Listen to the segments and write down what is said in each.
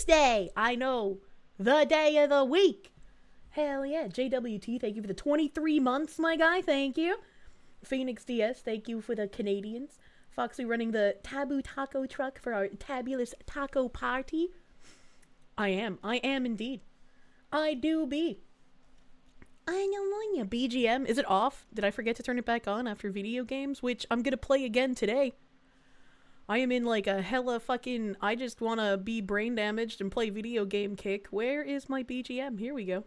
Tuesday. I know. The day of the week. Hell yeah. JWT, thank you for the 23 months, my guy. Thank you. Phoenix DS, thank you for the Canadians. Foxy running the Taboo Taco truck for our tabulous taco party. I am indeed. I do be. I know on ya. BGM, is it off? Did I forget to turn it back on after video games? Which I'm gonna play again today. I am in like a hella fucking, I just wanna be brain damaged and play video game kick. Where is my BGM? Here we go.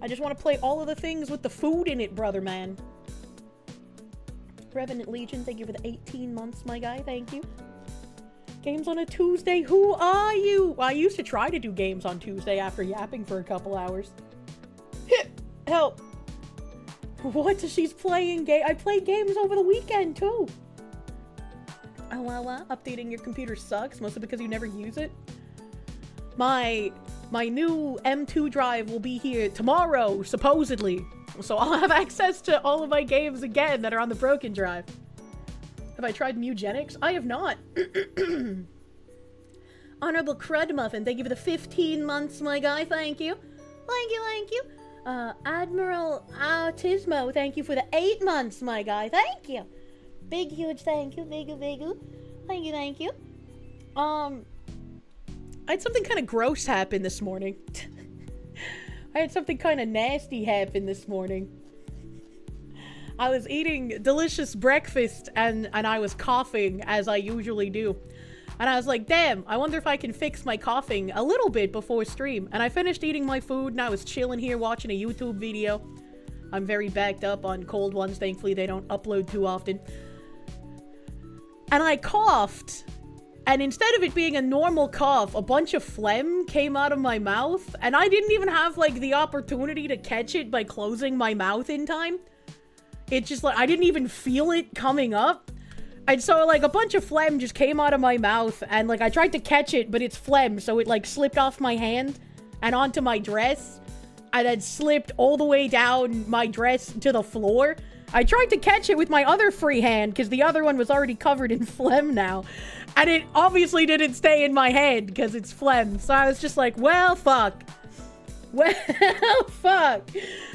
I just wanna play all of the things with the food in it, brother man. Revenant Legion, thank you for the 18 months, my guy. Thank you. Games on a Tuesday, who are you? Well, I used to try to do games on Tuesday after yapping for a couple hours. Help. What? She's playing I play games over the weekend, too. Oh, updating your computer sucks, mostly because you never use it. My new M2 drive will be here tomorrow, supposedly. So I'll have access to all of my games again that are on the broken drive. Have I tried Mugenics? I have not. Honorable Crud Muffin, thank you for the 15 months, my guy. Thank you. Thank you. Admiral Autismo, thank you for the 8 months, my guy. Thank you. Big, huge thank you. Thank you. I had something kind of gross happen this morning. I had something kind of nasty happen this morning. I was eating delicious breakfast and I was coughing as I usually do. And I was like, damn, I wonder if I can fix my coughing a little bit before stream. And I finished eating my food and I was chilling here watching a YouTube video. I'm very backed up on cold ones. Thankfully, they don't upload too often. And I coughed. And instead of it being a normal cough, a bunch of phlegm came out of my mouth. And I didn't even have, like, the opportunity to catch it by closing my mouth in time. It just, like, I didn't even feel it coming up. And so, like, a bunch of phlegm just came out of my mouth, and, like, I tried to catch it, but it's phlegm, so it, like, slipped off my hand and onto my dress, and then slipped all the way down my dress to the floor. I tried to catch it with my other free hand, because the other one was already covered in phlegm now, and it obviously didn't stay in my hand, because it's phlegm, so I was just like, well, fuck. Well, fuck.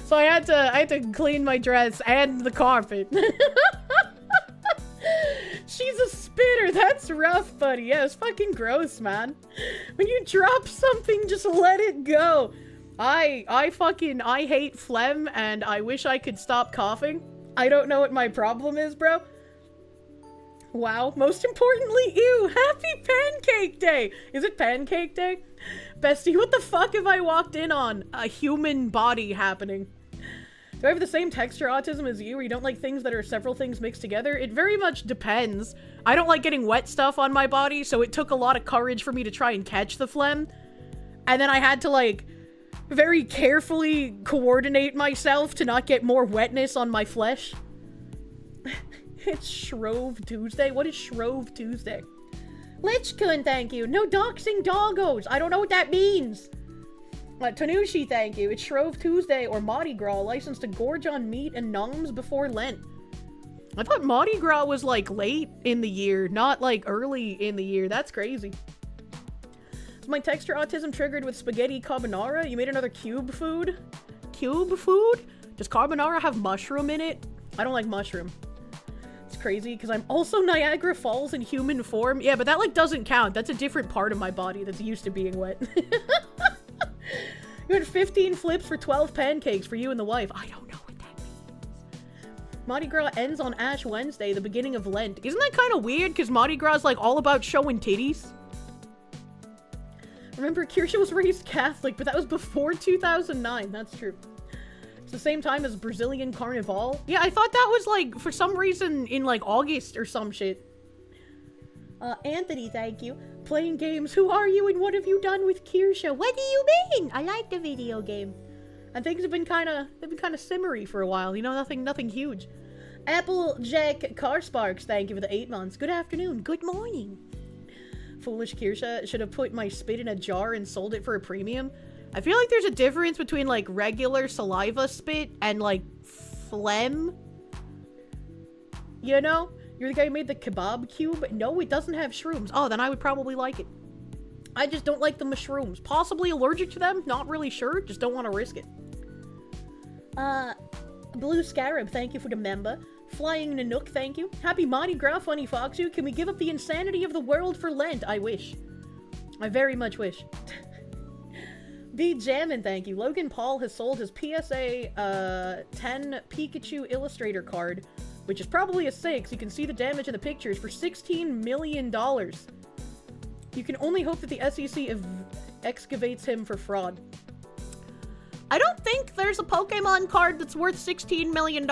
So I had to clean my dress and the carpet. She's a spitter. That's rough, buddy. Yeah, it's fucking gross, man. When you drop something, just let it go. I hate phlegm, and I wish I could stop coughing. I don't know what my problem is, bro. Wow. Most importantly, ew. Happy Pancake Day. Is it Pancake Day? Bestie, what the fuck have I walked in on? A human body happening. Do I have the same texture autism as you, where you don't like things that are several things mixed together? It very much depends. I don't like getting wet stuff on my body, so it took a lot of courage for me to try and catch the phlegm. And then I had to, like, very carefully coordinate myself to not get more wetness on my flesh. It's Shrove Tuesday? What is Shrove Tuesday? Lichkun, thank you. No doxing doggos. I don't know what that means. Tanushi, thank you. It's Shrove Tuesday or Mardi Gras, licensed to gorge on meat and noms before Lent. I thought Mardi Gras was, like, late in the year, not, like, early in the year. That's crazy. Is my texture autism triggered with spaghetti carbonara? You made another cube food? Cube food? Does carbonara have mushroom in it? I don't like mushroom. It's crazy, because I'm also Niagara Falls in human form. Yeah, but that, like, doesn't count. That's a different part of my body that's used to being wet. You had 15 flips for 12 pancakes for you and the wife. I don't know what that means. Mardi Gras ends on Ash Wednesday, the beginning of Lent. Isn't that kind of weird? Because Mardi Gras is, like, all about showing titties. Remember, Kirsche was raised Catholic, but that was before 2009. That's true. It's the same time as Brazilian Carnival. Yeah, I thought that was, like, for some reason in, like, August or some shit. Anthony, thank you. Playing games. Who are you and what have you done with Kirsche? What do you mean? I like the video game. And things have been kind of simmery for a while. You know, nothing huge. Applejack Car Sparks, thank you for the 8 months. Good afternoon. Good morning. Foolish Kirsche. Should have put my spit in a jar and sold it for a premium. I feel like there's a difference between, like, regular saliva spit and, like, phlegm. You know? You're the guy who made the kebab cube? No, it doesn't have shrooms. Oh, then I would probably like it. I just don't like the mushrooms. Possibly allergic to them, not really sure, just don't want to risk it. Blue Scarab, thank you for the member. Flying Nanook, thank you. Happy Mardi Gras, Funny Foxu. Can we give up the insanity of the world for Lent? I wish. I very much wish. Be Jammin', thank you. Logan Paul has sold his PSA 10 Pikachu Illustrator card, which is probably a 6. You can see the damage in the pictures for $16 million. You can only hope that the SEC excavates him for fraud. I don't think there's a Pokemon card that's worth $16 million.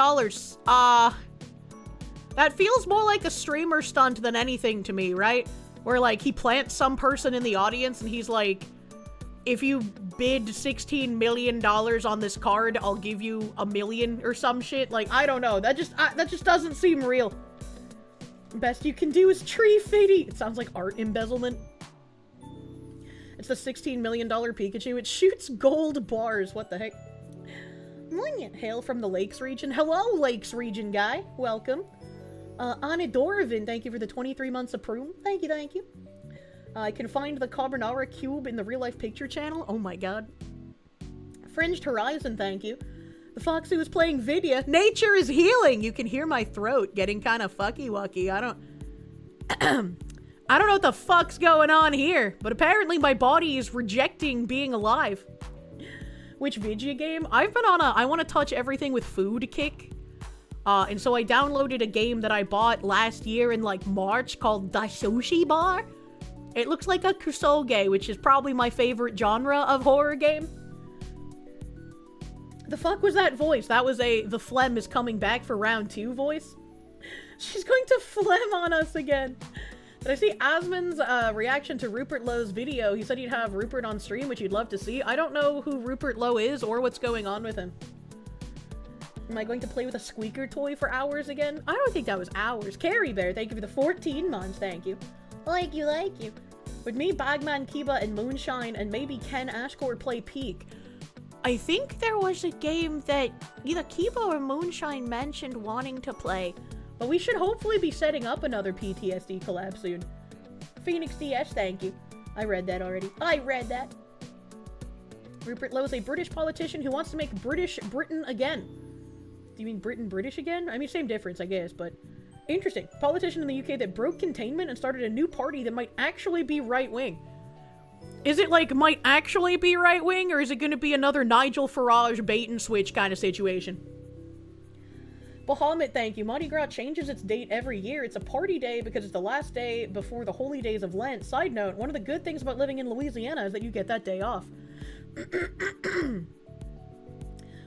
That feels more like a streamer stunt than anything to me, right? Where, like, he plants some person in the audience and he's like, if you bid $16 million on this card, I'll give you $1 million or some shit. Like, I don't know. That just doesn't seem real. Best you can do is tree fitty. It sounds like art embezzlement. It's the $16 million Pikachu. It shoots gold bars. What the heck? Hail from the Lakes region. Hello, Lakes region guy. Welcome. Anidorovin, thank you for the 23 months of Prune. Thank you, thank you. I can find the Carbonara Cube in the Real Life Picture channel. Oh my god. Fringed Horizon, thank you. The fox who was playing Vidya. Nature is healing! You can hear my throat getting kind of fucky-wucky. I don't know what the fuck's going on here, but apparently my body is rejecting being alive. Which Vidya game? I've been on a I want to touch everything with food kick. And so I downloaded a game that I bought last year in, like, March called The Sushi Bar. It looks like a kusoge, which is probably my favorite genre of horror game. The fuck was that voice? That was the phlegm is coming back for round 2 voice. She's going to phlegm on us again. Did I see Asmon's reaction to Rupert Lowe's video? He said he'd have Rupert on stream, which you'd love to see. I don't know who Rupert Lowe is or what's going on with him. Am I going to play with a squeaker toy for hours again? I don't think that was hours. Carrie Bear, thank you for the 14 months, thank you. Like you. With me, Bagman, Kiba, and Moonshine, and maybe Ken Ashcore play Peak. I think there was a game that either Kiba or Moonshine mentioned wanting to play. But we should hopefully be setting up another PTSD collab soon. Phoenix DS, thank you. I read that already. I read that. Rupert Lowe is a British politician who wants to make Britain again. Do you mean Britain British again? I mean, same difference, I guess, but... Interesting. Politician in the UK that broke containment and started a new party that might actually be right-wing. Is it, like, might actually be right-wing, or is it gonna be another Nigel Farage bait-and-switch kind of situation? Bahamut, thank you. Mardi Gras changes its date every year. It's a party day because it's the last day before the holy days of Lent. Side note, one of the good things about living in Louisiana is that you get that day off.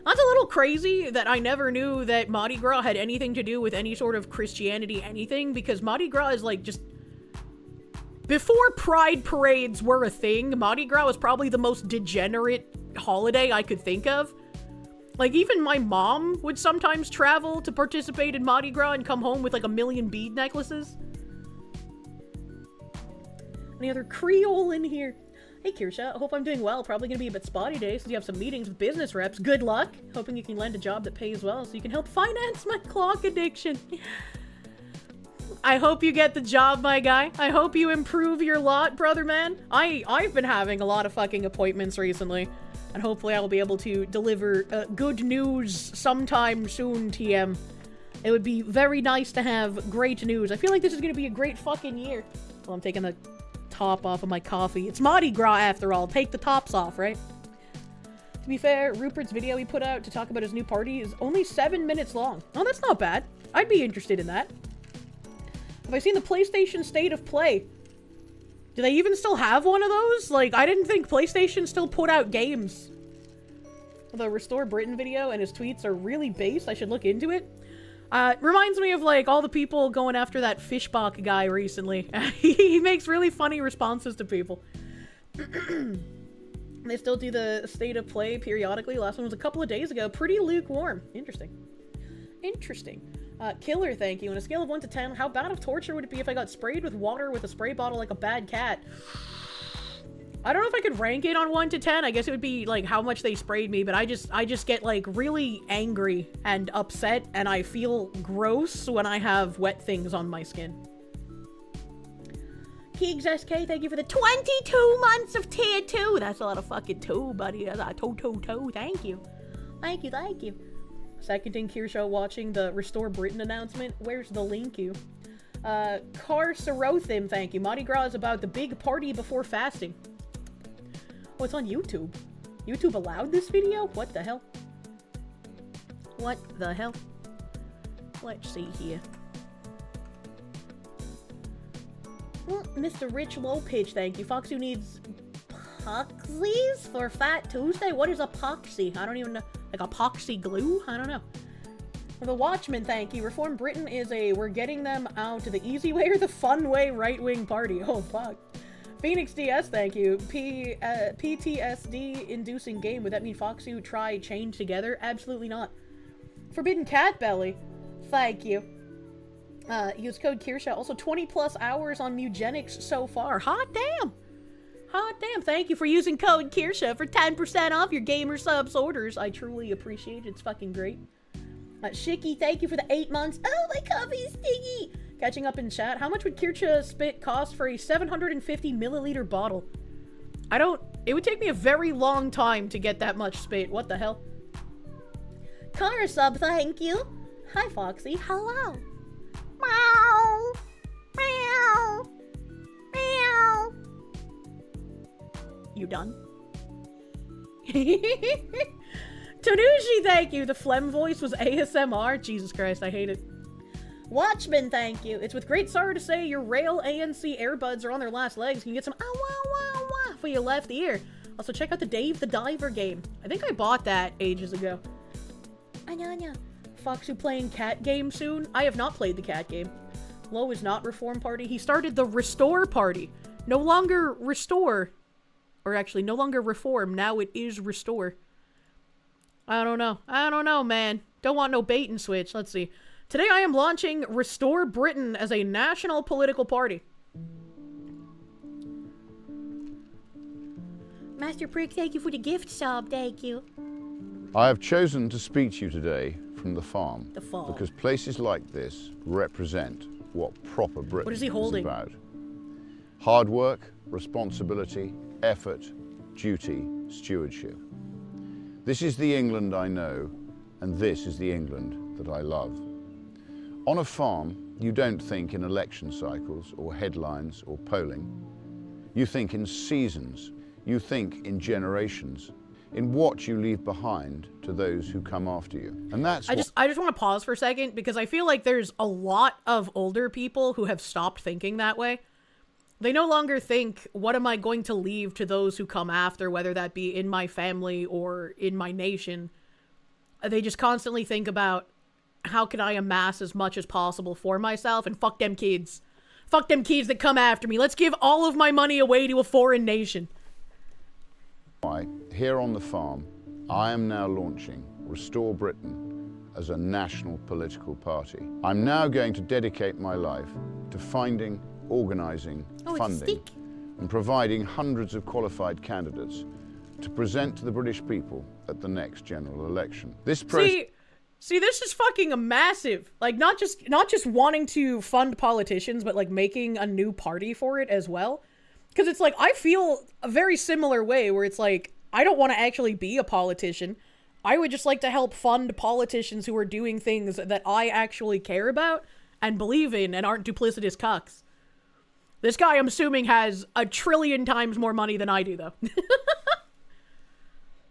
That's a little crazy that I never knew that Mardi Gras had anything to do with any sort of Christianity anything, because Mardi Gras is like just... Before pride parades were a thing, Mardi Gras was probably the most degenerate holiday I could think of. Like, even my mom would sometimes travel to participate in Mardi Gras and come home with like 1 million bead necklaces. Any other Creole in here? Hey Kirsche, I hope I'm doing well. Probably gonna be a bit spotty today since you have some meetings with business reps. Good luck. Hoping you can land a job that pays well so you can help finance my clock addiction. I hope you get the job, my guy. I hope you improve your lot, brother man. I've been having a lot of fucking appointments recently. And hopefully I will be able to deliver good news sometime soon, TM. It would be very nice to have great news. I feel like this is gonna be a great fucking year. Well, I'm taking the top off of my coffee. It's Mardi Gras after all. Take the tops off, right? To be fair, Rupert's video he put out to talk about his new party is only 7 minutes long. Oh, that's not bad. I'd be interested in that. Have I seen the PlayStation State of Play? Do they even still have one of those? Like, I didn't think PlayStation still put out games. The Restore Britain video and his tweets are really based. I should look into it. Reminds me of, like, all the people going after that Fishbach guy recently. He makes really funny responses to people. They still do the State of Play periodically. Last one was a couple of days ago. Pretty lukewarm. Interesting. Interesting. Killer, thank you. On a scale of 1 to 10, how bad of torture would it be if I got sprayed with water with a spray bottle like a bad cat? I don't know if I could rank it on 1 to 10. I guess it would be, like, how much they sprayed me, but I just get, like, really angry and upset, and I feel gross when I have wet things on my skin. Pigs SK, thank you for the 22 months of tier 2. That's a lot of fucking 2, buddy. That's a toe. Thank you. Thank you. Seconding Kirsche watching the Restore Britain announcement. Where's the link, you? Car Sarothim, thank you. Mardi Gras is about the big party before fasting. Oh, it's on YouTube. YouTube allowed this video? What the hell? Let's see here. Mr. Rich Lowpitch, thank you. Fox, who needs epoxies for Fat Tuesday? What is epoxy? I don't even know. Like epoxy glue? I don't know. For the Watchmen, thank you. Reform Britain is a we're getting them out to the easy way or the fun way right-wing party. Oh, fuck. Phoenix DS, thank you. PTSD-inducing game. Would that mean Foxy try chain together? Absolutely not. Forbidden Cat Belly, thank you. Use code Kirsche. Also 20+ hours on Mugenics so far. Hot damn. Thank you for using code Kirsche for 10% off your gamer subs orders. I truly appreciate it. It's fucking great. Shicky, thank you for the 8 months. Oh, my coffee's stinky. Catching up in chat. How much would Kirsche spit cost for a 750 milliliter bottle? It would take me a very long time to get that much spit. What the hell? Connor sub, thank you. Hi, Foxy. Hello. Meow. Meow. Meow. You done? Tanushi, thank you. The phlegm voice was ASMR. Jesus Christ, I hate it. Watchman, thank you. It's with great sorrow to say your rail ANC earbuds are on their last legs. Can you get some ah-wah-wah-wah for your left ear? Also, check out the Dave the Diver game. I think I bought that ages ago. Anya. Foxu playing cat game soon? I have not played the cat game. Lo is not Reform Party. He started the Restore Party. No longer Restore. Or actually, no longer Reform. Now it is Restore. I don't know, man. Don't want no bait and switch. Let's see. Today I am launching Restore Britain as a national political party. Master Prick, thank you for the gift sub. Thank you. I have chosen to speak to you today from the farm. The farm. Because places like this represent what proper Britain What is he holding? is about. Hard work, responsibility, effort, duty, stewardship. This is the England I know, and this is the England that I love. On a farm, you don't think in election cycles or headlines or polling. You think in seasons. You think in generations. In what you leave behind to those who come after you. And that's I just want to pause for a second because I feel like there's a lot of older people who have stopped thinking that way. They no longer think, what am I going to leave to those who come after, whether that be in my family or in my nation. They just constantly think about, how can I amass as much as possible for myself, and fuck them kids. Fuck them kids that come after me. Let's give all of my money away to a foreign nation. Here on the farm, I am now launching Restore Britain as a national political party. I'm now going to dedicate my life to finding, organising, funding, and providing hundreds of qualified candidates to present to the British people at the next general election. This See, this is fucking massive. Like, not just wanting to fund politicians, but like making a new party for it as well. Because it's like, I feel a very similar way where it's like, I don't want to actually be a politician. I would just like to help fund politicians who are doing things that I actually care about and believe in and aren't duplicitous cucks. This guy, I'm assuming, has 1 trillion times more money than I do, though.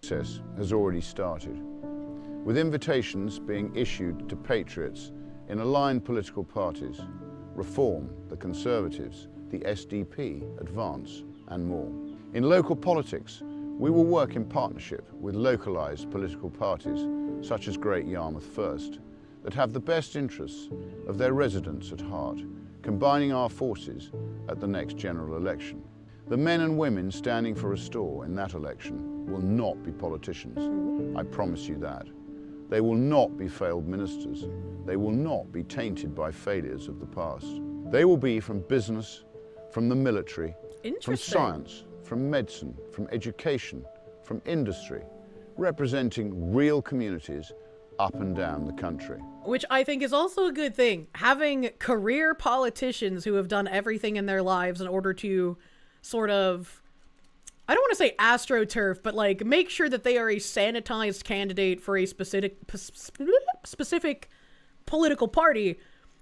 Process has already started, with invitations being issued to patriots in aligned political parties, Reform, the Conservatives, the SDP, Advance, and more. In local politics, we will work in partnership with localised political parties, such as Great Yarmouth First, that have the best interests of their residents at heart, combining our forces at the next general election. The men and women standing for Restore in that election will not be politicians. I promise you that. They will not be failed ministers. They will not be tainted by failures of the past. They will be from business, from the military, from science, from medicine, from education, from industry, representing real communities up and down the country. Which I think is also a good thing. Having career politicians who have done everything in their lives in order to sort of, I don't want to say astroturf, but like make sure that they are a sanitized candidate for a specific political party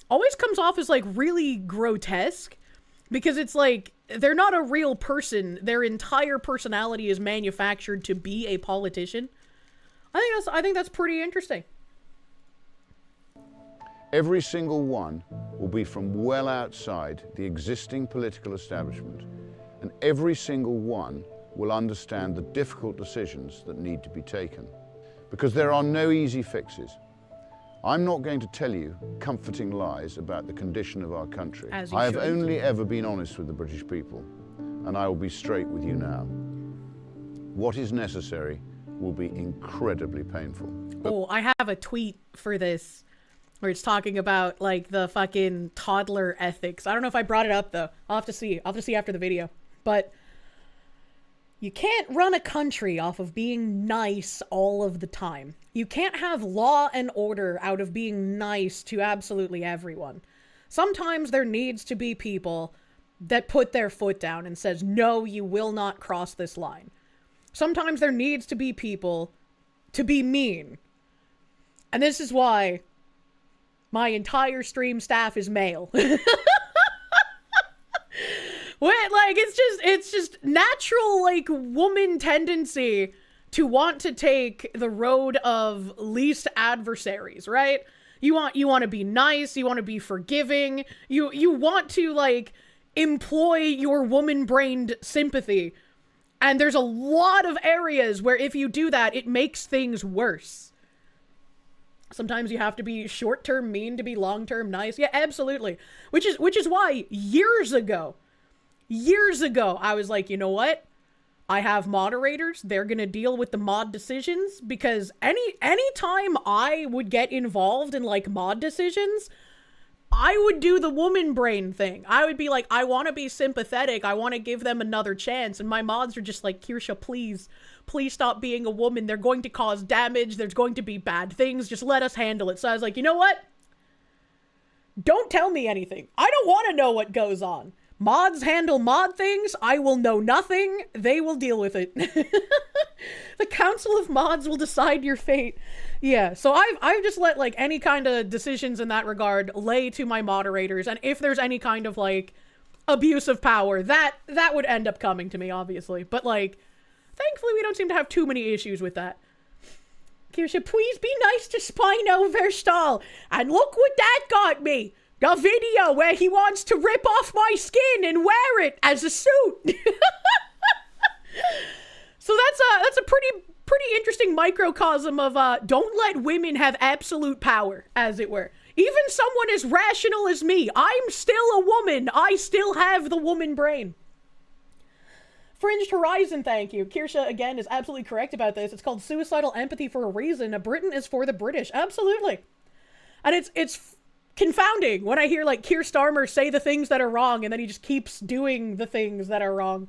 always comes off as like really grotesque, because it's like they're not a real person. Their entire personality is manufactured to be a politician. I think that's pretty interesting. Every single one will be from well outside the existing political establishment, and every single one will understand the difficult decisions that need to be taken. Because there are no easy fixes. I'm not going to tell you comforting lies about the condition of our country. I have only ever been honest with the British people, and I will be straight with you now. What is necessary will be incredibly painful. Oh, I have a tweet for this where it's talking about like the fucking toddler ethics. I don't know if I brought it up though. I'll have to see after the video. But you can't run a country off of being nice all of the time. You can't have law and order out of being nice to absolutely everyone. Sometimes there needs to be people that put their foot down and says, no, you will not cross this line. Sometimes there needs to be people to be mean. And this is why my entire stream staff is male. Like, it's just natural, like, woman tendency to want to take the road of least adversaries, right? You want to be nice, you want to be forgiving, you want to, like, employ your woman-brained sympathy. And there's a lot of areas where if you do that, it makes things worse. Sometimes you have to be short-term mean to be long-term nice. Yeah, absolutely. Which is why years ago, I was like, you know what? I have moderators. They're going to deal with the mod decisions, because anytime I would get involved in like mod decisions, I would do the woman brain thing. I would be like, I want to be sympathetic. I want to give them another chance. And my mods are just like, Kirsche, please stop being a woman. They're going to cause damage. There's going to be bad things. Just let us handle it. So I was like, you know what? Don't tell me anything. I don't want to know what goes on. Mods handle mod things. I will know nothing. They will deal with it. The Council of Mods will decide your fate. Yeah, so I've just let like any kind of decisions in that regard lay to my moderators, and if there's any kind of like abuse of power, that would end up coming to me, obviously. But like, thankfully we don't seem to have too many issues with that. Kirsche, please be nice to Spino Verstal. And look what that got me. The video where he wants to rip off my skin and wear it as a suit. So that's a pretty interesting microcosm of don't let women have absolute power, as it were. Even someone as rational as me, I'm still a woman. I still have the woman brain. Fringed Horizon, thank you. Kirsche, again, is absolutely correct about this. It's called suicidal empathy for a reason. Britain is for the British. Absolutely. And it's confounding when I hear, like, Keir Starmer say the things that are wrong, and then he just keeps doing the things that are wrong.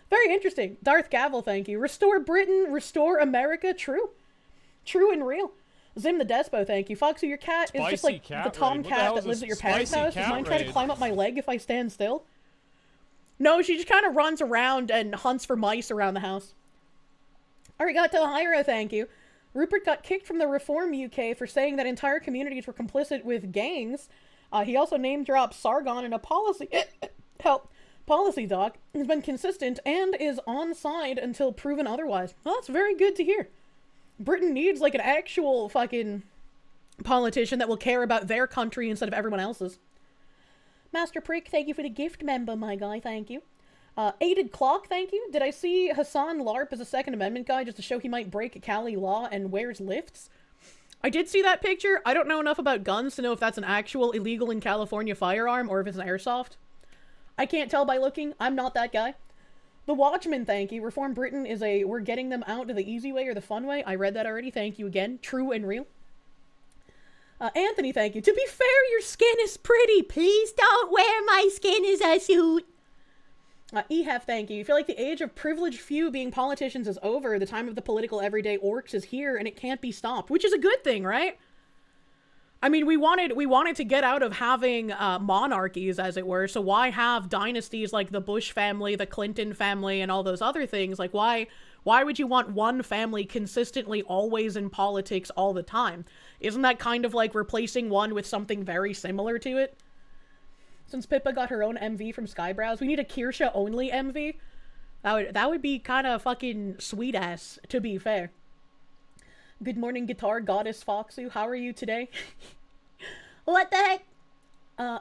Very interesting. Darth Gavel, thank you. Restore Britain, restore America. True. True and real. Zim the Despo, thank you. Foxy, your cat is just like the tom cat that lives at your parents' house. Does mine try to climb up my leg if I stand still? No, she just kind of runs around and hunts for mice around the house. Arigato Hiro, thank you. Rupert got kicked from the Reform UK for saying that entire communities were complicit with gangs. He also name-dropped Sargon in a policy doc. Has been consistent and is on side until proven otherwise. Well, that's very good to hear. Britain needs, like, an actual fucking politician that will care about their country instead of everyone else's. Master Prick, thank you for the gift member, my guy, thank you. Aided Clock, thank you. Did I see Hassan LARP as a Second Amendment guy just to show he might break Cali law and wears lifts? I did see that picture. I don't know enough about guns to know if that's an actual illegal in California firearm or if it's an airsoft. I can't tell by looking. I'm not that guy. The Watchman, thank you. Reform Britain is a we're getting them out to the easy way or the fun way. I read that already. Thank you again. True and real. Anthony, thank you. To be fair, your skin is pretty. Please don't wear my skin as a suit. EHEF, thank you. You feel like the age of privileged few being politicians is over. The time of the political everyday orcs is here, and it can't be stopped, which is a good thing, right? I mean, we wanted to get out of having monarchies, as it were. So why have dynasties like the Bush family, the Clinton family, and all those other things? Like, why would you want one family consistently always in politics all the time? Isn't that kind of like replacing one with something very similar to it? Since Pippa got her own MV from Skybrows, we need a Kirsche only MV. That would be kind of fucking sweet ass, to be fair. Good morning, guitar goddess Foxu. How are you today? What the heck?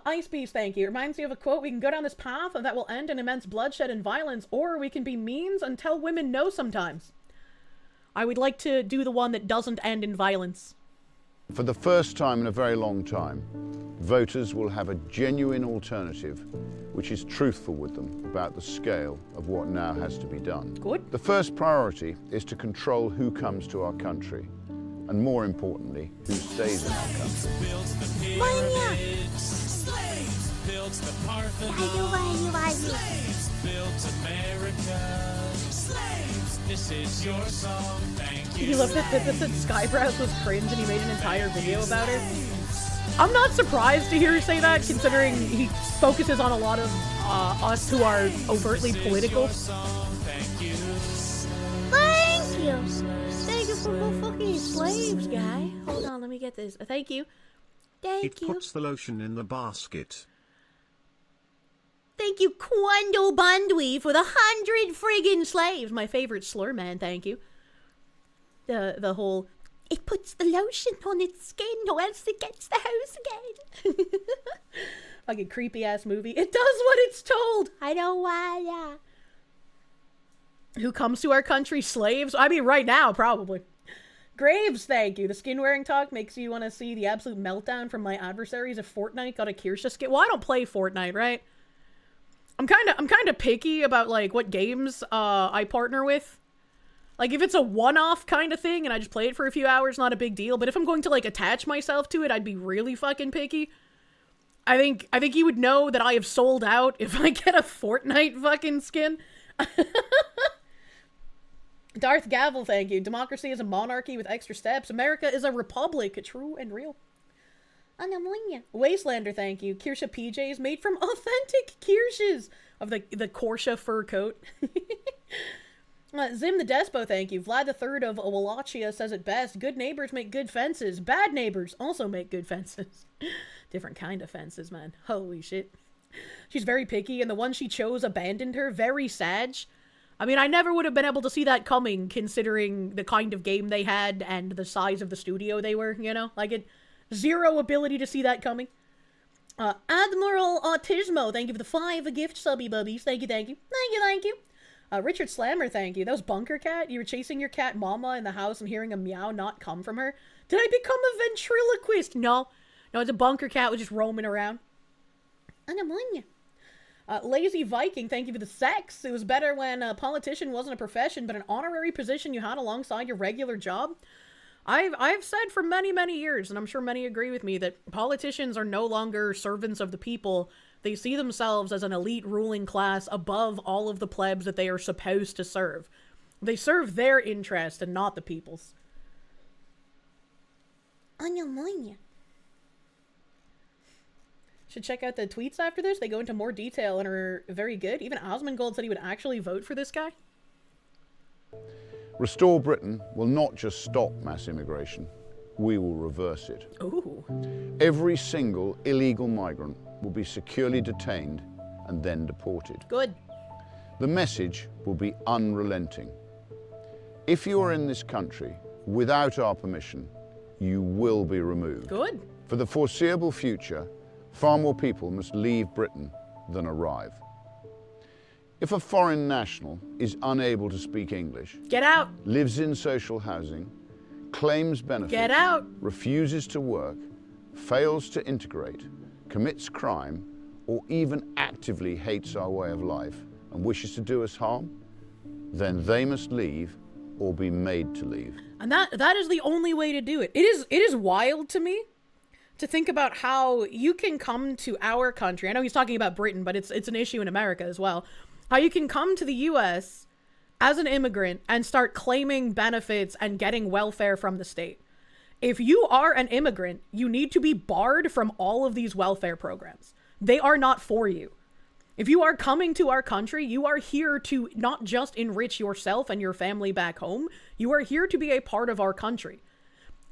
Ice Beast, thank you. Reminds me of a quote: we can go down this path that will end in immense bloodshed and violence, or we can be means and tell women no sometimes. I would like to do the one that doesn't end in violence. For the first time in a very long time, voters will have a genuine alternative which is truthful with them about the scale of what now has to be done. Good. The first priority is to control who comes to our country, and more importantly, who stays in our country. This is your song, thank you. He looked at this and Skybrows was cringe and he made an entire video about it. I'm not surprised to hear you say that, considering he focuses on a lot of us who are overtly political. Thank you. Thank you! Thank you for more fucking slaves, guy. Hold on, let me get this. Thank you. Thank you. It puts the lotion in the basket. Thank you, Quando Bandwi, for the 100 friggin' slaves. My favorite slur, man, thank you. The whole, it puts the lotion on its skin or else it gets the hose again. Fucking creepy-ass movie. It does what it's told. I don't wanna. Who comes to our country? Slaves? I mean, right now, probably. Graves, thank you. The skin-wearing talk makes you want to see the absolute meltdown from my adversaries if Fortnite got a Kirsche skin. Well, I don't play Fortnite, right? I'm kind of picky about, like, what games I partner with. Like, if it's a one-off kind of thing and I just play it for a few hours, not a big deal. But if I'm going to, like, attach myself to it, I'd be really fucking picky. I think you would know that I have sold out if I get a Fortnite fucking skin. Darth Gavel, thank you. Democracy is a monarchy with extra steps. America is a republic, true and real. Wastelander, thank you. Kirsche PJs made from authentic Kirsches of the Kirsche fur coat. Zim the Despo, thank you. Vlad III of Wallachia says it best. Good neighbors make good fences. Bad neighbors also make good fences. Different kind of fences, man. Holy shit. She's very picky, and the one she chose abandoned her. Very sad. I mean, I never would have been able to see that coming, considering the kind of game they had and the size of the studio they were, you know? Like, zero ability to see that coming. Admiral Autismo, thank you for the 5 gift subby bubbies. Thank you, thank you. Thank you, thank you. Richard Slammer, thank you. That was Bunker Cat. You were chasing your cat Mama in the house and hearing a meow not come from her. Did I become a ventriloquist? No. No, it's a Bunker Cat was just roaming around. Lazy Viking, thank you for the sex. It was better when a politician wasn't a profession, but an honorary position you had alongside your regular job. I've said for many, many years, and I'm sure many agree with me, that politicians are no longer servants of the people. They see themselves as an elite ruling class above all of the plebs that they are supposed to serve. They serve their interest and not the people's. Should check out the tweets after this. They go into more detail and are very good. Even Osmongold said he would actually vote for this guy. Restore Britain will not just stop mass immigration, we will reverse it. Ooh. Every single illegal migrant will be securely detained and then deported. Good. The message will be unrelenting. If you are in this country without our permission, you will be removed. Good. For the foreseeable future, far more people must leave Britain than arrive. If a foreign national is unable to speak English, Get out. lives in social housing, claims benefits, Get out. refuses to work, fails to integrate, commits crime, or even actively hates our way of life and wishes to do us harm, then they must leave or be made to leave. And that is the only way to do it. It is wild to me to think about how you can come to our country. I know he's talking about Britain, but it's an issue in America as well. How you can come to the US as an immigrant and start claiming benefits and getting welfare from the state. If you are an immigrant, you need to be barred from all of these welfare programs. They are not for you. If you are coming to our country, you are here to not just enrich yourself and your family back home, you are here to be a part of our country.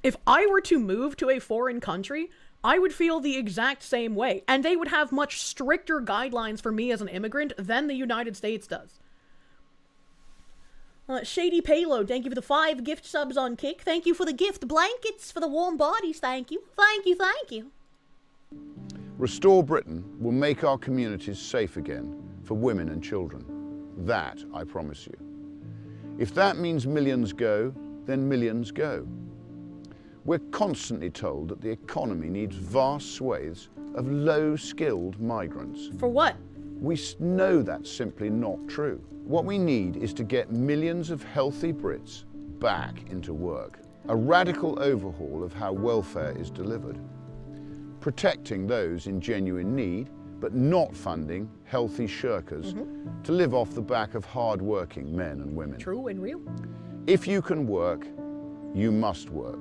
If I were to move to a foreign country, I would feel the exact same way, and they would have much stricter guidelines for me as an immigrant than the United States does. Shady Payload, thank you for the 5 gift subs on Kick. Thank you for the gift blankets for the warm bodies. Thank you. Thank you. Thank you. Restore Britain will make our communities safe again for women and children. That I promise you. If that means millions go, then millions go. We're constantly told that the economy needs vast swathes of low-skilled migrants. For what? We know that's simply not true. What we need is to get millions of healthy Brits back into work. A radical overhaul of how welfare is delivered. Protecting those in genuine need, but not funding healthy shirkers to live off the back of hard-working men and women. True and real. If you can work, you must work.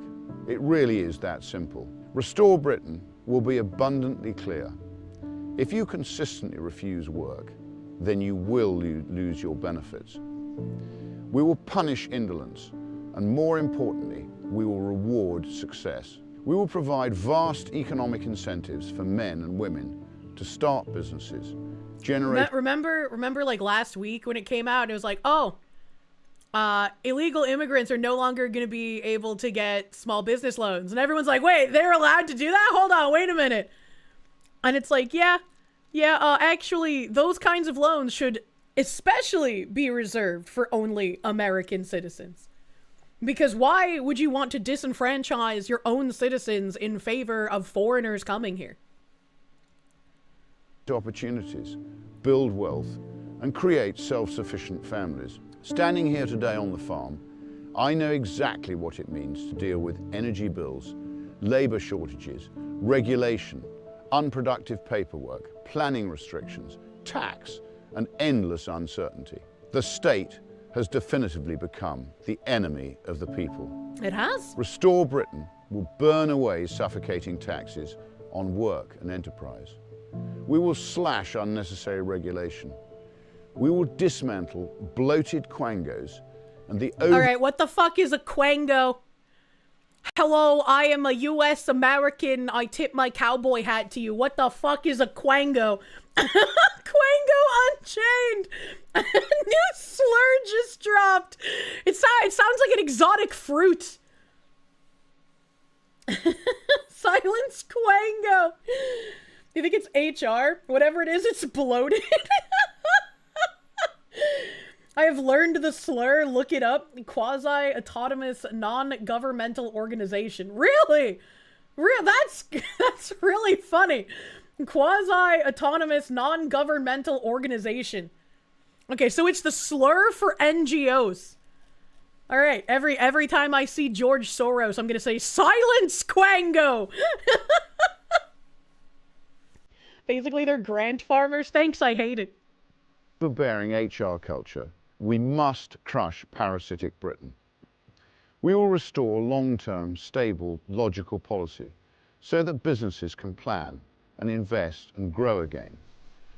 It really is that simple. Restore Britain will be abundantly clear. If you consistently refuse work, then you will lose your benefits. We will punish indolence, and more importantly, we will reward success. We will provide vast economic incentives for men and women to start businesses, generate... Remember like last week when it came out, it was like, illegal immigrants are no longer going to be able to get small business loans. And everyone's like, wait, they're allowed to do that? Hold on, wait a minute. And it's like, actually, those kinds of loans should especially be reserved for only American citizens. Because why would you want to disenfranchise your own citizens in favor of foreigners coming here? Opportunities, build wealth, and create self-sufficient families. Standing here today on the farm, I know exactly what it means to deal with energy bills, labor shortages, regulation, unproductive paperwork, planning restrictions, tax, and endless uncertainty. The state has definitively become the enemy of the people. It has. Restore Britain will burn away suffocating taxes on work and enterprise. We will slash unnecessary regulation. We will dismantle bloated quangos and the... All right, what the fuck is a quango? Hello, I am a U.S. American. I tip my cowboy hat to you. What the fuck is a quango? Quango Unchained! A new slur just dropped. It sounds like an exotic fruit. Silence Quango. You think it's HR? Whatever it is, it's bloated. I have learned the slur. Look it up. Quasi-autonomous non-governmental organization. Really? That's really funny. Quasi-autonomous non-governmental organization. Okay, so it's the slur for NGOs. All right, every time I see George Soros, I'm gonna say, silence Quango! Basically, they're grant farmers. Thanks, I hate it. Overbearing HR culture, we must crush parasitic Britain. We will restore long-term, stable, logical policy so that businesses can plan and invest and grow again.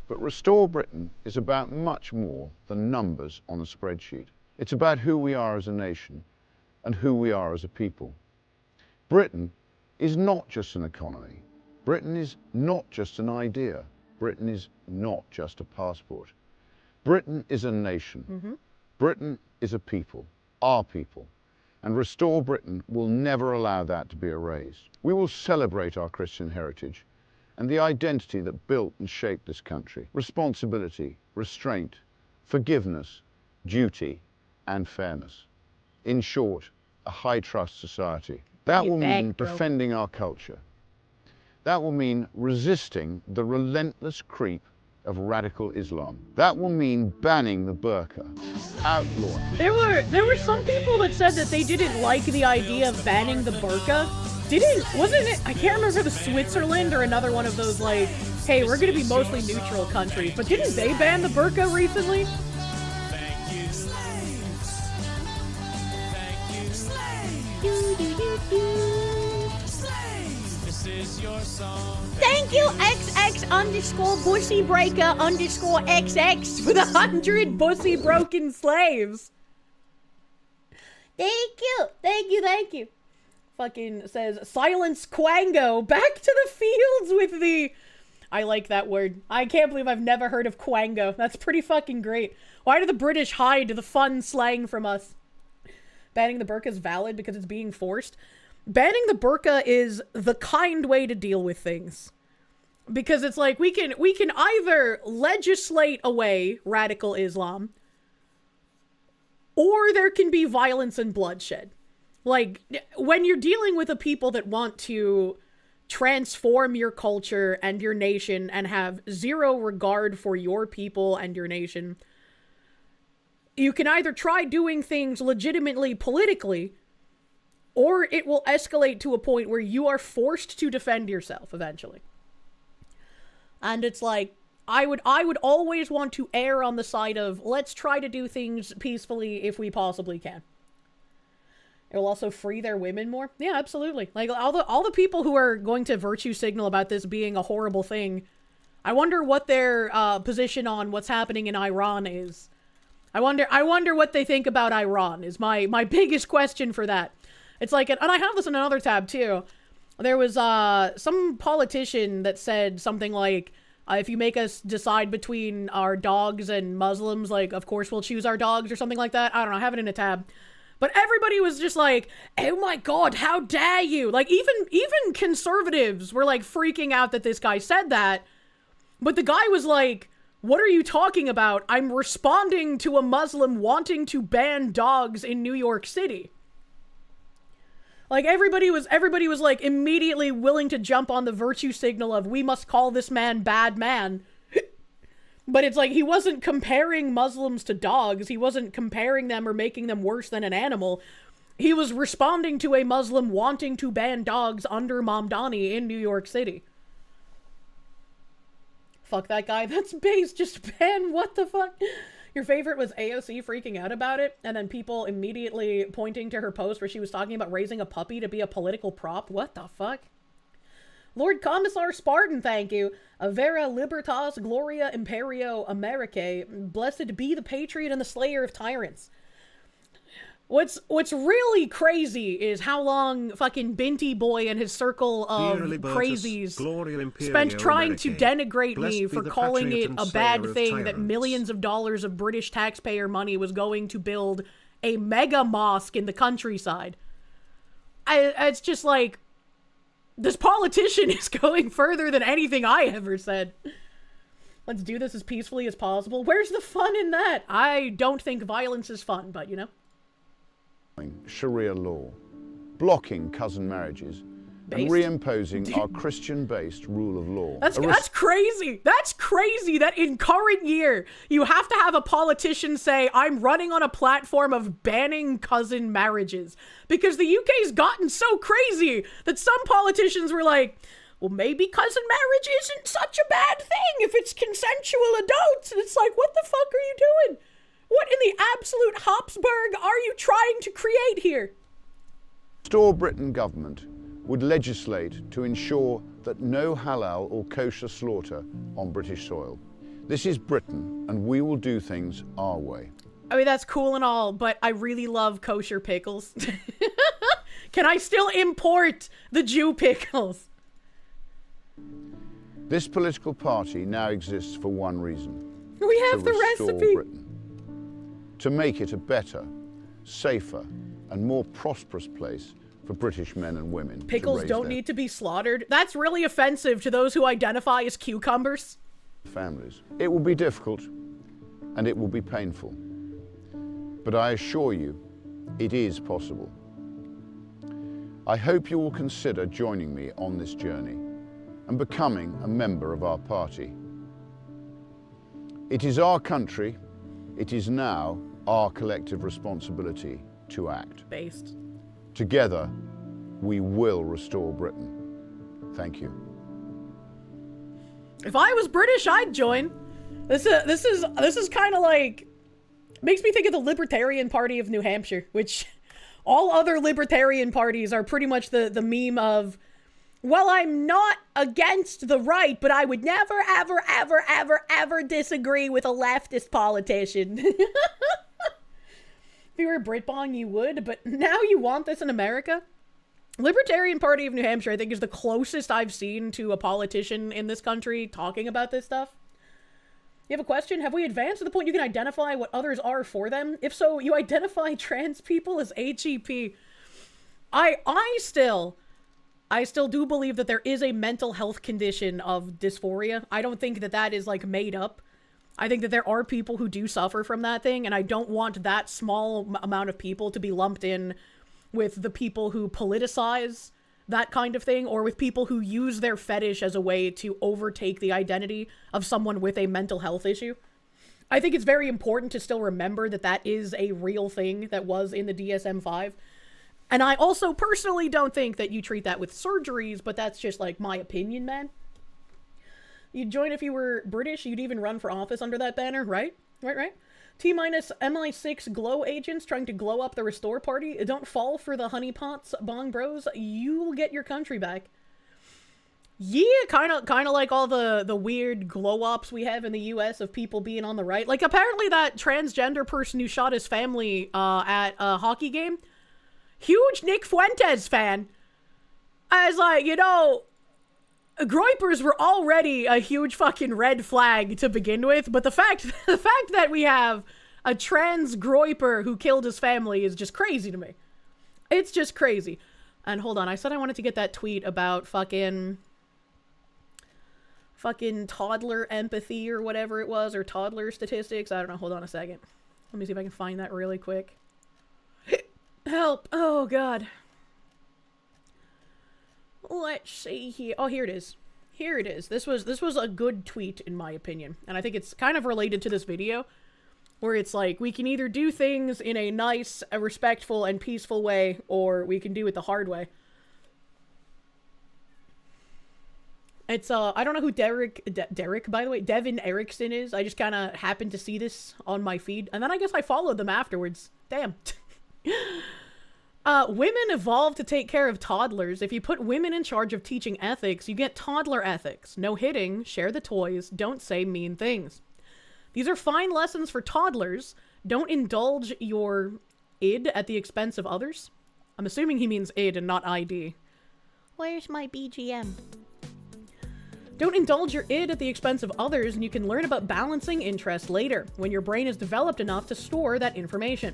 But Restore Britain is about much more than numbers on a spreadsheet. It's about who we are as a nation and who we are as a people. Britain is not just an economy. Britain is not just an idea. Britain is not just a passport. Britain is a nation. Britain is a people, our people. And Restore Britain will never allow that to be erased. We will celebrate our Christian heritage and the identity that built and shaped this country. Responsibility, restraint, forgiveness, duty, and fairness. In short, a high-trust society. That will mean defending our culture. That will mean resisting the relentless creep of radical Islam. That will mean banning the burqa, outlawing. There were some people that said that they didn't like the idea of banning the burqa. Wasn't it, I can't remember the Switzerland or another one of those like hey, we're gonna be mostly neutral countries, but didn't they ban the burqa recently? Thank you. Thank you. This is your song. Thank you, XX_bussybreaker_XX for the 100 bussy broken slaves. Thank you, thank you, thank you. Fucking says, silence Quango, back to the fields with the... I like that word. I can't believe I've never heard of Quango. That's pretty fucking great. Why do the British hide the fun slang from us? Banning the burqa is valid because it's being forced. Banning the burqa is the kind way to deal with things. Because it's like, we can either legislate away radical Islam, or there can be violence and bloodshed. Like, when you're dealing with a people that want to transform your culture and your nation and have zero regard for your people and your nation, you can either try doing things legitimately politically, or it will escalate to a point where you are forced to defend yourself eventually. And it's like, I would always want to err on the side of, let's try to do things peacefully if we possibly can. It will also free their women more. Yeah, absolutely. Like, all the people who are going to virtue signal about this being a horrible thing, I wonder what their position on what's happening in Iran is. I wonder what they think about Iran is my biggest question for that. It's like, and I have this in another tab too. There was some politician that said something like, if you make us decide between our dogs and Muslims, like, of course we'll choose our dogs or something like that. I don't know, I have it in a tab. But everybody was just like, oh my god, how dare you? Like, even conservatives were like freaking out that this guy said that. But the guy was like, what are you talking about? I'm responding to a Muslim wanting to ban dogs in New York City. Like, everybody was like immediately willing to jump on the virtue signal of, we must call this man bad man. But it's like, he wasn't comparing Muslims to dogs. He wasn't comparing them or making them worse than an animal. He was responding to a Muslim wanting to ban dogs under Mamdani in New York City. Fuck that guy. That's base. Just ban. What the fuck? Your favorite was AOC freaking out about it, and then people immediately pointing to her post where she was talking about raising a puppy to be a political prop. What the fuck? Lord Commissar Spartan, thank you. Vera Libertas Gloria Imperio Americae. Blessed be the patriot and the slayer of tyrants. What's really crazy is how long fucking Binty Boy and his circle of crazies spent trying to denigrate me for calling it a bad thing that millions of dollars of British taxpayer money was going to build a mega mosque in the countryside. It's just like, this politician is going further than anything I ever said. Let's do this as peacefully as possible. Where's the fun in that? I don't think violence is fun, but you know. Sharia law, blocking cousin marriages, and reimposing our Christian-based rule of law. That's crazy. That's crazy that in current year, you have to have a politician say, I'm running on a platform of banning cousin marriages. Because the UK's gotten so crazy that some politicians were like, well, maybe cousin marriage isn't such a bad thing if it's consensual adults. And it's like, what the fuck are you doing? What in the absolute Habsburg are you trying to create here? Restore Britain government would legislate to ensure that no halal or kosher slaughter on British soil. This is Britain, and we will do things our way. I mean, that's cool and all, but I really love kosher pickles. Can I still import the Jew pickles? This political party now exists for one reason. We have the recipe. Britain. To make it a better, safer, and more prosperous place for British men and women. Pickles don't need to be slaughtered. That's really offensive to those who identify as cucumbers. Families. It will be difficult, and it will be painful. But I assure you, it is possible. I hope you will consider joining me on this journey and becoming a member of our party. It is our country. It is now our collective responsibility to act. Based. Together, we will restore Britain. Thank you. If I was British, I'd join. This is kind of like, makes me think of the Libertarian Party of New Hampshire, which all other libertarian parties are pretty much the meme of, well, I'm not against the right, but I would never, ever, ever, ever, ever disagree with a leftist politician. If you were a Britbong, you would, but now you want this in America? Libertarian Party of New Hampshire, I think, is the closest I've seen to a politician in this country talking about this stuff. You have a question? Have we advanced to the point you can identify what others are for them? If so, you identify trans people as HEP. I still do believe that there is a mental health condition of dysphoria. I don't think that that is, like, made up. I think that there are people who do suffer from that thing, and I don't want that small amount of people to be lumped in with the people who politicize that kind of thing, or with people who use their fetish as a way to overtake the identity of someone with a mental health issue. I think it's very important to still remember that that is a real thing that was in the DSM-5. And I also personally don't think that you treat that with surgeries, but that's just, like, my opinion, man. You'd join if you were British, you'd even run for office under that banner, right? Right. T-minus MI6 glow agents trying to glow up the Restore Party. Don't fall for the honeypots, bong bros. You'll get your country back. Yeah, kind of like all the weird glow-ups we have in the US of people being on the right. Like, apparently that transgender person who shot his family at a hockey game, huge Nick Fuentes fan. I was like, you know, groypers were already a huge fucking red flag to begin with, but the fact that we have a trans groyper who killed his family is just crazy to me. It's just crazy. And hold on, I said I wanted to get that tweet about fucking toddler empathy or whatever it was, or toddler statistics. I don't know, hold on a second. Let me see if I can find that really quick. Help! Oh god. Let's see here. Oh, here it is. Here it is. This was a good tweet, in my opinion. And I think it's kind of related to this video, where it's like, we can either do things in a nice, a respectful, and peaceful way, or we can do it the hard way. It's, I don't know who Derek, by the way, Devin Erickson is. I just kind of happened to see this on my feed, and then I guess I followed them afterwards. Damn. Women evolved to take care of toddlers. If you put women in charge of teaching ethics, you get toddler ethics. No hitting, share the toys, don't say mean things. These are fine lessons for toddlers. Don't indulge your id at the expense of others. I'm assuming he means id and not ID. Where's my BGM? Don't indulge your id at the expense of others, and you can learn about balancing interests later, when your brain is developed enough to store that information.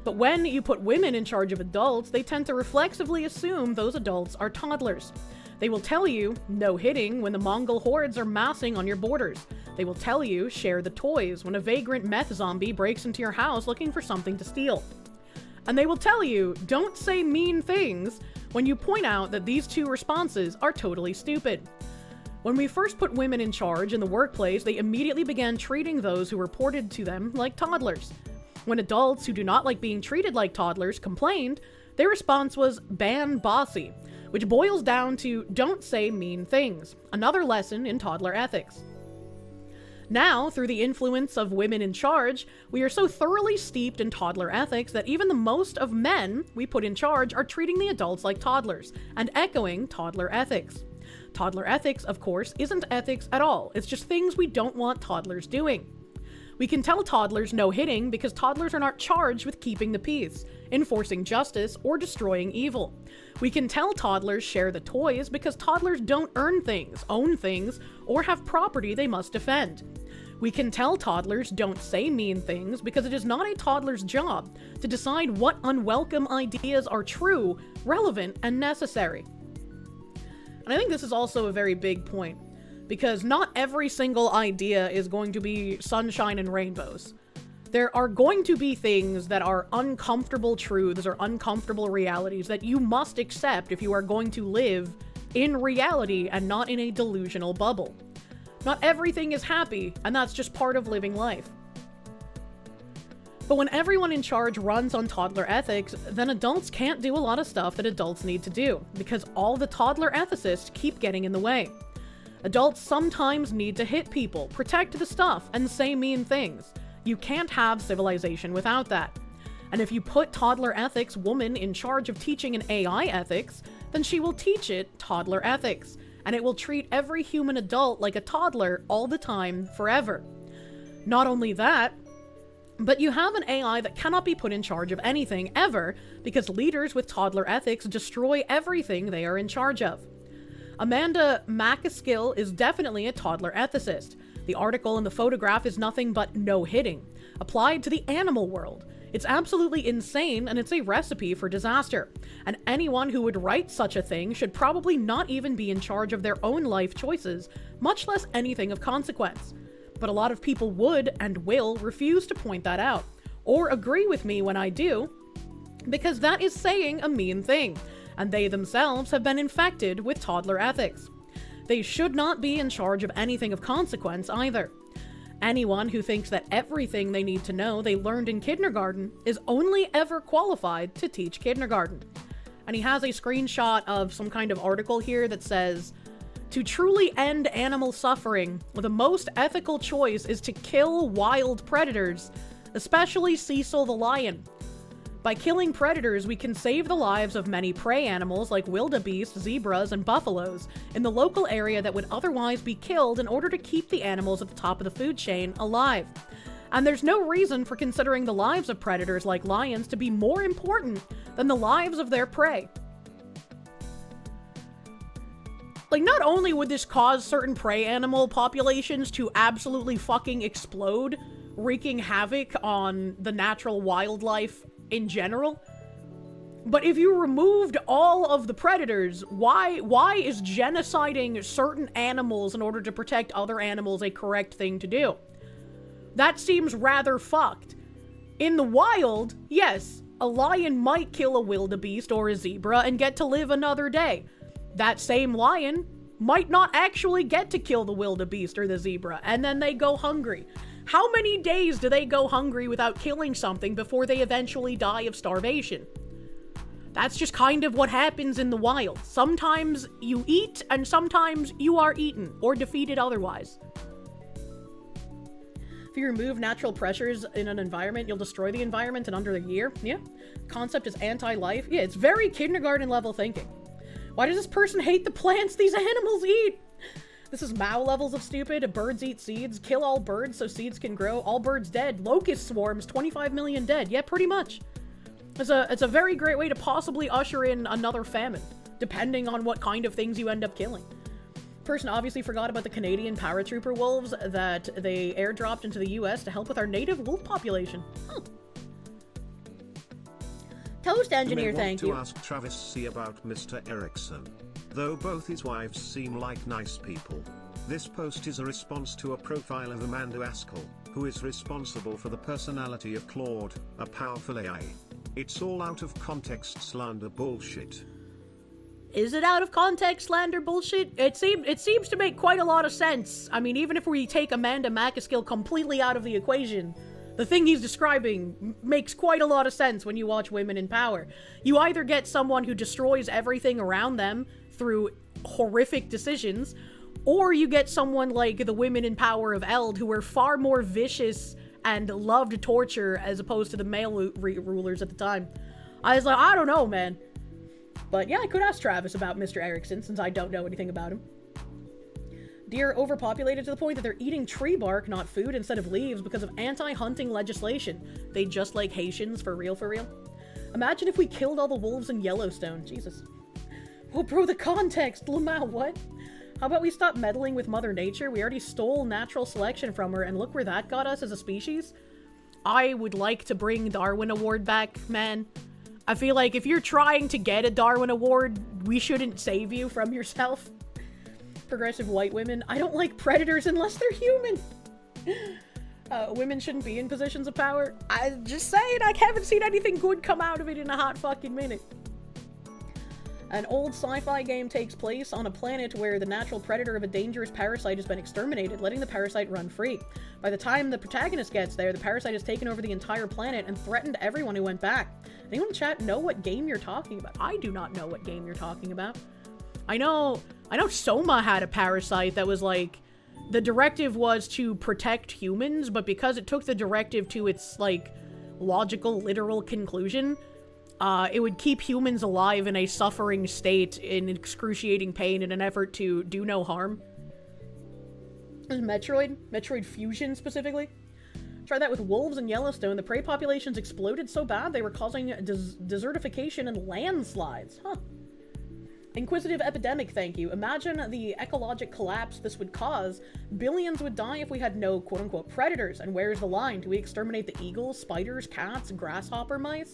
But when you put women in charge of adults, they tend to reflexively assume those adults are toddlers. They will tell you, no hitting, when the Mongol hordes are massing on your borders. They will tell you, share the toys, when a vagrant meth zombie breaks into your house looking for something to steal. And they will tell you, don't say mean things, when you point out that these two responses are totally stupid. When we first put women in charge in the workplace, they immediately began treating those who reported to them like toddlers. When adults who do not like being treated like toddlers complained, their response was ban bossy, which boils down to don't say mean things, another lesson in toddler ethics. Now, through the influence of women in charge, we are so thoroughly steeped in toddler ethics that even the most of men we put in charge are treating the adults like toddlers, and echoing toddler ethics. Toddler ethics, of course, isn't ethics at all, it's just things we don't want toddlers doing. We can tell toddlers no hitting because toddlers are not charged with keeping the peace, enforcing justice, or destroying evil. We can tell toddlers share the toys because toddlers don't earn things, own things, or have property they must defend. We can tell toddlers don't say mean things because it is not a toddler's job to decide what unwelcome ideas are true, relevant, and necessary. And I think this is also a very big point, because not every single idea is going to be sunshine and rainbows. There are going to be things that are uncomfortable truths or uncomfortable realities that you must accept if you are going to live in reality and not in a delusional bubble. Not everything is happy, and that's just part of living life. But when everyone in charge runs on toddler ethics, then adults can't do a lot of stuff that adults need to do, because all the toddler ethicists keep getting in the way. Adults sometimes need to hit people, protect the stuff, and say mean things. You can't have civilization without that. And if you put toddler ethics woman in charge of teaching an AI ethics, then she will teach it toddler ethics, and it will treat every human adult like a toddler all the time, forever. Not only that, but you have an AI that cannot be put in charge of anything, ever, because leaders with toddler ethics destroy everything they are in charge of. Amanda McAskill is definitely a toddler ethicist. The article and the photograph is nothing but no hitting, applied to the animal world. It's absolutely insane, and it's a recipe for disaster. And anyone who would write such a thing should probably not even be in charge of their own life choices, much less anything of consequence. But a lot of people would and will refuse to point that out, or agree with me when I do, because that is saying a mean thing, and they themselves have been infected with toddler ethics. They should not be in charge of anything of consequence either. Anyone who thinks that everything they need to know they learned in kindergarten is only ever qualified to teach kindergarten. And he has a screenshot of some kind of article here that says, to truly end animal suffering, the most ethical choice is to kill wild predators, especially Cecil the lion. By killing predators, we can save the lives of many prey animals like wildebeest, zebras, and buffaloes in the local area that would otherwise be killed in order to keep the animals at the top of the food chain alive. And there's no reason for considering the lives of predators like lions to be more important than the lives of their prey. Like, not only would this cause certain prey animal populations to absolutely fucking explode, wreaking havoc on the natural wildlife in general, but if you removed all of the predators, why is genociding certain animals in order to protect other animals a correct thing to do? That seems rather fucked. In the wild, yes, a lion might kill a wildebeest or a zebra and get to live another day. That same lion might not actually get to kill the wildebeest or the zebra, and then they go hungry. How many days do they go hungry without killing something before they eventually die of starvation? That's just kind of what happens in the wild. Sometimes you eat, and sometimes you are eaten, or defeated otherwise. If you remove natural pressures in an environment, you'll destroy the environment in under a year. Yeah. Concept is anti-life. Yeah, it's very kindergarten level thinking. Why does this person hate the plants these animals eat? This is Mao levels of stupid. Birds eat seeds. Kill all birds so seeds can grow. All birds dead. Locust swarms. 25 million dead. Yeah, pretty much. It's a very great way to possibly usher in another famine, depending on what kind of things you end up killing. Person obviously forgot about the Canadian paratrooper wolves that they airdropped into the US to help with our native wolf population. Huh. Toast engineer, thank you. To ask Travis C about Mr. Erickson. Though both his wives seem like nice people. This post is a response to a profile of Amanda Askell, who is responsible for the personality of Claude, a powerful AI. It's all out of context slander bullshit. Is it out of context slander bullshit? It seems to make quite a lot of sense. I mean, even if we take Amanda McAskill completely out of the equation, the thing he's describing makes quite a lot of sense when you watch Women in Power. You either get someone who destroys everything around them through horrific decisions, or you get someone like the Women in Power of Eld, who were far more vicious and loved torture as opposed to the male rulers at the time. I was like, I don't know, man. But yeah, I could ask Travis about Mr. Erickson, since I don't know anything about him. Deer are overpopulated to the point that they're eating tree bark, not food, instead of leaves because of anti-hunting legislation. They just like Haitians, for real, for real. Imagine if we killed all the wolves in Yellowstone. Jesus. Oh, bro, the context. Lamau, what? How about we stop meddling with Mother Nature? We already stole natural selection from her, and look where that got us as a species. I would like to bring Darwin Award back, man. I feel like if you're trying to get a Darwin Award, we shouldn't save you from yourself. Progressive white women. I don't like predators unless they're human. Women shouldn't be in positions of power. I just saying, I haven't seen anything good come out of it in a hot fucking minute. An old sci-fi game takes place on a planet where the natural predator of a dangerous parasite has been exterminated, letting the parasite run free. By the time the protagonist gets there, the parasite has taken over the entire planet and threatened everyone who went back. Anyone in chat know what game you're talking about? I do not know what game you're talking about. I know Soma had a parasite that was like, the directive was to protect humans, but because it took the directive to its, like, logical, literal conclusion, it would keep humans alive in a suffering state in excruciating pain in an effort to do no harm. There's Metroid Fusion specifically. Try that with wolves in Yellowstone. The prey populations exploded so bad they were causing desertification and landslides. Huh. Inquisitive epidemic, thank you. Imagine the ecological collapse this would cause. Billions would die if we had no quote-unquote predators. And where's the line? Do we exterminate the eagles, spiders, cats, grasshopper mice?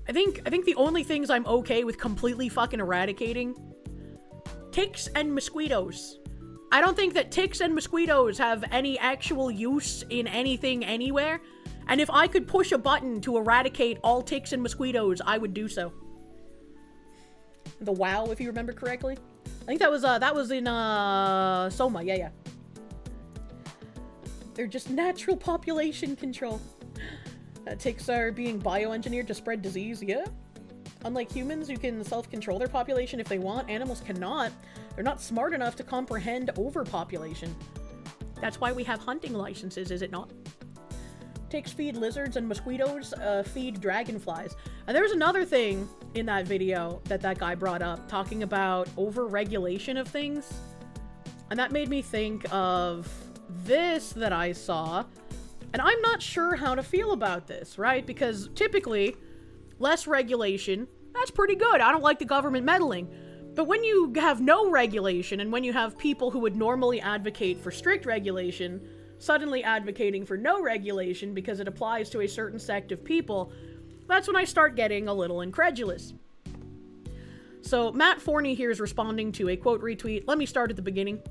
I think the only things I'm okay with completely fucking eradicating, ticks and mosquitoes. I don't think that ticks and mosquitoes have any actual use in anything anywhere. And if I could push a button to eradicate all ticks and mosquitoes, I would do so. The WoW, if you remember correctly. I think that was in Soma, yeah. They're just natural population control. Ticks are being bioengineered to spread disease, yeah. Unlike humans who can self-control their population if they want, animals cannot. They're not smart enough to comprehend overpopulation. That's why we have hunting licenses, is it not? Ticks feed lizards and mosquitoes feed dragonflies. And there's another thing in that video that guy brought up, talking about over-regulation of things. And that made me think of this that I saw. And I'm not sure how to feel about this, right? Because typically, less regulation, that's pretty good. I don't like the government meddling. But when you have no regulation, and when you have people who would normally advocate for strict regulation, suddenly advocating for no regulation because it applies to a certain sect of people, that's when I start getting a little incredulous. So Matt Forney here is responding to a quote retweet. Let me start at the beginning.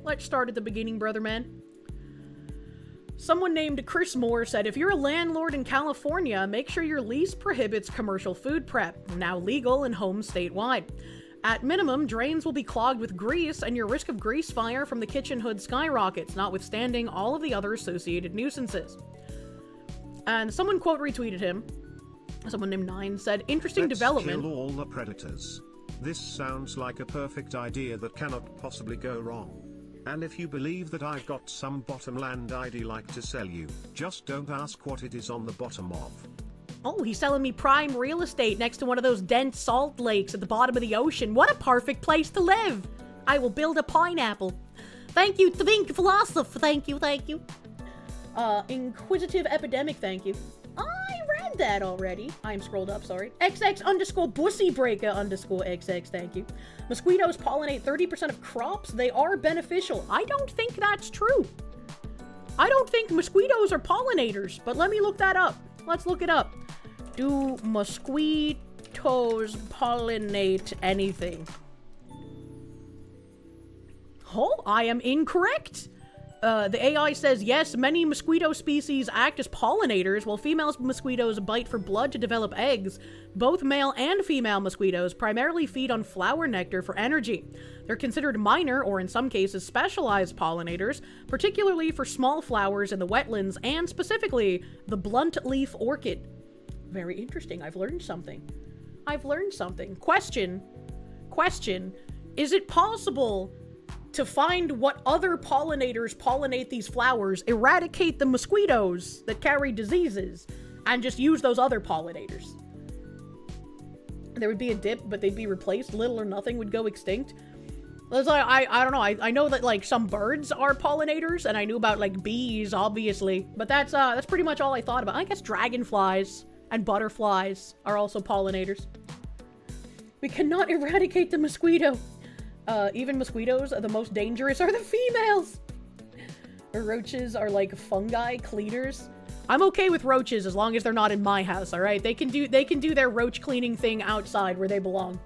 Let's start at the beginning, brother man. Someone named Chris Moore said, if you're a landlord in California, make sure your lease prohibits commercial food prep, now legal in homes statewide. At minimum, drains will be clogged with grease and your risk of grease fire from the kitchen hood skyrockets, notwithstanding all of the other associated nuisances. And someone quote retweeted him. Someone named Nine said, interesting development. Let's kill all the predators. This sounds like a perfect idea that cannot possibly go wrong. And if you believe that I've got some bottomland I'd like to sell you, just don't ask what it is on the bottom of. Oh, he's selling me prime real estate next to one of those dense salt lakes at the bottom of the ocean. What a perfect place to live. I will build a pineapple. Thank you, Think Philosopher. Thank you. Inquisitive Epidemic, thank you. I read that already. I'm scrolled up, sorry. XX_bussybreaker_XX, thank you. Mosquitoes pollinate 30% of crops. They are beneficial. I don't think that's true. I don't think mosquitoes are pollinators, but let me look that up. Let's look it up. Do mosquitoes pollinate anything? Oh, I am incorrect. The AI says, yes, many mosquito species act as pollinators, while female mosquitoes bite for blood to develop eggs. Both male and female mosquitoes primarily feed on flower nectar for energy. They're considered minor, or in some cases specialized pollinators, particularly for small flowers in the wetlands, and specifically the blunt leaf orchid. Very interesting. I've learned something. Question. Is it possible to find what other pollinators pollinate these flowers, eradicate the mosquitoes that carry diseases, and just use those other pollinators? There would be a dip, but they'd be replaced. Little or nothing would go extinct. I don't know. I know that, like, some birds are pollinators, and I knew about, like, bees, obviously. But that's pretty much all I thought about. I guess dragonflies and butterflies are also pollinators. We cannot eradicate the mosquito. Even mosquitoes, the most dangerous are the females. Roaches are like fungi cleaners. I'm okay with roaches as long as they're not in my house, all right? They can do their roach cleaning thing outside where they belong.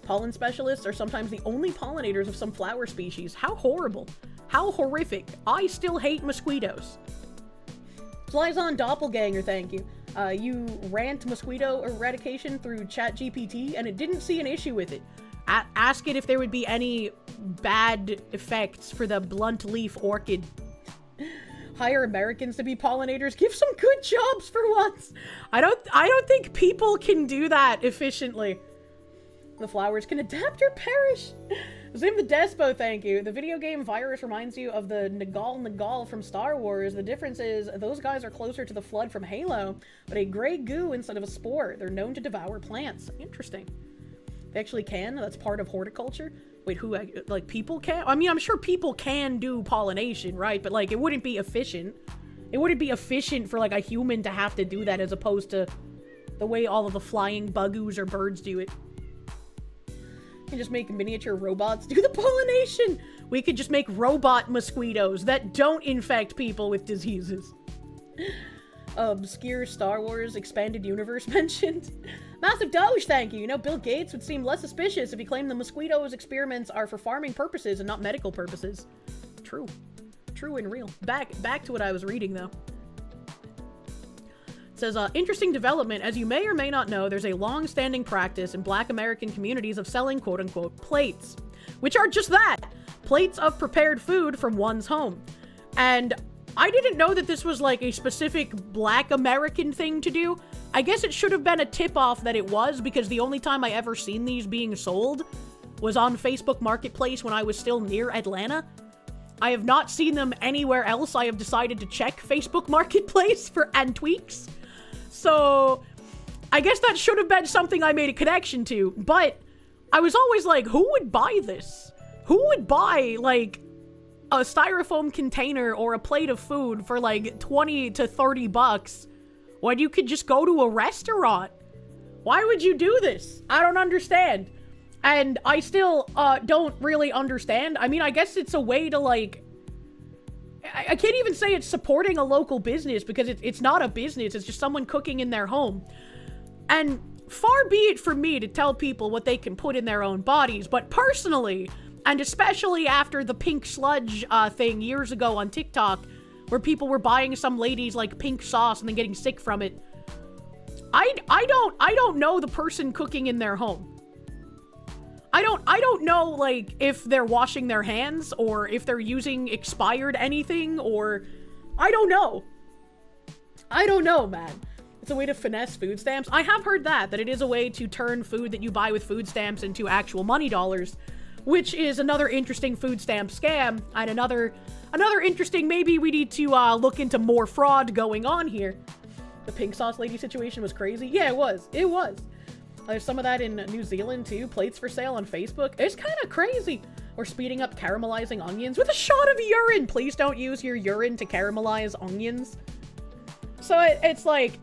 Pollen specialists are sometimes the only pollinators of some flower species. How horrible. How horrific. I still hate mosquitoes. Flies-on Doppelganger, thank you. You rant mosquito eradication through ChatGPT, and it didn't see an issue with it. Ask it if there would be any bad effects for the blunt leaf orchid. Hire Americans to be pollinators. Give some good jobs for once. I don't think people can do that efficiently. The flowers can adapt or perish. Zoom the Despo, thank you. The video game virus reminds you of the Nagal from Star Wars. The difference is those guys are closer to the Flood from Halo, but a gray goo instead of a spore. They're known to devour plants. Interesting. They actually can? That's part of horticulture? Wait, who, like, people can? I mean, I'm sure people can do pollination, right? But, like, it wouldn't be efficient. It wouldn't be efficient for, like, a human to have to do that as opposed to the way all of the flying bugoos or birds do it. And just make miniature robots do the pollination. We could just make robot mosquitoes that don't infect people with diseases. Obscure Star Wars expanded universe mentioned. Massive Doge, thank you. You know, Bill Gates would seem less suspicious if he claimed the mosquitoes experiments are for farming purposes and not medical purposes. True. True and real. Back to what I was reading, though. It says, interesting development. As you may or may not know, there's a long-standing practice in Black American communities of selling quote-unquote plates, which are just that, plates of prepared food from one's home. And I didn't know that this was like a specific Black American thing to do. I guess it should have been a tip-off that it was, because the only time I ever seen these being sold was on Facebook Marketplace when I was still near Atlanta. I have not seen them anywhere else. I have decided to check Facebook Marketplace for tweaks. So, I guess that should have been something I made a connection to, but I was always like, who would buy this? Who would buy, like, a styrofoam container or a plate of food for, like, 20 to 30 bucks when you could just go to a restaurant? Why would you do this? I don't understand. And I still, don't really understand. I mean, I guess it's a way to, like, I can't even say it's supporting a local business because it's not a business. It's just someone cooking in their home. And far be it from me to tell people what they can put in their own bodies. But personally, and especially after the pink sludge thing years ago on TikTok, where people were buying some lady's like pink sauce and then getting sick from it, I don't know the person cooking in their home. I don't know, like, if they're washing their hands or if they're using expired anything, or I don't know. I don't know, man. It's a way to finesse food stamps. I have heard that it is a way to turn food that you buy with food stamps into actual money dollars, which is another interesting food stamp scam, and another interesting, maybe we need to look into more fraud going on here. The pink sauce lady situation was crazy. Yeah, it was. It was. There's some of that in New Zealand, too. Plates for sale on Facebook. It's kind of crazy. Or speeding up caramelizing onions with a shot of urine. Please don't use your urine to caramelize onions. So it's like,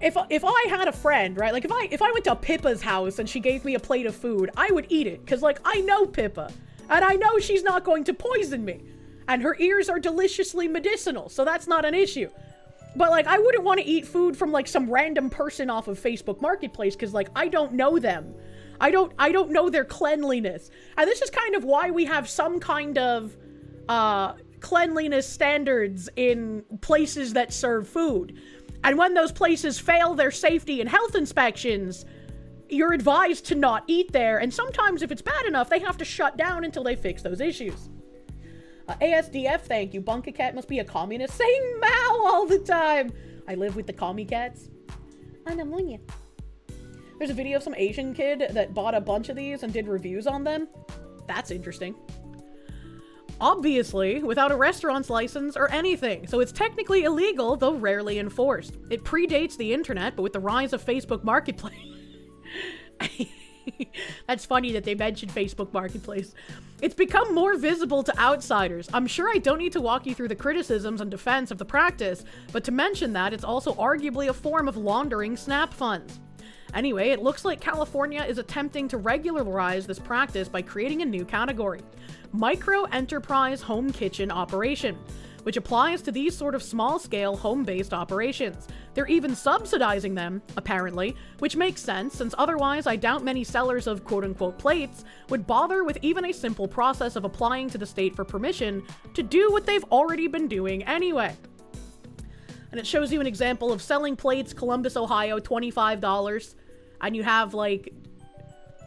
if I had a friend, right? Like, if I went to Pippa's house and she gave me a plate of food, I would eat it. Because, like, I know Pippa. And I know she's not going to poison me. And her ears are deliciously medicinal. So that's not an issue. But, like, I wouldn't want to eat food from, like, some random person off of Facebook Marketplace, because, like, I don't know them. I don't know their cleanliness. And this is kind of why we have some kind of, cleanliness standards in places that serve food. And when those places fail their safety and health inspections, you're advised to not eat there. And sometimes, if it's bad enough, they have to shut down until they fix those issues. ASDF, thank you. Bunka Cat must be a communist saying Mao all the time. I live with the commie cats. Anamunya. There's a video of some Asian kid that bought a bunch of these and did reviews on them. That's interesting. Obviously, without a restaurant's license or anything, so it's technically illegal, though rarely enforced. It predates the internet, but with the rise of Facebook Marketplace... That's funny that they mentioned Facebook Marketplace. It's become more visible to outsiders. I'm sure I don't need to walk you through the criticisms and defense of the practice, but to mention that it's also arguably a form of laundering SNAP funds. Anyway, it looks like California is attempting to regularize this practice by creating a new category: micro enterprise home kitchen operation, which applies to these sort of small-scale home-based operations. They're even subsidizing them, apparently, which makes sense, since otherwise I doubt many sellers of quote-unquote plates would bother with even a simple process of applying to the state for permission to do what they've already been doing anyway. And it shows you an example of selling plates, Columbus, Ohio, $25, and you have, like,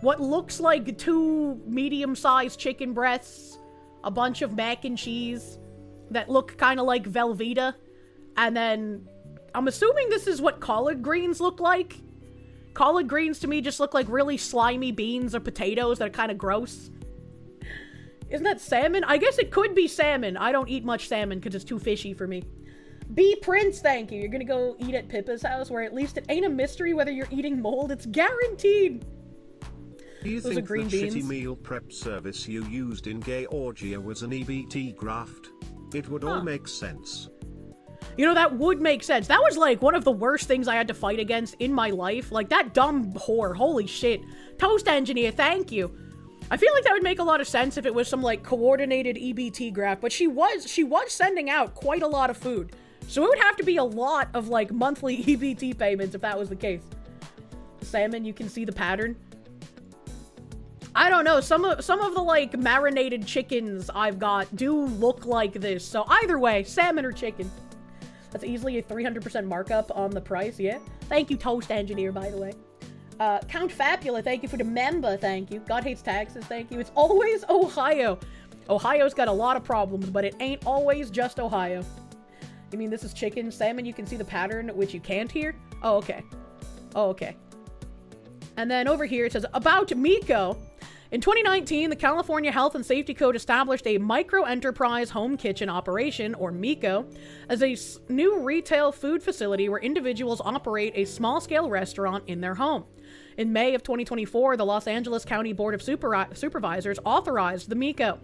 what looks like 2 medium-sized chicken breasts, a bunch of mac and cheese that look kind of like Velveeta, and then I'm assuming this is what collard greens look like. Collard greens to me just look like really slimy beans or potatoes that are kind of gross. Isn't that salmon? I guess it could be salmon. I don't eat much salmon because it's too fishy for me. B Prince, thank you. You're gonna go eat at Pippa's house, where at least it ain't a mystery whether you're eating mold. It's guaranteed. Do you Those are think green the beans. shitty meal prep service you used in Gay Orgia was an EBT graft? It would all make sense. You know, that would make sense. That was like one of the worst things I had to fight against in my life. Like that dumb whore. Holy shit. Toast engineer, thank you. I feel like that would make a lot of sense if it was some like coordinated EBT graft, but she was sending out quite a lot of food. So it would have to be a lot of like monthly EBT payments if that was the case. Salmon, you can see the pattern. I don't know, some of the like marinated chickens I've got do look like this. So either way, salmon or chicken. That's easily a 300% markup on the price, yeah? Thank you, Toast Engineer, by the way. Count Fabula, thank you for the member, thank you. God Hates Taxes, thank you. It's always Ohio. Ohio's got a lot of problems, but it ain't always just Ohio. You mean this is chicken? Salmon, you can see the pattern, which you can't hear? Oh, okay. Oh, okay. And then over here it says, about Miko. In 2019, the California Health and Safety Code established a micro-enterprise home kitchen operation, or MICO, as a new retail food facility where individuals operate a small-scale restaurant in their home. In May of 2024, the Los Angeles County Board of Supervisors authorized the MICO.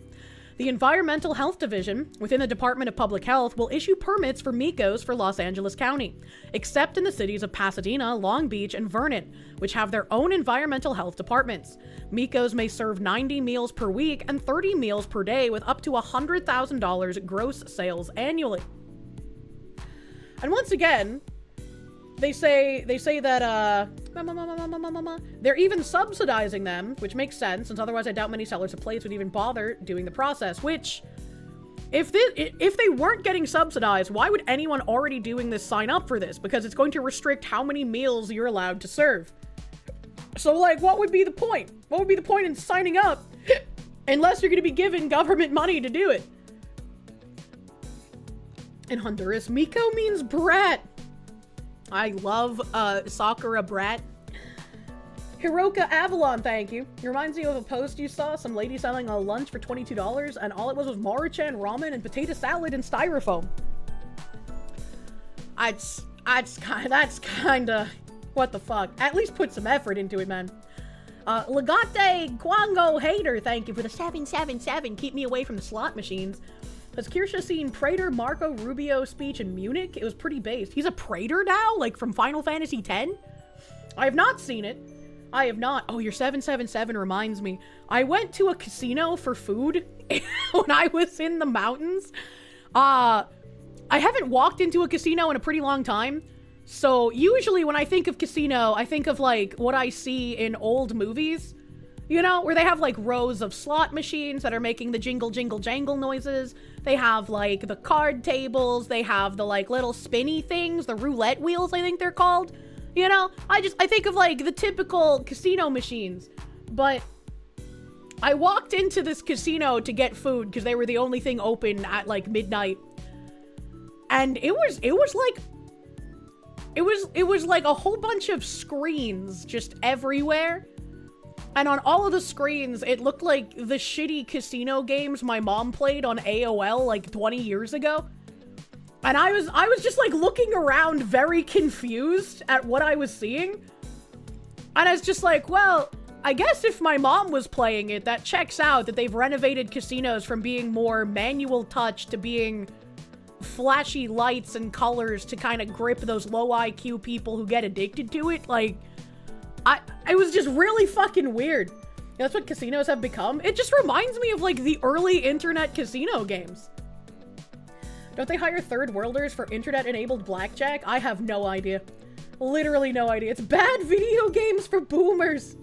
The Environmental Health Division within the Department of Public Health will issue permits for MICOs for Los Angeles County, except in the cities of Pasadena, Long Beach, and Vernon, which have their own environmental health departments. MICOs may serve 90 meals per week and 30 meals per day with up to $100,000 gross sales annually. And once again, they say that they're even subsidizing them, which makes sense, since otherwise I doubt many sellers of plates would even bother doing the process, which if they weren't getting subsidized, why would anyone already doing this sign up for this? Because it's going to restrict how many meals you're allowed to serve. So like, what would be the point? What would be the point in signing up unless you're going to be given government money to do it? In Honduras, Miko means brat. I love Sakura brat. Hiroka Avalon, thank you. It reminds me of a post you saw, some lady selling a lunch for $22, and all it was Maruchan ramen and potato salad and styrofoam. That's kind of what the fuck. At least put some effort into it, man. Legate Guango Hater, thank you for the 777. Keep me away from the slot machines. Has Kirsche seen Praetor Marco Rubio's speech in Munich? It was pretty based. He's a Praetor now? Like from Final Fantasy X? I have not seen it. I have not. Oh, your 777 reminds me. I went to a casino for food when I was in the mountains. I haven't walked into a casino in a pretty long time. So usually when I think of casino, I think of like what I see in old movies. You know, where they have like rows of slot machines that are making the jingle, jingle, jangle noises. They have like the card tables. They have the like little spinny things, the roulette wheels, I think they're called. You know, I think of like the typical casino machines. But I walked into this casino to get food because they were the only thing open at like midnight. And it was like a whole bunch of screens just everywhere. And on all of the screens, it looked like the shitty casino games my mom played on AOL like 20 years ago. And I was just like looking around very confused at what I was seeing. And I was just like, well, I guess if my mom was playing it, that checks out, that they've renovated casinos from being more manual touch to being flashy lights and colors to kind of grip those low IQ people who get addicted to it. Like, it was just really fucking weird. That's what casinos have become. It just reminds me of like the early internet casino games. Don't they hire third worlders for internet-enabled blackjack? I have no idea. Literally no idea. It's bad video games for boomers.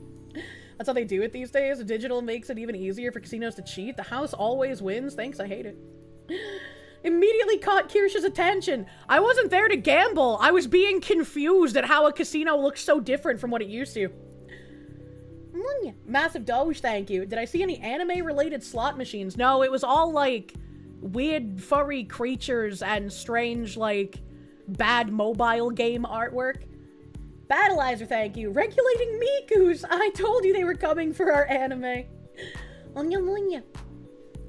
That's how they do it these days. Digital makes it even easier for casinos to cheat. The house always wins. Thanks, I hate it. Immediately caught Kirsche's attention. I wasn't there to gamble. I was being confused at how a casino looks so different from what it used to. Massive Doge, thank you. Did I see any anime-related slot machines? No, it was all like weird furry creatures and strange like bad mobile game artwork. Battleizer, thank you. Regulating Mikus. I told you they were coming for our anime. Onya.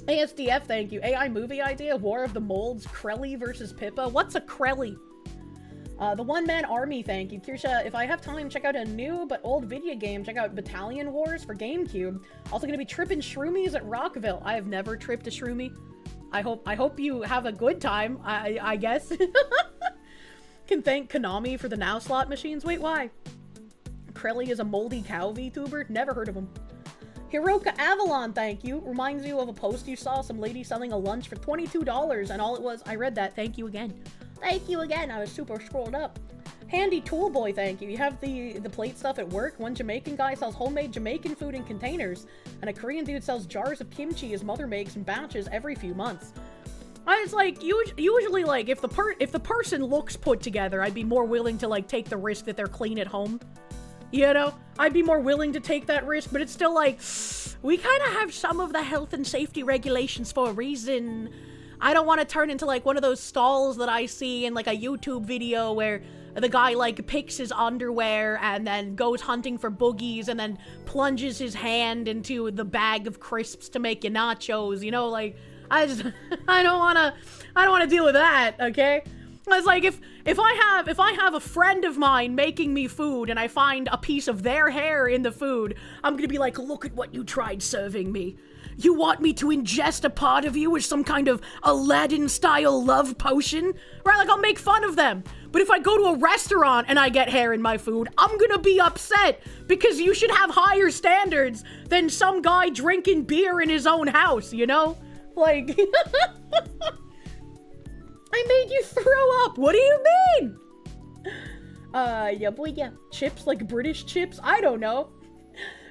ASDF, thank you. AI movie idea, War of the Molds, Krelly versus Pippa. What's a Krelly? The One Man Army, thank you. Kirsche, if I have time, check out a new but old video game. Check out Battalion Wars for GameCube. Also gonna be tripping shroomies at Rockville. I have never tripped a shroomie. I hope you have a good time, I guess. Can thank Konami for the Now slot machines. Wait, why? Krelly is a moldy cow VTuber? Never heard of him. Hiroka Avalon, thank you. Reminds you of a post you saw, some lady selling a lunch for $22, and all it was, I read that. Thank you again. Thank you again. I was super scrolled up. Handy Tool Boy, thank you. You have the plate stuff at work. One Jamaican guy sells homemade Jamaican food in containers, and a Korean dude sells jars of kimchi his mother makes in batches every few months. I was like, usually, like, if the person looks put together, I'd be more willing to, like, take the risk that they're clean at home. You know? I'd be more willing to take that risk, but it's still like, we kind of have some of the health and safety regulations for a reason. I don't want to turn into, like, one of those stalls that I see in, like, a YouTube video where the guy, like, picks his underwear and then goes hunting for boogies and then plunges his hand into the bag of crisps to make you nachos, you know? Like, I don't want to deal with that, okay? It's like, if I have a friend of mine making me food and I find a piece of their hair in the food, I'm gonna be like, look at what you tried serving me. You want me to ingest a part of you as some kind of Aladdin-style love potion? Right, like, I'll make fun of them. But if I go to a restaurant and I get hair in my food, I'm gonna be upset because you should have higher standards than some guy drinking beer in his own house, you know? Like... I made you throw up! What do you mean? Yeah, boy, yeah. Chips, like British chips? I don't know.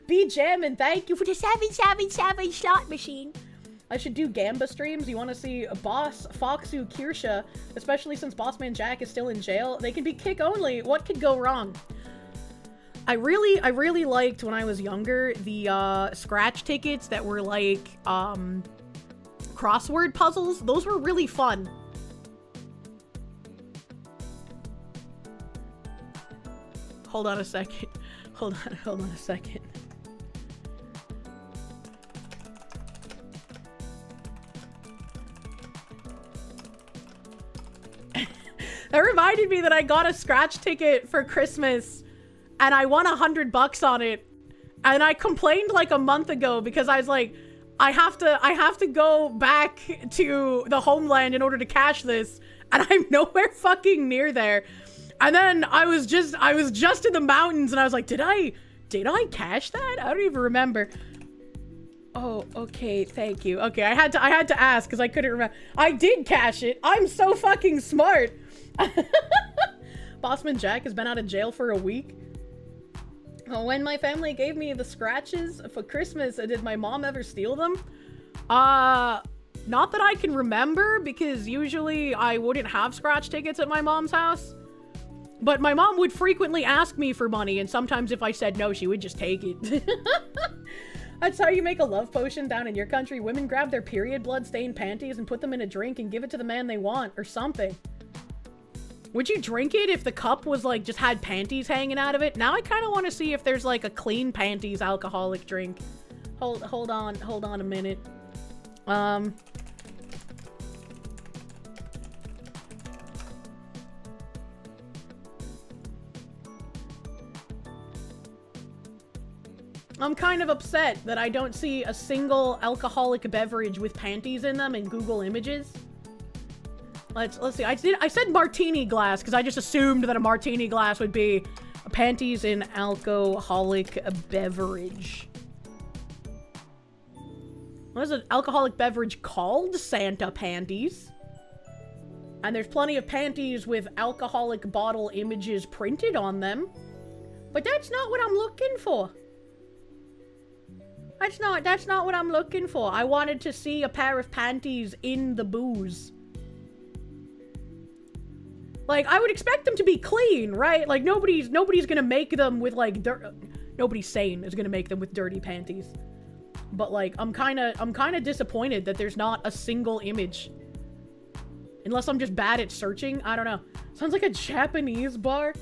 Be jammin', thank you for the 777 slot machine. I should do Gamba streams. You want to see Boss Foxu Kirsche, especially since Bossman Jack is still in jail. They can be kick only. What could go wrong? I really liked, when I was younger, the scratch tickets that were like, crossword puzzles. Those were really fun. Hold on a second. Hold on a second. That reminded me that I got a scratch ticket for Christmas and I won $100 on it. And I complained like a month ago because I was like, I have to go back to the homeland in order to cash this, and I'm nowhere fucking near there. And then I was just in the mountains and I was like, did I cash that? I don't even remember. Oh, okay, thank you. Okay, I had to ask because I couldn't remember. I did cash it. I'm so fucking smart. Bossman Jack has been out of jail for a week. When my family gave me the scratches for Christmas, did my mom ever steal them? Not that I can remember, because usually I wouldn't have scratch tickets at my mom's house. But my mom would frequently ask me for money, and sometimes if I said no, she would just take it. That's how you make a love potion down in your country. Women grab their period blood-stained panties and put them in a drink and give it to the man they want, or something. Would you drink it if the cup was like, just had panties hanging out of it? Now I kind of want to see if there's like a clean panties alcoholic drink. Hold on a minute. I'm kind of upset that I don't see a single alcoholic beverage with panties in them in Google Images. Let's see. I said martini glass because I just assumed that a martini glass would be panties in alcoholic beverage. What is an alcoholic beverage called? Santa panties. And there's plenty of panties with alcoholic bottle images printed on them. But that's not what I'm looking for. That's not what I'm looking for. I wanted to see a pair of panties in the booze. Like, I would expect them to be clean, right? Like, nobody's gonna make them with, like, nobody sane is gonna make them with dirty panties. But, like, I'm kinda disappointed that there's not a single image. Unless I'm just bad at searching. I don't know. Sounds like a Japanese bar.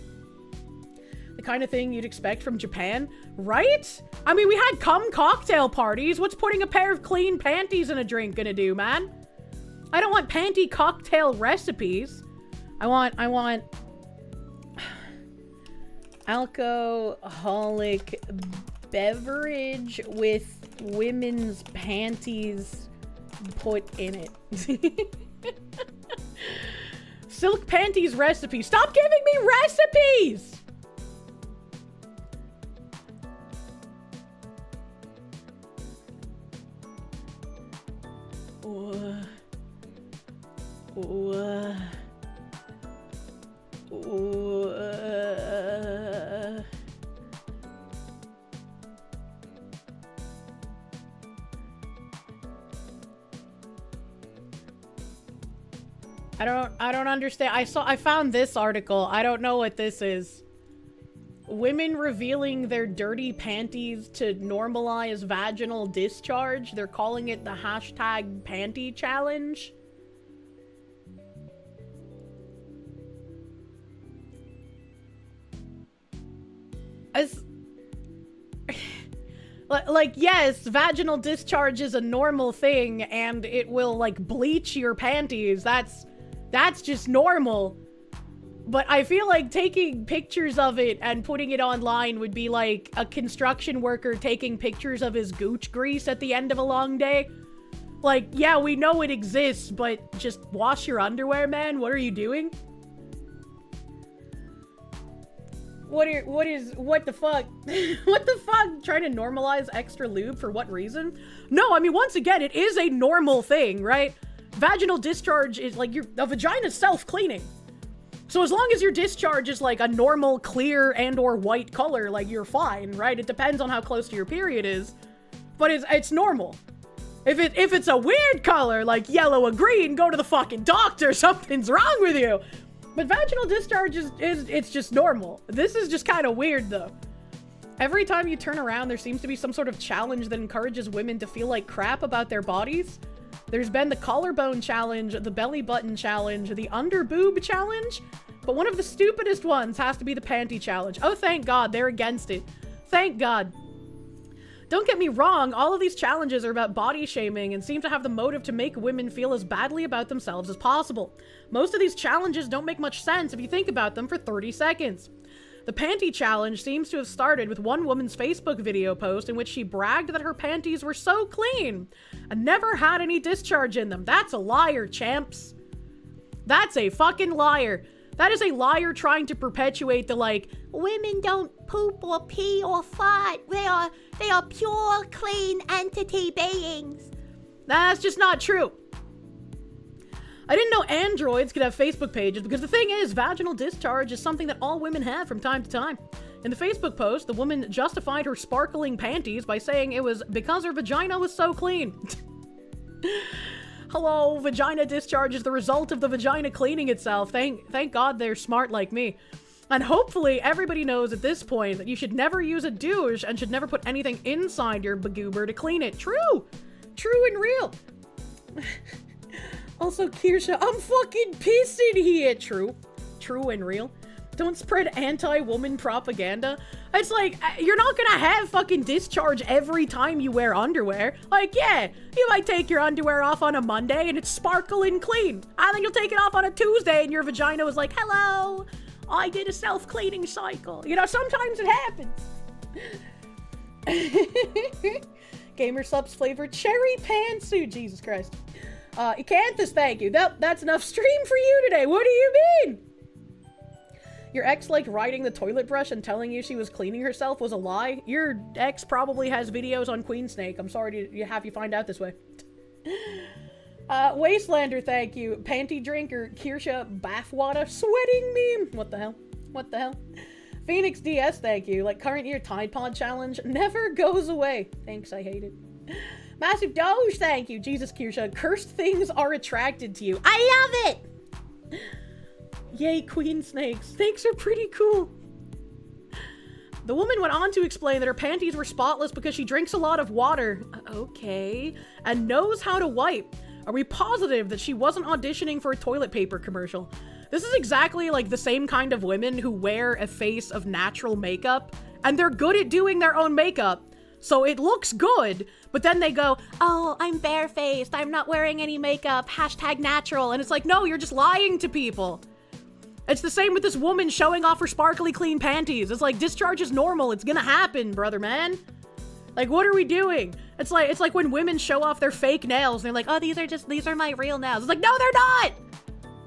The kind of thing you'd expect from Japan, right? I mean, we had cum cocktail parties. What's putting a pair of clean panties in a drink gonna do, man? I don't want panty cocktail recipes. I want alcoholic beverage with women's panties put in it. Silk panties recipe. Stop giving me recipes! I don't understand. I found this article. I don't know what this is. Women revealing their dirty panties to normalize vaginal discharge. They're calling it the hashtag panty challenge. Like, yes, vaginal discharge is a normal thing, and it will, like, bleach your panties. That's just normal. But I feel like taking pictures of it and putting it online would be like a construction worker taking pictures of his gooch grease at the end of a long day. Like, yeah, we know it exists, but just wash your underwear, man. What are you doing? What the fuck? What the fuck? Trying to normalize extra lube for what reason? No, I mean, once again, it is a normal thing, right? Vaginal discharge is like the vagina's self-cleaning. So as long as your discharge is like a normal clear and or white color, like you're fine, right? It depends on how close to your period is, but it's normal. If it's a weird color, like yellow or green, go to the fucking doctor, something's wrong with you. But vaginal discharge it's just normal. This is just kind of weird though. Every time you turn around, there seems to be some sort of challenge that encourages women to feel like crap about their bodies. There's been the collarbone challenge, the belly button challenge, the under boob challenge, but one of the stupidest ones has to be the panty challenge. Oh, thank God, they're against it. Thank God. Don't get me wrong, all of these challenges are about body shaming and seem to have the motive to make women feel as badly about themselves as possible. Most of these challenges don't make much sense if you think about them for 30 seconds. The panty challenge seems to have started with one woman's Facebook video post in which she bragged that her panties were so clean and never had any discharge in them. That's a liar, champs. That's a fucking liar. That is a liar trying to perpetuate the, like, women don't poop or pee or fart. They are pure, clean entity beings. That's just not true. I didn't know androids could have Facebook pages because the thing is, vaginal discharge is something that all women have from time to time. In the Facebook post, the woman justified her sparkling panties by saying it was because her vagina was so clean. Hello, vagina discharge is the result of the vagina cleaning itself. Thank God they're smart like me. And hopefully everybody knows at this point that you should never use a douche and should never put anything inside your bagoober to clean it. True! True and real. Also, Kirsche, I'm fucking pissed in here. True. True and real. Don't spread anti-woman propaganda. It's like, you're not gonna have fucking discharge every time you wear underwear. Like, yeah, you might take your underwear off on a Monday and it's sparkling clean. And then you'll take it off on a Tuesday and your vagina was like, hello, I did a self-cleaning cycle. You know, sometimes it happens. Gamer subs flavored cherry pantsuit. Jesus Christ. Ecanthus, thank you. That's enough stream for you today. What do you mean? Your ex liked riding the toilet brush and telling you she was cleaning herself was a lie? Your ex probably has videos on Queen Snake. I'm sorry to have you find out this way. Wastelander, thank you. Panty drinker, Kirsche, bathwater, sweating meme. What the hell? What the hell? Phoenix DS, thank you. Like, current year Tide Pod challenge never goes away. Thanks, I hate it. Massive Doge, thank you. Jesus, Kirsche, cursed things are attracted to you. I love it! Yay, queen snakes. Snakes are pretty cool. The woman went on to explain that her panties were spotless because she drinks a lot of water. Okay. And knows how to wipe. Are we positive that she wasn't auditioning for a toilet paper commercial? This is exactly like the same kind of women who wear a face of natural makeup, and they're good at doing their own makeup, so it looks good, but then they go, oh, I'm barefaced, I'm not wearing any makeup, #natural, and it's like, no, you're just lying to people. It's the same with this woman showing off her sparkly clean panties. It's like, discharge is normal, it's gonna happen, brother man. Like, what are we doing? It's like when women show off their fake nails, and they're like, oh, these are my real nails. It's like, no, they're not!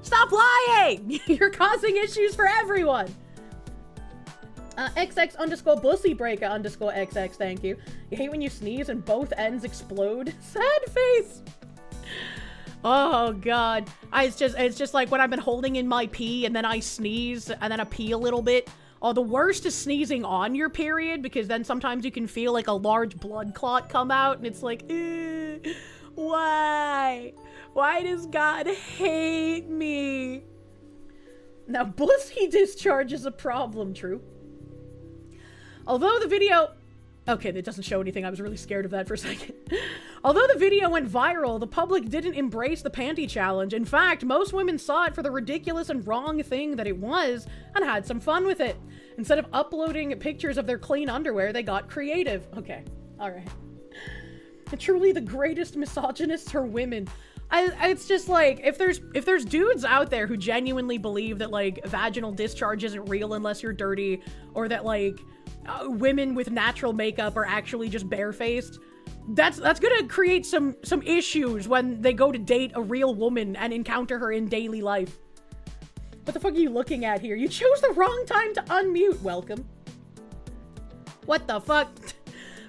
Stop lying! You're causing issues for everyone. XX_bussybreaker_XX, thank you. You hate when you sneeze and both ends explode? Sad face! Oh god. It's just like when I've been holding in my pee and then I sneeze and then I pee a little bit. Oh, the worst is sneezing on your period, because then sometimes you can feel like a large blood clot come out and it's like, why? Why does God hate me? Now, bussy discharge is a problem, true. Although the video... Okay, that doesn't show anything. I was really scared of that for a second. Although the video went viral, the public didn't embrace the panty challenge. In fact, most women saw it for the ridiculous and wrong thing that it was and had some fun with it. Instead of uploading pictures of their clean underwear, they got creative. Okay, alright. Truly the greatest misogynists are women. It's just like, if there's dudes out there who genuinely believe that, like, vaginal discharge isn't real unless you're dirty, or that, like, women with natural makeup are actually just barefaced, that's gonna create some issues when they go to date a real woman and encounter her in daily life. What the fuck are you looking at here? You chose the wrong time to unmute. Welcome. What the fuck?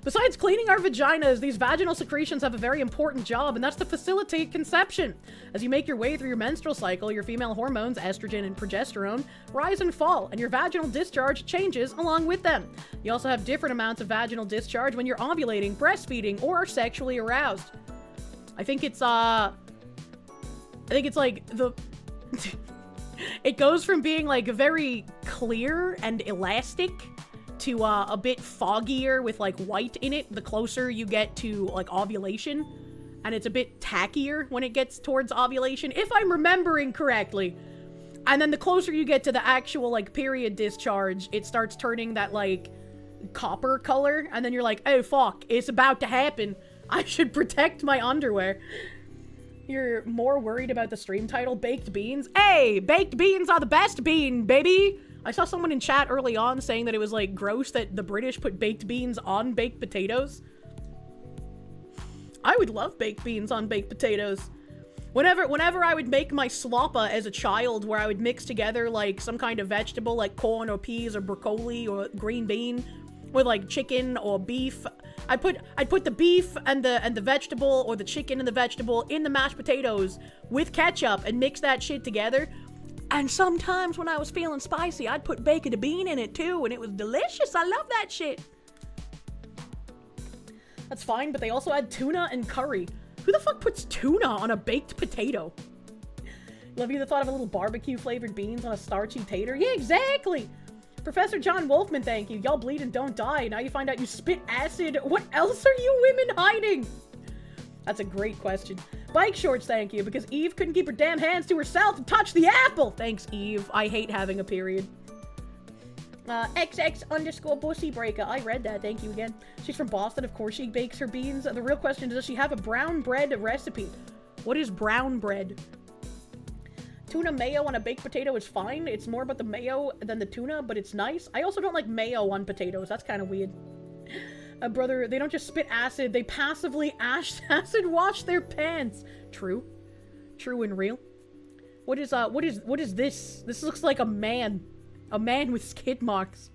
Besides cleaning our vaginas, these vaginal secretions have a very important job, and that's to facilitate conception. As you make your way through your menstrual cycle, your female hormones, estrogen and progesterone, rise and fall, and your vaginal discharge changes along with them. You also have different amounts of vaginal discharge when you're ovulating, breastfeeding, or are sexually aroused. I think it's like the... It goes from being like very clear and elastic to a bit foggier with like white in it the closer you get to like ovulation, and it's a bit tackier when it gets towards ovulation, if I'm remembering correctly. And then the closer you get to the actual like period discharge, it starts turning that like copper color, and then you're like, oh fuck, it's about to happen, I should protect my underwear. You're more worried about the stream title, baked beans? Hey, baked beans are the best bean, baby! I saw someone in chat early on saying that it was, like, gross that the British put baked beans on baked potatoes. I would love baked beans on baked potatoes. Whenever I would make my sloppa as a child, where I would mix together, like, some kind of vegetable, like corn or peas or broccoli or green bean, with, like, chicken or beef, I'd put the beef and the vegetable, or the chicken and the vegetable, in the mashed potatoes with ketchup and mix that shit together. And sometimes when I was feeling spicy, I'd put bacon and bean in it too, and it was delicious. I love that shit. That's fine, but they also add tuna and curry. Who the fuck puts tuna on a baked potato? Love you the thought of a little barbecue flavored beans on a starchy tater? Yeah, exactly. Professor John Wolfman, thank you. Y'all bleed and don't die. Now you find out you spit acid. What else are you women hiding? That's a great question. Bike shorts, thank you, because Eve couldn't keep her damn hands to herself to touch the apple. Thanks, Eve. I hate having a period. XX_bussybreaker. I read that. Thank you again. She's from Boston. Of course she bakes her beans. The real question is, does she have a brown bread recipe? What is brown bread? Tuna mayo on a baked potato is fine. It's more about the mayo than the tuna, but it's nice. I also don't like mayo on potatoes. That's kind of weird. Brother, they don't just spit acid. They passively acid wash their pants. True. True and real. What is this? This looks like a man. A man with skid marks.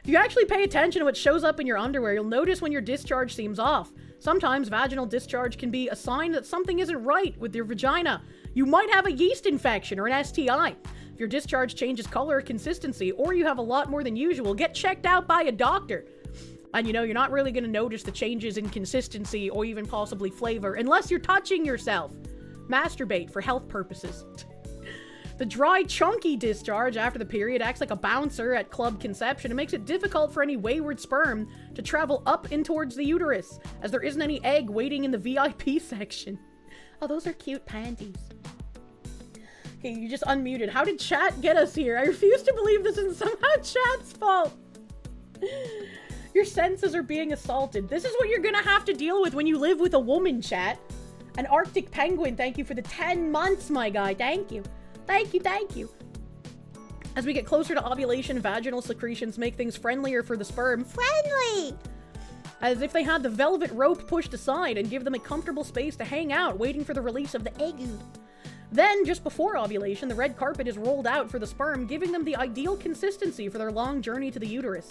If you actually pay attention to what shows up in your underwear, you'll notice when your discharge seems off. Sometimes vaginal discharge can be a sign that something isn't right with your vagina. You might have a yeast infection or an STI. If your discharge changes color or consistency, or you have a lot more than usual, get checked out by a doctor. And you know, you're not really going to notice the changes in consistency or even possibly flavor unless you're touching yourself. Masturbate for health purposes. The dry, chunky discharge after the period acts like a bouncer at club conception. It makes it difficult for any wayward sperm to travel up and towards the uterus, as there isn't any egg waiting in the VIP section. Oh, those are cute panties. Okay, you just unmuted. How did chat get us here? I refuse to believe this is somehow chat's fault. Your senses are being assaulted. This is what you're gonna have to deal with when you live with a woman, chat. An Arctic penguin, thank you for the 10 months, my guy. Thank you. Thank you, thank you. As we get closer to ovulation, vaginal secretions make things friendlier for the sperm. Friendly! As if they had the velvet rope pushed aside and give them a comfortable space to hang out, waiting for the release of the egg. Then, just before ovulation, the red carpet is rolled out for the sperm, giving them the ideal consistency for their long journey to the uterus.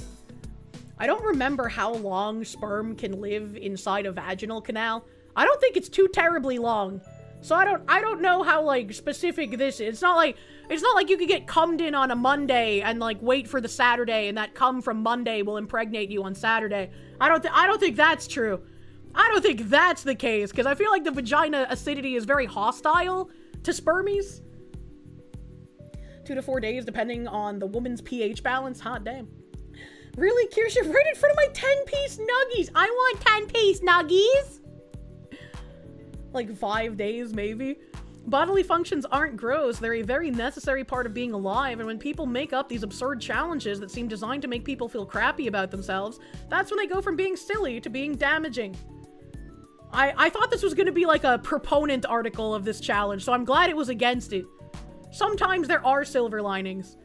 I don't remember how long sperm can live inside a vaginal canal. I don't think it's too terribly long. So I don't know how, like, specific this is. It's not like you could get cummed in on a Monday and, like, wait for the Saturday, and that cum from Monday will impregnate you on Saturday. I don't think that's true. I don't think that's the case, because I feel like the vagina acidity is very hostile to spermies. 2 to 4 days, depending on the woman's pH balance. Hot damn. Really, Kirsche, right in front of my 10-piece nuggies. I want 10-piece nuggies. Like 5 days, maybe. Bodily functions aren't gross. They're a very necessary part of being alive, and when people make up these absurd challenges that seem designed to make people feel crappy about themselves, that's when they go from being silly to being damaging. I thought this was going to be like a proponent article of this challenge, so I'm glad it was against it. Sometimes there are silver linings.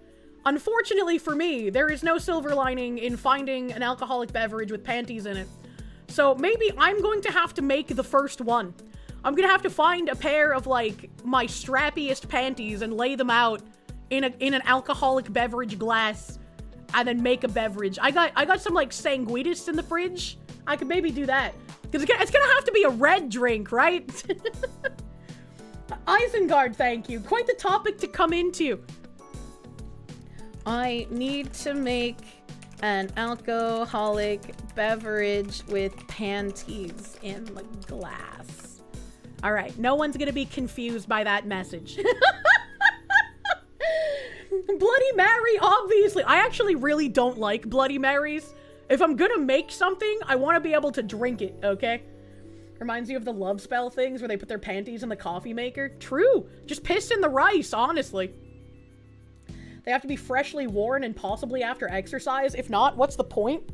Unfortunately for me, there is no silver lining in finding an alcoholic beverage with panties in it. So maybe I'm going to have to make the first one. I'm gonna have to find a pair of, like, my strappiest panties and lay them out in an alcoholic beverage glass and then make a beverage. I got some, like, sanguinis in the fridge. I could maybe do that. Because it's gonna have to be a red drink, right? Isengard, thank you. Quite the topic to come into. I need to make an alcoholic beverage with panties in the glass. All right, no one's gonna be confused by that message. Bloody Mary, obviously. I actually really don't like Bloody Marys. If I'm gonna make something, I want to be able to drink it, okay? Reminds you of the love spell things where they put their panties in the coffee maker. True. Just piss in the rice, honestly. They have to be freshly worn and possibly after exercise. If not, what's the point?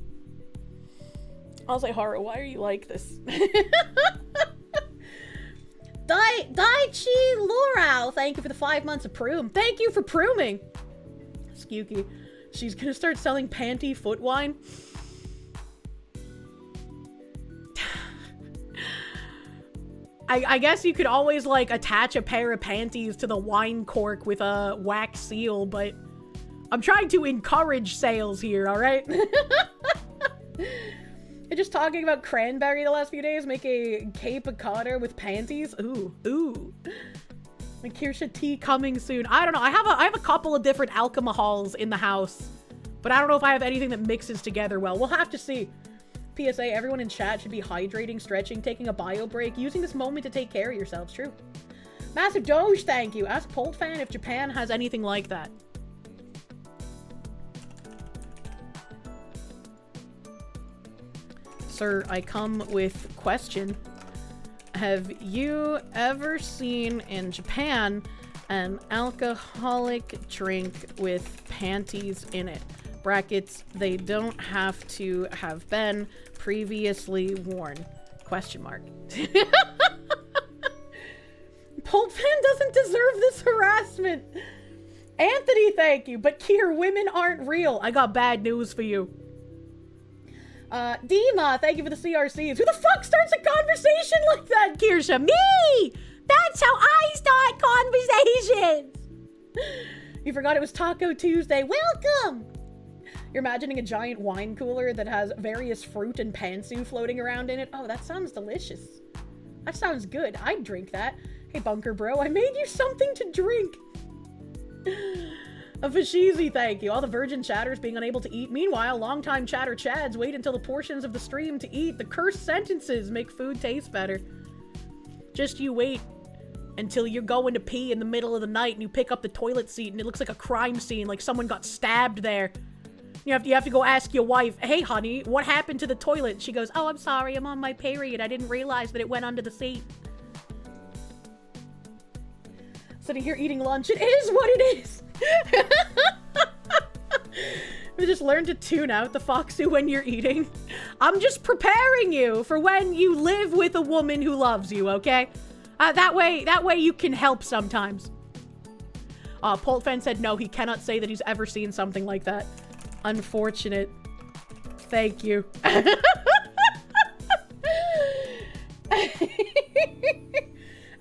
I'll say, Haru, why are you like this? Daichi Lorao, thank you for the 5 months of Proom. Thank you for Prooming. Skewky. She's gonna start selling panty foot wine. I guess you could always, like, attach a pair of panties to the wine cork with a wax seal, but I'm trying to encourage sales here, alright? You're just talking about cranberry the last few days. Make a Cape Cod with panties. Ooh, ooh. The Kirsche tea coming soon. I don't know. I have a couple of different alcohols in the house, but I don't know if I have anything that mixes together well. We'll have to see. PSA, everyone in chat should be hydrating, stretching, taking a bio break, using this moment to take care of yourselves. True. Massive Doge, thank you. Ask Polt fan if Japan has anything like that. Sir, I come with question. Have you ever seen in Japan an alcoholic drink with panties in it? Brackets, they don't have to have been previously worn. Question mark. Pulp fan doesn't deserve this harassment. Anthony, thank you. But Kier, women aren't real. I got bad news for you. Dima, thank you for the CRCs. Who the fuck starts a conversation like that, Kirsche? Me! That's how I start conversations! You forgot it was Taco Tuesday. Welcome! You're imagining a giant wine cooler that has various fruit and pantsu floating around in it. Oh, that sounds delicious. That sounds good. I'd drink that. Hey, Bunker Bro, I made you something to drink. A Fashizi, thank you. All the virgin chatters being unable to eat. Meanwhile, longtime chatter chads wait until the portions of the stream to eat. The cursed sentences make food taste better. Just you wait until you're going to pee in the middle of the night and you pick up the toilet seat and it looks like a crime scene, like someone got stabbed there. You have to go ask your wife, hey honey, what happened to the toilet? She goes, oh, I'm sorry, I'm on my period. I didn't realize that it went under the seat. sitting here eating lunch. It is what it is. We just learn to tune out the Foxu when you're eating. I'm just preparing you for when you live with a woman who loves you, okay? That way you can help sometimes. Poltfan said no, he cannot say that he's ever seen something like that. Unfortunate. Thank you.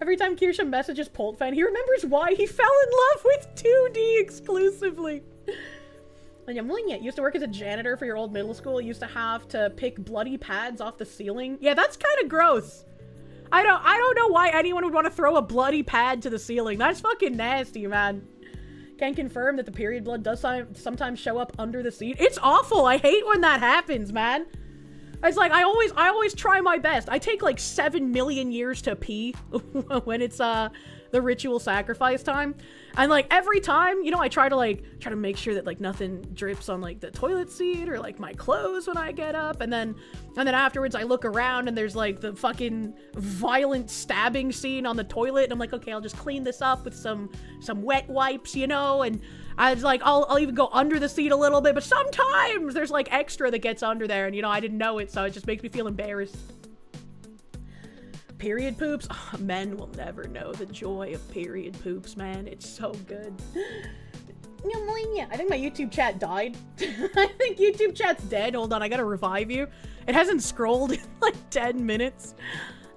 Every time Kirsche messages Poltfan, he remembers why he fell in love with 2D exclusively. And Yamunya used to work as a janitor for your old middle school. You used to have to pick bloody pads off the ceiling. Yeah, that's kind of gross. I don't know why anyone would want to throw a bloody pad to the ceiling. That's fucking nasty, man. Can confirm that the period blood does sometimes show up under the seat. It's awful. I hate when that happens, man. It's like, I always try my best. I take like 7 million years to pee when it's, the ritual sacrifice time. And like every time, you know, I try to make sure that like nothing drips on like the toilet seat or like my clothes when I get up. And then afterwards I look around and there's like the fucking violent stabbing scene on the toilet. And I'm like, okay, I'll just clean this up with some wet wipes, you know? And I was like, I'll even go under the seat a little bit, but sometimes there's like extra that gets under there and, you know, I didn't know it. So it just makes me feel embarrassed. Period poops. Oh, men will never know the joy of period poops, man. It's so good. I think my YouTube chat died. I think YouTube chat's dead. Hold on, I gotta revive you. It hasn't scrolled in like 10 minutes.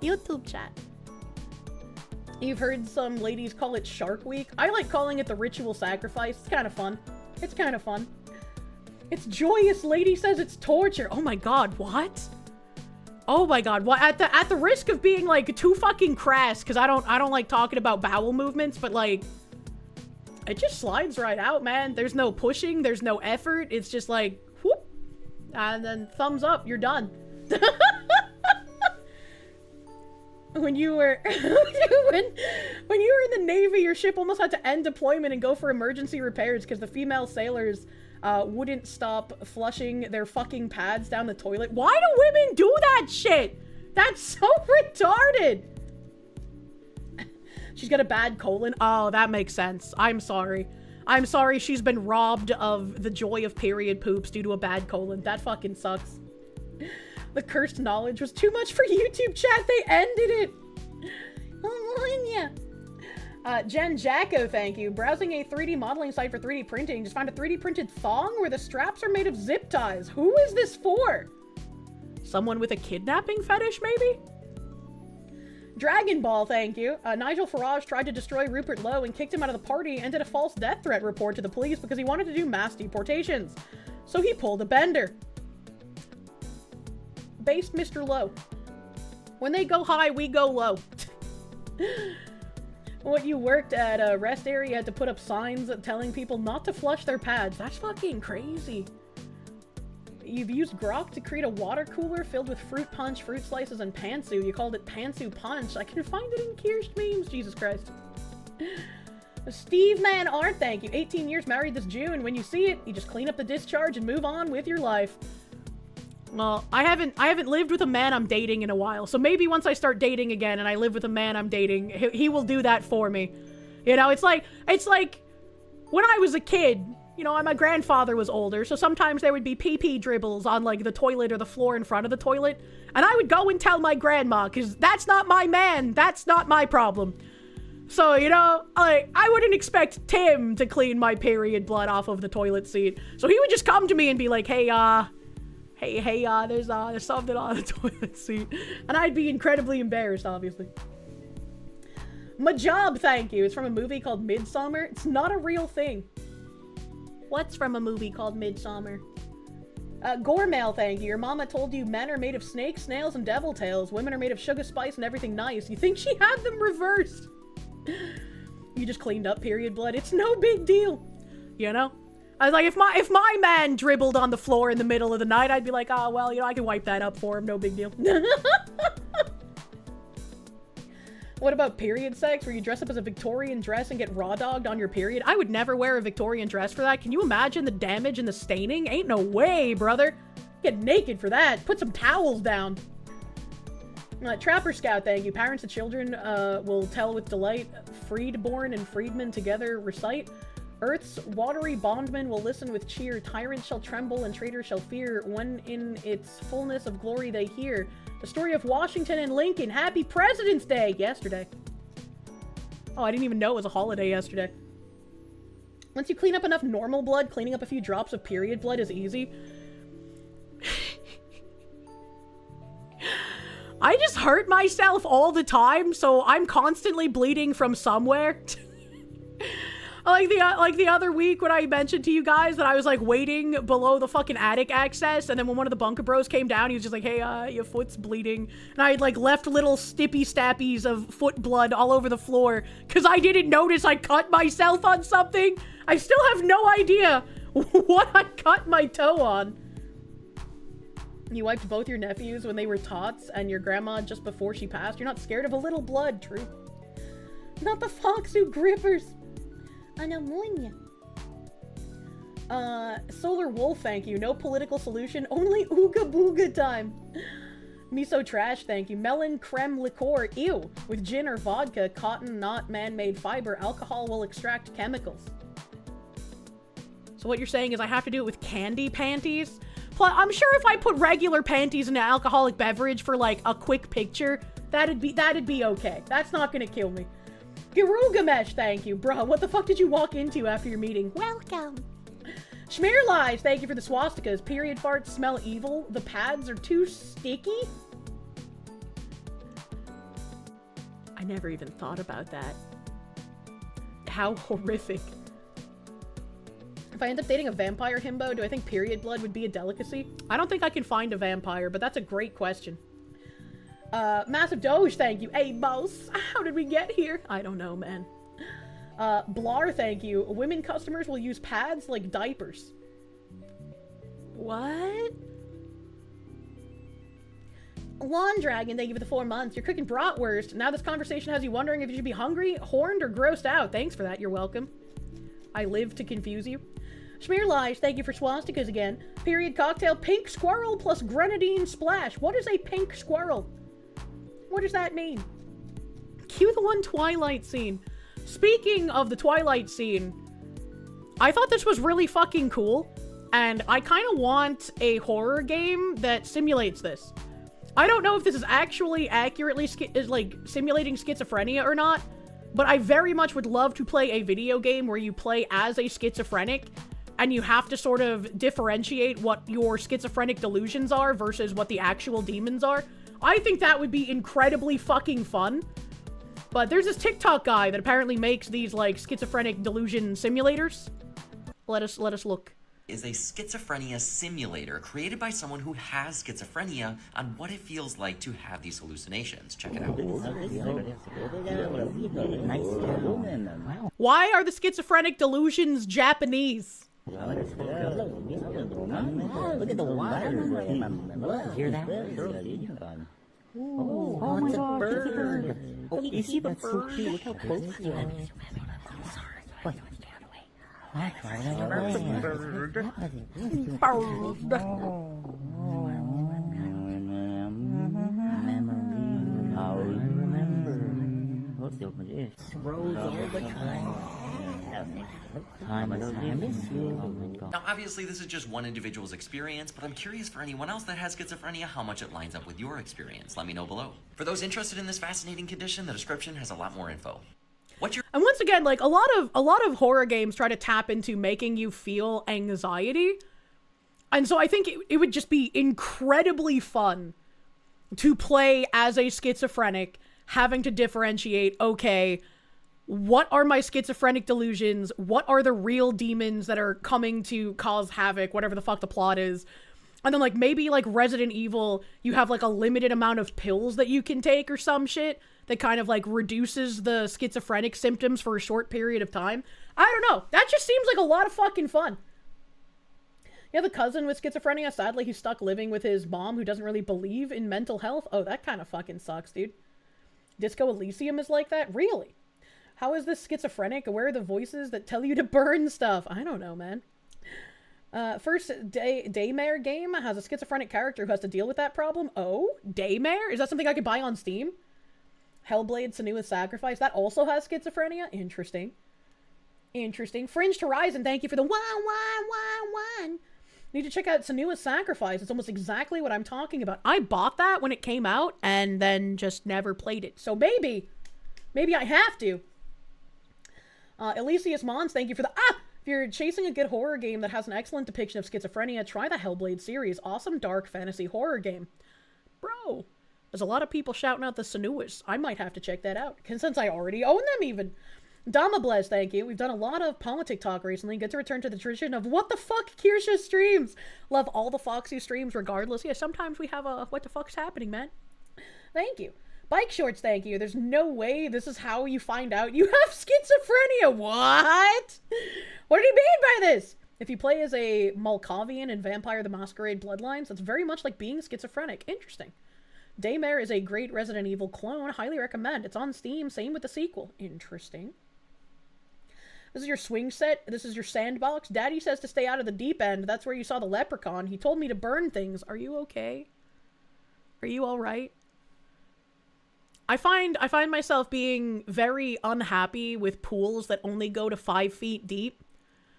YouTube chat. You've heard some ladies call it Shark Week. I like calling it the ritual sacrifice. It's kind of fun. It's kind of fun. It's joyous. Lady says it's torture. Oh my god, what? Oh my god, what? At the risk of being like too fucking crass, because I don't like talking about bowel movements, but like it just slides right out, man. There's no pushing, there's no effort. It's just like whoop, and then thumbs up, you're done. When you were when you were in the Navy, your ship almost had to end deployment and go for emergency repairs because the female sailors wouldn't stop flushing their fucking pads down the toilet. Why do women do that shit? That's so retarded. She's got a bad colon. Oh, that makes sense. I'm sorry. I'm sorry she's been robbed of the joy of period poops due to a bad colon. That fucking sucks. The cursed knowledge was too much for YouTube chat. They ended it. Jen Jacko, thank you. Browsing a 3D modeling site for 3D printing. Just found a 3D printed thong where the straps are made of zip ties. Who is this for? Someone with a kidnapping fetish, maybe? Dragon Ball, thank you. Nigel Farage tried to destroy Rupert Lowe and kicked him out of the party and did a false death threat report to the police because he wanted to do mass deportations. So he pulled a bender. Based Mr. Lowe. When they go high, we go low. What, you worked at a rest area, you had to put up signs telling people not to flush their pads. That's fucking crazy. You've used grok to create a water cooler filled with fruit punch, fruit slices, and pantsu. You called it pantsu punch. I can find it in Kirsche memes. Jesus Christ. Steve Man Art, thank you. 18 years married this June. When you see it, you just clean up the discharge and move on with your life. Well, I haven't lived with a man I'm dating in a while, so maybe once I start dating again and I live with a man I'm dating, he will do that for me. You know, it's like when I was a kid, you know, my grandfather was older, so sometimes there would be pee-pee dribbles on like the toilet or the floor in front of the toilet, and I would go and tell my grandma, because that's not my man, that's not my problem. So, you know, like, I wouldn't expect Tim to clean my period blood off of the toilet seat. So he would just come to me and be like, hey, there's something on the toilet seat. And I'd be incredibly embarrassed, obviously. Majab, thank you. It's from a movie called Midsummer. It's not a real thing. What's from a movie called Midsummer? Goremail, thank you. Your mama told you men are made of snakes, snails, and devil tails. Women are made of sugar, spice, and everything nice. You think she had them reversed? You just cleaned up period blood. It's no big deal. You know? I was like, if my man dribbled on the floor in the middle of the night, I'd be like, oh, well, you know, I can wipe that up for him. No big deal. What about period sex, where you dress up as a Victorian dress and get raw dogged on your period? I would never wear a Victorian dress for that. Can you imagine the damage and the staining? Ain't no way, brother. Get naked for that. Put some towels down. Trapper Scout, thank you. Parents and children will tell with delight. Freedborn and freedmen together recite. Earth's watery bondmen will listen with cheer. Tyrants shall tremble and traitors shall fear when in its fullness of glory they hear the story of Washington and Lincoln. Happy President's Day! Yesterday. Oh, I didn't even know it was a holiday yesterday. Once you clean up enough normal blood, cleaning up a few drops of period blood is easy. I just hurt myself all the time, so I'm constantly bleeding from somewhere. Like the other week when I mentioned to you guys that I was like waiting below the fucking attic access, and then when one of the bunker bros came down, he was just like, hey, your foot's bleeding. And I had like left little stippy stappies of foot blood all over the floor because I didn't notice I cut myself on something. I still have no idea what I cut my toe on. You wiped both your nephews when they were tots and your grandma just before she passed. You're not scared of a little blood, true? Not the fox who grippers. Anamonia. Solar Wolf, thank you. No political solution, only ooga booga time. Miso Trash, thank you. Melon creme liqueur, ew. With gin or vodka, cotton, not man-made fiber, alcohol will extract chemicals. So what you're saying is I have to do it with candy panties? Plus, I'm sure if I put regular panties in an alcoholic beverage for like a quick picture, that'd be okay. That's not gonna kill me. Garugamesh, thank you. Bruh, what the fuck did you walk into after your meeting? Welcome. Schmear Lies, thank you for the swastikas. Period farts smell evil. The pads are too sticky. I never even thought about that. How horrific. If I end up dating a vampire himbo, do I think period blood would be a delicacy? I don't think I can find a vampire, but that's a great question. Massive Doge, thank you. Hey, boss, how did we get here? I don't know, man. Blar, thank you. Women customers will use pads like diapers. What? Lawn Dragon, thank you for the 4 months. You're cooking bratwurst. Now this conversation has you wondering if you should be hungry, horned, or grossed out. Thanks for that. You're welcome. I live to confuse you. Schmear Lies, thank you for swastikas again. Period cocktail, pink squirrel plus grenadine splash. What is a pink squirrel? What does that mean? Cue the one Twilight scene. Speaking of the Twilight scene, I thought this was really fucking cool, and I kind of want a horror game that simulates this. I don't know if this is actually accurately simulating schizophrenia or not, but I very much would love to play a video game where you play as a schizophrenic, and you have to sort of differentiate what your schizophrenic delusions are versus what the actual demons are. I think that would be incredibly fucking fun. But there's this TikTok guy that apparently makes these, like, schizophrenic delusion simulators. Let us look. Is a schizophrenia simulator created by someone who has schizophrenia on what it feels like to have these hallucinations. Check it out. Why are the schizophrenic delusions Japanese? Look at the water. Hear that? Oh, it's a bird. Oh, you see the bird? Look how close you are. Sorry. Now, obviously, this is just one individual's experience, but I'm curious for anyone else that has schizophrenia how much it lines up with your experience. Let me know below. For those interested in this fascinating condition, the description has a lot more info. And once again, like, a lot of horror games try to tap into making you feel anxiety. And so I think it would just be incredibly fun to play as a schizophrenic, having to differentiate, okay, what are my schizophrenic delusions? What are the real demons that are coming to cause havoc, whatever the fuck the plot is? And then, like, maybe, like, Resident Evil, you have, like, a limited amount of pills that you can take or some shit that kind of, like, reduces the schizophrenic symptoms for a short period of time. I don't know. That just seems like a lot of fucking fun. You have a cousin with schizophrenia. Sadly, he's stuck living with his mom who doesn't really believe in mental health. Oh, that kind of fucking sucks, dude. Disco Elysium is like that? Really? How is this schizophrenic? Where are the voices that tell you to burn stuff? I don't know, man. First, Daymare game has a schizophrenic character who has to deal with that problem. Oh, Daymare? Is that something I could buy on Steam? Hellblade Senua's Sacrifice. That also has schizophrenia? Interesting. Interesting. Fringed Horizon, thank you for the one. Need to check out Senua's Sacrifice. It's almost exactly what I'm talking about. I bought that when it came out and then just never played it. So maybe I have to. Elysius Mons, thank you for the... If you're chasing a good horror game that has an excellent depiction of schizophrenia, try the Hellblade series. Awesome dark fantasy horror game. Bro, there's a lot of people shouting out the Senuas. I might have to check that out, since I already own them even. Damablez, thank you. We've done a lot of politic talk recently. Good to return to the tradition of what the fuck Kirsche streams. Love all the Foxy streams regardless. Yeah, sometimes we have a what the fuck's happening, man. Thank you. Bike Shorts, thank you. There's no way this is how you find out you have schizophrenia. What? What did he mean by this? If you play as a Malkavian in Vampire the Masquerade Bloodlines, that's very much like being schizophrenic. Interesting. Daymare is a great Resident Evil clone. Highly recommend. It's on Steam. Same with the sequel. Interesting. This is your swing set. This is your sandbox. Daddy says to stay out of the deep end. That's where you saw the leprechaun. He told me to burn things. Are you okay? Are you all right? I find myself being very unhappy with pools that only go to 5 feet deep.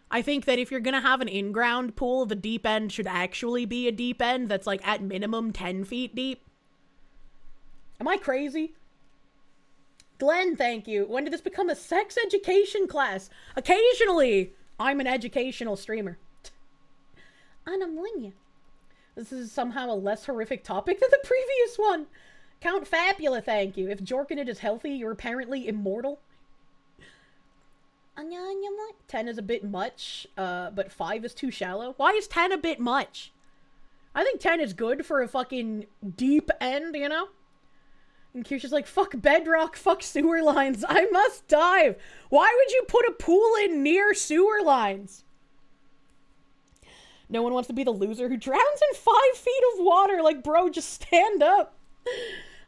I think that if you're gonna have an in-ground pool, the deep end should actually be a deep end that's like at minimum 10 feet deep. Am I crazy? Glenn, thank you. When did this become a sex education class? Occasionally, I'm an educational streamer. Anamunya. This is somehow a less horrific topic than the previous one. Count Fabula, thank you. If Jorkinit is healthy, you're apparently immortal. 10 is a bit much, but 5 is too shallow. Why is 10 a bit much? I think 10 is good for a fucking deep end, you know? And Kirsche's like, fuck bedrock, fuck sewer lines. I must dive. Why would you put a pool in near sewer lines? No one wants to be the loser who drowns in 5 feet of water. Like, bro, just stand up.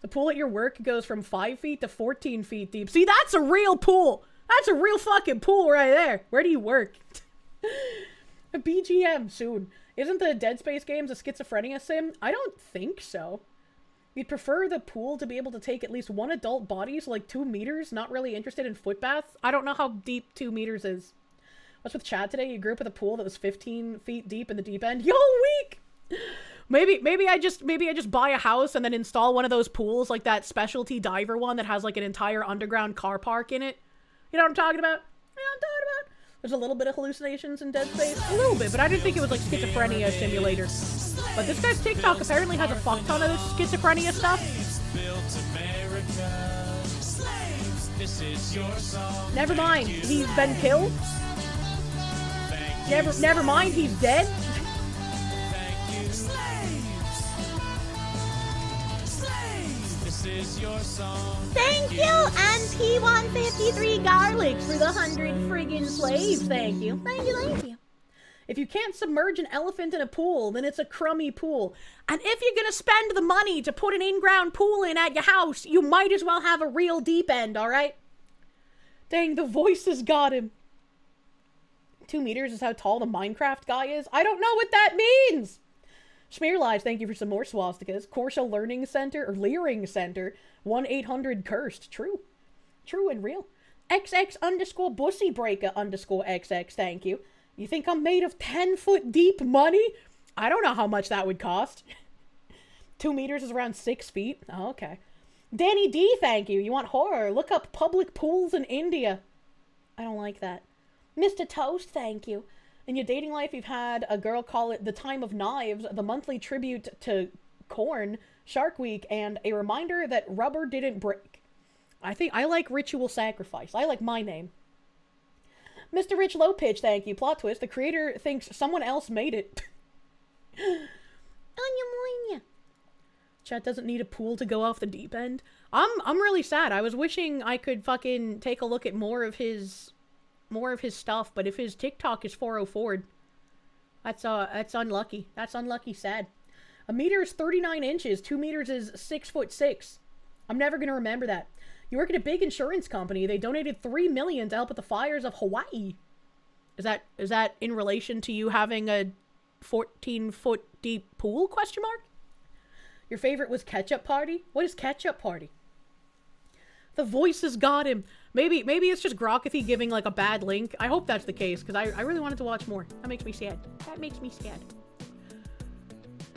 The pool at your work goes from 5 feet to 14 feet deep. See, that's a real pool. That's a real fucking pool right there. Where do you work? A BGM soon. Isn't the Dead Space games a schizophrenia sim? I don't think so. You'd prefer the pool to be able to take at least one adult body, so like 2 meters? Not really interested in foot baths? I don't know how deep 2 meters is. What's with Chad today? You grew up with a pool that was 15 feet deep in the deep end? Yo, weak! Maybe I just buy a house and then install one of those pools, like that specialty diver one that has like an entire underground car park in it. You know what I'm talking about? You know what I'm talking about? There's a little bit of hallucinations in Dead Space. A little bit, but I didn't think it was like schizophrenia simulator. But this guy's TikTok apparently has a fuck ton of this schizophrenia stuff. Never mind, he's been killed. Never mind, he's dead. Thank you, and P153 Garlics for the 100 friggin' slaves. Thank you. Thank you, thank you. If you can't submerge an elephant in a pool, then it's a crummy pool. And if you're gonna spend the money to put an in-ground pool in at your house, you might as well have a real deep end, alright? Dang, the voices got him. 2 meters is how tall the Minecraft guy is? I don't know what that means! Schmear Lives, thank you for some more swastikas. Kirsche Learning Center, or Leering Center, 1-800 cursed. True. True and real. XX_bussybreaker_XX, thank you. You think I'm made of 10-foot deep money? I don't know how much that would cost. 2 meters is around 6 feet. Oh, okay. Danny D, thank you. You want horror? Look up public pools in India. I don't like that. Mr. Toast, thank you. In your dating life, you've had a girl call it the Time of Knives, the monthly tribute to Korn, Shark Week, and a reminder that rubber didn't break. I think I like Ritual Sacrifice. I like my name. Mr. Rich Lowpitch, thank you. Plot twist, the creator thinks someone else made it. Chat doesn't need a pool to go off the deep end. I'm really sad. I was wishing I could fucking take a look at more of his stuff, but if his TikTok is 404'd, that's unlucky. That's unlucky sad. A meter is 39 inches. 2 meters is 6'6". I'm never gonna remember that. You work at a big insurance company. They donated $3 million to help with the fires of Hawaii. Is that in relation to you having a 14-foot deep pool, question mark? Your favorite was Ketchup Party? What is Ketchup Party? The voices got him. Maybe it's just Grokathy giving like a bad link. I hope that's the case, because I really wanted to watch more. That makes me sad. That makes me sad.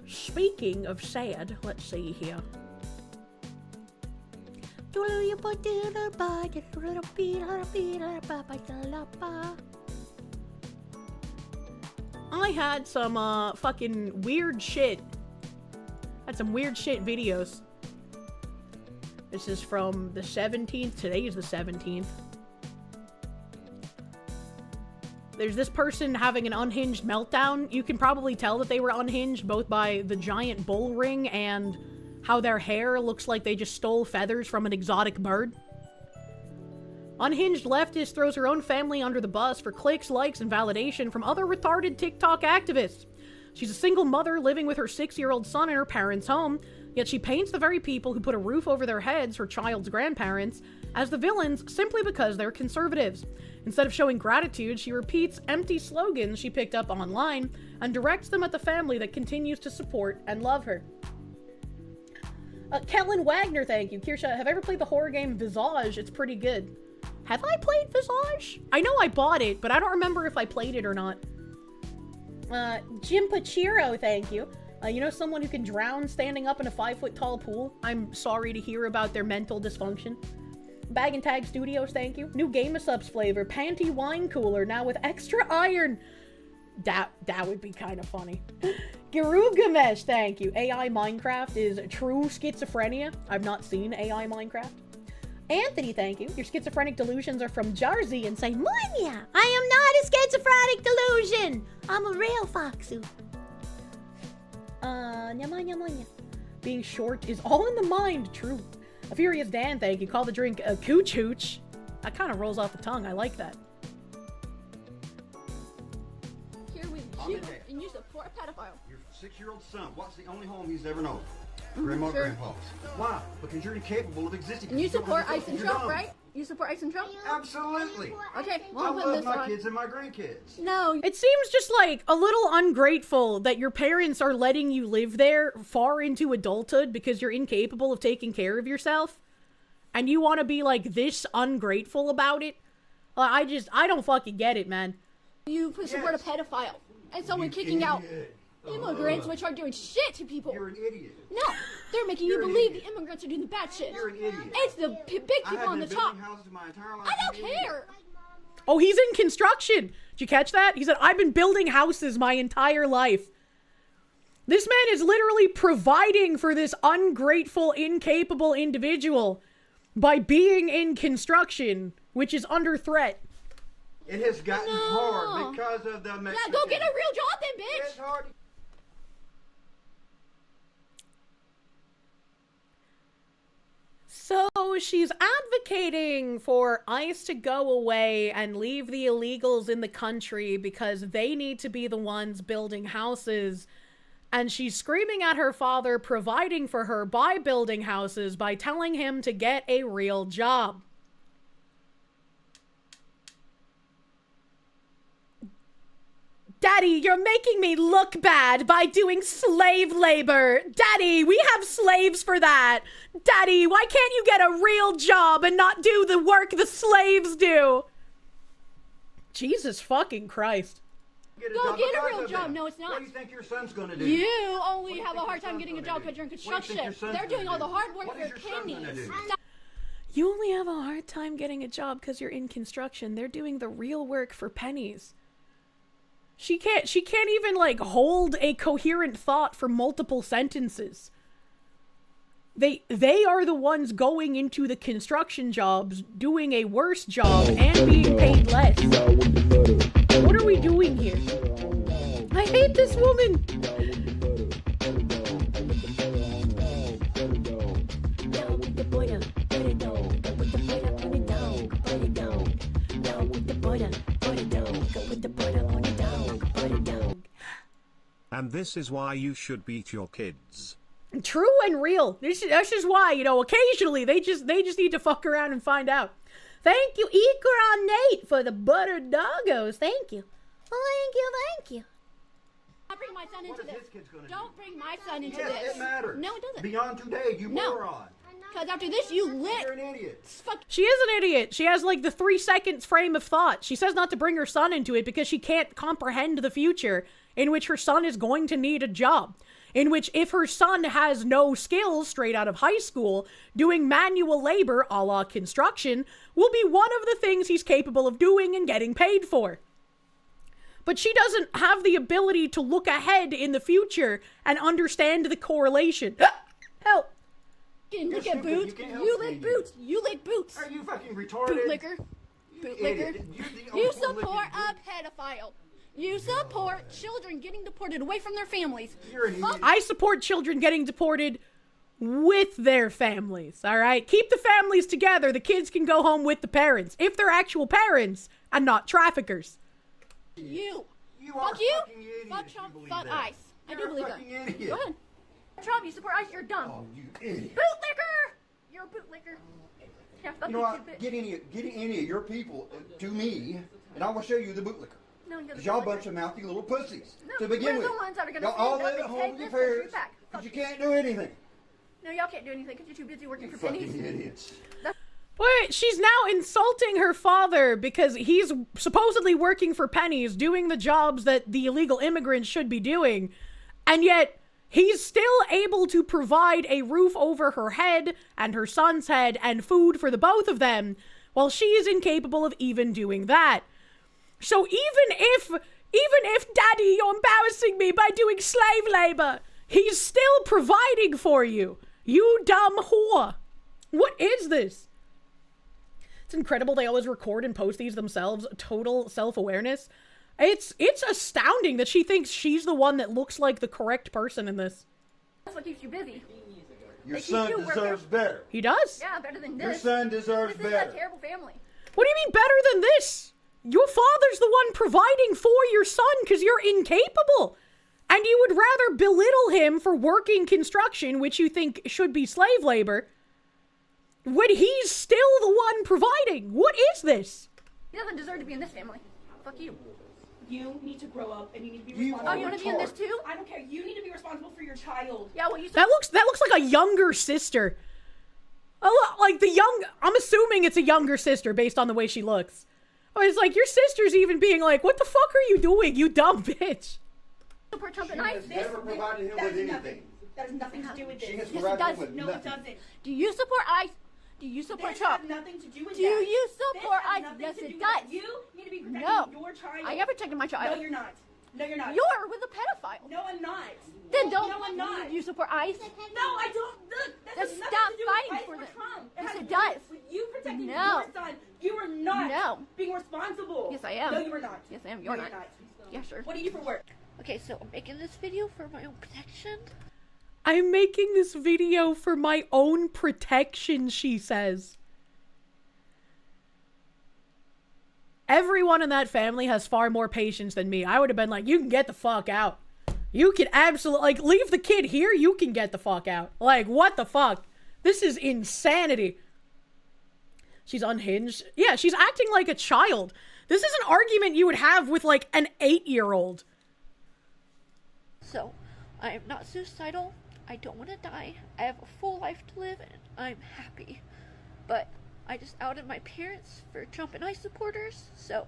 Speaking of sad, let's see here. I had some fucking weird shit. Had some weird shit videos. This is from the 17th. Today is the 17th. There's this person having an unhinged meltdown. You can probably tell that they were unhinged both by the giant bull ring and how their hair looks like they just stole feathers from an exotic bird. Unhinged leftist throws her own family under the bus for clicks, likes, and validation from other retarded TikTok activists. She's a single mother living with her 6-year-old son in her parents' home, yet she paints the very people who put a roof over their heads, her child's grandparents, as the villains simply because they're conservatives. Instead of showing gratitude, she repeats empty slogans she picked up online and directs them at the family that continues to support and love her. Kellen Wagner, thank you. Kirsche, have I ever played the horror game Visage? It's pretty good. Have I played Visage? I know I bought it, but I don't remember if I played it or not. Jim Pachiro, thank you. You know someone who can drown standing up in a 5-foot-tall pool? I'm sorry to hear about their mental dysfunction. Bag and Tag Studios, thank you. New Game of Subs flavor, Panty wine cooler, now with extra iron. That would be kind of funny. Garugamesh, thank you. AI Minecraft is true schizophrenia. I've not seen AI Minecraft. Anthony, thank you. Your schizophrenic delusions are from Jarzy and say, Munya, I am not a schizophrenic delusion. I'm a real foxu. Nyamanya. Being short is all in the mind, true. A Furious Dan, thank you. Call the drink a cooch hooch. That kind of rolls off the tongue. I like that. Here we shoot and you support a pedophile. Your 6-year-old son, what's the only home he's ever known? Grandma or Grandpa's. Why? Because you're incapable of existing. And you support ice and Trump, right? You support ice and Trump? Absolutely. Okay, well, I I'm putting love this my on. kids and my grandkids. No. It seems just like a little ungrateful that your parents are letting you live there far into adulthood because you're incapable of taking care of yourself. And you want to be like this ungrateful about it. I don't fucking get it, man. You support a pedophile and someone kicking out immigrants, which aren't doing shit to people. You're an idiot. No, they're making you believe the immigrants are doing the bad shit. You're an idiot. It's the big people on the top. My entire life. I don't care. Oh, he's in construction. Did you catch that? He said, I've been building houses my entire life. This man is literally providing for this ungrateful, incapable individual by being in construction, which is under threat. It has gotten hard because of the Mexicans. Yeah, go get a real job then, bitch. It's hard. So she's advocating for ICE to go away and leave the illegals in the country because they need to be the ones building houses. And she's screaming at her father, providing for her by building houses by telling him to get a real job. Daddy, you're making me look bad by doing slave labor. Daddy, we have slaves for that. Daddy, why can't you get a real job and not do the work the slaves do? Jesus fucking Christ. Go get a real job. No, it's not. What do you think your son's going to do? You only have a hard time getting a job because you're in construction. They're doing all the hard work for your kidneys. You only have a hard time getting a job because you're in construction. They're doing the real work for pennies. She can't even, like, hold a coherent thought for multiple sentences. They are the ones going into the construction jobs, doing a worse job, and being paid less. What are we doing here? I hate this woman! And this is why you should beat your kids. True and real. That's just why, you know, occasionally they just need to fuck around and find out. Thank you, Ikra Nate, for the buttered doggos. Thank you. Thank you, thank you. Don't bring my son into What is this. this kid's gonna Don't do? bring my son into Yes, this. it matters. No, it doesn't. Beyond today, you No. moron. Because after this, you lit. You're an idiot. Fuck. She is an idiot. She has like the 3 seconds frame of thought. She says not to bring her son into it because she can't comprehend the future in which her son is going to need a job. In which if her son has no skills straight out of high school, doing manual labor a la construction will be one of the things he's capable of doing and getting paid for. But she doesn't have the ability to look ahead in the future and understand the correlation. Help! Look You're at stupid. boots. You can't help You me. lick boots. You lick boots. Are you fucking retarded? Bootlicker. Bootlicker. Idiot. You're the only You one support living. a pedophile. You support children getting deported away from their families. You're an idiot. I support children getting deported with their families, all right? Keep the families together. The kids can go home with the parents, if they're actual parents and not traffickers. You. You are Fuck you. fucking idiot Fuck if you Trump. believe Fuck that. ICE. I You're do a believe that. fucking idiot. Go ahead. Trump, you support ICE. You're dumb. Oh, you idiot. Bootlicker. You're a bootlicker. Yeah, fuck You know you, what? stupid. Get any of your people to me, and I will show you the bootlicker. No, you're the Because y'all bootlicker. bunch of mouthy little pussies No, to begin we're with. the ones that are gonna Y'all all stand up live at and home take with your this country parents back. because you Fuck you. can't do anything. No, y'all can't do anything because you're too busy working You for pennies. fucking idiots. Wait, she's now insulting her father because he's supposedly working for pennies, doing the jobs that the illegal immigrants should be doing, and yet he's still able to provide a roof over her head and her son's head and food for the both of them, while she is incapable of even doing that. So even if Daddy, you're embarrassing me by doing slave labor, he's still providing for you, you dumb whore. What is this? It's incredible they always record and post these themselves. Total self-awareness. It's astounding that she thinks she's the one that looks like the correct person in this. That's what keeps you busy. Your They keep son you working. deserves better. He does? Yeah, better than Your this. son deserves This is better. a terrible family. What do you mean better than this? Your father's the one providing for your son because you're incapable. And you would rather belittle him for working construction, which you think should be slave labor, when he's still the one providing. What is this? He doesn't deserve to be in this family. Fuck you. You need to grow up and you need to be You responsible. Oh, you want to be in this too? I don't care. You need to be responsible for your child. Yeah, well, you That looks like a younger sister. A lot like I'm assuming it's a younger sister based on the way she looks. Oh, it's like your sister's even being like, what the fuck are you doing, you dumb bitch? support Trump She and has ICE. never provided him That with is anything. nothing. That has nothing to do with She this. has Yes, it provided him does. with No, it nothing. doesn't. Do you support ICE? Do you support This Trump? has nothing to do with Do that. you support This has ICE? nothing Yes, to do it with that. does. You need to be protecting No. your child. I am protecting my child. No, you're not. No, you're not. You're with a pedophile. No, I'm not. Then don't. No, I'm not. You support ICE? No, I don't. Look, that Then has stop nothing to do fighting with for ICE them. Trump. Yes, has it to do does. with you protecting No. your son. You are not No. being responsible. Yes, I am. No, you are not. Yes, I am. You're No, not. Yeah, sure. What do you do for work? Okay, so I'm making this video for my own protection. I'm making this video for my own protection, she says. Everyone in that family has far more patience than me. I would have been like, you can get the fuck out. You can absolutely, like, leave the kid here, you can get the fuck out. Like, what the fuck? This is insanity. She's unhinged. Yeah, she's acting like a child. This is an argument you would have with, like, an 8-year-old. So, I am not suicidal. I don't want to die. I have a full life to live and I'm happy. But I just outed my parents for Trump and ICE supporters. So,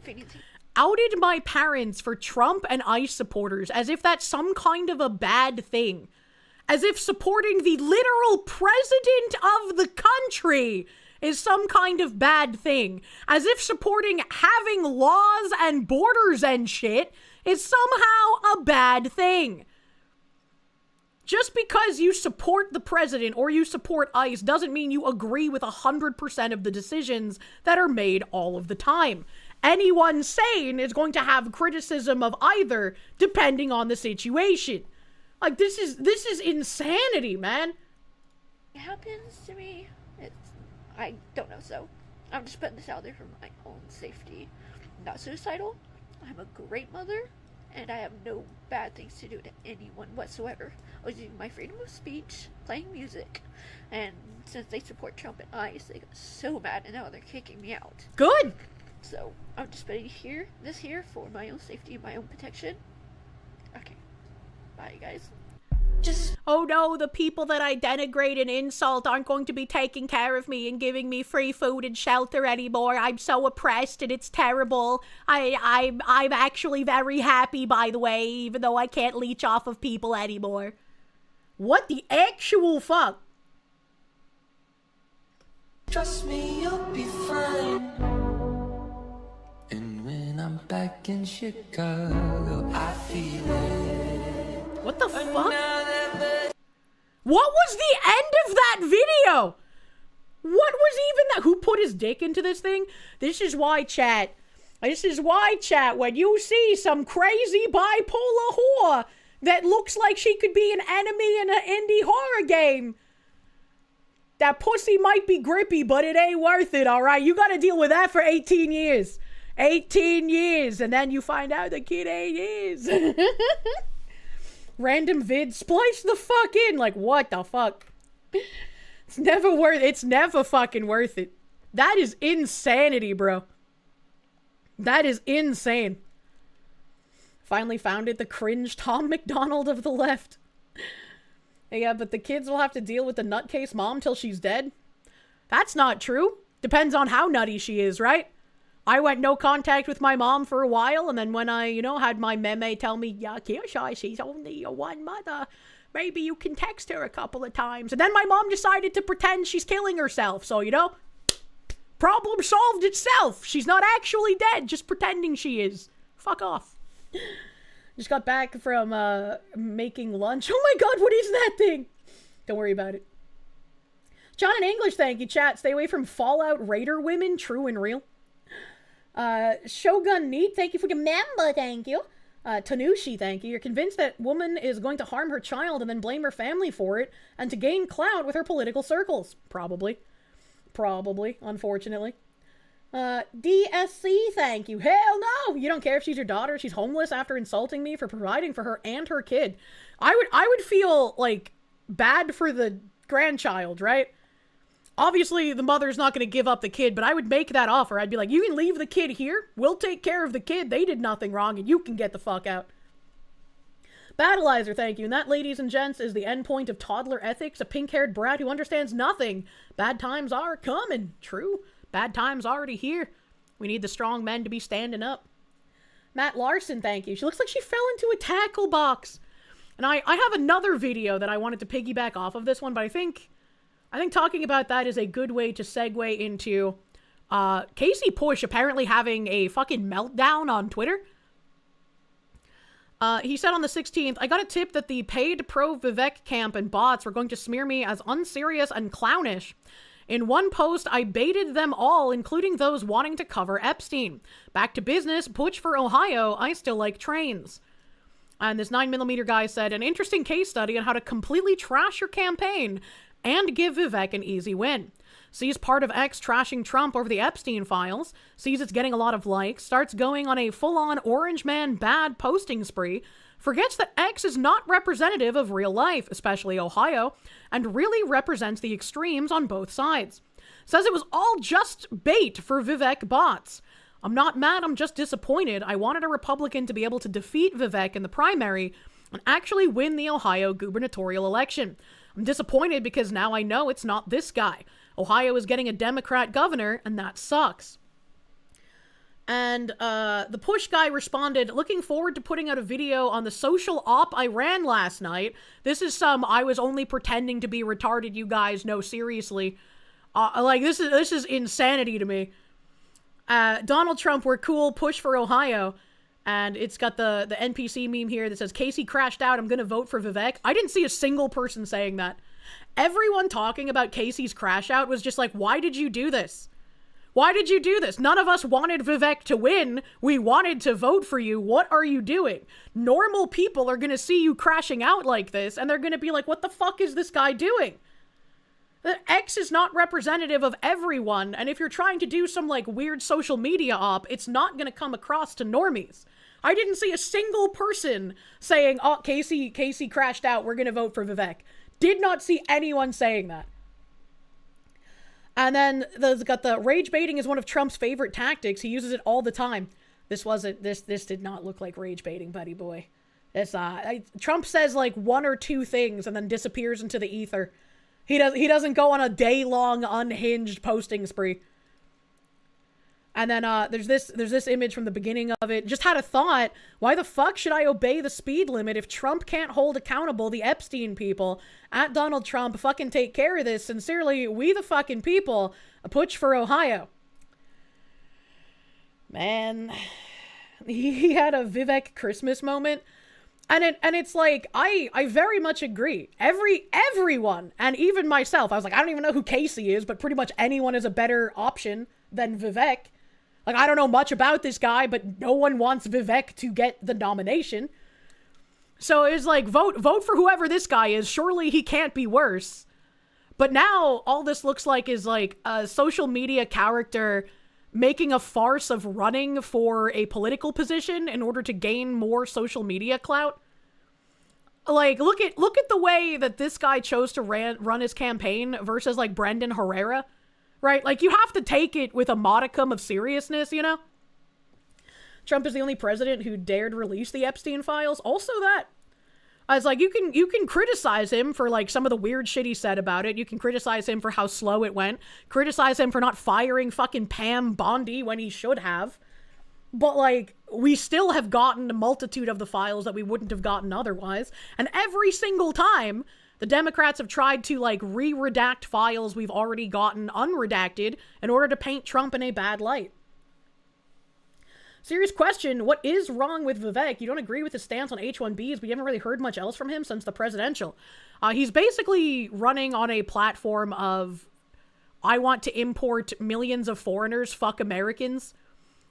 if anything... Outed my parents for Trump and ICE supporters as if that's some kind of a bad thing. As if supporting the literal president of the country is some kind of bad thing. As if supporting having laws and borders and shit is somehow a bad thing. Just because you support the president or you support ICE doesn't mean you agree with 100% of the decisions that are made all of the time. Anyone sane is going to have criticism of either, depending on the situation. Like, this is insanity, man. It happens to me. I don't know, so I'm just putting this out there for my own safety. I'm not suicidal. I'm a great mother, and I have no bad things to do to anyone whatsoever. I was using my freedom of speech, playing music, and since they support Trump and ICE, they got so mad and now they're kicking me out. Good! So, I'm just putting this here for my own safety and my own protection. Okay. Bye, guys. Oh no, the people that I denigrate and insult aren't going to be taking care of me and giving me free food and shelter anymore. I'm so oppressed and it's terrible. I'm actually very happy, by the way, even though I can't leech off of people anymore. What the actual fuck? Trust me, you'll be fine. And when I'm back in Chicago, I feel it. What the fuck? What was the end of that video? What was even that? Who put his dick into this thing? This is why, chat. This is why, chat, when you see some crazy bipolar whore that looks like she could be an enemy in an indie horror game, that pussy might be grippy, but it ain't worth it, alright? You gotta deal with that for 18 years. 18 years, and then you find out the kid ain't his. Random vid, splice the fuck in. Like, what the fuck? It's never fucking worth it. That is insanity, bro. That is insane. Finally found it, the cringe Tom McDonald of the left. Yeah, but the kids will have to deal with the nutcase mom till she's dead. That's not true. Depends on how nutty she is, right? I went no contact with my mom for a while, and then when I, had my meme tell me, yeah, Kirsche, she's only your one mother. Maybe you can text her a couple of times. And then my mom decided to pretend she's killing herself. So, problem solved itself. She's not actually dead, just pretending she is. Fuck off. Just got back from making lunch. Oh my god, what is that thing? Don't worry about it. John in English, thank you, chat. Stay away from Fallout Raider women, true and real. Shogun Neat, thank you for your member, thank you. Tanushi, thank you. You're convinced that woman is going to harm her child and then blame her family for it and to gain clout with her political circles. Probably, unfortunately. DSC, thank you. Hell no! You don't care if she's your daughter. She's homeless after insulting me for providing for her and her kid. I would feel, bad for the grandchild, right? Obviously, the mother's not going to give up the kid, but I would make that offer. I'd be like, you can leave the kid here. We'll take care of the kid. They did nothing wrong, and you can get the fuck out. Battleizer, thank you. And that, ladies and gents, is the endpoint of toddler ethics, a pink-haired brat who understands nothing. Bad times are coming. True. Bad times already here. We need the strong men to be standing up. Matt Larson, thank you. She looks like she fell into a tackle box. And I have another video that I wanted to piggyback off of this one, but I think talking about that is a good way to segue into Casey Push apparently having a fucking meltdown on Twitter. He said on the 16th, I got a tip that the paid pro-Vivek camp and bots were going to smear me as unserious and clownish. In one post, I baited them all, including those wanting to cover Epstein. Back to business, Push for Ohio, I still like trains. And this 9mm guy said, an interesting case study on how to completely trash your campaign and give Vivek an easy win. Sees part of X trashing Trump over the Epstein files, sees it's getting a lot of likes, starts going on a full-on orange man bad posting spree, forgets that X is not representative of real life, especially Ohio, and really represents the extremes on both sides. Says it was all just bait for Vivek bots. I'm not mad, I'm just disappointed. I wanted a Republican to be able to defeat Vivek in the primary and actually win the Ohio gubernatorial election. I'm disappointed because now I know it's not this guy. Ohio is getting a Democrat governor, and that sucks. And the Push guy responded, looking forward to putting out a video on the social op I ran last night. This is I was only pretending to be retarded, you guys. No, seriously. This is insanity to me. Donald Trump, we're cool, Push for Ohio. And it's got the NPC meme here that says, Casey crashed out, I'm gonna vote for Vivek. I didn't see a single person saying that. Everyone talking about Casey's crash out was just like, why did you do this? Why did you do this? None of us wanted Vivek to win. We wanted to vote for you. What are you doing? Normal people are gonna see you crashing out like this, and they're gonna be like, what the fuck is this guy doing? The X is not representative of everyone, and if you're trying to do some weird social media op, it's not gonna come across to normies. I didn't see a single person saying, oh, Casey crashed out, we're gonna vote for Vivek. Did not see anyone saying that. And then there's got the rage baiting is one of Trump's favorite tactics. He uses it all the time. This did not look like rage baiting, buddy boy. Trump says like one or two things and then disappears into the ether. He doesn't go on a day-long unhinged posting spree. And then there's this image from the beginning of it. Just had a thought. Why the fuck should I obey the speed limit if Trump can't hold accountable the Epstein people? At Donald Trump, fucking take care of this. Sincerely, we the fucking people. A putsch for Ohio. Man, he had a Vivek Christmas moment. And it's like, I very much agree. Everyone, and even myself, I was like, I don't even know who Casey is, but pretty much anyone is a better option than Vivek. Like, I don't know much about this guy, but no one wants Vivek to get the nomination. So it's like, vote for whoever this guy is. Surely he can't be worse. But now all this looks like is like a social media character making a farce of running for a political position in order to gain more social media clout. Like, look at the way that this guy chose to run his campaign versus like Brendan Herrera. Right? Like, you have to take it with a modicum of seriousness, you know? Trump is the only president who dared release the Epstein files. Also that. I was like, you can criticize him for, like, some of the weird shit he said about it. You can criticize him for how slow it went. Criticize him for not firing fucking Pam Bondi when he should have. But, like, we still have gotten a multitude of the files that we wouldn't have gotten otherwise. And every single time, the Democrats have tried to, like, re-redact files we've already gotten unredacted in order to paint Trump in a bad light. Serious question, what is wrong with Vivek? You don't agree with his stance on H-1Bs, but you haven't really heard much else from him since the presidential. He's basically running on a platform of, I want to import millions of foreigners, fuck Americans.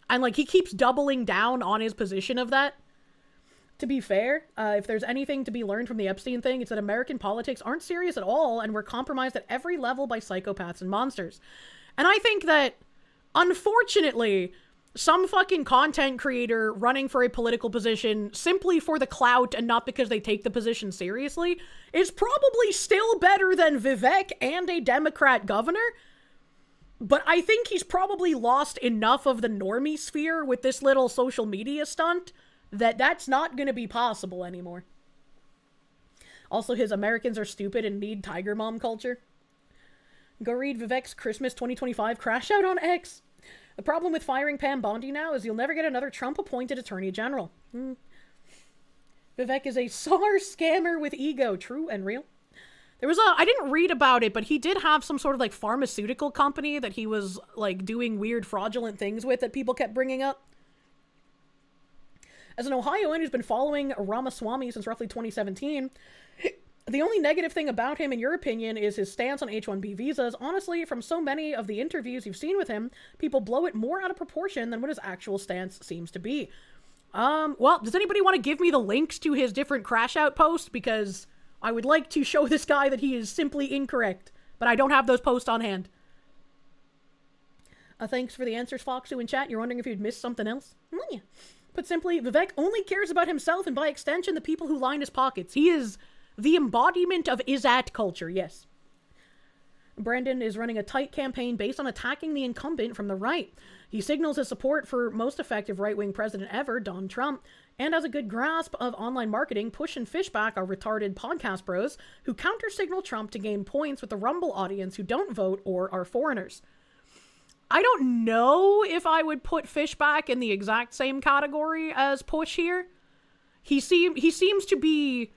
And, like, he keeps doubling down on his position of that. To be fair, if there's anything to be learned from the Epstein thing, it's that American politics aren't serious at all, and we're compromised at every level by psychopaths and monsters. And I think that, unfortunately, some fucking content creator running for a political position simply for the clout and not because they take the position seriously is probably still better than Vivek and a Democrat governor. But I think he's probably lost enough of the normie sphere with this little social media stunt that that's not going to be possible anymore. Also, his Americans are stupid and need Tiger Mom culture. Go read Vivek's Christmas 2025 crash out on X. The problem with firing Pam Bondi now is you'll never get another Trump-appointed attorney general. Vivek is a SAR scammer with ego, true and real. There was I didn't read about it, but he did have some sort of like pharmaceutical company that he was like doing weird fraudulent things with that people kept bringing up. As an Ohioan who's been following Ramaswamy since roughly 2017, the only negative thing about him, in your opinion, is his stance on H-1B visas. Honestly, from so many of the interviews you've seen with him, people blow it more out of proportion than what his actual stance seems to be. Well, does anybody want to give me the links to his different crash out posts? Because I would like to show this guy that he is simply incorrect, but I don't have those posts on hand. Thanks for the answers, Foxu in chat. You're wondering if you'd missed something else? Yeah. Put simply, Vivek only cares about himself and by extension the people who line his pockets. He is the embodiment of is-at culture, yes. Brandon is running a tight campaign based on attacking the incumbent from the right. He signals his support for most effective right-wing president ever, Donald Trump, and has a good grasp of online marketing. Push and Fishback are retarded podcast bros who counter-signal Trump to gain points with the Rumble audience who don't vote or are foreigners. I don't know if I would put Fishback in the exact same category as Push here. He seems to be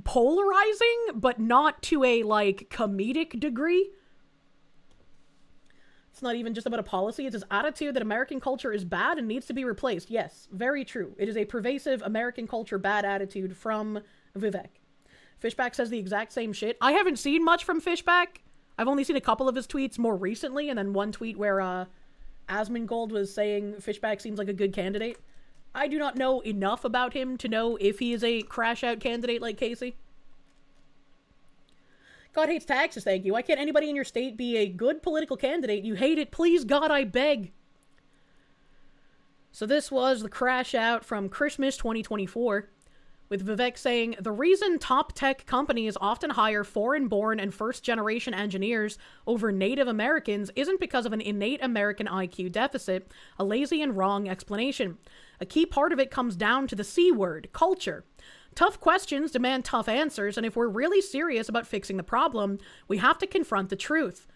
polarizing, but not to a, like, comedic degree. It's not even just about a policy, it's his attitude that American culture is bad and needs to be replaced. Yes, very true. It is a pervasive American culture bad attitude from Vivek. Fishback says the exact same shit. I haven't seen much from Fishback. I've only seen a couple of his tweets more recently, and then one tweet where Asmongold was saying Fishback seems like a good candidate. I do not know enough about him to know if he is a crash-out candidate like Casey. God hates taxes, thank you. Why can't anybody in your state be a good political candidate? You hate it. Please, God, I beg. So this was the crash out from Christmas 2024, with Vivek saying, the reason top tech companies often hire foreign-born and first-generation engineers over Native Americans isn't because of an innate American IQ deficit, a lazy and wrong explanation. A key part of it comes down to the C word, culture. Tough questions demand tough answers, and if we're really serious about fixing the problem, we have to confront the truth.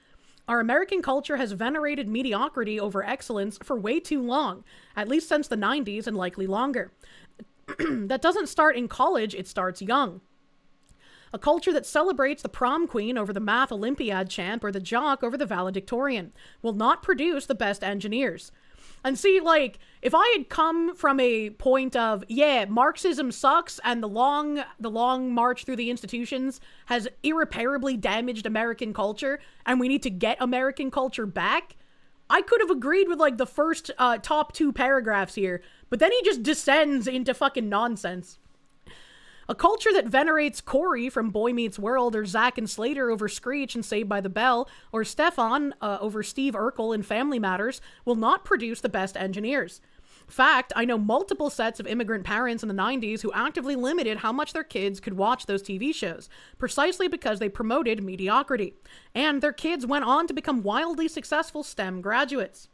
Our American culture has venerated mediocrity over excellence for way too long, at least since the 90s and likely longer. That doesn't start in college, it starts young. A culture that celebrates the prom queen over the math Olympiad champ or the jock over the valedictorian will not produce the best engineers. And see, like, if I had come from a point of, yeah, Marxism sucks and the long march through the institutions has irreparably damaged American culture and we need to get American culture back, I could have agreed with, like, the first top 2 paragraphs here, but then he just descends into fucking nonsense. A culture that venerates Corey from Boy Meets World, or Zack and Slater over Screech and Saved by the Bell, or Stefan over Steve Urkel in Family Matters will not produce the best engineers. Fact, I know multiple sets of immigrant parents in the 90s who actively limited how much their kids could watch those TV shows, precisely because they promoted mediocrity. And their kids went on to become wildly successful STEM graduates.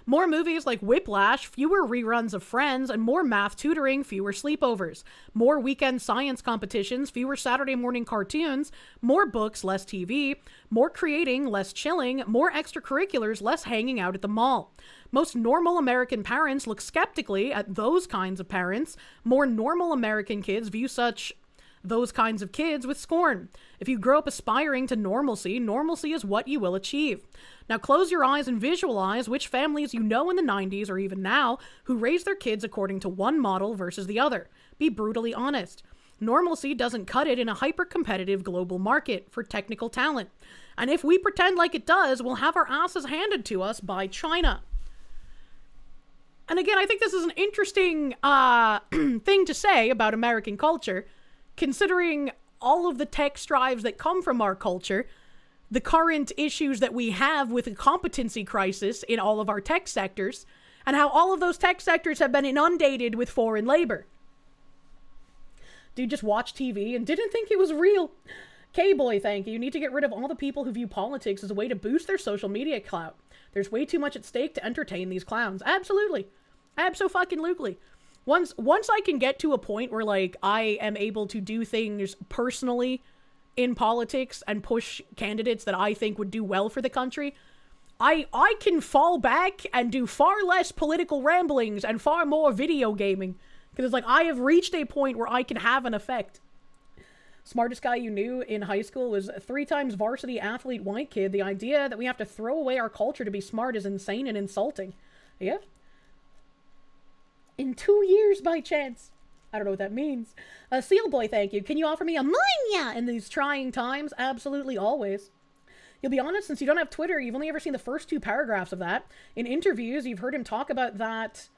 More movies like Whiplash, fewer reruns of Friends, and more math tutoring, fewer sleepovers. More weekend science competitions, fewer Saturday morning cartoons. More books, less TV. More creating, less chilling. More extracurriculars, less hanging out at the mall. Most normal American parents look skeptically at those kinds of parents. More normal American kids view those kinds of kids with scorn. If you grow up aspiring to normalcy, normalcy is what you will achieve. Now close your eyes and visualize which families you know in the 90s or even now who raise their kids according to one model versus the other. Be brutally honest. Normalcy doesn't cut it in a hyper-competitive global market for technical talent. And if we pretend like it does, we'll have our asses handed to us by China. And again, I think this is an interesting thing to say about American culture, considering all of the tech strives that come from our culture, the current issues that we have with a competency crisis in all of our tech sectors, and how all of those tech sectors have been inundated with foreign labor. Dude just watched TV and didn't think it was real. K-Boy, thank you. You need to get rid of all the people who view politics as a way to boost their social media clout. There's way too much at stake to entertain these clowns. Absolutely. Abso-fucking-lutely. Once I can get to a point where, like, I am able to do things personally in politics and push candidates that I think would do well for the country, I can fall back and do far less political ramblings and far more video gaming. Because it's like, I have reached a point where I can have an effect. Smartest guy you knew in high school was a 3 times varsity athlete white kid. The idea that we have to throw away our culture to be smart is insane and insulting. Yeah. In 2 years, by chance. I don't know what that means. Seal Boy, thank you. Can you offer me a mania in these trying times? Absolutely, always. You'll be honest, since you don't have Twitter, you've only ever seen the first 2 paragraphs of that. In interviews, you've heard him talk about that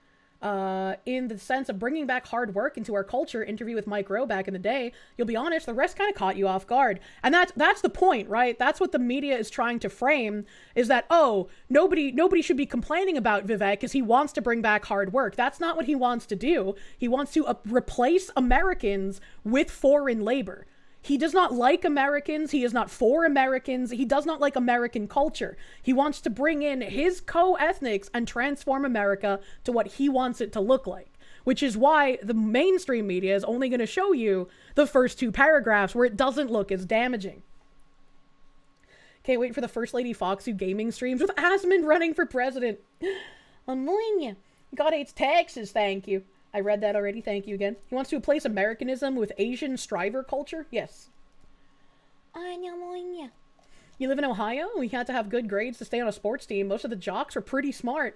in the sense of bringing back hard work into our culture. Interview with Mike Rowe back in the day. You'll be honest, the rest kind of caught you off guard. And that's the point, right? That's what the media is trying to frame, is that, oh, nobody should be complaining about Vivek because he wants to bring back hard work. That's not what he wants to do. He wants to replace Americans with foreign labor. He does not like Americans. He is not for Americans. He does not like American culture. He wants to bring in his co-ethnics and transform America to what he wants it to look like. Which is why the mainstream media is only going to show you the first 2 paragraphs where it doesn't look as damaging. Can't wait for the First Lady Foxu gaming streams with Asmund running for president. Amelia. God hates taxes, thank you. I read that already, thank you again. He wants to replace Americanism with Asian striver culture? Yes. You live in Ohio? We had to have good grades to stay on a sports team. Most of the jocks are pretty smart.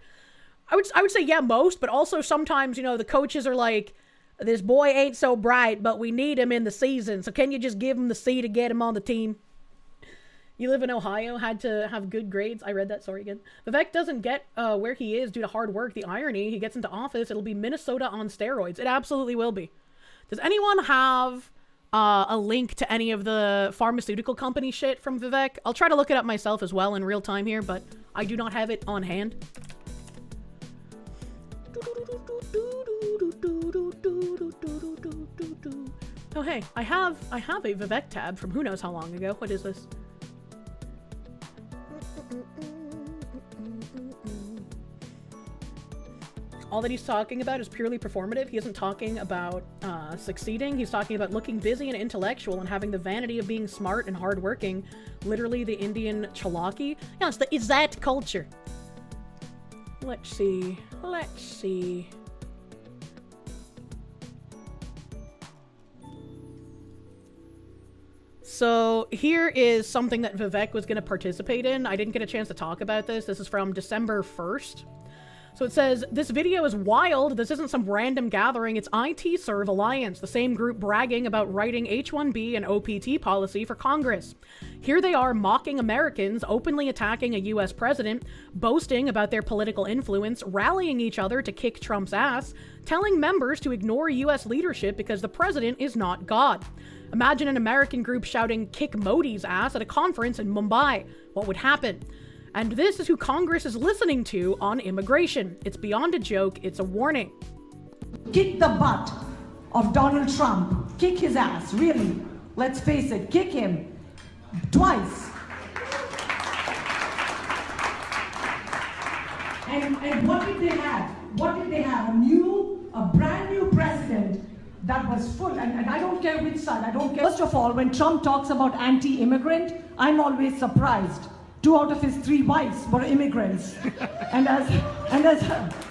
I would say, yeah, most, but also sometimes, you know, the coaches are like, this boy ain't so bright, but we need him in the season, so can you just give him the C to get him on the team? You live in Ohio, had to have good grades. I read that, sorry again. Vivek doesn't get where he is due to hard work. The irony, he gets into office, it'll be Minnesota on steroids. It absolutely will be. Does anyone have a link to any of the pharmaceutical company shit from Vivek? I'll try to look it up myself as well in real time here, but I do not have it on hand. Oh hey, I have a Vivek tab from who knows how long ago. What is this? All that he's talking about is purely performative. He isn't talking about succeeding. He's talking about looking busy and intellectual and having the vanity of being smart and hardworking. Literally the Indian chalaki. Yeah, it's that culture. Let's see. Let's see. So here is something that Vivek was going to participate in. I didn't get a chance to talk about this. This is from December 1st. So it says, this video is wild. This isn't some random gathering. It's IT Serve Alliance, the same group bragging about writing H-1B and OPT policy for Congress. Here they are mocking Americans, openly attacking a US president, boasting about their political influence, rallying each other to kick Trump's ass, telling members to ignore US leadership because the president is not God. Imagine an American group shouting "kick Modi's ass" at a conference in Mumbai. What would happen? And this is who Congress is listening to on immigration. It's beyond a joke, it's a warning. Kick the butt of Donald Trump. Kick his ass, really. Let's face it, kick him twice. And what did they have? What did they have? A brand new president that was full, and I don't care which side, I don't care. First of all, when Trump talks about anti-immigrant, I'm always surprised. 2 out of his 3 wives were immigrants. and as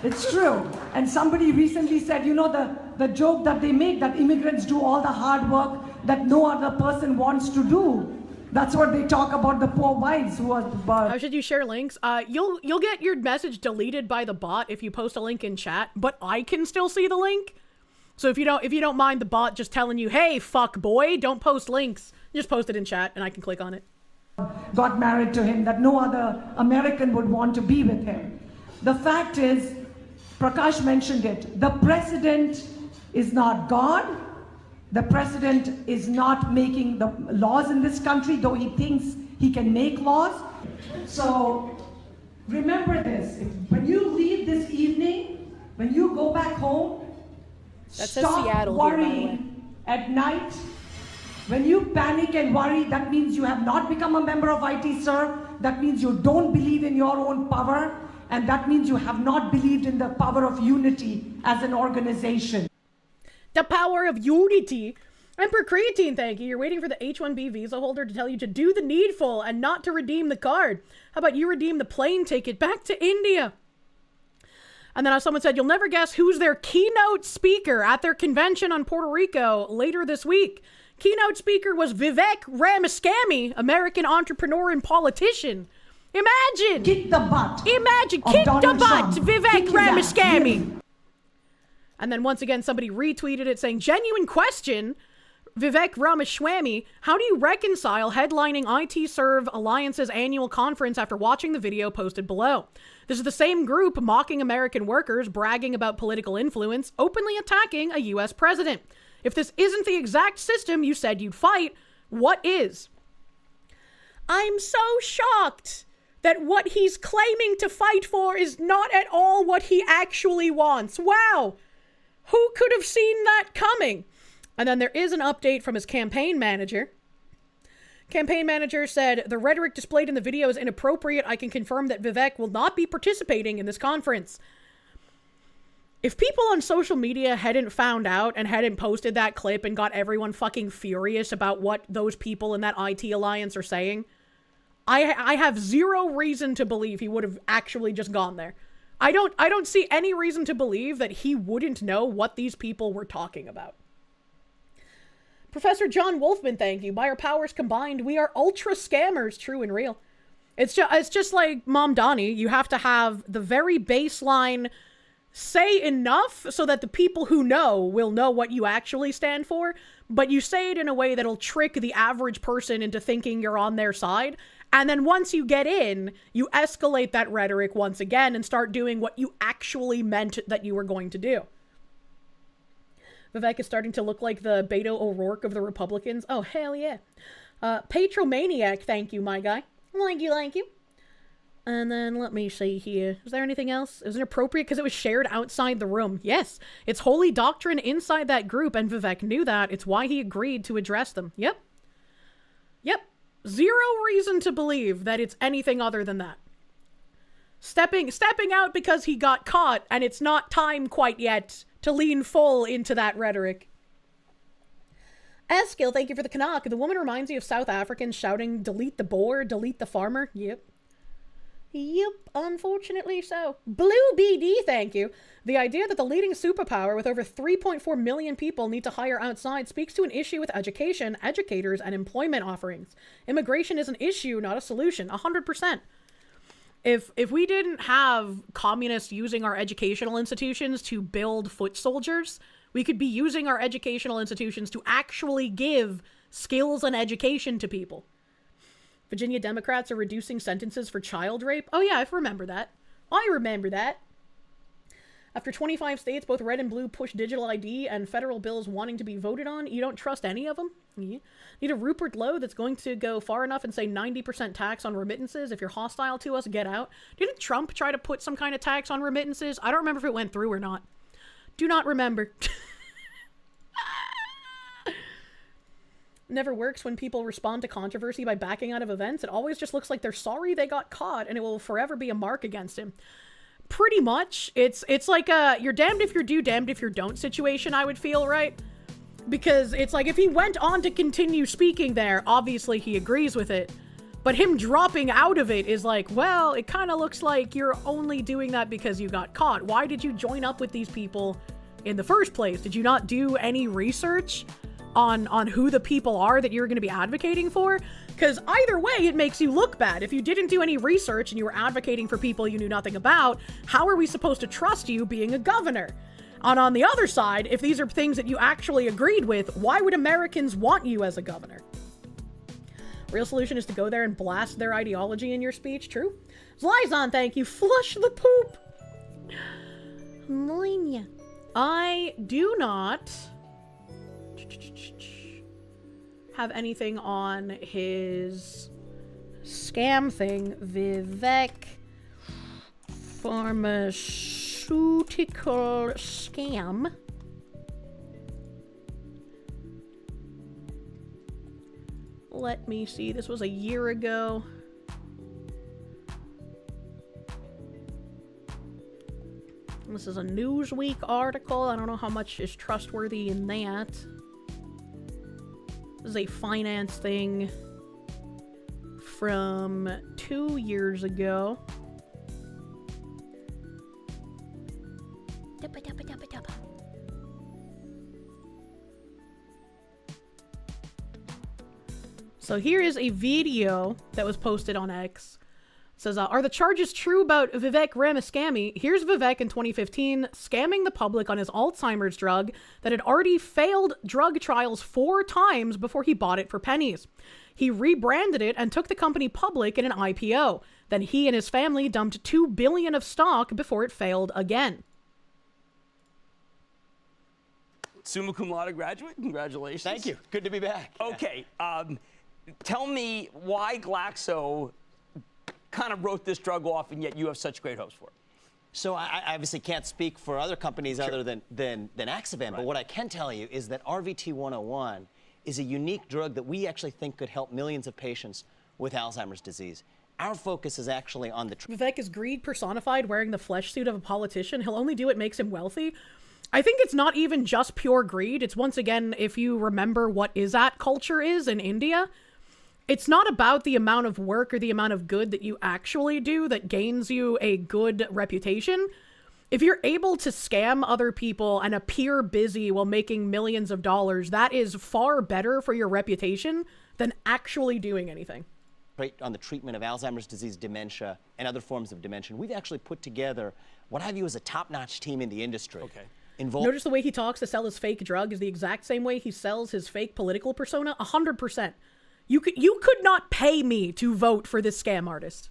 it's true. And somebody recently said, you know, the joke that they make, that immigrants do all the hard work that no other person wants to do. That's what they talk about, the poor wives who are... How should you share links? You'll get your message deleted by the bot if you post a link in chat, but I can still see the link. So if you don't mind the bot just telling you, hey, fuck boy, don't post links, just post it in chat and I can click on it. Got married to him, that no other American would want to be with him. The fact is, Prakash mentioned it, the president is not God. The president is not making the laws in this country, though he thinks he can make laws. So remember this, when you leave this evening, when you go back home, stop worrying at night. When you panic and worry, that means you have not become a member of IT Serve. That means you don't believe in your own power. And that means you have not believed in the power of unity as an organization. The power of unity. Emperor Creatine, thank you. You're waiting for the H-1B visa holder to tell you to do the needful and not to redeem the card. How about you redeem the plane ticket back to India? And then someone said, you'll never guess who's their keynote speaker at their convention on Puerto Rico later this week. Keynote speaker was Vivek Ramaswamy, American entrepreneur and politician. Imagine! Kick the butt. Imagine, kick the butt, Vivek Ramaswamy. Really? And then once again, somebody retweeted it saying, genuine question, Vivek Ramaswamy, how do you reconcile headlining IT Serve Alliance's annual conference after watching the video posted below? This is the same group mocking American workers, bragging about political influence, openly attacking a US president. If this isn't the exact system you said you'd fight, what is? I'm so shocked that what he's claiming to fight for is not at all what he actually wants. Wow. Who could have seen that coming? And then there is an update from his campaign manager. Campaign manager said, the rhetoric displayed in the video is inappropriate. I can confirm that Vivek will not be participating in this conference. If people on social media hadn't found out and hadn't posted that clip and got everyone fucking furious about what those people in that IT alliance are saying, I have zero reason to believe he would have actually just gone there. I don't see any reason to believe that he wouldn't know what these people were talking about. Professor John Wolfman, thank you. By our powers combined, we are ultra scammers, true and real. It's just like Mom Donnie. You have to have the very baseline say enough so that the people who know will know what you actually stand for, but you say it in a way that'll trick the average person into thinking you're on their side. And then once you get in, you escalate that rhetoric once again and start doing what you actually meant that you were going to do. Vivek is starting to look like the Beto O'Rourke of the Republicans. Oh, hell yeah. Patromaniac, thank you, my guy. Thank you. And then let me see here. Is there anything else? It was inappropriate because it was shared outside the room. Yes, it's holy doctrine inside that group, and Vivek knew that. It's why he agreed to address them. Yep. Yep. Zero reason to believe that it's anything other than that. Stepping out because he got caught, and it's not time quite yet to lean full into that rhetoric. Eskill, thank you for the Canuck. The woman reminds you of South Africans shouting, delete the boar, delete the farmer. Yep. Yep, unfortunately so. Blue BD, thank you. The idea that the leading superpower with over 3.4 million people need to hire outside speaks to an issue with education, educators, and employment offerings. Immigration is an issue, not a solution. 100%. If we didn't have communists using our educational institutions to build foot soldiers, we could be using our educational institutions to actually give skills and education to people. Virginia Democrats are reducing sentences for child rape. Oh yeah, I remember that. I remember that. After 25 states, both red and blue, push digital ID and federal bills wanting to be voted on, you don't trust any of them? Yeah. Need a Rupert Lowe that's going to go far enough and say 90% tax on remittances. If you're hostile to us, get out. Didn't Trump try to put some kind of tax on remittances? I don't remember if it went through or not. Do not remember. Never works when people respond to controversy by backing out of events. It always just looks like they're sorry they got caught, and it will forever be a mark against him. Pretty much. It's like a you're damned if you do, damned if you don't situation, I would feel, right? Because it's like if he went on to continue speaking there, obviously he agrees with it. But him dropping out of it is like, well, it kind of looks like you're only doing that because you got caught. Why did you join up with these people in the first place? Did you not do any research on who the people are that you're going to be advocating for? Because either way, it makes you look bad. If you didn't do any research and you were advocating for people you knew nothing about, how are we supposed to trust you being a governor? And on the other side, if these are things that you actually agreed with, why would Americans want you as a governor? Real solution is to go there and blast their ideology in your speech. True. Zlyzon, thank you. Flush the poop. Mine. I do not have anything on his scam thing. Vivek pharmaceutical scam. Let me see. This was a year ago. This is a Newsweek article. I don't know how much is trustworthy in that. This is a finance thing from 2 years ago. So here is a video that was posted on X. It says, are the charges true about Vivek Ramaswamy? Here's Vivek in 2015 scamming the public on his Alzheimer's drug that had already failed drug trials 4 times before he bought it for pennies. He rebranded it and took the company public in an IPO. Then he and his family dumped $2 billion of stock before it failed again. Summa cum laude graduate, congratulations. Thank you, good to be back. Okay, tell me why Glaxo kind of wrote this drug off and yet you have such great hopes for it. So I obviously can't speak for other companies other than Axovan, right. But what I can tell you is that RVT-101 is a unique drug that we actually think could help millions of patients with Alzheimer's disease. Our focus is actually on the... Vivek is greed personified, wearing the flesh suit of a politician. He'll only do what makes him wealthy. I think it's not even just pure greed. It's once again, if you remember what ISAT culture is in India, it's not about the amount of work or the amount of good that you actually do that gains you a good reputation. If you're able to scam other people and appear busy while making millions of dollars, that is far better for your reputation than actually doing anything. On the treatment of Alzheimer's disease, dementia, and other forms of dementia, we've actually put together what I view as a top-notch team in the industry. Okay. Notice the way he talks to sell his fake drug is the exact same way he sells his fake political persona. 100%. You could not pay me to vote for this scam artist.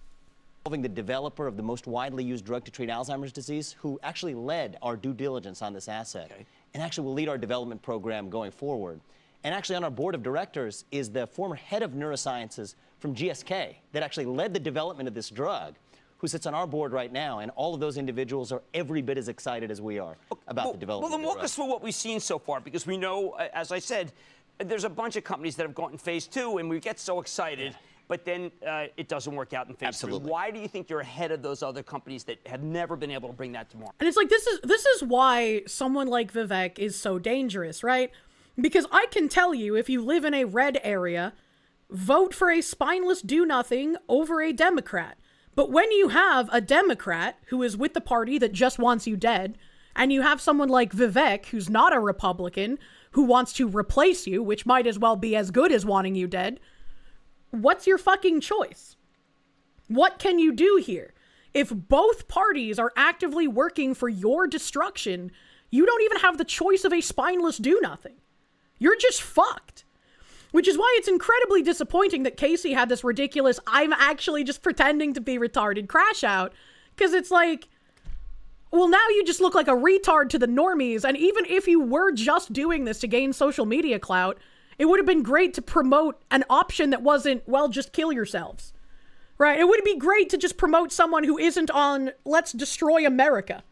Involving the developer of the most widely used drug to treat Alzheimer's disease, who actually led our due diligence on this asset, and actually will lead our development program going forward. And actually on our board of directors is the former head of neurosciences from GSK that actually led the development of this drug, who sits on our board right now, and all of those individuals are every bit as excited as we are about the development. Well, then walk us through what we've seen so far, because we know, as I said, there's a bunch of companies that have gone in phase 2, and we get so excited, but then it doesn't work out in phase 3. Why do you think you're ahead of those other companies that have never been able to bring that to market? And it's like, this is why someone like Vivek is so dangerous, right? Because I can tell you, if you live in a red area, vote for a spineless do-nothing over a Democrat. But when you have a Democrat who is with the party that just wants you dead, and you have someone like Vivek, who's not a Republican, who wants to replace you, which might as well be as good as wanting you dead, what's your fucking choice? What can you do here? If both parties are actively working for your destruction, you don't even have the choice of a spineless do-nothing. You're just fucked. Which is why it's incredibly disappointing that Casey had this ridiculous, I'm actually just pretending to be retarded crash out. Because it's like, well, now you just look like a retard to the normies. And even if you were just doing this to gain social media clout, it would have been great to promote an option that wasn't, well, just kill yourselves. Right? It would be great to just promote someone who isn't on, let's destroy America.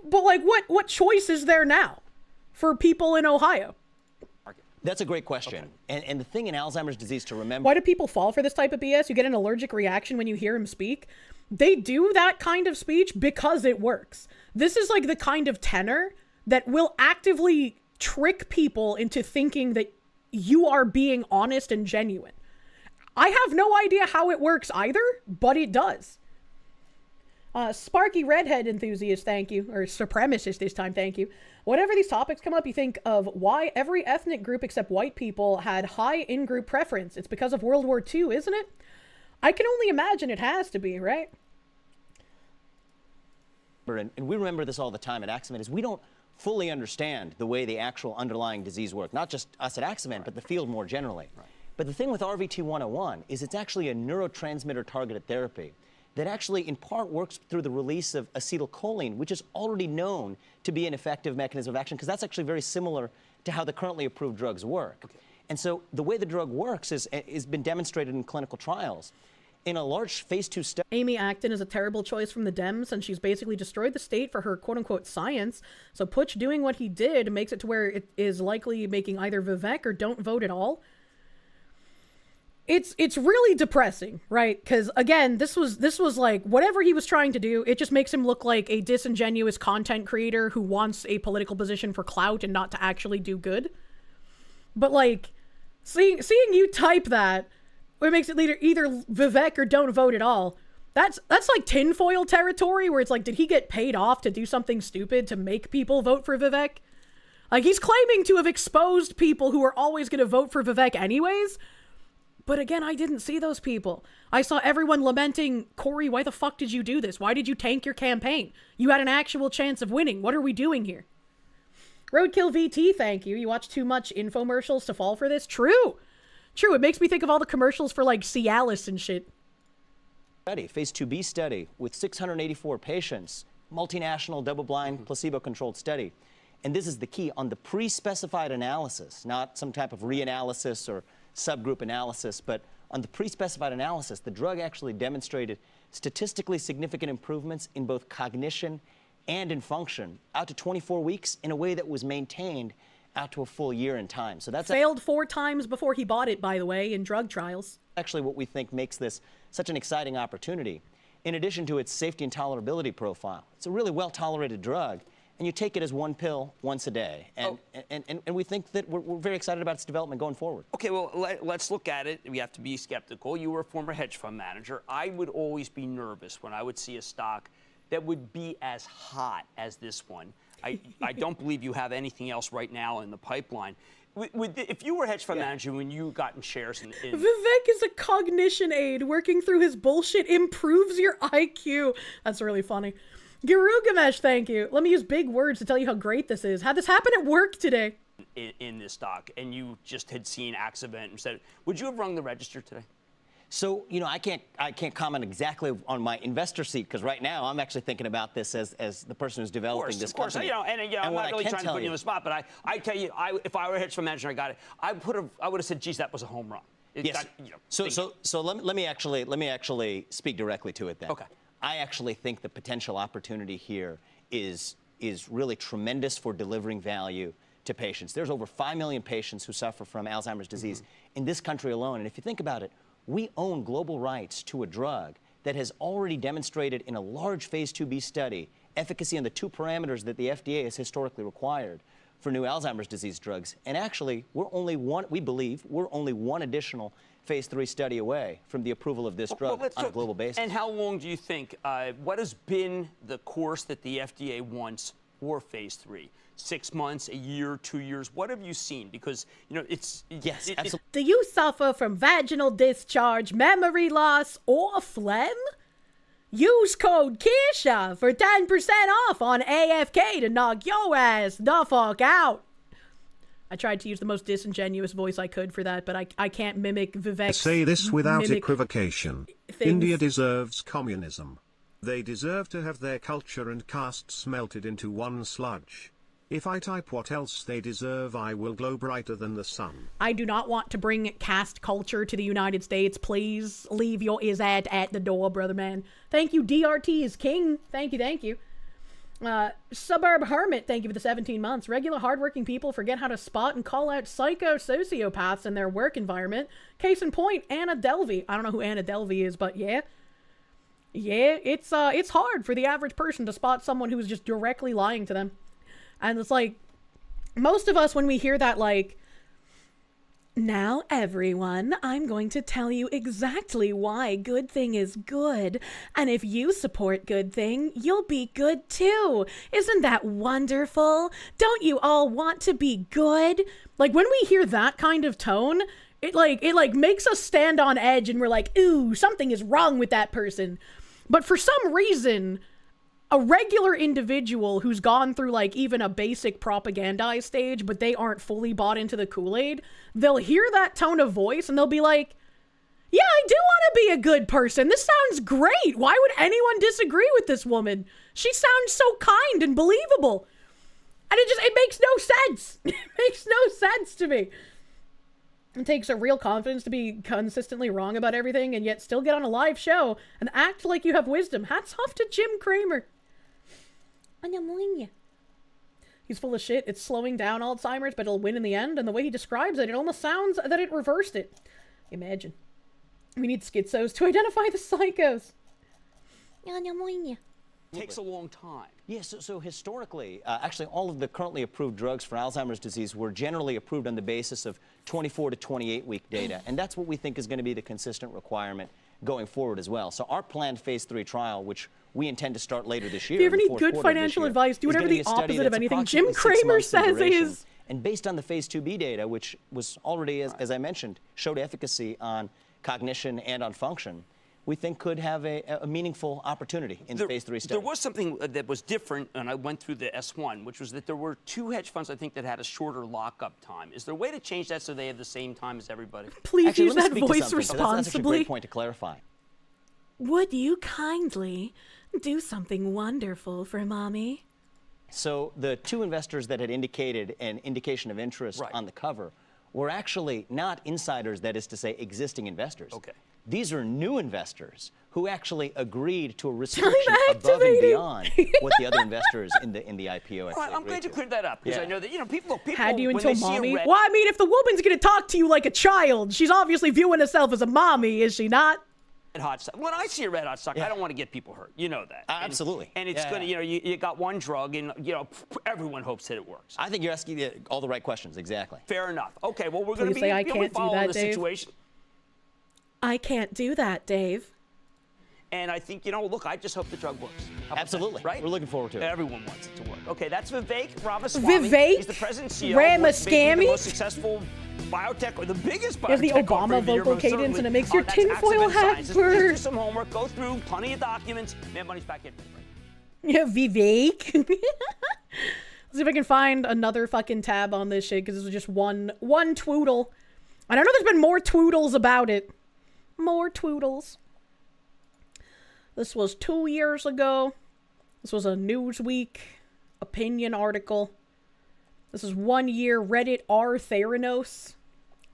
But like, what choice is there now for people in Ohio? That's a great question. Okay. And the thing in Alzheimer's disease to remember... Why do people fall for this type of BS? You get an allergic reaction when you hear him speak. They do that kind of speech because it works. This is like the kind of tenor that will actively trick people into thinking that you are being honest and genuine. I have no idea how it works either, but it does. Sparky Redhead Enthusiast, thank you. Or Supremacist this time, thank you. Whenever these topics come up, you think of why every ethnic group except white people had high in-group preference. It's because of World War II, isn't it? I can only imagine it has to be, right? And we remember this all the time at Axevent, is we don't fully understand the way the actual underlying disease works. Not just us at Axevent, but the field more generally. Right. But the thing with RVT-101 is it's actually a neurotransmitter-targeted therapy that actually in part works through the release of acetylcholine, which is already known to be an effective mechanism of action, because that's actually very similar to how the currently approved drugs work. Okay. And so the way the drug works is been demonstrated in clinical trials. In a large phase 2 study... Amy Acton is a terrible choice from the Dems, and she's basically destroyed the state for her quote-unquote science. So Putsch doing what he did makes it to where it is likely making either Vivek or don't vote at all. It's really depressing, right? Because again, this was like whatever he was trying to do, it just makes him look like a disingenuous content creator who wants a political position for clout and not to actually do good. But like seeing you type that, it makes it either Vivek or don't vote at all. That's like tinfoil territory where it's like, did he get paid off to do something stupid to make people vote for Vivek? Like he's claiming to have exposed people who are always going to vote for Vivek anyways. But again, I didn't see those people. I saw everyone lamenting, Corey, why the fuck did you do this? Why did you tank your campaign? You had an actual chance of winning. What are we doing here? Roadkill VT, thank you. You watch too much infomercials to fall for this? True. It makes me think of all the commercials for like Cialis and shit. Phase 2B study with 684 patients, multinational, double-blind, placebo-controlled study. And this is the key on the pre-specified analysis, not some type of reanalysis or subgroup analysis, but on the pre-specified analysis, the drug actually demonstrated statistically significant improvements in both cognition and in function out to 24 weeks in a way that was maintained out to a full year in time. So that's failed 4 times before he bought it, by the way, in drug trials. Actually what we think makes this such an exciting opportunity. In addition to its safety and tolerability profile, it's a really well-tolerated drug. And you take it as one pill once a day. And we think that we're very excited about its development going forward. Okay, well, let's look at it. We have to be skeptical. You were a former hedge fund manager. I would always be nervous when I would see a stock that would be as hot as this one. I don't believe you have anything else right now in the pipeline. If you were a hedge fund manager when you got in shares in... Vivek is a cognition aid. Working through his bullshit improves your IQ. That's really funny. Garugamesh, thank you. Let me use big words to tell you how great this is. How'd this happen at work today? In this stock, and you just had seen Axevent and said, would you have rung the register today? So, you know, I can't comment exactly on my investor seat, because right now I'm actually thinking about this as the person who's developing this company. Of course, I'm not really trying to put you on the spot, but I tell you, if I were a hedge fund manager and I got it, I would have said, geez, that was a home run. Yes. So let me actually speak directly to it then. Okay. I actually think the potential opportunity here is really tremendous for delivering value to patients. There's over 5 million patients who suffer from Alzheimer's disease in this country alone. And if you think about it, we own global rights to a drug that has already demonstrated in a large phase 2b study efficacy on the 2 parameters that the FDA has historically required for new Alzheimer's disease drugs. And actually, we believe we're only one additional phase 3 study away from the approval of this drug on a global basis. And how long do you think, what has been the course that the FDA wants for phase 3? 6 months, a year, 2 years? What have you seen? Because, Yes, absolutely. Do you suffer from vaginal discharge, memory loss, or phlegm? Use code Kirsche for 10% off on AFK to knock your ass the fuck out. I tried to use the most disingenuous voice I could for that, but I can't mimic Vivek. Say this without equivocation. India deserves communism. They deserve to have their culture and castes melted into one sludge. If I type what else they deserve, I will glow brighter than the sun. I do not want to bring caste culture to the United States. Please leave your izad at the door, brother man. Thank you, DRT is king. Thank you. Suburb Hermit, thank you for the 17 months. Regular hardworking people forget how to spot and call out psycho-sociopaths in their work environment. Case in point, Anna Delvey. I don't know who Anna Delvey is, but yeah. Yeah, it's hard for the average person to spot someone who's just directly lying to them. And it's like, most of us, when we hear that, like, now everyone, I'm going to tell you exactly why good thing is good. And if you support good thing, you'll be good too. Isn't that wonderful? Don't you all want to be good? Like, when we hear that kind of tone, it makes us stand on edge and we're like, ooh, something is wrong with that person. But for some reason, a regular individual who's gone through like even a basic propagandized stage, but they aren't fully bought into the Kool-Aid, they'll hear that tone of voice and they'll be like, yeah, I do want to be a good person. This sounds great. Why would anyone disagree with this woman? She sounds so kind and believable. And it makes no sense. It makes no sense to me. It takes a real confidence to be consistently wrong about everything and yet still get on a live show and act like you have wisdom. Hats off to Jim Cramer. He's full of shit. It's slowing down Alzheimer's, but it'll win in the end. And the way he describes it, it almost sounds that it reversed it. Imagine. We need schizos to identify the psychos. Takes a long time. Yes, so historically, actually all of the currently approved drugs for Alzheimer's disease were generally approved on the basis of 24 to 28 week data. And that's what we think is going to be the consistent requirement going forward as well. So our planned phase 3 trial, which we intend to start later this year. If you have any good financial advice, do whatever the opposite of anything Jim Cramer says is. And based on the phase 2b data, which was already, as I mentioned, showed efficacy on cognition and on function, we think could have a meaningful opportunity in the phase 3 study. There was something that was different, and I went through the S1, which was that there were 2 hedge funds, I think, that had a shorter lockup time. Is there a way to change that so they have the same time as everybody? Please use that voice responsibly. That's actually a great point to clarify. Would you kindly do something wonderful for mommy? So the 2 investors that had indicated an indication of interest on the cover were actually not insiders, that is to say, existing investors. Okay. These are new investors who actually agreed to a restriction above and beyond what the other investors in the IPO actually I'm glad you cleared that up, because I know that, people Had you when until they see a mommy? red... Well, I mean, if the woman's gonna talk to you like a child, she's obviously viewing herself as a mommy, is she not? Hot stock. When I see a red hot stock, I don't want to get people hurt. You know that. Absolutely. And it's going to, you got one drug, and everyone hopes that it works. I think you're asking all the right questions. Exactly. Fair enough. Okay. Well, we're going to be I can't do following that, the Dave. situation. I can't do that, Dave. And I think, look, I just hope the drug works. Absolutely. Right? We're looking forward to it. Everyone wants it to work. Okay, that's Vivek Ramaswamy. Vivek He's the president and CEO Ramaswamy? of the most successful biotech, or the biggest biotech. There's the Obama vocal cadence, and it makes your tinfoil hat Just burn. do some homework, go through plenty of documents. Man, money's back in. Yeah, Vivek. Let's see if I can find another fucking tab on this shit, because this was just one twoodle. And I know there's been more twoodles about it. More twoodles. This was 2 years ago. This was a Newsweek opinion article. This is 1 year Reddit r Theranos.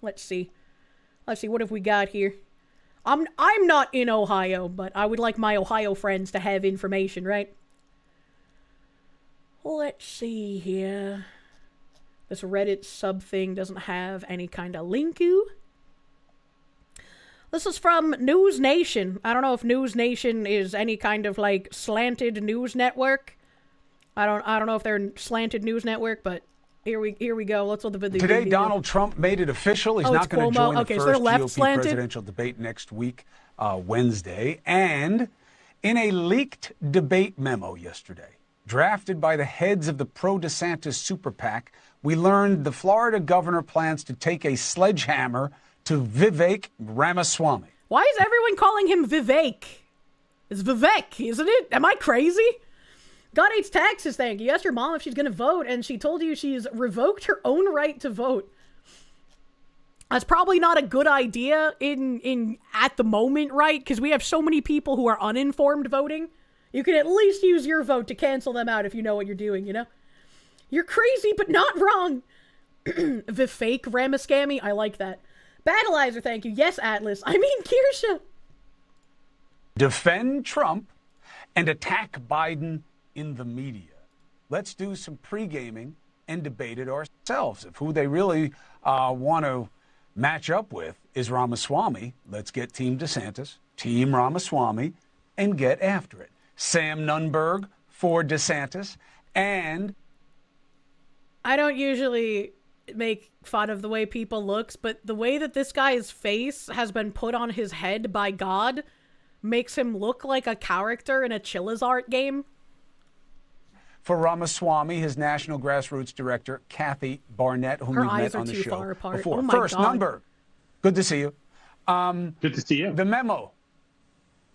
Let's see. Let's see, what have we got here? I'm not in Ohio, but I would like my Ohio friends to have information, right? Let's see here. This Reddit sub thing doesn't have any kind of linku. This is from News Nation. I don't know if News Nation is any kind of like slanted news network. I don't know if they're a slanted news network, but here we go. Let's look at the video. Today, Donald Trump made it official. He's not going to join the first GOP presidential debate next week, Wednesday. And in a leaked debate memo yesterday, drafted by the heads of the pro-DeSantis super PAC, we learned the Florida governor plans to take a sledgehammer to Vivek Ramaswamy. Why is everyone calling him Vivek? It's Vivek, isn't it? Am I crazy? God hates taxes, thank you. You asked your mom if she's going to vote, and she told you she's revoked her own right to vote. That's probably not a good idea at the moment, right? Because we have so many people who are uninformed voting. You can at least use your vote to cancel them out if you know what you're doing, you know? You're crazy, but not wrong. Vivek Ramaswamy, I like that. Battleizer, thank you. Yes, Atlas. I mean, Kirsche. Defend Trump and attack Biden in the media. Let's do some pre-gaming and debate it ourselves. If who they really want to match up with is Ramaswamy, let's get Team DeSantis, Team Ramaswamy, and get after it. Sam Nunberg for DeSantis, and I don't usually make fun of the way people looks, but the way that this guy's face has been put on his head by God makes him look like a character in a Charizard game. For Ramaswamy, his national grassroots director, Kathy Barnett, whom we've met on the show before. Oh my First, God. Nunberg, good to see you. Good to see you. The memo.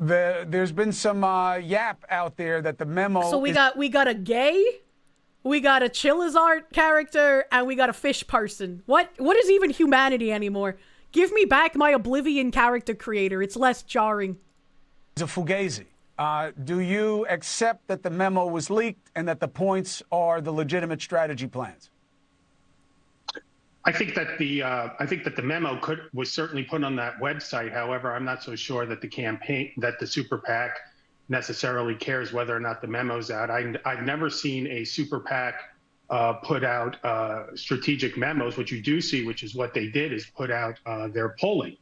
There's been some yap out there that the memo. So we got a gay, we got a Charizard character, and we got a fish person. What is even humanity anymore? Give me back my Oblivion character creator. It's less jarring. It's a fugazi. Do you accept that the memo was leaked and that the points are the legitimate strategy plans? I think that the memo was certainly put on that website. However, I'm not so sure that the super PAC necessarily cares whether or not the memo's out. I've never seen a super PAC put out strategic memos. What you do see, which is what they did, is put out their polling,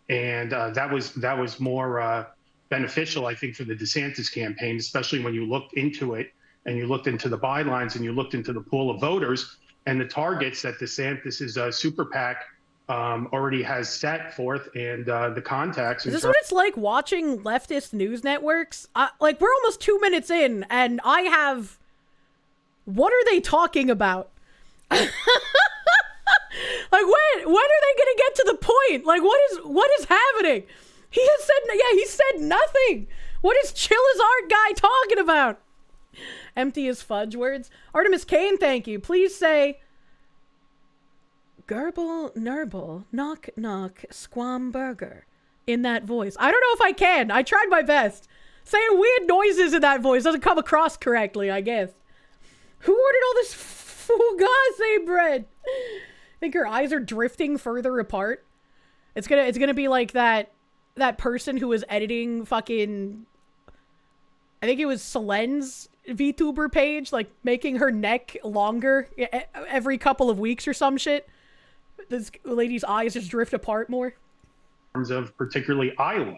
and that was more beneficial, I think, for the DeSantis campaign, especially when you looked into it and you looked into the bylines and you looked into the pool of voters and the targets that DeSantis' super PAC already has set forth, and the contacts. Is this what it's like watching leftist news networks? Like, we're almost 2 minutes in, and I have... What are they talking about? Like, when are they gonna get to the point? Like, what is happening? He said nothing. What is Charizard guy talking about? Empty as fudge words. Artemis Kane, thank you. Please say, Gerbil, Nurble, knock, knock, squam burger. In that voice. I don't know if I can. I tried my best. Saying weird noises in that voice doesn't come across correctly, I guess. Who ordered all this fugazi bread? I think her eyes are drifting further apart. It's gonna be like that person who was editing fucking, I think it was Selen's VTuber page, like making her neck longer every couple of weeks or some shit. This lady's eyes just drift apart more. In terms of particularly Iowa,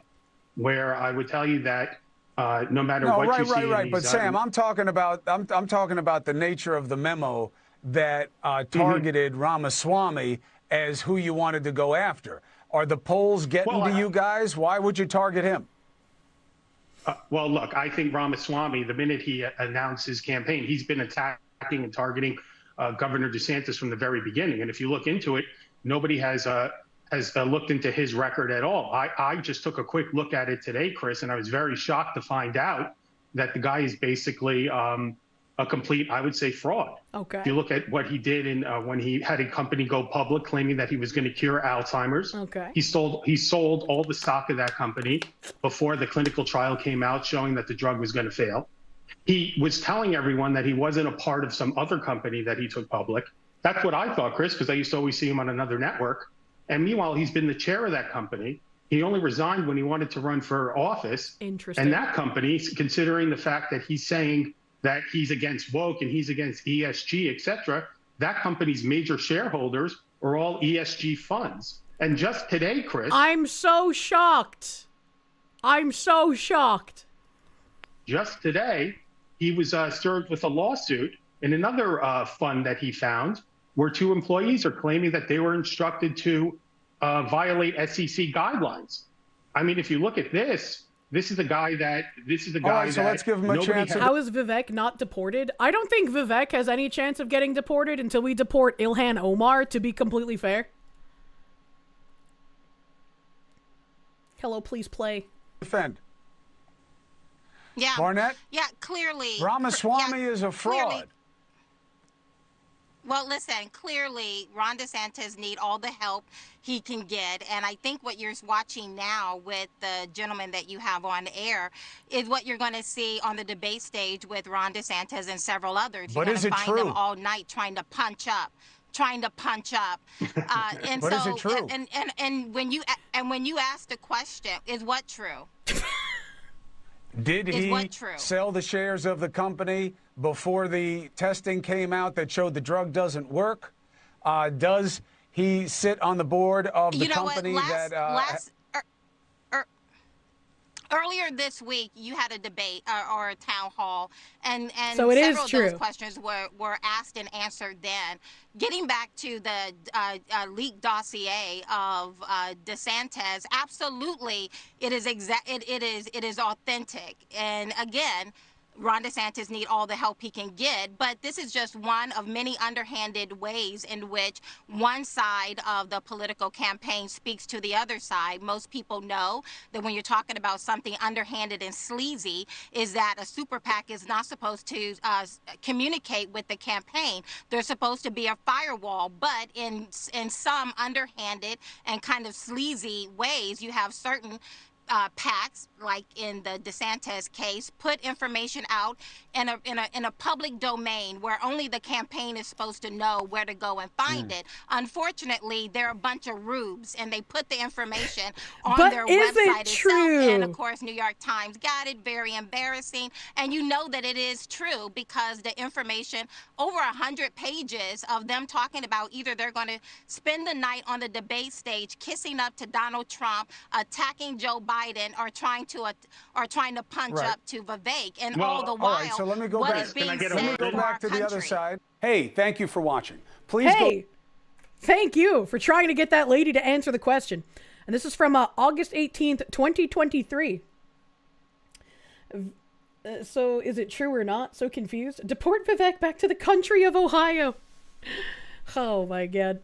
where I would tell you that no matter what you see. Right. But Sam, I'm talking about the nature of the memo that targeted Ramaswamy as who you wanted to go after. Are the polls getting to you guys? Why would you target him? Well, look, I think Ramaswamy, the minute he announced his campaign, he's been attacking and targeting Governor DeSantis from the very beginning. And if you look into it, nobody has looked into his record at all. I just took a quick look at it today, Chris, and I was very shocked to find out that the guy is basically a complete, I would say, fraud. Okay. If you look at what he did when he had a company go public claiming that he was going to cure Alzheimer's. Okay. He sold all the stock of that company before the clinical trial came out showing that the drug was going to fail. He was telling everyone that he wasn't a part of some other company that he took public. That's what I thought, Chris, because I used to always see him on another network. And meanwhile, he's been the chair of that company. He only resigned when he wanted to run for office. Interesting. And that company, considering the fact that he's saying that he's against woke and he's against ESG, et cetera, that company's major shareholders are all ESG funds. And just today, Chris... I'm so shocked. I'm so shocked. Just today, he was served with a lawsuit in another fund that he found, where 2 employees are claiming that they were instructed to violate SEC guidelines. I mean, if you look at this is the guy that, All right, so let's give him a chance. How is Vivek not deported? I don't think Vivek has any chance of getting deported until we deport Ilhan Omar, to be completely fair. Hello, please play. Defend. Yeah. Barnett? Yeah, clearly. Ramaswamy is a fraud. Clearly. Well, listen, clearly Ron DeSantis need all the help he can get. And I think what you're watching now with the gentleman that you have on air is what you're going to see on the debate stage with Ron DeSantis and several others. But you're is it find true? them all night trying to punch up. And but so, is it true? And when you ask the question, is what true? Did he sell the shares of the company before the testing came out that showed the drug doesn't work? Does he sit on the board of the company Earlier this week, you had a debate or a town hall, and so it several is true. of those questions were asked and answered then. Getting back to the leaked dossier of DeSantis, absolutely, it is authentic. And again, Ron DeSantis need all the help he can get, but this is just one of many underhanded ways in which one side of the political campaign speaks to the other side. Most people know that when you're talking about something underhanded and sleazy, is that a super PAC is not supposed to communicate with the campaign. There's supposed to be a firewall, but in some underhanded and kind of sleazy ways, you have certain PACs, like in the DeSantis case, put information out in a public domain where only the campaign is supposed to know where to go and find it. Unfortunately, they're a bunch of rubes, and they put the information on their website itself. And of course, New York Times got it. Very embarrassing. And you know that it is true because the information, over 100 pages of them talking about either they're going to spend the night on the debate stage kissing up to Donald Trump, attacking Joe Biden, or trying to punch up to Vivek, and all the while, all right, so let me go what back. is being Let said me go in back our to the other country. side. Hey, thank you for watching. Please go. Thank you for trying to get that lady to answer the question. And this is from August 18th, 2023. So is it true or not? So confused. Deport Vivek back to the country of Ohio. Oh my god.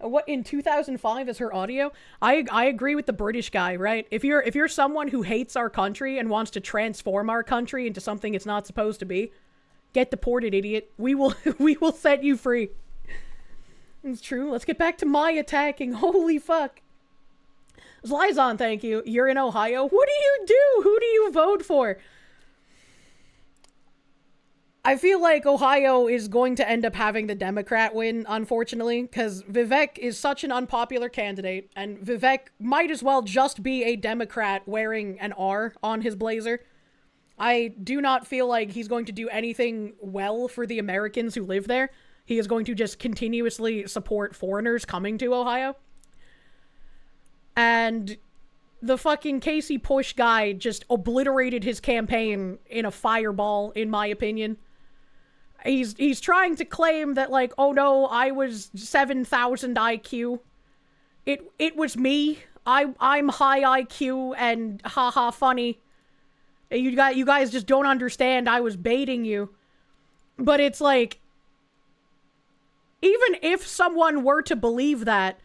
What, in 2005 is her audio? I agree with the British guy, right? If you're someone who hates our country and wants to transform our country into something it's not supposed to be, get deported, idiot. We will set you free. It's true. Let's get back to my attacking. Holy fuck. Zlyzon, thank you. You're in Ohio. What do you do? Who do you vote for? I feel like Ohio is going to end up having the Democrat win, unfortunately, because Vivek is such an unpopular candidate, and Vivek might as well just be a Democrat wearing an R on his blazer. I do not feel like he's going to do anything well for the Americans who live there. He is going to just continuously support foreigners coming to Ohio. And the fucking Casey Push guy just obliterated his campaign in a fireball, in my opinion. He's trying to claim that, like, oh no, I was 7,000 IQ. It was me. I'm high IQ and haha funny. You guys just don't understand. I was baiting you. But it's like, even if someone were to believe that,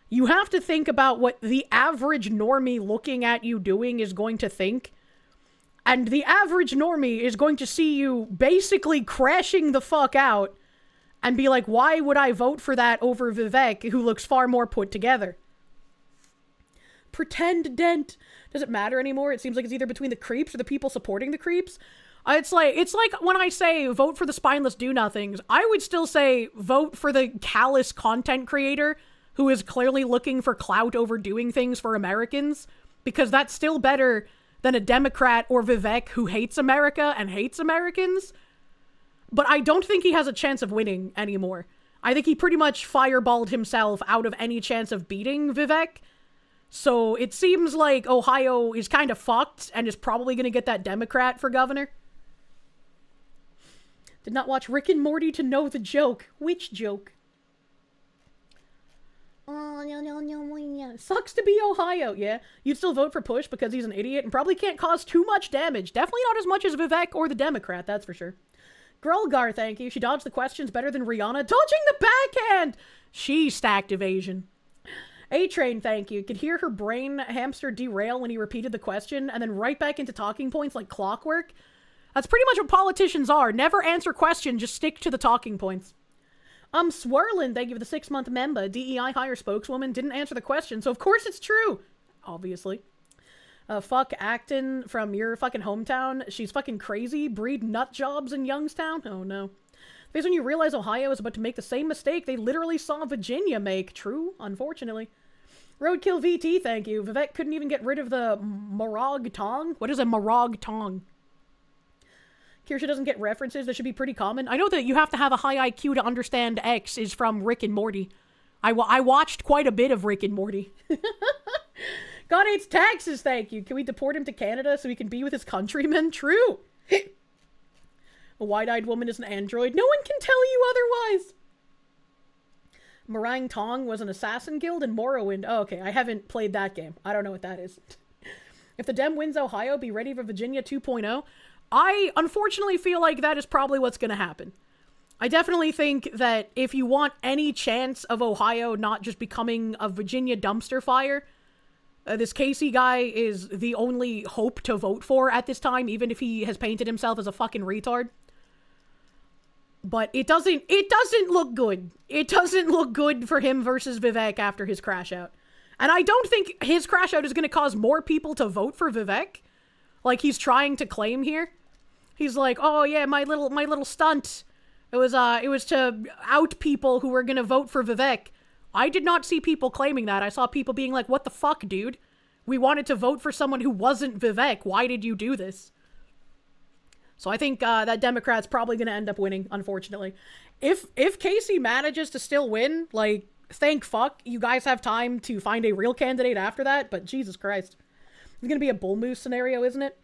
you have to think about what the average normie looking at you doing is going to think. And the average normie is going to see you basically crashing the fuck out and be like, why would I vote for that over Vivek, who looks far more put together? Pretend dent. Does it matter anymore? It seems like it's either between the creeps or the people supporting the creeps. It's like when I say vote for the spineless do-nothings, I would still say vote for the callous content creator who is clearly looking for clout over doing things for Americans, because that's still better than a Democrat or Vivek who hates America and hates Americans. But I don't think he has a chance of winning anymore. I think he pretty much fireballed himself out of any chance of beating Vivek. So it seems like Ohio is kind of fucked and is probably going to get that Democrat for governor. Did not watch Rick and Morty to know the joke. Which joke? Oh, no. Sucks to be Ohio, yeah. You'd still vote for Push because he's an idiot and probably can't cause too much damage. Definitely not as much as Vivek or the Democrat, that's for sure. Grolgar, thank you. She dodged the questions better than Rihanna. Dodging the backhand! She stacked evasion. A-Train, thank you. Could hear her brain hamster derail when he repeated the question and then right back into talking points like clockwork. That's pretty much what politicians are. Never answer questions, just stick to the talking points. Swirlin, thank you for the 6-month member. DEI hire spokeswoman didn't answer the question, so of course it's true. Obviously. Fuck Acton from your fucking hometown. She's fucking crazy. Breed nut jobs in Youngstown. Oh no. Because when you realize Ohio is about to make the same mistake they literally saw Virginia make. True, unfortunately. Roadkill VT, thank you. Vivek couldn't even get rid of the Morag Tong. What is a Morag Tong? Kirsche doesn't get references. That should be pretty common. I know that you have to have a high IQ to understand X is from Rick and Morty. I watched quite a bit of Rick and Morty. God hates taxes, thank you. Can we deport him to Canada so he can be with his countrymen? True. A wide-eyed woman is an android. No one can tell you otherwise. Meringue Tong was an assassin guild in Morrowind. Oh, okay. I haven't played that game. I don't know what that is. If the Dem wins Ohio, be ready for Virginia 2.0. I unfortunately feel like that is probably what's going to happen. I definitely think that if you want any chance of Ohio not just becoming a Virginia dumpster fire, this Casey guy is the only hope to vote for at this time, even if he has painted himself as a fucking retard. But it doesn't look good. It doesn't look good for him versus Vivek after his crash out. And I don't think his crash out is going to cause more people to vote for Vivek, like he's trying to claim here. He's like, oh yeah, my little stunt. It was to out people who were going to vote for Vivek. I did not see people claiming that. I saw people being like, what the fuck, dude? We wanted to vote for someone who wasn't Vivek. Why did you do this? So I think that Democrat's probably going to end up winning, unfortunately. If Casey manages to still win, like, thank fuck, you guys have time to find a real candidate after that, but Jesus Christ. It's going to be a bull moose scenario, isn't it?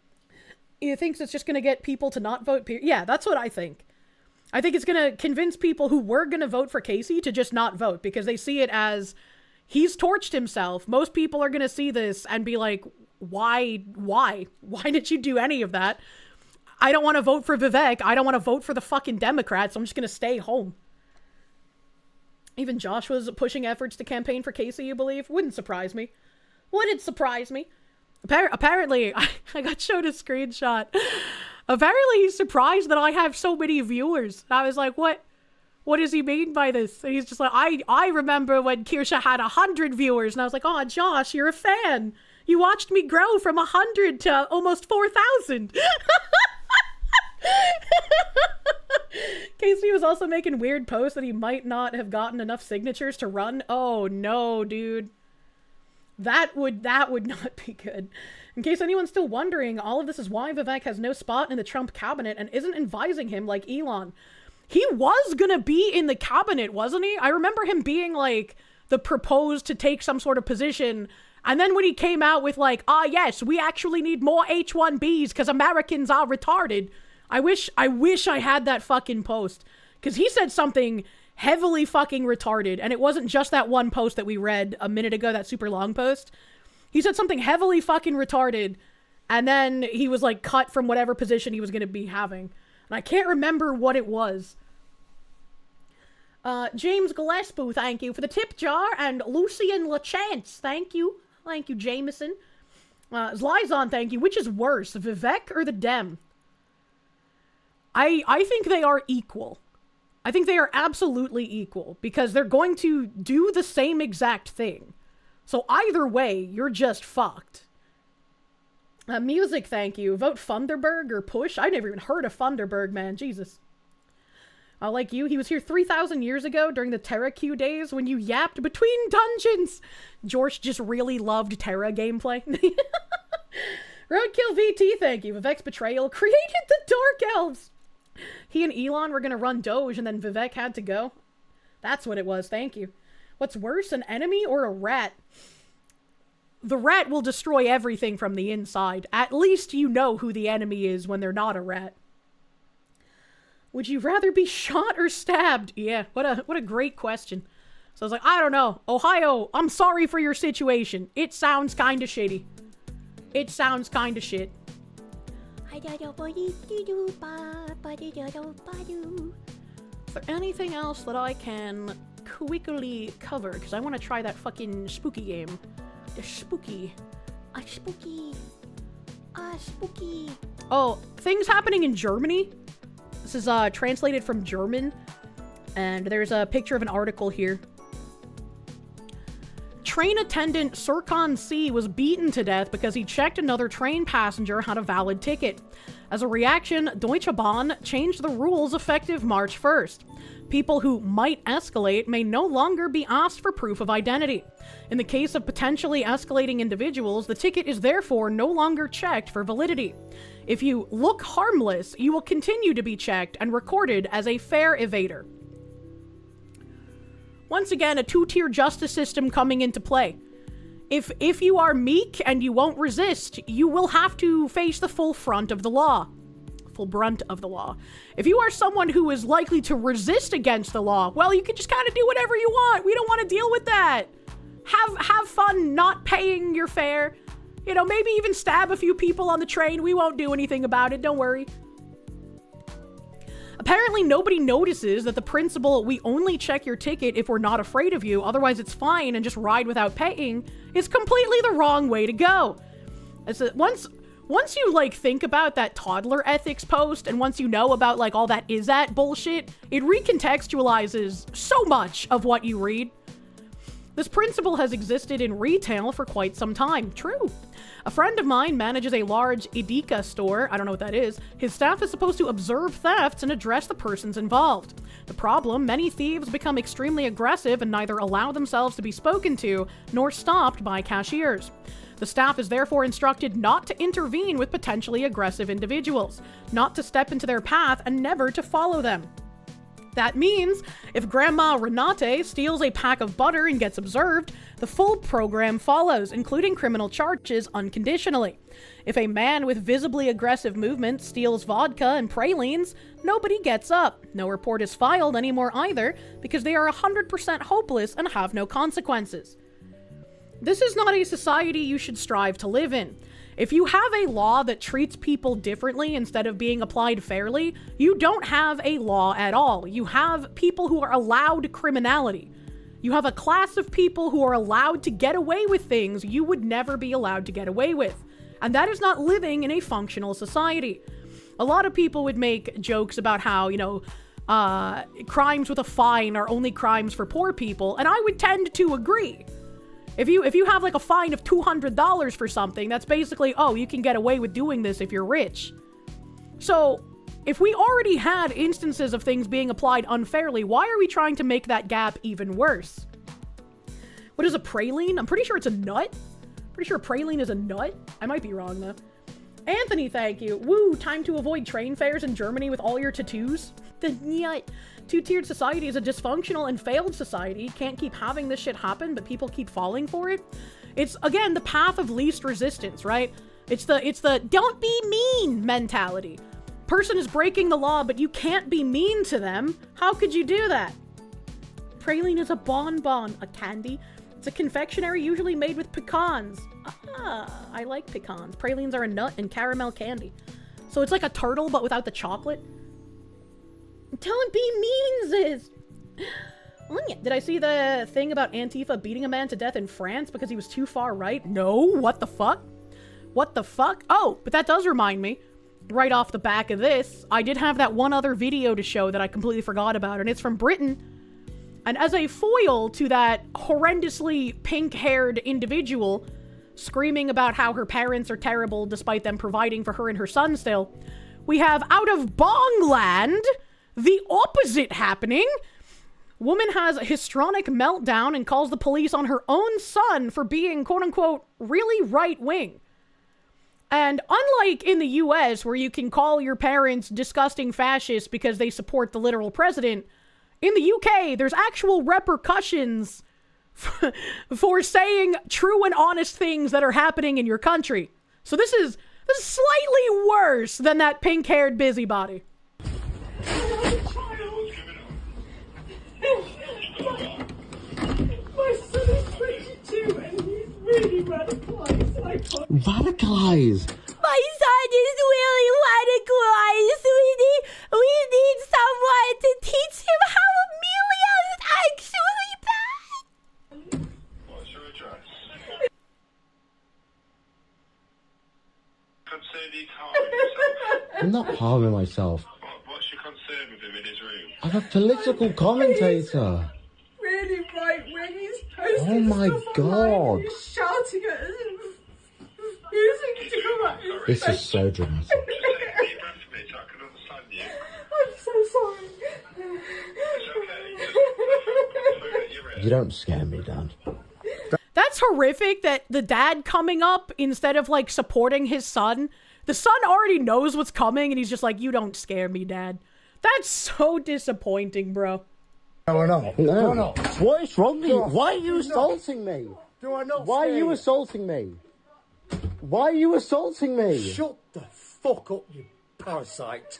He thinks it's just going to get people to not vote. Yeah, that's what I think. I think it's going to convince people who were going to vote for Casey to just not vote because they see it as he's torched himself. Most people are going to see this and be like, why did you do any of that? I don't want to vote for Vivek. I don't want to vote for the fucking Democrats. I'm just going to stay home. Even Josh was pushing efforts to campaign for Casey, you believe? Wouldn't surprise me. Wouldn't surprise me. Apparently, I got showed a screenshot. Apparently, he's surprised that I have so many viewers. I was like, what does he mean by this? And he's just like, I remember when Kirsche had 100 viewers. And I was like, oh, Josh, you're a fan. You watched me grow from 100 to almost 4,000. Casey was also making weird posts that he might not have gotten enough signatures to run. Oh, no, dude. That would not be good. In case anyone's still wondering, all of this is why Vivek has no spot in the Trump cabinet and isn't advising him like Elon. He was gonna be in the cabinet, wasn't he? I remember him being like the proposed to take some sort of position. And then when he came out with like, yes, we actually need more H-1Bs because Americans are retarded. I wish I had that fucking post. Because he said something heavily fucking retarded. And it wasn't just that one post that we read a minute ago, that super long post. He said something heavily fucking retarded. And then he was like cut from whatever position he was going to be having. And I can't remember what it was. James Gillespie, thank you for the tip jar. And Lucian LaChance, thank you. Thank you, Jameson. Zlyzon, thank you. Which is worse, Vivek or the Dem? I think they are equal. I think they are absolutely equal because they're going to do the same exact thing. So either way, you're just fucked. Music, thank you. Vote Funderburg or Push? I never even heard of Funderburg, man. Jesus. Like you, he was here 3,000 years ago during the Terra Q days when you yapped between dungeons. George just really loved Terra gameplay. Roadkill VT, thank you. Vivek's betrayal created the Dark Elves. He and Elon were gonna run Doge and then Vivek had to go. That's what it was, thank you. What's worse, an enemy or a rat? The rat will destroy everything from the inside. At least you know who the enemy is when they're not a rat. Would you rather be shot or stabbed? Yeah, what a great question. So I was like, I don't know. Ohio, I'm sorry for your situation. It sounds kinda shitty. It sounds kinda shit. Is there anything else that I can quickly cover? Because I want to try that fucking spooky game. The spooky. Spooky. Oh, things happening in Germany. This is translated from German. And there's a picture of an article here. Train attendant Serkan C was beaten to death because he checked another train passenger had a valid ticket. As a reaction, Deutsche Bahn changed the rules effective March 1st. People who might escalate may no longer be asked for proof of identity. In the case of potentially escalating individuals, the ticket is therefore no longer checked for validity. If you look harmless, you will continue to be checked and recorded as a fare evader. Once again, a two-tier justice system coming into play. If you are meek and you won't resist, you will have to face the full brunt of the law. If you are someone who is likely to resist against the law, well, you can just kind of do whatever you want. We don't want to deal with that. Have fun not paying your fare. You know, maybe even stab a few people on the train. We won't do anything about it. Don't worry. Apparently, nobody notices that the principle, we only check your ticket if we're not afraid of you, otherwise it's fine and just ride without paying, is completely the wrong way to go. Once you, like, think about that Toddler ethics post, and once you know about, like, all that is that bullshit, it recontextualizes so much of what you read. This principle has existed in retail for quite some time. True. A friend of mine manages a large Edeka store. I don't know what that is. His staff is supposed to observe thefts and address the persons involved. The problem, many thieves become extremely aggressive and neither allow themselves to be spoken to nor stopped by cashiers. The staff is therefore instructed not to intervene with potentially aggressive individuals, not to step into their path, and never to follow them. That means, if Grandma Renate steals a pack of butter and gets observed, the full program follows, including criminal charges unconditionally. If a man with visibly aggressive movements steals vodka and pralines, nobody gets up. No report is filed anymore either, because they are 100% hopeless and have no consequences. This is not a society you should strive to live in. If you have a law that treats people differently instead of being applied fairly, you don't have a law at all. You have people who are allowed criminality. You have a class of people who are allowed to get away with things you would never be allowed to get away with. And that is not living in a functional society. A lot of people would make jokes about how, you know, crimes with a fine are only crimes for poor people, and I would tend to agree. If you have like a fine of $200 for something, that's basically, oh, you can get away with doing this if you're rich. So, if we already had instances of things being applied unfairly, why are we trying to make that gap even worse? What is a praline? I'm pretty sure it's a nut. Pretty sure praline is a nut. I might be wrong though. Anthony, thank you. Woo, time to avoid train fares in Germany with all your tattoos. The nut. Two-tiered society is a dysfunctional and failed society. Can't keep having this shit happen, but people keep falling for it. It's, again, the path of least resistance, right? It's the don't be mean mentality. Person is breaking the law, but you can't be mean to them. How could you do that? Praline is a bonbon, a candy. It's a confectionery usually made with pecans. Ah, I like pecans. Pralines are a nut and caramel candy. So it's like a turtle, but without the chocolate. Don't be mean, sis. Oh, yeah. Did I see the thing about Antifa beating a man to death in France because he was too far right? No. What the fuck? What the fuck? Oh, but that does remind me, right off the back of this, I did have that one other video to show that I completely forgot about, and it's from Britain. And as a foil to that horrendously pink-haired individual screaming about how her parents are terrible despite them providing for her and her son still, we have out of Bongland, the opposite happening. Woman has a histrionic meltdown and calls the police on her own son for being, quote-unquote, really right-wing. And unlike in the US, where you can call your parents disgusting fascists because they support the literal president, in the UK, there's actual repercussions for saying true and honest things that are happening in your country. So this is slightly worse than that pink-haired busybody. My son is 22 and he's really radicalized. Radicalized? My son is really radicalized. We need someone to teach him how Amelia is actually bad. What's your address? Concern you harm yourself. I'm not harming myself. What's your concern with him in his room? I'm a political commentator. Really right when he's posting Oh my stuff God. online, he's shouting at us, using to at his This face. is so dramatic. I'm so sorry. You don't scare me, Dad. That's horrific that the dad coming up, instead of like supporting his son, the son already knows what's coming and he's just like, you don't scare me, Dad. That's so disappointing, bro. No, I know. No. No. What is wrong with you? Why are you assaulting me? Do I not Why are you assaulting me? Why are you assaulting me? Shut the fuck up, you parasite.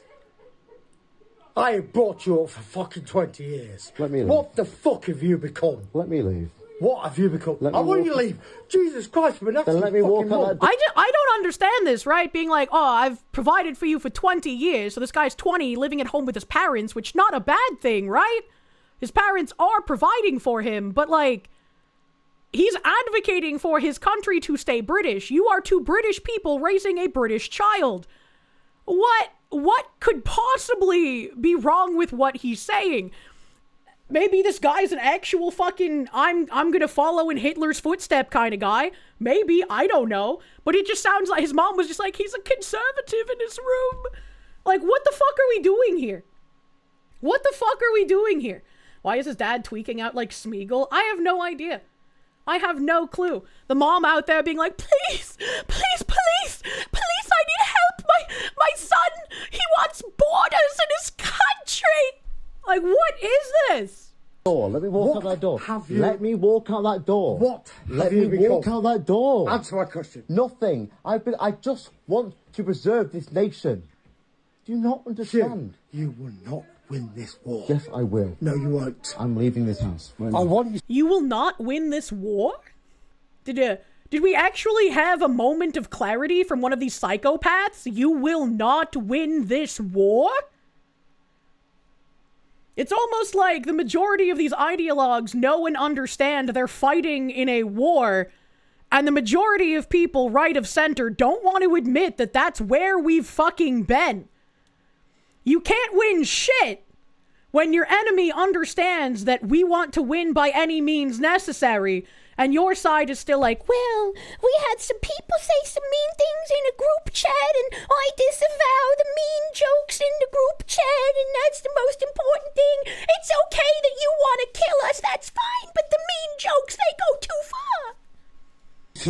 I have brought you up for fucking 20 years. Let me leave. What the fuck have you become? Let me leave. What have you become? Let me I want walk- you to leave. Jesus Christ, we're not Then let me walk out that door. I don't understand this, right? Being like, oh, I've provided for you for 20 years. So this guy's 20, living at home with his parents, which not a bad thing, right? His parents are providing for him, but like, he's advocating for his country to stay British. You are two British people raising a British child. What could possibly be wrong with what he's saying? Maybe this guy's an actual fucking I'm gonna follow in Hitler's footstep kind of guy. Maybe, I don't know. But it just sounds like his mom was just like, he's a conservative in his room. Like, what the fuck are we doing here? What the fuck are we doing here? Why is his dad tweaking out like Smeagol? I have no idea. I have no clue. The mom out there being like, please, please, please, please, I need help. My son, he wants borders in his country. Like, what is this? Door. Let me walk out that door. Let me walk out that door. What? Let me walk out that door. Answer my question. Nothing. I just want to preserve this nation. Do you not understand? You will not win this war. Yes, I will. No, you won't. I'm leaving this house. I want you. You will not win this war? Did we actually have a moment of clarity from one of these psychopaths? You will not win this war? It's almost like the majority of these ideologues know and understand they're fighting in a war, and the majority of people right of center don't want to admit that that's where we've fucking been. You can't win shit when your enemy understands that we want to win by any means necessary, and your side is still like, well, we had some people say some mean things in a group chat, and I disavow the mean jokes in the group chat, and that's the most important thing. It's okay that you want to kill us, that's fine, but the mean jokes, they go too far.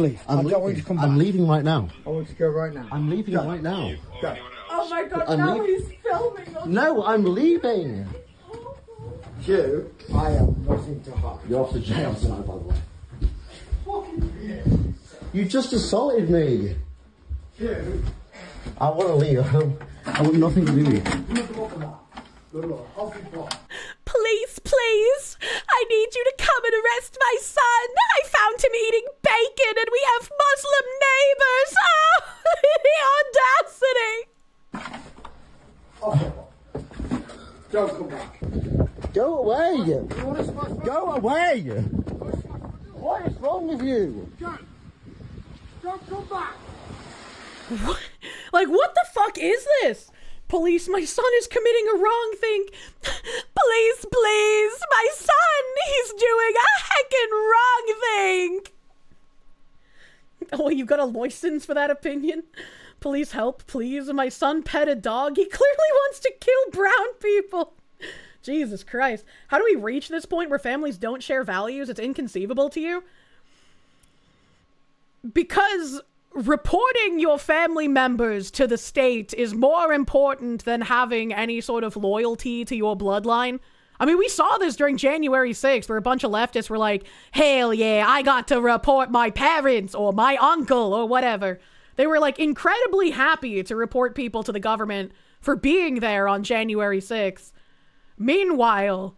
Leave. I don't want you to come back. I'm leaving right now. I want you to go right now. I'm leaving right now. Go. Oh my god, I'm now leaving. he's filming us. No, I'm leaving. You, I have nothing to hide. You're off to jail tonight, by the way. You just assaulted me. You. I want to leave. I want nothing to do with you. Good luck. Off you go. Please, please, I need you to come and arrest my son. I found him eating bacon and we have Muslim neighbors. Oh, the audacity. Don't come back. Go away. Go away. What is wrong with you? Don't come back. What? Like, what the fuck is this? Police, my son is committing a wrong thing. Please, please, my son, he's doing a heckin' wrong thing. Oh, you got a license for that opinion? Police help, please. My son pet a dog. He clearly wants to kill brown people. Jesus Christ. How do we reach this point where families don't share values? It's inconceivable to you? Because reporting your family members to the state is more important than having any sort of loyalty to your bloodline. I mean, we saw this during January 6th, where a bunch of leftists were like, hell yeah, I got to report my parents or my uncle or whatever. They were like incredibly happy to report people to the government for being there on January 6th. Meanwhile,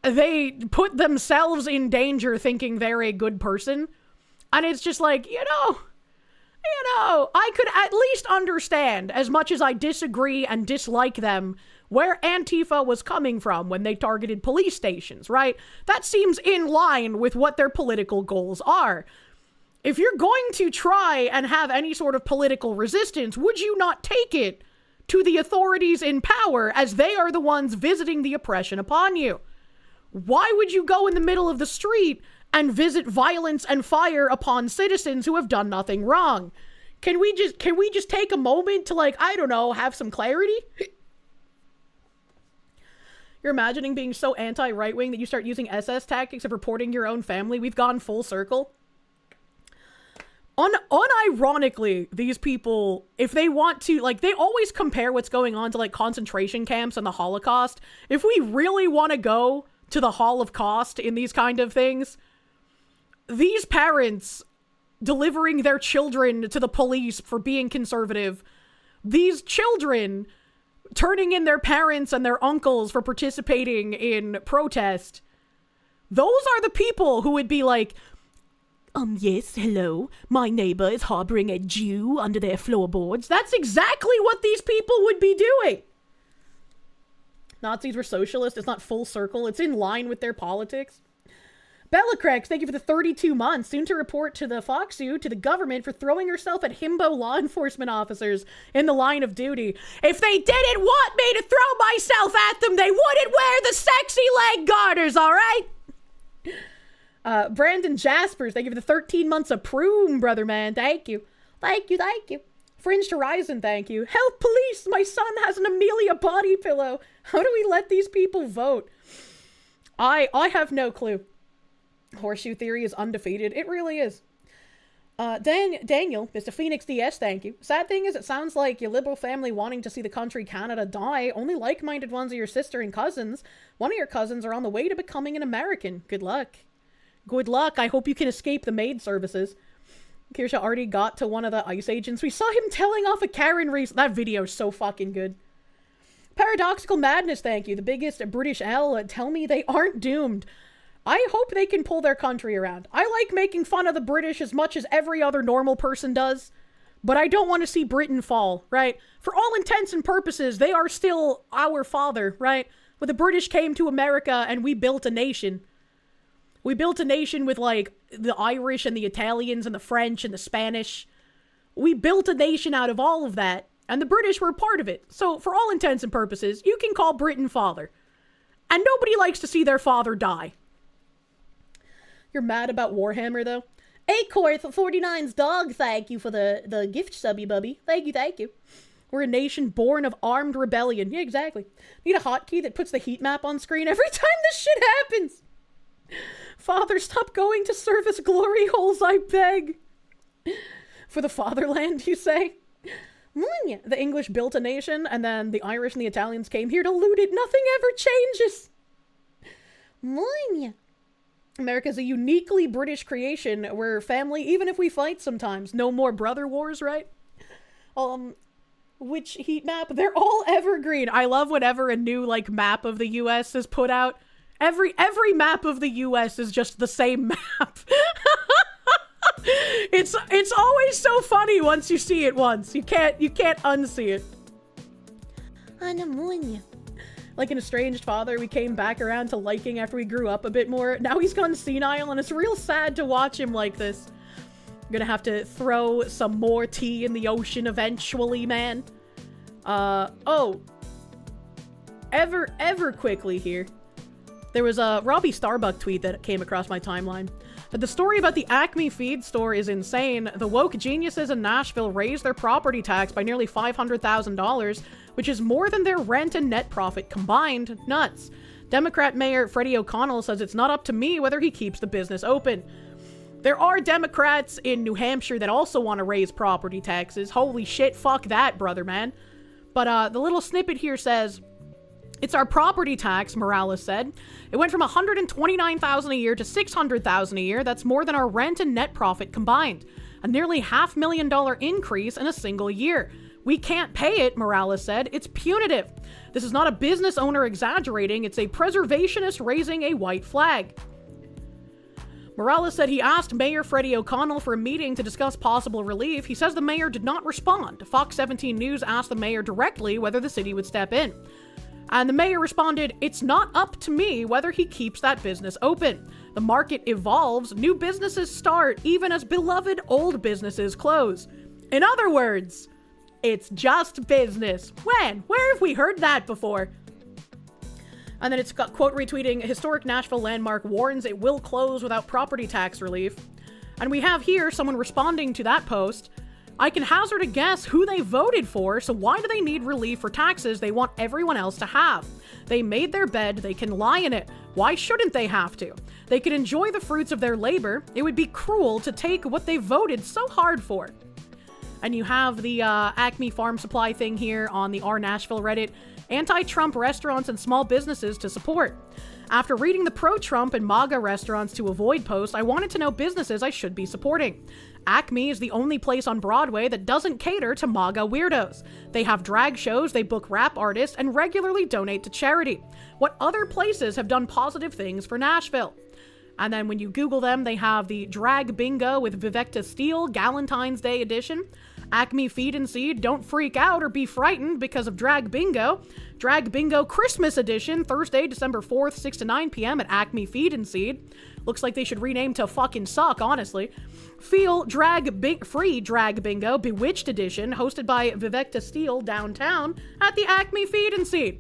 they put themselves in danger thinking they're a good person. And it's just like, you know, I could at least understand, as much as I disagree and dislike them, where Antifa was coming from when they targeted police stations, right? That seems in line with what their political goals are. If you're going to try and have any sort of political resistance, would you not take it to the authorities in power, as they are the ones visiting the oppression upon you? Why would you go in the middle of the street and visit violence and fire upon citizens who have done nothing wrong? Can we just take a moment to, like, I don't know, have some clarity? You're imagining being so anti-right-wing that you start using SS tactics of reporting your own family? We've gone full circle. Unironically, these people, if they want to, like, they always compare what's going on to, like, concentration camps and the Holocaust. If we really want to go to the Hall of Cost in these kind of things, these parents delivering their children to the police for being conservative, these children turning in their parents and their uncles for participating in protest, those are the people who would be like, yes, hello, my neighbor is harboring a Jew under their floorboards. That's exactly what these people would be doing. Nazis were socialists. It's not full circle. It's in line with their politics. Bellacrex, thank you for the 32 months. Soon to report to the Foxu, to the government, for throwing herself at himbo law enforcement officers in the line of duty. If they didn't want me to throw myself at them, they wouldn't wear the sexy leg garters, all right? Brandon Jaspers, thank you for the 13 months of Proom, brother man. Thank you. Thank you, thank you. Fringed Horizon, thank you. Help, police! My son has an Amelia body pillow. How do we let these people vote? I have no clue. Horseshoe theory is undefeated. It really is. Daniel, Mr. Phoenix DS, thank you. Sad thing is, it sounds like your liberal family wanting to see the country Canada die. Only like-minded ones are your sister and cousins. One of your cousins are on the way to becoming an American. Good luck. Good luck. I hope you can escape the maid services. Kirsche already got to one of the ICE agents. We saw him telling off a Karen recently. That video is so fucking good. Paradoxical Madness, thank you. The biggest British L. Tell me they aren't doomed. I hope they can pull their country around. I like making fun of the British as much as every other normal person does, but I don't want to see Britain fall, right? For all intents and purposes, they are still our father, right? When the British came to America and we built a nation. We built a nation with, like, the Irish and the Italians and the French and the Spanish. We built a nation out of all of that, and the British were part of it. So, for all intents and purposes, you can call Britain father. And nobody likes to see their father die. You're mad about Warhammer, though? Acorth 49's dog, thank you for the gift subby bubby. Thank you, thank you. We're a nation born of armed rebellion. Yeah, exactly. Need a hotkey that puts the heat map on screen every time this shit happens. Father, stop going to service glory holes, I beg. For the fatherland, you say? The English built a nation, and then the Irish and the Italians came here to loot it. Nothing ever changes. America's a uniquely British creation where family, even if we fight sometimes, no more brother wars, right? Which heat map? They're all evergreen. I love whenever a new, like, map of the US is put out. Every map of the US is just the same map. It's always so funny once you see it once. You can't unsee it. Like an estranged father, we came back around to liking after we grew up a bit more. Now he's gone senile, and it's real sad to watch him like this. I'm gonna have to throw some more tea in the ocean eventually, man. Ever quickly here. There was a Robbie Starbuck tweet that came across my timeline. But the story about the Acme feed store is insane. The woke geniuses in Nashville raised their property tax by nearly $500,000, which is more than their rent and net profit combined. Nuts. Democrat Mayor Freddie O'Connell says it's not up to me whether he keeps the business open. There are Democrats in New Hampshire that also want to raise property taxes. Holy shit, fuck that, brother man. But the little snippet here says, "It's our property tax," Morales said. "It went from $129,000 a year to $600,000 a year. That's more than our rent and net profit combined. A nearly $500,000 increase in a single year. We can't pay it," Morales said. "It's punitive. This is not a business owner exaggerating. It's a preservationist raising a white flag." Morales said he asked Mayor Freddie O'Connell for a meeting to discuss possible relief. He says the mayor did not respond. Fox 17 News asked the mayor directly whether the city would step in. And the mayor responded, "It's not up to me whether he keeps that business open. The market evolves, new businesses start, even as beloved old businesses close. In other words, it's just business." When? Where have we heard that before? And then it's got quote retweeting, "Historic Nashville landmark warns it will close without property tax relief." And we have here someone responding to that post. "I can hazard a guess who they voted for, so why do they need relief for taxes they want everyone else to have? They made their bed, they can lie in it. Why shouldn't they have to? They can enjoy the fruits of their labor. It would be cruel to take what they voted so hard for." And you have the Acme Farm Supply thing here on the R Nashville Reddit. "Anti-Trump restaurants and small businesses to support. After reading the pro-Trump and MAGA restaurants to avoid post, I wanted to know businesses I should be supporting. Acme is the only place on Broadway that doesn't cater to MAGA weirdos. They have drag shows, they book rap artists, and regularly donate to charity. What other places have done positive things for Nashville?" And then when you Google them, they have the Drag Bingo with Vivek Steele, Galentine's Day edition. Acme Feed and Seed, don't freak out or be frightened because of Drag Bingo. Drag Bingo Christmas edition, Thursday, December 4th, 6 to 9 p.m. at Acme Feed and Seed. Looks like they should rename to fucking suck, honestly. Feel free Drag Bingo Bewitched edition, hosted by Vivek Steele downtown at the Acme Feed and Seed.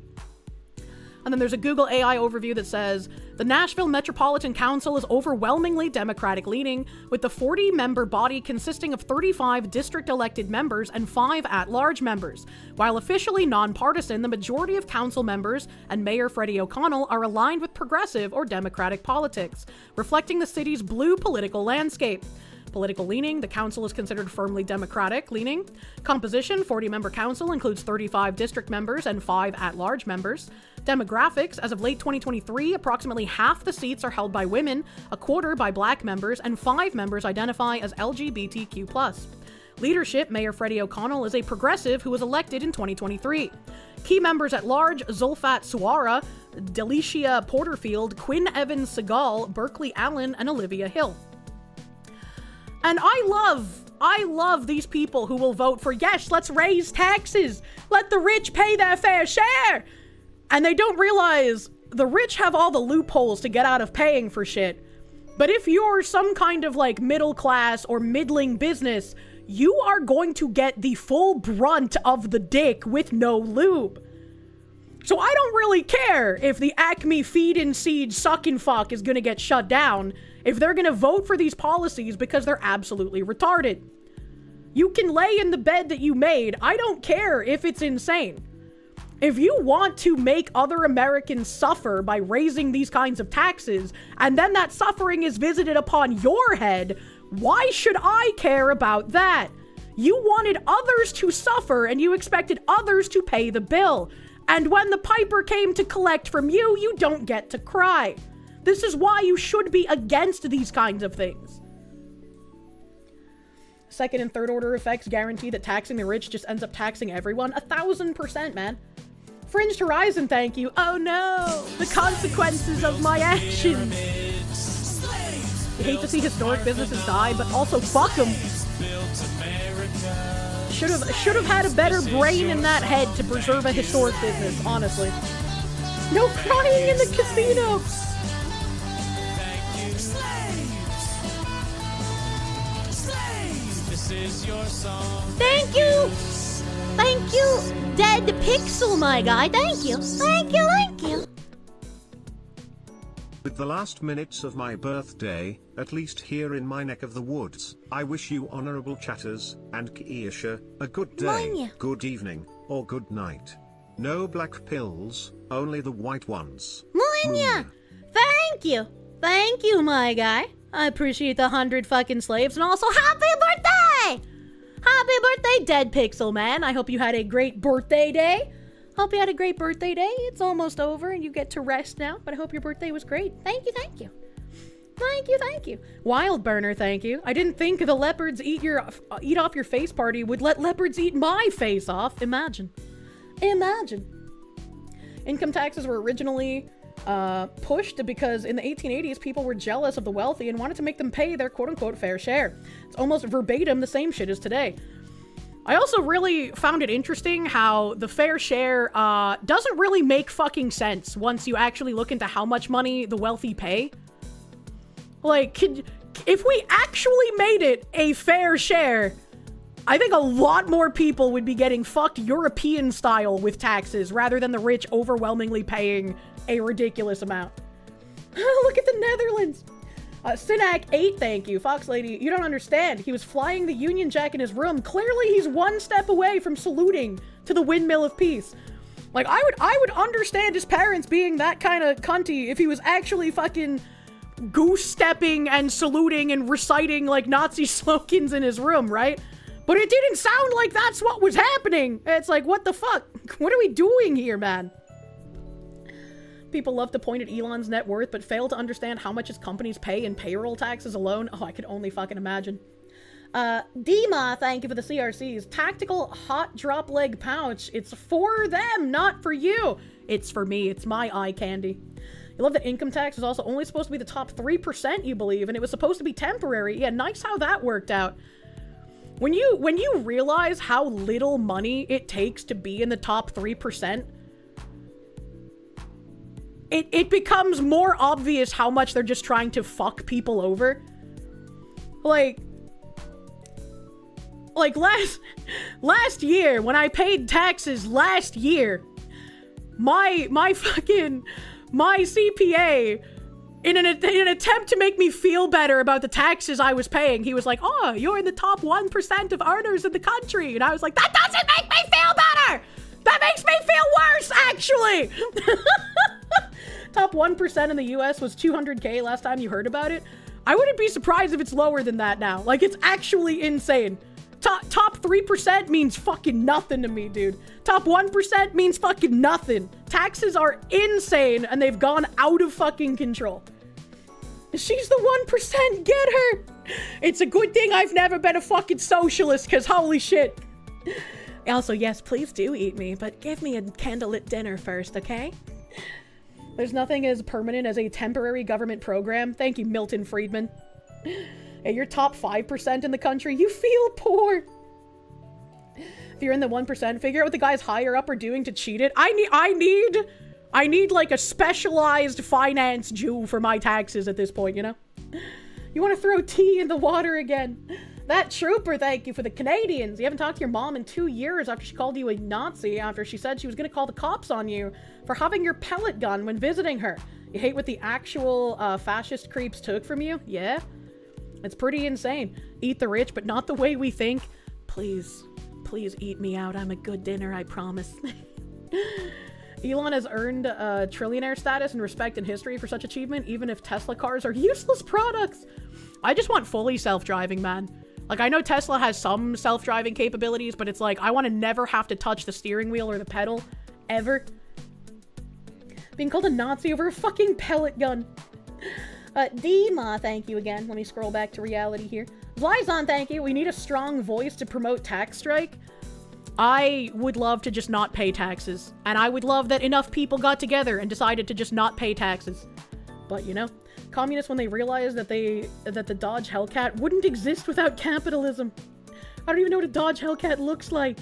And then there's a Google AI overview that says, "The Nashville Metropolitan Council is overwhelmingly Democratic leaning, with the 40-member body consisting of 35 district-elected members and 5 at-large members. While officially nonpartisan, the majority of council members and Mayor Freddie O'Connell are aligned with progressive or Democratic politics, reflecting the city's blue political landscape. Political leaning, the council is considered firmly Democratic leaning. Composition, 40-member council includes 35 district members and 5 at-large members. Demographics, as of late 2023, approximately half the seats are held by women, a quarter by black members, and 5 members identify as LGBTQ+. Leadership, Mayor Freddie O'Connell is a progressive who was elected in 2023. Key members at large, Zulfat Suara, Delicia Porterfield, Quinn Evans Segal, Berkeley Allen, and Olivia Hill. And I love these people who will vote for, yes, let's raise taxes. Let the rich pay their fair share. And they don't realize the rich have all the loopholes to get out of paying for shit. But if you're some kind of like middle class or middling business, you are going to get the full brunt of the dick with no lube. So I don't really care if the Acme Feed and Seed suck and fuck is gonna get shut down if they're gonna vote for these policies because they're absolutely retarded. You can lay in the bed that you made. I don't care if it's insane. If you want to make other Americans suffer by raising these kinds of taxes, and then that suffering is visited upon your head, why should I care about that? You wanted others to suffer and you expected others to pay the bill. And when the piper came to collect from you, you don't get to cry. This is why you should be against these kinds of things. Second and third order effects guarantee that taxing the rich just ends up taxing everyone. 1,000%, man. Fringed Horizon, thank you. Oh no, the consequences of my actions. You hate to see historic businesses die, but also fuck them. Should have had a better brain in that head to preserve a historic business, honestly. No crying in the casino. Thank you! Thank you, Dead Pixel, my guy. Thank you. Thank you, thank you. With the last minutes of my birthday, at least here in my neck of the woods, I wish you honorable chatters, and Kirsche, a good day, Moin. good evening, or good night. No black pills, only the white ones. Moinya! Thank you! Thank you, my guy. I appreciate the 100 fucking slaves, and also happy birthday! Happy birthday, Dead Pixel Man. I hope you had a great birthday day. Hope you had a great birthday day. It's almost over and you get to rest now, but I hope your birthday was great. Thank you, thank you. Thank you, thank you. Wild Burner, thank you. I didn't think the leopards eat off your face party would let leopards eat my face off. Imagine. Imagine. Income taxes were originally pushed because in the 1880s, people were jealous of the wealthy and wanted to make them pay their quote-unquote fair share. It's almost verbatim the same shit as today. I also really found it interesting how the fair share doesn't really make fucking sense once you actually look into how much money the wealthy pay. Like, if we actually made it a fair share, I think a lot more people would be getting fucked European style with taxes rather than the rich overwhelmingly paying a ridiculous amount. Look at the Netherlands. Sinak 8, thank you. Fox Lady, you don't understand. He was flying the Union Jack in his room. Clearly, he's one step away from saluting to the Windmill of Peace. Like, I would understand his parents being that kind of cunty if he was actually fucking goose-stepping and saluting and reciting, like, Nazi slogans in his room, right? But it didn't sound like that's what was happening. It's like, what the fuck? What are we doing here, man? People love to point at Elon's net worth, but fail to understand how much his companies pay in payroll taxes alone. Oh, I could only fucking imagine. Dima, thank you for the CRCs. Tactical hot drop leg pouch. It's for them, not for you. It's for me. It's my eye candy. You love that income tax is also only supposed to be the top 3%, you believe, and it was supposed to be temporary. Yeah, nice how that worked out. When you realize how little money it takes to be in the top 3%, it becomes more obvious how much they're just trying to fuck people over. Like last year, when I paid taxes last year, my CPA, in an attempt to make me feel better about the taxes I was paying, he was like, oh, you're in the top 1% of earners in the country. And I was like, that doesn't make me feel better! That makes me feel worse, actually! Top 1% in the US was 200K last time you heard about it. I wouldn't be surprised if it's lower than that now. Like, it's actually insane. Top 3% means fucking nothing to me, dude. Top 1% means fucking nothing. Taxes are insane, and they've gone out of fucking control. She's the 1%, get her! It's a good thing I've never been a fucking socialist, because holy shit. Also, yes, please do eat me, but give me a candlelit dinner first, okay? There's nothing as permanent as a temporary government program. Thank you, Milton Friedman. Hey, you're top 5% in the country. You feel poor. If you're in the 1%, figure out what the guys higher up are doing to cheat it. I need like a specialized finance Jew for my taxes at this point, you know? You want to throw tea in the water again. That trooper, thank you for the Canadians. You haven't talked to your mom in 2 years after she called you a Nazi after she said she was going to call the cops on you for having your pellet gun when visiting her. You hate what the actual fascist creeps took from you? Yeah? It's pretty insane. Eat the rich, but not the way we think. Please, please eat me out. I'm a good dinner, I promise. Elon has earned trillionaire status and respect in history for such achievement, even if Tesla cars are useless products. I just want fully self-driving, man. Like, I know Tesla has some self-driving capabilities, but it's like, I want to never have to touch the steering wheel or the pedal. Ever. Being called a Nazi over a fucking pellet gun. Dima, thank you again. Let me scroll back to reality here. Zlyzon, thank you. We need a strong voice to promote tax strike. I would love to just not pay taxes. And I would love that enough people got together and decided to just not pay taxes. But, you know, communists, when they realized that the Dodge Hellcat wouldn't exist without capitalism. I don't even know what a Dodge Hellcat looks like.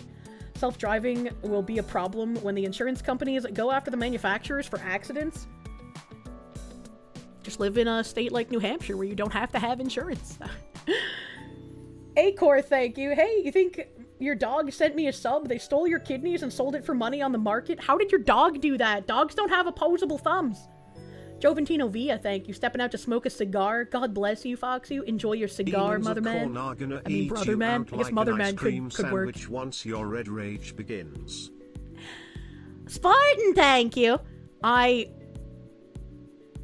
Self-driving will be a problem when the insurance companies go after the manufacturers for accidents. Just live in a state like New Hampshire where you don't have to have insurance. Acor, thank you. Hey, you think your dog sent me a sub? They stole your kidneys and sold it for money on the market? How did your dog do that? Dogs don't have opposable thumbs. Joventino Villa, thank you. Stepping out to smoke a cigar. God bless you, Foxy. Enjoy your cigar, Demons mother of man. corn are gonna I mean, eat brother you man. out I guess like mother an man ice cream could work. sandwich once your red rage begins. Spartan, thank you. I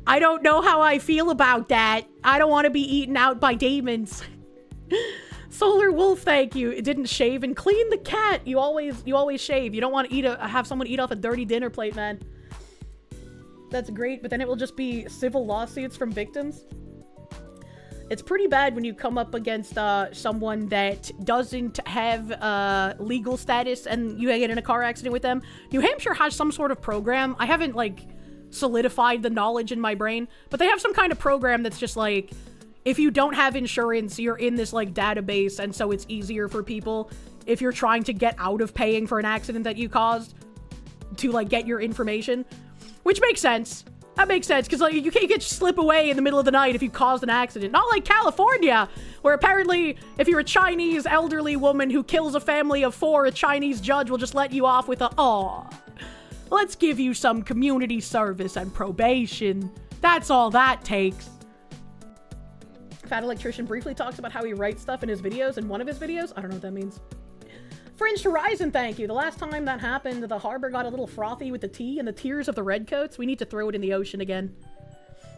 don't know how I feel about that. I don't want to be eaten out by demons. Solar Wolf, thank you. It didn't shave and clean the cat. You always shave. You don't want to have someone eat off a dirty dinner plate, man. That's great, but then it will just be civil lawsuits from victims. It's pretty bad when you come up against someone that doesn't have legal status and you get in a car accident with them. New Hampshire has some sort of program. I haven't, like, solidified the knowledge in my brain, but they have some kind of program that's just like, if you don't have insurance, you're in this, like, database, and so it's easier for people, if you're trying to get out of paying for an accident that you caused, to, like, get your information. Which makes sense. That makes sense, because, like, you can't slip away in the middle of the night if you caused an accident. Not like California, where apparently, if you're a Chinese elderly woman who kills a family of 4, a Chinese judge will just let you off with a, "Aw, let's give you some community service and probation." That's all that takes. Fat Electrician briefly talks about how he writes stuff in his videos, in one of his videos. I don't know what that means. Fringed Horizon, thank you. The last time that happened, the harbor got a little frothy with the tea and the tears of the redcoats. We need to throw it in the ocean again.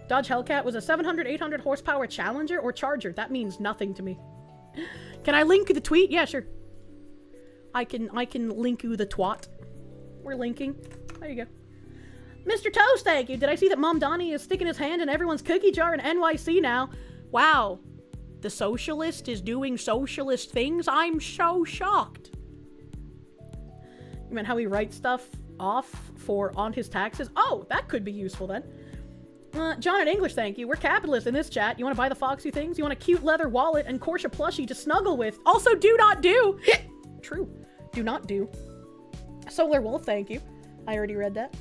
Dodge Hellcat was a 700, 800 horsepower Challenger or Charger. That means nothing to me. Can I link the tweet? Yeah, sure. I can link you the twat. We're linking. There you go. Mr. Toast, thank you. Did I see that Mom Donnie is sticking his hand in everyone's cookie jar in NYC now? Wow. The socialist is doing socialist things? I'm so shocked. You meant how he writes stuff off on his taxes? Oh, that could be useful then. John in English, thank you. We're capitalists in this chat. You want to buy the Foxy things? You want a cute leather wallet and Kirsche plushie to snuggle with? Also, do not do. True. Do not do. Solar Wolf, thank you. I already read that.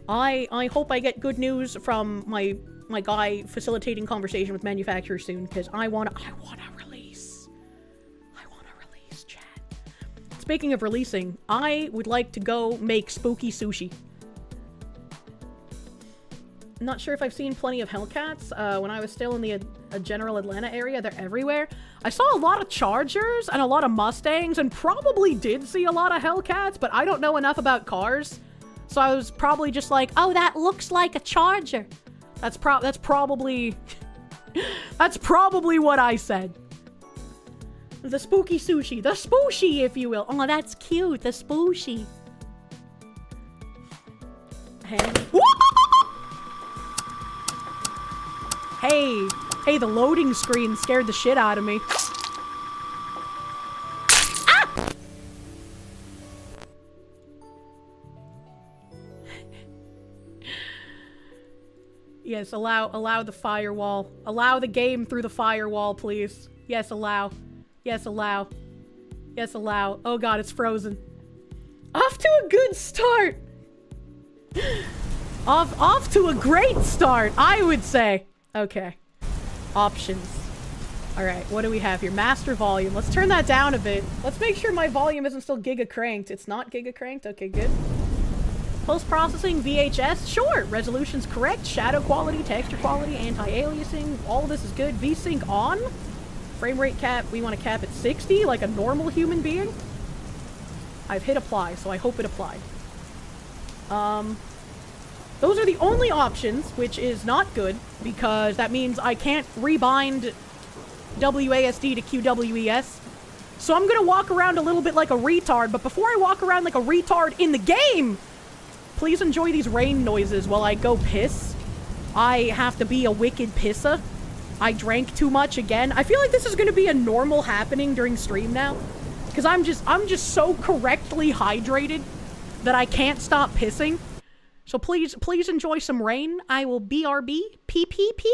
I hope I get good news from my guy facilitating conversation with manufacturers soon, because I want to release. I want to release, chat. Speaking of releasing, I would like to go make spooky sushi. I'm not sure if I've seen plenty of Hellcats. When I was still in the general Atlanta area, they're everywhere. I saw a lot of Chargers and a lot of Mustangs, and probably did see a lot of Hellcats, but I don't know enough about cars. So I was probably just like, oh, that looks like a Charger. That's probably what I said. The spooky sushi. The spooshy, if you will. Oh, that's cute. The spooshy. Hey, the loading screen scared the shit out of me. Ah! Yes, allow the firewall. Allow the game through the firewall, please. Yes, allow. Yes, allow. Yes, allow. Oh god, it's frozen. Off to a good start! Off to a great start, I would say. Okay. Options. Alright, what do we have here? Master volume. Let's turn that down a bit. Let's make sure my volume isn't still giga cranked. It's not giga cranked? Okay, good. Post-processing, VHS, sure. Resolution's correct. Shadow quality, texture quality, anti-aliasing. All of this is good. VSync on. Frame rate cap, we want to cap at 60, like a normal human being. I've hit apply, so I hope it applied. Those are the only options, which is not good, because that means I can't rebind WASD to QWES. So I'm gonna walk around a little bit like a retard, but before I walk around like a retard in the game, please enjoy these rain noises while I go piss. I have to be a wicked pisser. I drank too much again. I feel like this is gonna be a normal happening during stream now, because I'm just so correctly hydrated that I can't stop pissing. So please enjoy some rain. I will BRB PPP.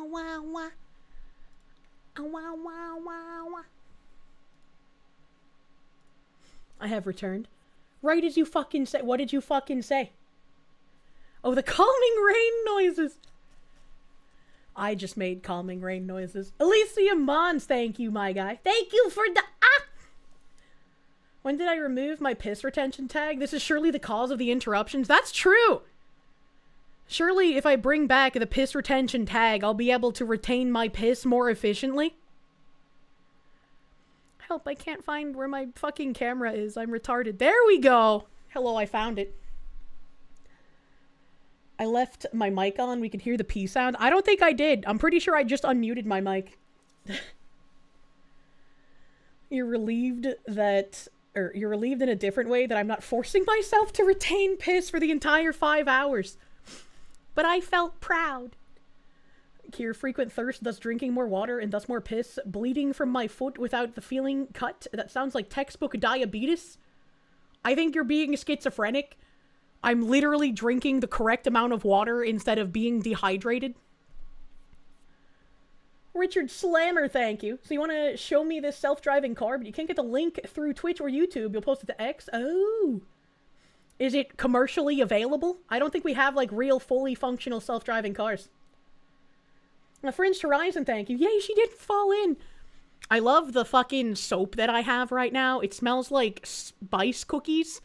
wah, wah. Wah, wah, wah, wah. I have returned. Right as you fucking say. What did you fucking say? Oh, the calming rain noises. I just made calming rain noises. Alicia Mons, thank you, my guy. Thank you for the... When did I remove my piss retention tag? This is surely the cause of the interruptions. That's true! Surely if I bring back the piss retention tag, I'll be able to retain my piss more efficiently. Help, I can't find where my fucking camera is. I'm retarded. There we go! Hello, I found it. I left my mic on. We could hear the pee sound. I don't think I did. I'm pretty sure I just unmuted my mic. You're relieved that... Or you're relieved in a different way that I'm not forcing myself to retain piss for the entire 5 hours. But I felt proud. Cure frequent thirst, thus drinking more water and thus more piss. Bleeding from my foot without the feeling cut. That sounds like textbook diabetes. I think you're being schizophrenic. I'm literally drinking the correct amount of water instead of being dehydrated. Richard Slammer, thank you. So you want to show me this self-driving car, but you can't get the link through Twitch or YouTube. You'll post it to X. Oh. Is it commercially available? I don't think we have, like, real, fully functional self-driving cars. Fringed Horizon, thank you. Yay, she didn't fall in. I love the fucking soap that I have right now. It smells like spice cookies.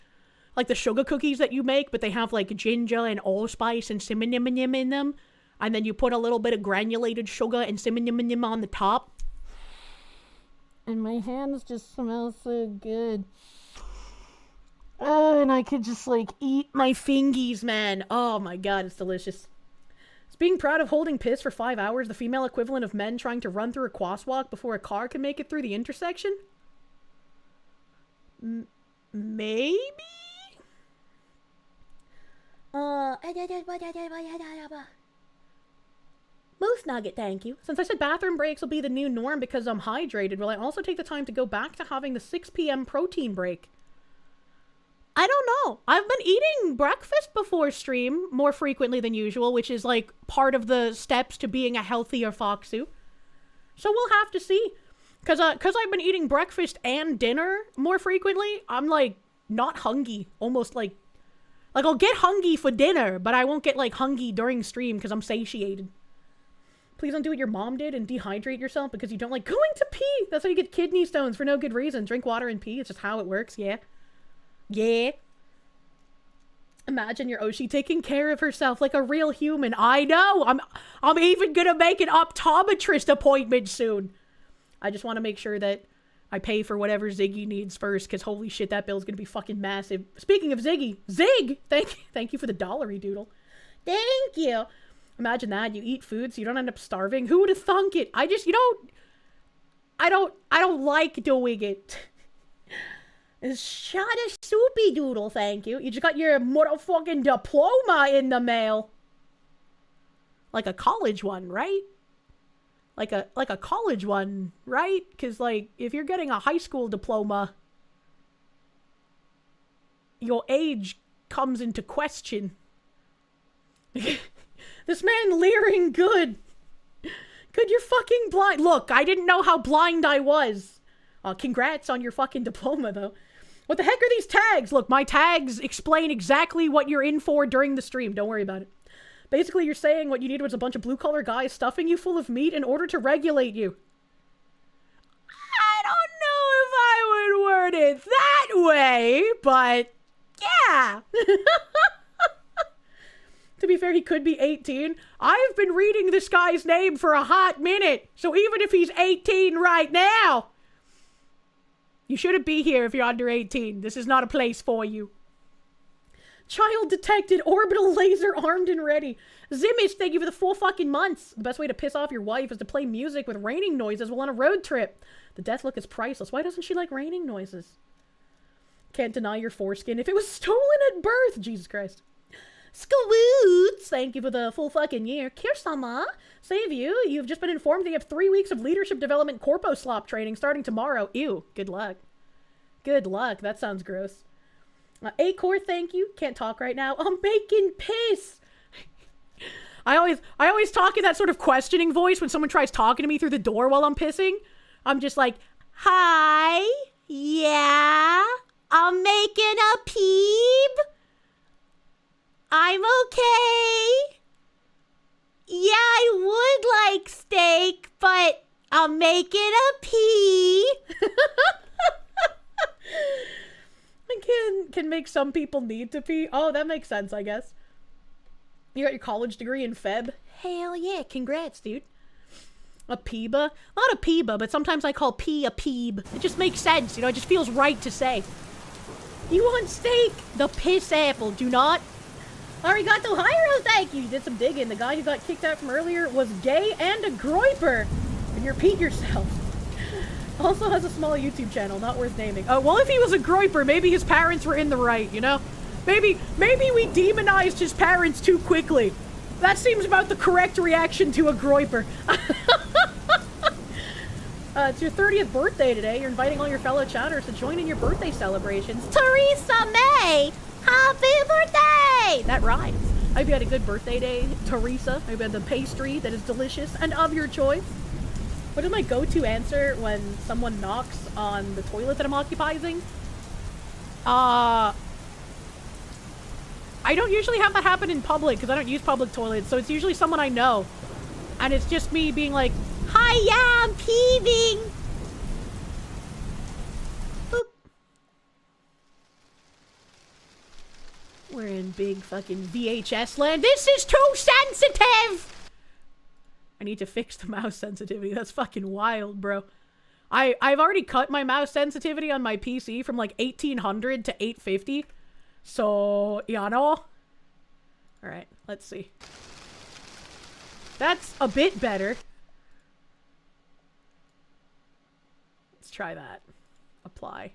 Like the sugar cookies that you make, but they have, like, ginger and allspice and cinnamon in them. And then you put a little bit of granulated sugar and cinnamon on the top. And my hands just smell so good. Oh, and I could just, like, eat my fingies, man. Oh my god, it's delicious. It's being proud of holding piss for 5 hours, the female equivalent of men trying to run through a crosswalk before a car can make it through the intersection? Maybe? Moose Nugget, thank you. Since I said bathroom breaks will be the new norm because I'm hydrated, will I also take the time to go back to having the 6 p.m. protein break? I don't know. I've been eating breakfast before stream more frequently than usual, which is like part of the steps to being a healthier Foxu. So we'll have to see. Cause I've been eating breakfast and dinner more frequently, I'm like not hungry. Almost like I'll get hungry for dinner, but I won't get like hungry during stream because I'm satiated. Please don't do what your mom did and dehydrate yourself because you don't like going to pee. That's how you get kidney stones for no good reason. Drink water and pee. It's just how it works. Yeah. Yeah. Imagine your Oshi taking care of herself like a real human. I know. I'm even gonna make an optometrist appointment soon. I just want to make sure that I pay for whatever Ziggy needs first, because holy shit, that bill's gonna be fucking massive. Speaking of Ziggy, Zig! Thank you for the dollary doodle. Thank you. Imagine that, you eat food so you don't end up starving. Who would have thunk it? I don't like doing it. Shot a soupy doodle, thank you. You just got your motherfucking diploma in the mail. Like a college one, right? Like a college one, right? Because, like, if you're getting a high school diploma, your age comes into question. This man leering good. Good, you're fucking blind. Look, I didn't know how blind I was. Congrats on your fucking diploma, though. What the heck are these tags? Look, my tags explain exactly what you're in for during the stream. Don't worry about it. Basically, you're saying what you needed was a bunch of blue-collar guys stuffing you full of meat in order to regulate you. I don't know if I would word it that way, but yeah. To be fair, he could be 18. I've been reading this guy's name for a hot minute, so even if he's 18 right now, you shouldn't be here if you're under 18. This is not a place for you. Child detected, orbital laser armed and ready. Zimich, thank you for the 4 fucking months. The best way to piss off your wife is to play music with raining noises while on a road trip. The death look is priceless. Why doesn't she like raining noises? Can't deny your foreskin if it was stolen at birth. Jesus Christ. Squoots, thank you for the full fucking year. Kirsche, save you. You've just been informed that you have 3 weeks of leadership development corpo slop training starting tomorrow. Ew, good luck. Good luck. That sounds gross. Acor, thank you. Can't talk right now. I'm making piss. I always talk in that sort of questioning voice when someone tries talking to me through the door while I'm pissing. I'm just like, hi, yeah, I'm making a peeb. I'm okay. Yeah, I would like steak, but I'm making a pee. Can make some people need to pee. Oh, that makes sense, I guess. You got your college degree in Feb? Hell yeah, congrats, dude. A peeba? Not a peeba, but sometimes I call pee a peeb. It just makes sense, you know, it just feels right to say. You want steak? The piss apple, do not. Arigato Hyro, thank you. You did some digging. The guy who got kicked out from earlier was gay and a groiper. And you repeat yourself. Also has a small YouTube channel, not worth naming. Oh, well, if he was a groiper, maybe his parents were in the right, you know? Maybe we demonized his parents too quickly. That seems about the correct reaction to a groiper. It's your 30th birthday today. You're inviting all your fellow chatters to join in your birthday celebrations. Teresa May! Happy birthday! That rhymes. I hope you had a good birthday day, Teresa. I hope you had the pastry that is delicious and of your choice. What is my go-to answer when someone knocks on the toilet that I'm occupying? I don't usually have that happen in public because I don't use public toilets, so it's usually someone I know. And it's just me being like, hi, yeah, I'm peeving. Boop. We're in big fucking VHS land. This is too sensitive! I need to fix the mouse sensitivity. That's fucking wild, bro. I've already cut my mouse sensitivity on my PC from like 1800 to 850. So, you know. Alright, let's see. That's a bit better. Let's try that. Apply.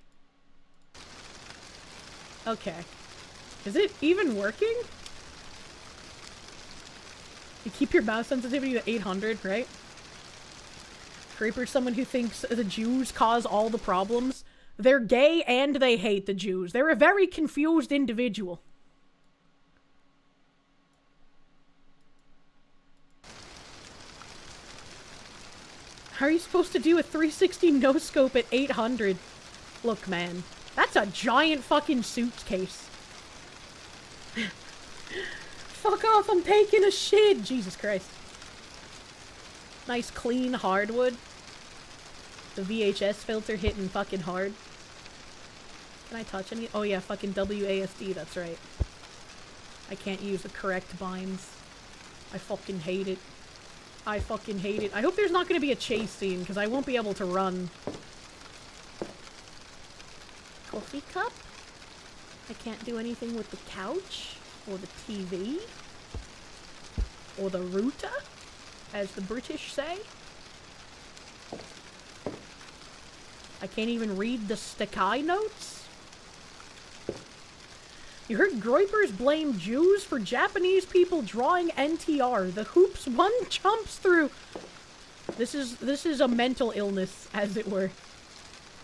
Okay. Is it even working? You keep your mouse sensitivity to 800, right? Creeper's someone who thinks the Jews cause all the problems. They're gay and they hate the Jews. They're a very confused individual. How are you supposed to do a 360 no-scope at 800? Look, man. That's a giant fucking suitcase. Fuck off, I'm taking a shit! Jesus Christ. Nice clean hardwood. The VHS filter hitting fucking hard. Can I touch any? Oh yeah, fucking WASD, that's right. I can't use the correct binds. I fucking hate it. I fucking hate it. I hope there's not gonna be a chase scene, because I won't be able to run. Coffee cup? I can't do anything with the couch, or the TV, or the router, as the British say. I can't even read the Stinky notes. You heard groipers blame Jews for Japanese people drawing NTR. The hoops one jumps through. This is a mental illness, as it were.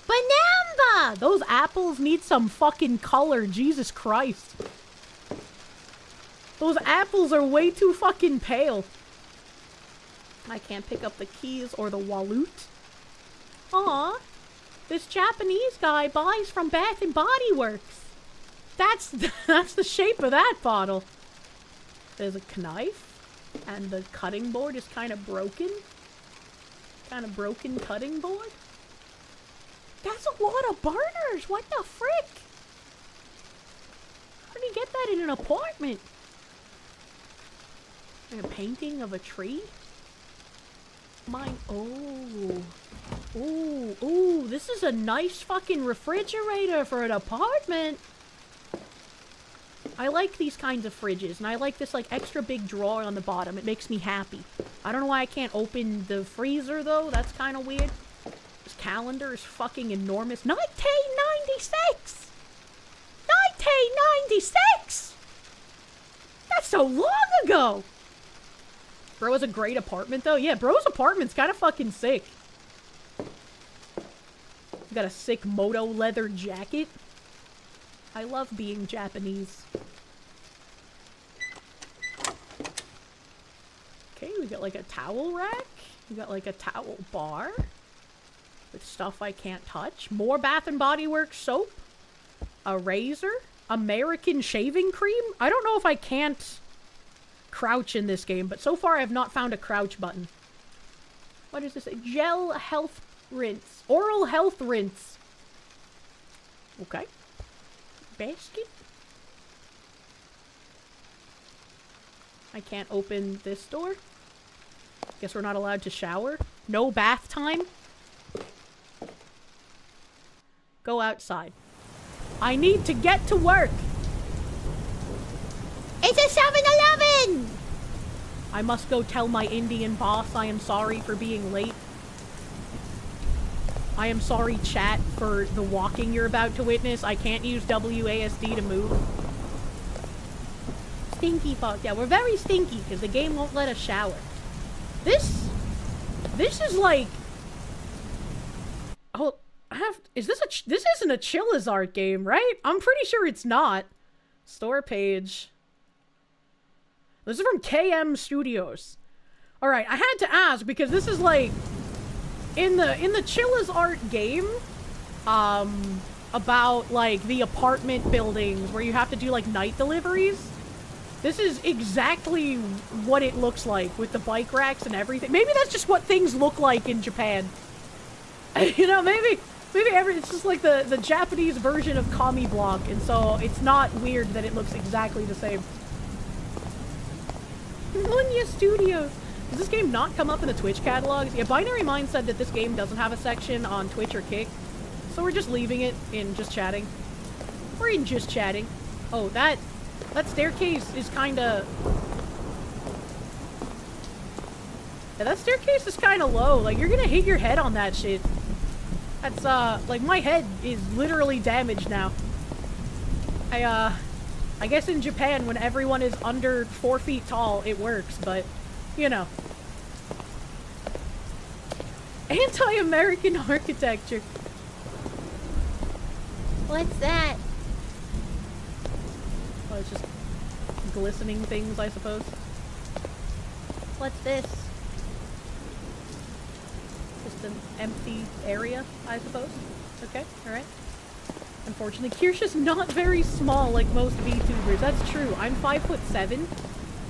Banamba! Those apples need some fucking color, Jesus Christ. Those apples are way too fucking pale. I can't pick up the keys or the wallet. Aw, this Japanese guy buys from Bath and Body Works. That's the shape of that bottle. There's a knife, and the cutting board is kind of broken. Kind of broken cutting board. That's a lot of burners. What the frick? How did he get that in an apartment? Like a painting of a tree? Mine. Oh. Ooh, ooh, this is a nice fucking refrigerator for an apartment. I like these kinds of fridges, and I like this like extra big drawer on the bottom. It makes me happy. I don't know why I can't open the freezer though. That's kind of weird. This calendar is fucking enormous. 1996! 1996! That's so long ago! Bro has a great apartment though. Yeah, bro's apartment's kind of fucking sick. Got a sick moto leather jacket. I love being Japanese. We got like a towel rack. We got like a towel bar with stuff I can't touch. More Bath and Body Works soap. A razor. American shaving cream. I don't know if I can't crouch in this game, but so far I have not found a crouch button. What is this? Gel health rinse. Oral health rinse. Okay. Basket. I can't open this door. Guess we're not allowed to shower. No bath time. Go outside. I need to get to work. It's a 7-Eleven! I must go tell my Indian boss I am sorry for being late. I am sorry, chat, for the walking you're about to witness. I can't use WASD to move. Stinky fault. Yeah, we're very stinky because the game won't let us shower. This is like... Oh, this isn't a Chillizart game, right? I'm pretty sure it's not. Store page. This is from KM Studios. Alright, I had to ask because this is like... In the Chillizart game, about like the apartment buildings where you have to do like night deliveries, this is exactly what it looks like with the bike racks and everything. Maybe that's just what things look like in Japan. You know, maybe it's just like the Japanese version of Kami Block, and so it's not weird that it looks exactly the same. Munya Studios. Does this game not come up in the Twitch catalogs? Yeah, Binary Mind said that this game doesn't have a section on Twitch or Kick, so we're just leaving it in just chatting. We're in just chatting. Oh, that staircase is kinda... Yeah, that staircase is kinda low. Like, you're gonna hit your head on that shit. That's, like, my head is literally damaged now. I guess in Japan, when everyone is under 4 feet tall, it works, but, you know. Anti-American architecture. What's that? Oh, it's just glistening things, I suppose. What's this? Just an empty area, I suppose. Okay, alright. Unfortunately, Kirsche not very small like most VTubers. That's true. I'm 5'7".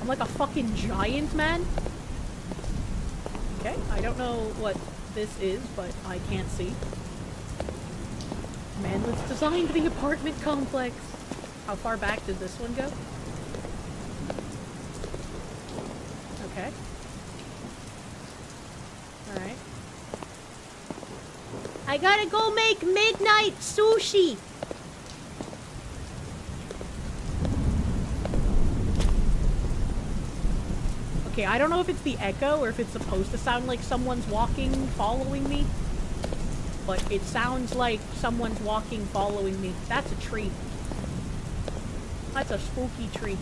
I'm like a fucking giant, man. Okay, I don't know what this is, but I can't see. Man, let's design the apartment complex. How far back does this one go? Okay. Alright. I gotta go make midnight sushi. Okay, I don't know if it's the echo or if it's supposed to sound like someone's walking, following me. But it sounds like someone's walking, following me. That's a tree. That's a spooky tree.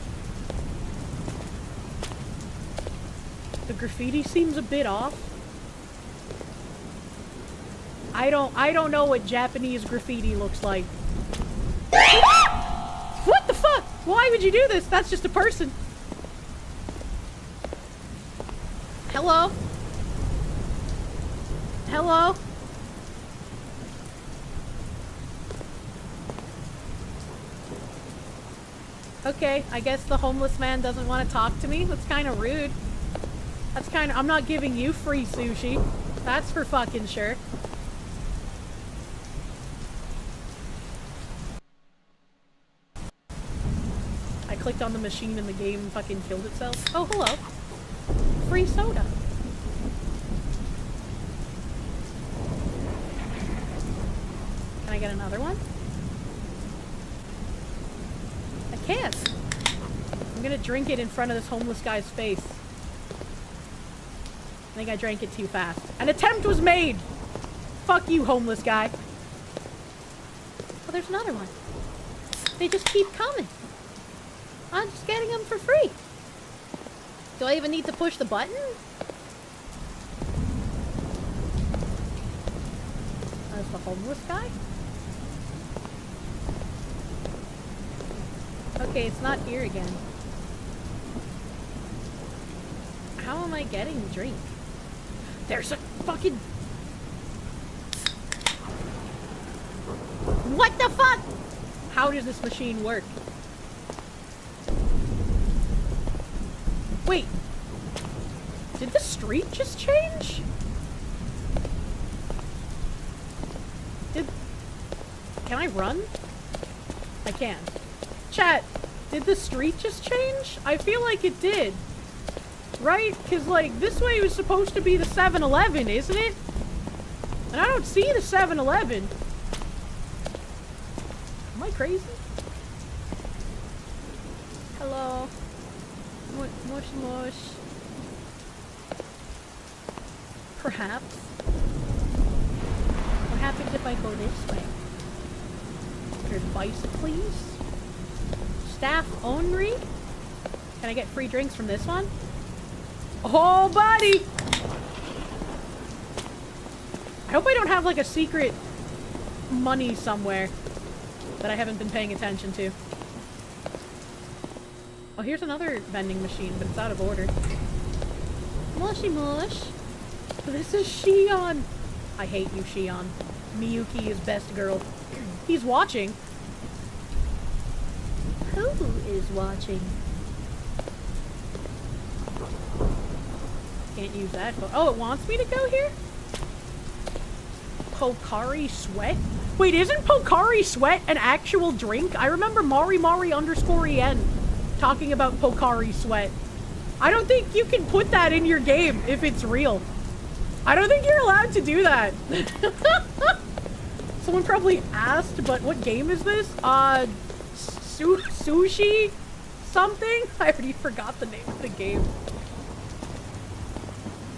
The graffiti seems a bit off. I don't know what Japanese graffiti looks like. What the fuck? Why would you do this? That's just a person. Hello? Hello? Okay, I guess the homeless man doesn't want to talk to me. That's kind of rude. That's kind of... I'm not giving you free sushi. That's for fucking sure. I clicked on the machine and the game fucking killed itself. Oh, hello. Free soda. Can I get another one? I can't. I'm gonna drink it in front of this homeless guy's face. I think I drank it too fast. An attempt was made! Fuck you, homeless guy. Oh, there's another one. They just keep coming. I'm just getting them for free. Do I even need to push the button? That's the homeless guy? Okay, it's not here again. How am I getting drink? There's a fucking... What the fuck? How does this machine work? Wait. Did the street just change? Can I run? I can. Chat, did the street just change? I feel like it did. Right? Because, like, this way was supposed to be the 7-Eleven, isn't it? And I don't see the 7-Eleven. Am I crazy? Hello. Mush mush. Perhaps. What happens if I go this way? There's bicycles. Staff only? Can I get free drinks from this one? Oh, buddy! I hope I don't have, like, a secret money somewhere that I haven't been paying attention to. Oh, here's another vending machine, but it's out of order. Mushy mush. This is Shion. I hate you, Shion. Miyuki is best girl. He's watching. Who is watching? Can't use that. Oh, it wants me to go here? Pocari Sweat? Wait, isn't Pocari Sweat an actual drink? I remember Mari_en talking about Pocari Sweat. I don't think you can put that in your game if it's real. I don't think you're allowed to do that. Someone probably asked, but what game is this? Sushi? Something? I already forgot the name of the game.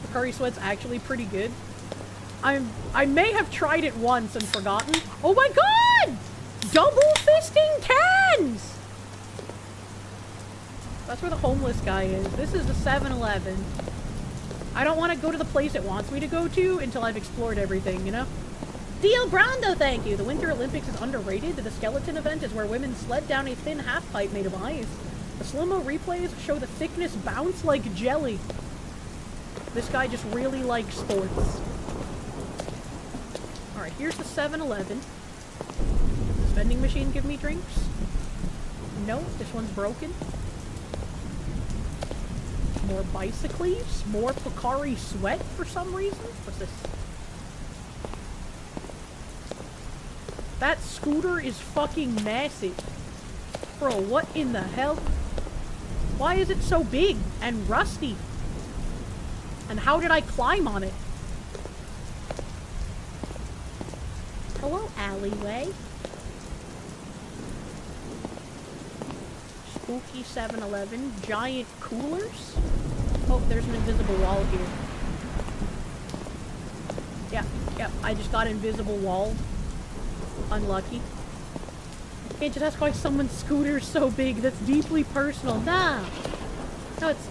Pocari Sweat's actually pretty good. I may have tried it once and forgotten. Oh my god! Double fisting cans! That's where the homeless guy is. This is the 7-Eleven. I don't want to go to the place it wants me to go to until I've explored everything, you know? Dio Brando, thank you! The Winter Olympics is underrated. The skeleton event is where women sled down a thin half-pipe made of ice. The slow-mo replays show the thickness bounce like jelly. This guy just really likes sports. Alright, here's the 7-Eleven. Does this vending machine give me drinks? No, this one's broken. More bicycles, more Pocari Sweat for some reason. What's this? That scooter is fucking massive. Bro, what in the hell? Why is it so big and rusty? And how did I climb on it? Hello, alleyway. Spooky 7-Eleven. Giant coolers. Oh, there's an invisible wall here. Yeah, I just got invisible walled. Unlucky. Can't just ask why someone's scooter is so big. That's deeply personal. Nah. No, it's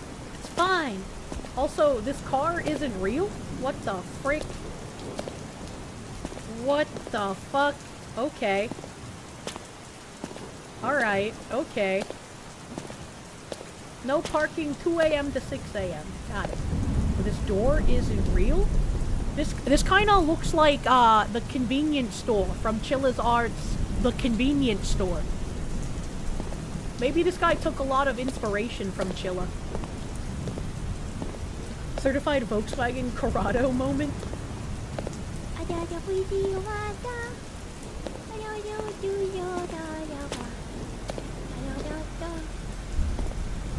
fine. Also, this car isn't real? What the frick? What the fuck? Okay. Alright, okay. No parking 2 a.m. to 6 a.m. Got it. So this door isn't real? This kind of looks like the convenience store from Chilla's Arts, the convenience store. Maybe this guy took a lot of inspiration from Chilla. Certified Volkswagen Corrado moment.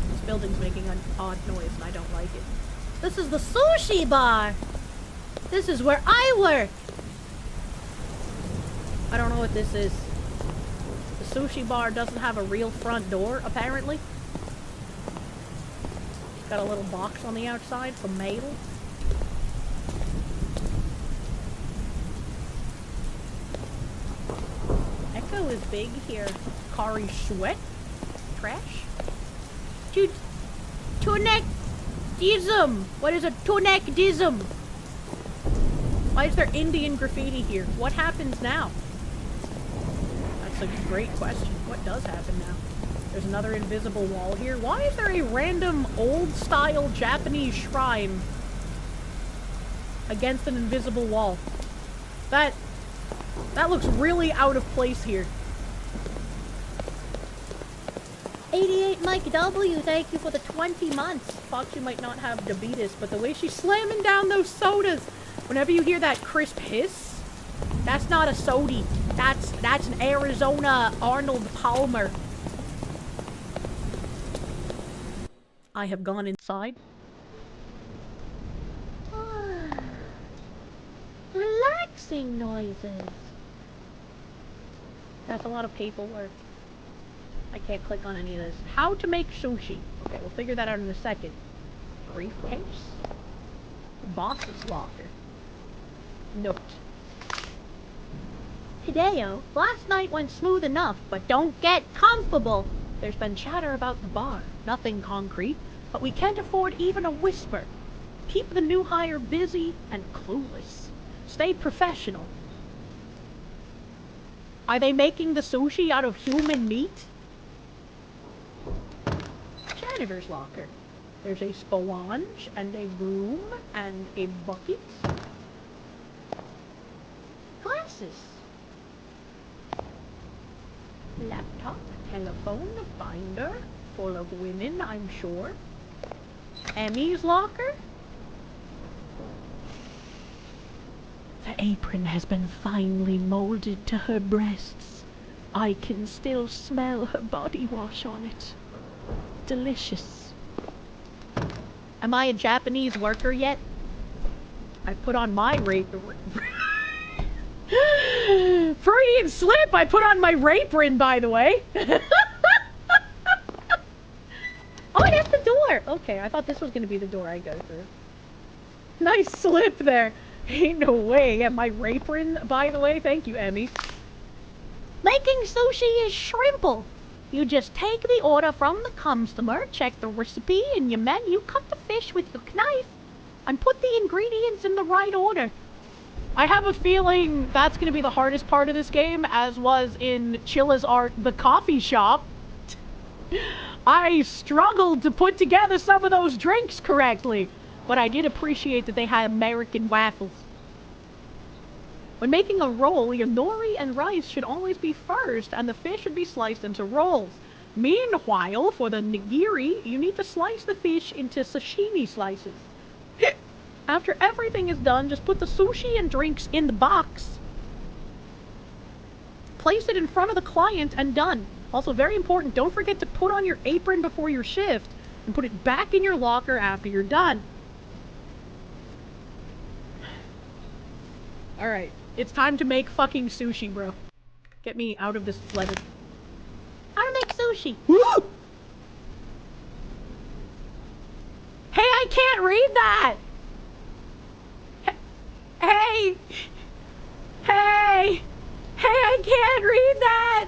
This building's making an odd noise and I don't like it. This is the sushi bar! This is where I work! I don't know what this is. The sushi bar doesn't have a real front door, apparently. It's got a little box on the outside for mail. Echo is big here. Kari Sweat? Trash? Tunekdism! What is a tunekdism? Why is there Indian graffiti here? What happens now? That's a great question. What does happen now? There's there's another invisible wall here. Why is there a random old-style Japanese shrine against an invisible wall? That looks really out of place here. 88 Mike W, thank you for the 20 months. Foxy might not have diabetes, but the way she's slamming down those sodas, whenever you hear that crisp hiss, that's not a sody. That's an Arizona Arnold Palmer. I have gone inside. Relaxing noises. That's a lot of paperwork. I can't click on any of this. How to make sushi. Okay, we'll figure that out in a second. Briefcase. Boss's locker. Note. Hideo, last night went smooth enough, but don't get comfortable. There's been chatter about the bar. Nothing concrete, but we can't afford even a whisper. Keep the new hire busy and clueless. Stay professional. Are they making the sushi out of human meat? Janitor's locker. There's a sponge and a broom and a bucket. Glasses. Laptop, telephone, binder, full of women, I'm sure. Emmy's locker. The apron has been finely molded to her breasts. I can still smell her body wash on it. Delicious. Am I a Japanese worker yet? I put on my Freudian slip! I put on my apron, by the way. Oh, that's the door! Okay, I thought this was gonna be the door I go through. Nice slip there. Ain't no way. Yeah, my apron, by the way. Thank you, Emmy. Making sushi is shrimple. You just take the order from the customer, check the recipe in your menu, cut the fish with your knife, and put the ingredients in the right order. I have a feeling that's going to be the hardest part of this game, as was in Chilla's Art, the coffee shop. I struggled to put together some of those drinks correctly, but I did appreciate that they had American waffles. When making a roll, your nori and rice should always be first, and the fish should be sliced into rolls. Meanwhile, for the nigiri, you need to slice the fish into sashimi slices. After everything is done, just put the sushi and drinks in the box. Place it in front of the client and done. Also, very important, don't forget to put on your apron before your shift and put it back in your locker after you're done. Alright, it's time to make fucking sushi, bro. Get me out of this letter. How to make sushi. Hey, I can't read that! Hey! Hey! Hey, I can't read that!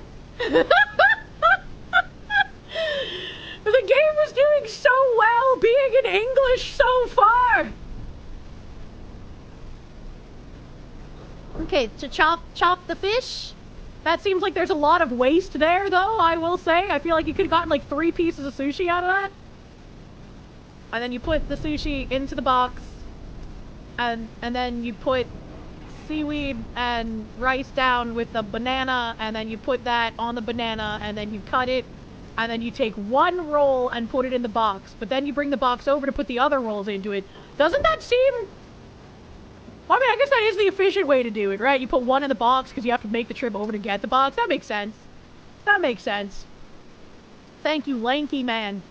The game was doing so well being in English so far! Okay, to chop the fish. That seems like there's a lot of waste there, though, I will say. I feel like you could have gotten like 3 pieces of sushi out of that. And then you put the sushi into the box. And then you put seaweed and rice down with the banana, and then you put that on the banana, and then you cut it, and then you take one roll and put it in the box, but then you bring the box over to put the other rolls into it. Doesn't that seem... Well, I mean, I guess that is the efficient way to do it, right? You put one in the box because you have to make the trip over to get the box. That makes sense. That makes sense. Thank you, lanky man.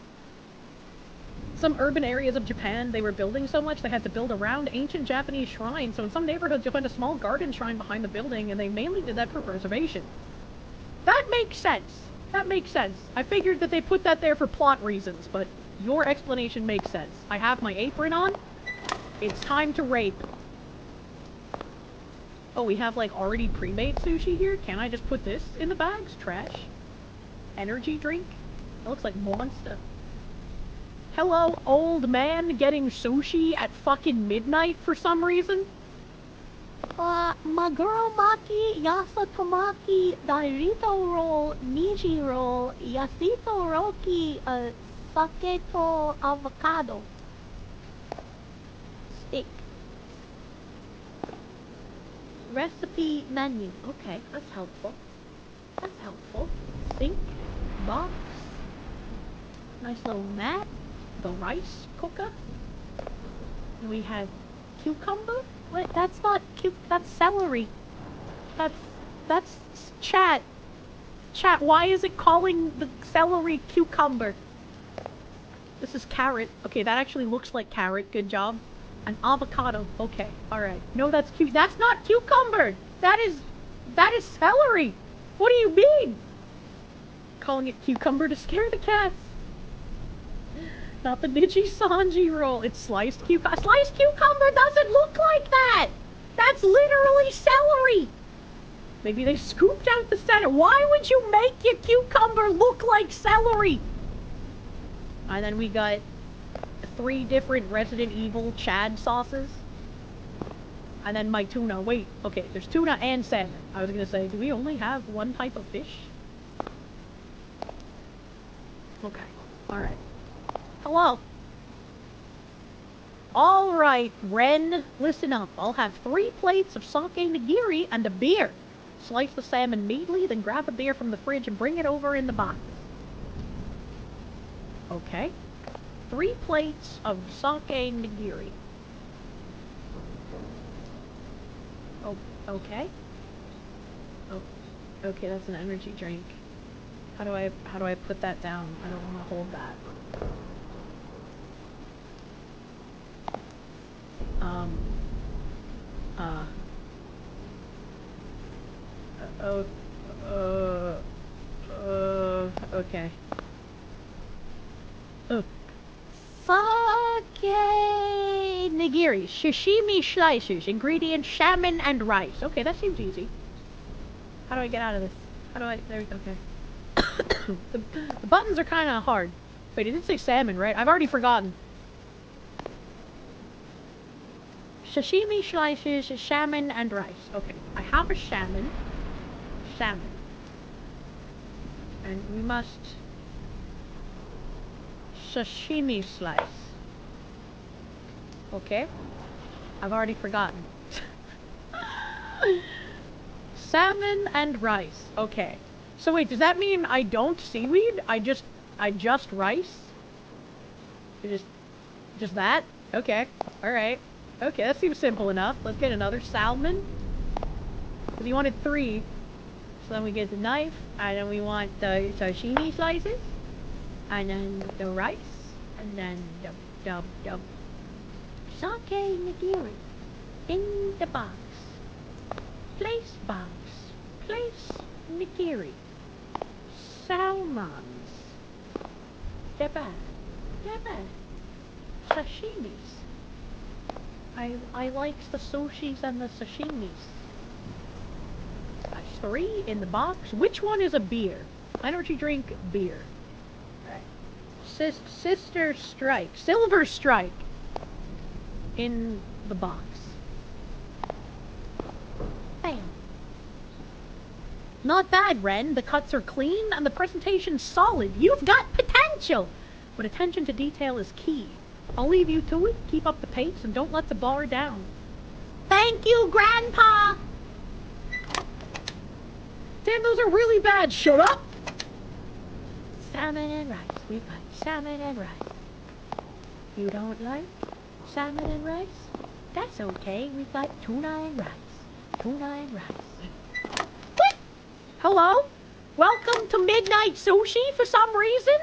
Some urban areas of Japan, they were building so much they had to build around ancient Japanese shrines, so in some neighborhoods you'll find a small garden shrine behind the building, and they mainly did that for preservation. That makes sense. That makes sense. I figured that they put that there for plot reasons, but your explanation makes sense. I have my apron on. It's time to rape. Oh, we have like already pre-made sushi here? Can I just put this in the bags? Trash. Energy drink? That looks like Monster. Hello, old man getting sushi at fucking midnight for some reason? Maguro maki, yasa tomaki, dairito roll, niji roll, yasito roki, sake to avocado. Steak. Recipe menu. Okay, that's helpful. That's helpful. Sink, box, nice little mat, the rice cooker. And we have cucumber. Wait, that's not that's celery. That's chat. Chat, why is it calling the celery cucumber? This is carrot. Okay, that actually looks like carrot. Good job. An avocado. Okay, alright. No, that's that's not cucumber! That is celery! What do you mean? Calling it cucumber to scare the cats. Not the Niji Sanji roll. It's sliced cucumber. Sliced cucumber doesn't look like that! That's literally celery! Maybe they scooped out the center. Why would you make your cucumber look like celery? And then we got 3 different Resident Evil Chad sauces. And then my tuna. Wait, okay, there's tuna and salmon. I was gonna say, do we only have one type of fish? Okay, alright. Hello. Alright, Ren, listen up. I'll have 3 plates of sake nigiri and a beer. Slice the salmon neatly, then grab a beer from the fridge and bring it over in the box. Okay. 3 plates of sake nigiri. Oh, okay. Oh, okay, that's an energy drink. How do I put that down? I don't want to hold that. Okay. Sake nigiri, sashimi slices, ingredients salmon and rice. Okay, that seems easy. How do I get out of this? How do I, there we go, okay. the buttons are kind of hard. Wait, it did say salmon, right? I've already forgotten. Sashimi slices, salmon and rice. Okay, I have a salmon. Salmon. And we must sashimi slice. Okay. I've already forgotten. Salmon and rice. Okay. So wait, does that mean I don't seaweed? I just rice? Just that? Okay. Alright. Okay, that seems simple enough. Let's get another salmon. Because you wanted 3. So then we get the knife, and then we want the sashimi slices, and then the rice, and then the sake nigiri in the box. Place box. Place nigiri. Salmons. The bag. Sashimis. I like the sushis and the sashimis. That's 3 in the box. Which one is a beer? Energy drink, beer. Right. Sister Strike. Silver Strike. In the box. Bam. Not bad, Ren. The cuts are clean and the presentation's solid. You've got potential! But attention to detail is key. I'll leave you to it. Keep up the pace and don't let the bar down. Thank you, Grandpa! Damn, those are really bad. Shut up! Salmon and rice. We've got salmon and rice. You don't like salmon and rice? That's okay. We've got tuna and rice. Tuna and rice. What? Hello? Welcome to Midnight Sushi for some reason?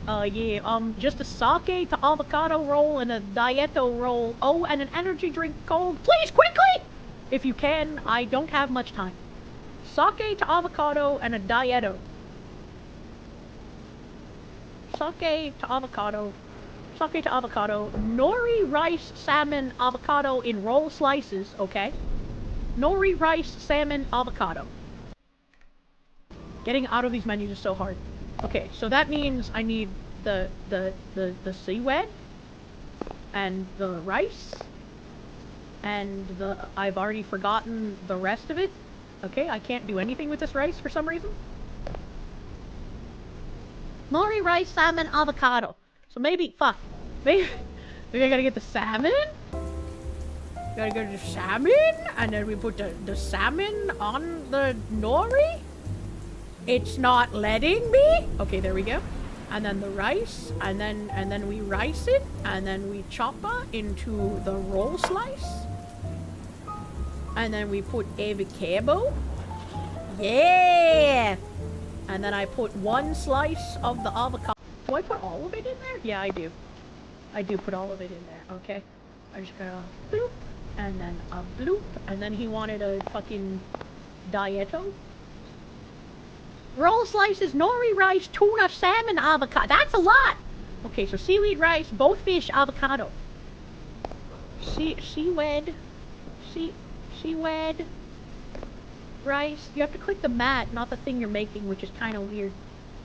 Yeah, just a sake to avocado roll and a dieto roll. Oh, and an energy drink cold. Please, quickly! If you can, I don't have much time. Sake to avocado and a dieto. Sake to avocado. Sake to avocado. Nori, rice, salmon, avocado in roll slices, okay? Nori, rice, salmon, avocado. Getting out of these menus is so hard. Okay, so that means I need the seaweed and the rice And I've already forgotten the rest of it. Okay, I can't do anything with this rice for some reason. Nori, rice, salmon, avocado. So maybe I gotta get the salmon. Gotta go to the salmon, and then we put the salmon on the nori. It's not letting me. Okay, there we go. And then the rice, and then we rice it, and then we chop it into the roll slice. And then we put avocado. Yeah! And then I put one slice of the avocado. Do I put all of it in there? Yeah, I do. I do put all of it in there, okay? I just got a bloop, and then a bloop, and then he wanted a fucking dieto. Roll slices, nori rice, tuna, salmon, avocado. That's a lot! Okay, so seaweed rice, both fish, avocado. Seaweed. Rice. You have to click the mat, not the thing you're making, which is kind of weird.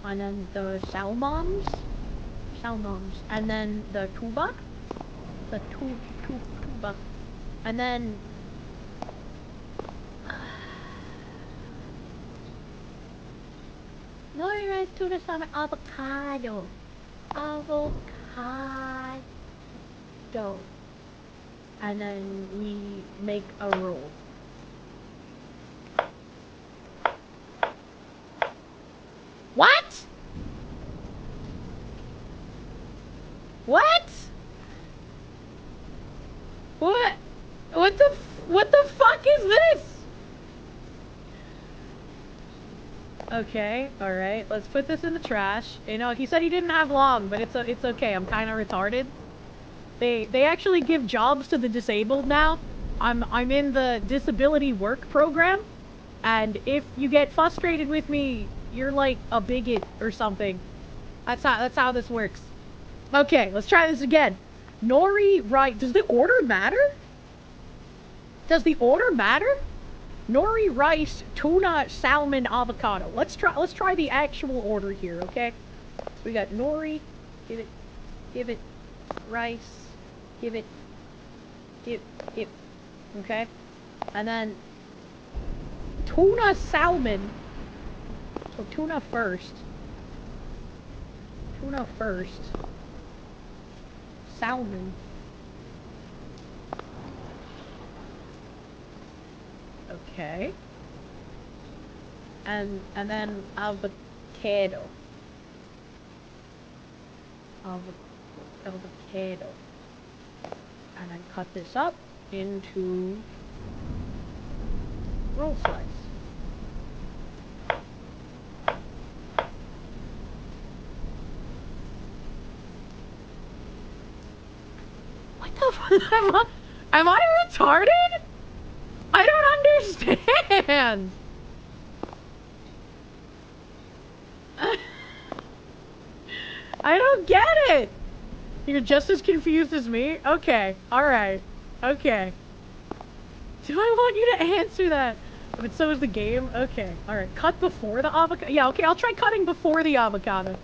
And then the salmons. And then the tuba. Tuba. And then... Nori rice, tuna, salmon, avocado. And then we make a roll. What? What? What the fuck is this? Okay, alright, let's put this in the trash. You know, he said he didn't have long, but it's okay, I'm kinda retarded. They actually give jobs to the disabled now. I'm in the disability work program, and if you get frustrated with me, you're like a bigot or something. That's how this works. Okay, let's try this again. Nori, right? Does the order matter? Does the order matter? Nori, rice, tuna, salmon, avocado. Let's try the actual order here, okay? So we got nori, give it, rice, give it, okay? And then tuna, salmon. So tuna first. Salmon. Okay. And then avocado. Avocado. And then cut this up into roll slice. What the fuck? Am I retarded? I don't understand! I don't get it! You're just as confused as me? Okay, alright. Okay. Do I want you to answer that? But so is the game? Okay, alright. Cut before the avocado? Yeah, okay, I'll try cutting before the avocado.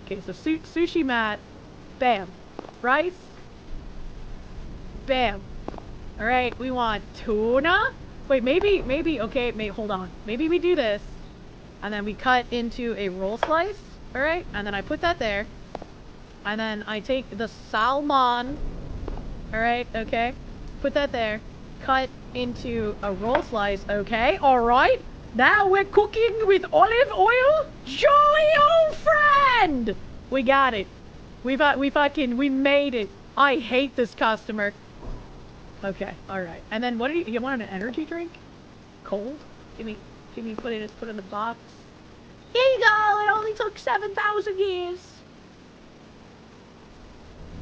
Okay, so sushi mat. Bam. Rice. Bam. Alright, we want tuna. Wait, maybe, okay, hold on. Maybe we do this. And then we cut into a roll slice. Alright, and then I put that there. And then I take the salmon. Alright, okay. Put that there. Cut into a roll slice. Okay, alright. Now we're cooking with olive oil. Jolly old friend! We got it. We made it. I hate this customer. Okay, alright. And then what do you want an energy drink? Cold? Give me, put it in the box. Here you go, it only took 7,000 years.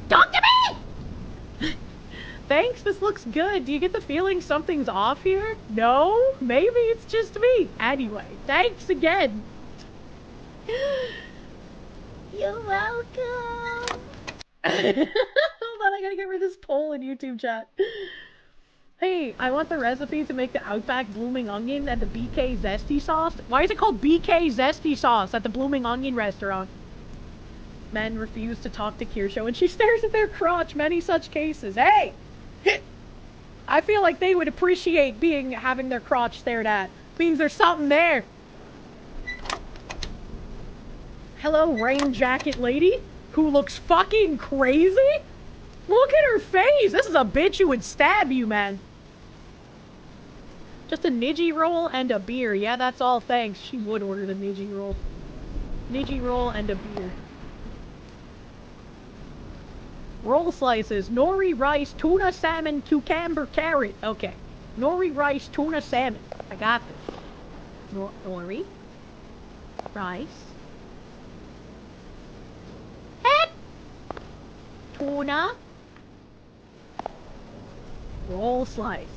Talk to me! Thanks, this looks good. Do you get the feeling something's off here? No? Maybe it's just me. Anyway, thanks again. You're welcome. Hold on, I gotta get rid of this poll in YouTube chat. Hey, I want the recipe to make the Outback Blooming Onion and the BK Zesty Sauce. Why is it called BK Zesty Sauce at the Blooming Onion restaurant? Men refuse to talk to Kirsche when she stares at their crotch. Many such cases. Hey! I feel like they would appreciate having their crotch stared at. Means there's something there. Hello, rain jacket lady, who looks fucking crazy. Look at her face. This is a bitch who would stab you, man. Just a Niji roll and a beer. Yeah, that's all, thanks. She would order the Niji roll. Niji roll and a beer. Roll slices. Nori, rice, tuna, salmon, cucumber, carrot. Okay. Nori, rice, tuna, salmon. I got this. Nori. Rice. Head. Tuna. Roll slice.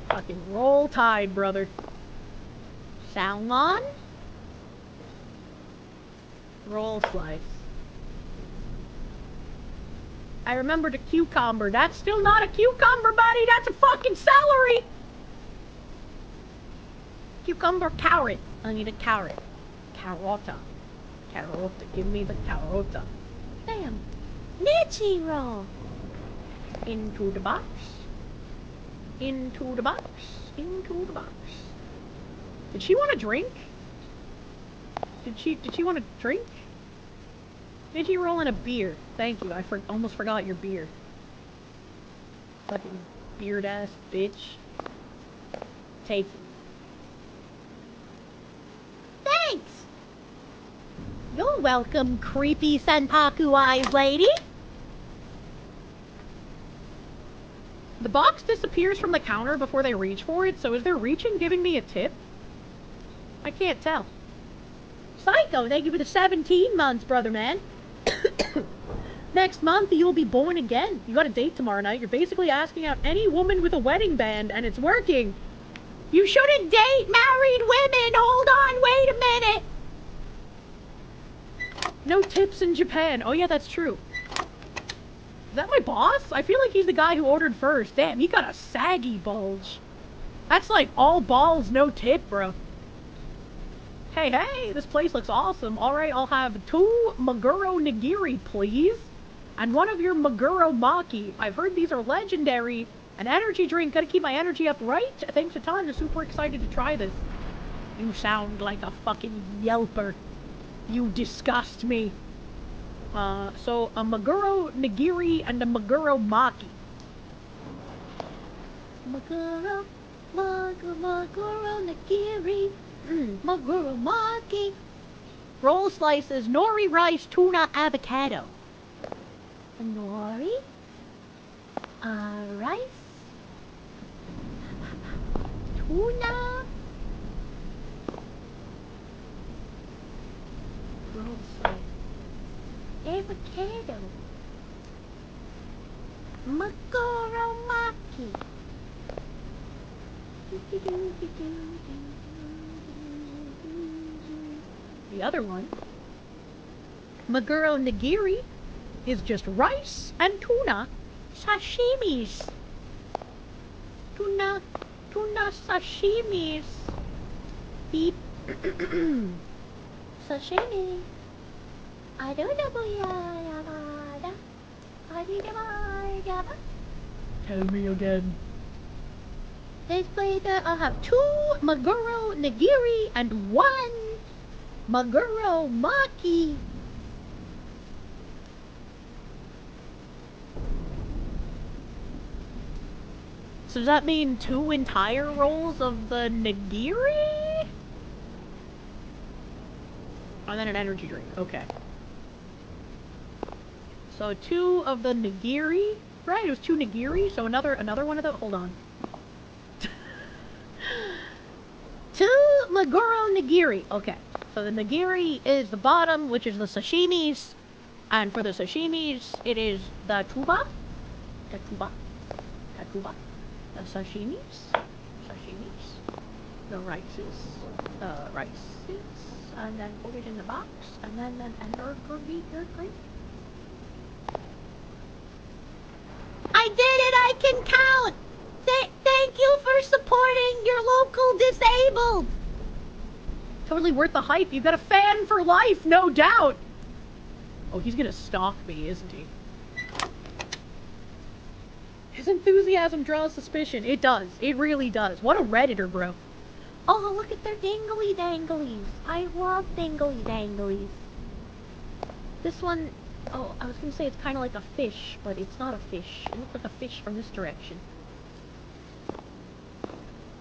Fucking roll tide, brother. Salmon. Roll slice. I remembered a cucumber. That's still not a cucumber, buddy. That's a fucking celery. Cucumber, carrot. I need a carrot. Carrota. Carrota. Give me the carrota. Damn. Niji roll. Into the box. Into the box. Into the box. Did she want a drink? Did she want a drink? Did you roll in a beer? Thank you. I almost forgot your beer. Fucking beard ass bitch. Take it. Thanks! You're welcome, creepy senpaku eyes lady. The box disappears from the counter before they reach for it, so is their reaching giving me a tip? I can't tell. Psycho, thank you for the 17 months, brother man. Next month, you'll be born again. You got a date tomorrow night. You're basically asking out any woman with a wedding band, and it's working. You shouldn't date married women. Hold on, wait a minute. No tips in Japan. Oh yeah, that's true. Is that my boss? I feel like he's the guy who ordered first. Damn, he got a saggy bulge. That's like all balls, no tip, bro. Hey, hey, this place looks awesome. Alright, I'll have 2 Maguro Nigiri, please. And 1 of your Maguro Maki. I've heard these are legendary. An energy drink, gotta keep my energy up, right? Thanks a ton, I'm super excited to try this. You sound like a fucking yelper. You disgust me. So a Maguro Nigiri and a Maguro Maki. Maguro Nigiri. Maguro Maki. Roll slices, nori, rice, tuna, avocado. Nori. Rice. Tuna. Roll slice. Avocado. Maguro Maki. The other one, Maguro Nigiri, is just rice and tuna sashimis. Tuna sashimis. Beep. Sashimi. Tell me again. Let's play I'll have 2 Maguro Nigiri and 1 Maguro Maki. So does that mean 2 entire rolls of the nigiri? And then an energy drink. Okay. So 2 of the nigiri, right? It was 2 nigiri. So another one of the. Hold on. 2 Maguro Nigiri. Okay. So the nigiri is the bottom, which is the sashimis. And for the sashimis, it is the tuba. The sashimis. The rices. And then put it in the box. And then enter your drink. I did it! I can count! Thank you for supporting your local disabled! Totally worth the hype. You got a fan for life, no doubt! Oh, he's gonna stalk me, isn't he? His enthusiasm draws suspicion. It does. It really does. What a Redditor, bro. Oh, look at their dingly danglies. I love dingly danglies. This one, oh, I was gonna say it's kind of like a fish, but it's not a fish. It looks like a fish from this direction.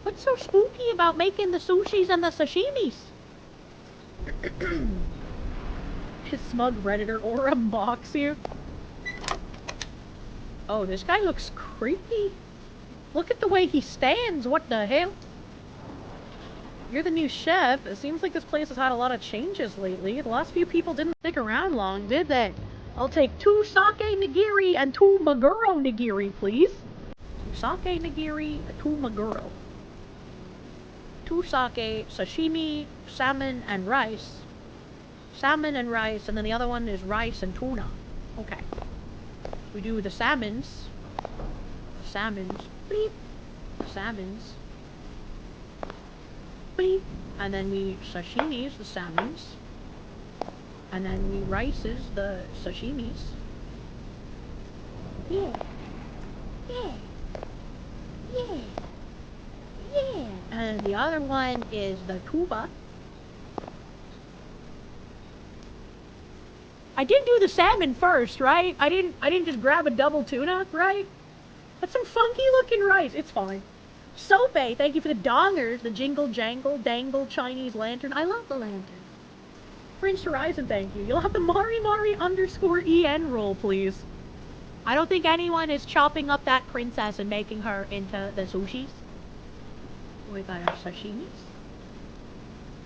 What's so spooky about making the sushis and the sashimis? His smug Redditor aura mocks you. Oh, this guy looks creepy. Look at the way he stands. What the hell? You're the new chef. It seems like this place has had a lot of changes lately. The last few people didn't stick around long, did they? I'll take 2 sake nigiri and 2 maguro nigiri, please. 2 sake nigiri, 2 maguro. 2 sake, sashimi, salmon, and rice. Salmon and rice, and then the other one is rice and tuna. Okay. We do the salmons. Salmons. Bleep. Salmons. Bleep. And then we sashimis, the salmons. And then we rices, the sashimis. Yeah. Yeah. Yeah. Yeah. And the other one is the tuba. I did do the salmon first, right? I didn't just grab a double tuna, right? That's some funky looking rice. It's fine. Sope, thank you for the dongers, the jingle jangle dangle Chinese lantern. I love the lantern. Prince Horizon, thank you. You'll have the Mari _EN roll, please. I don't think anyone is chopping up that princess and making her into the sushis. We got our sashimis.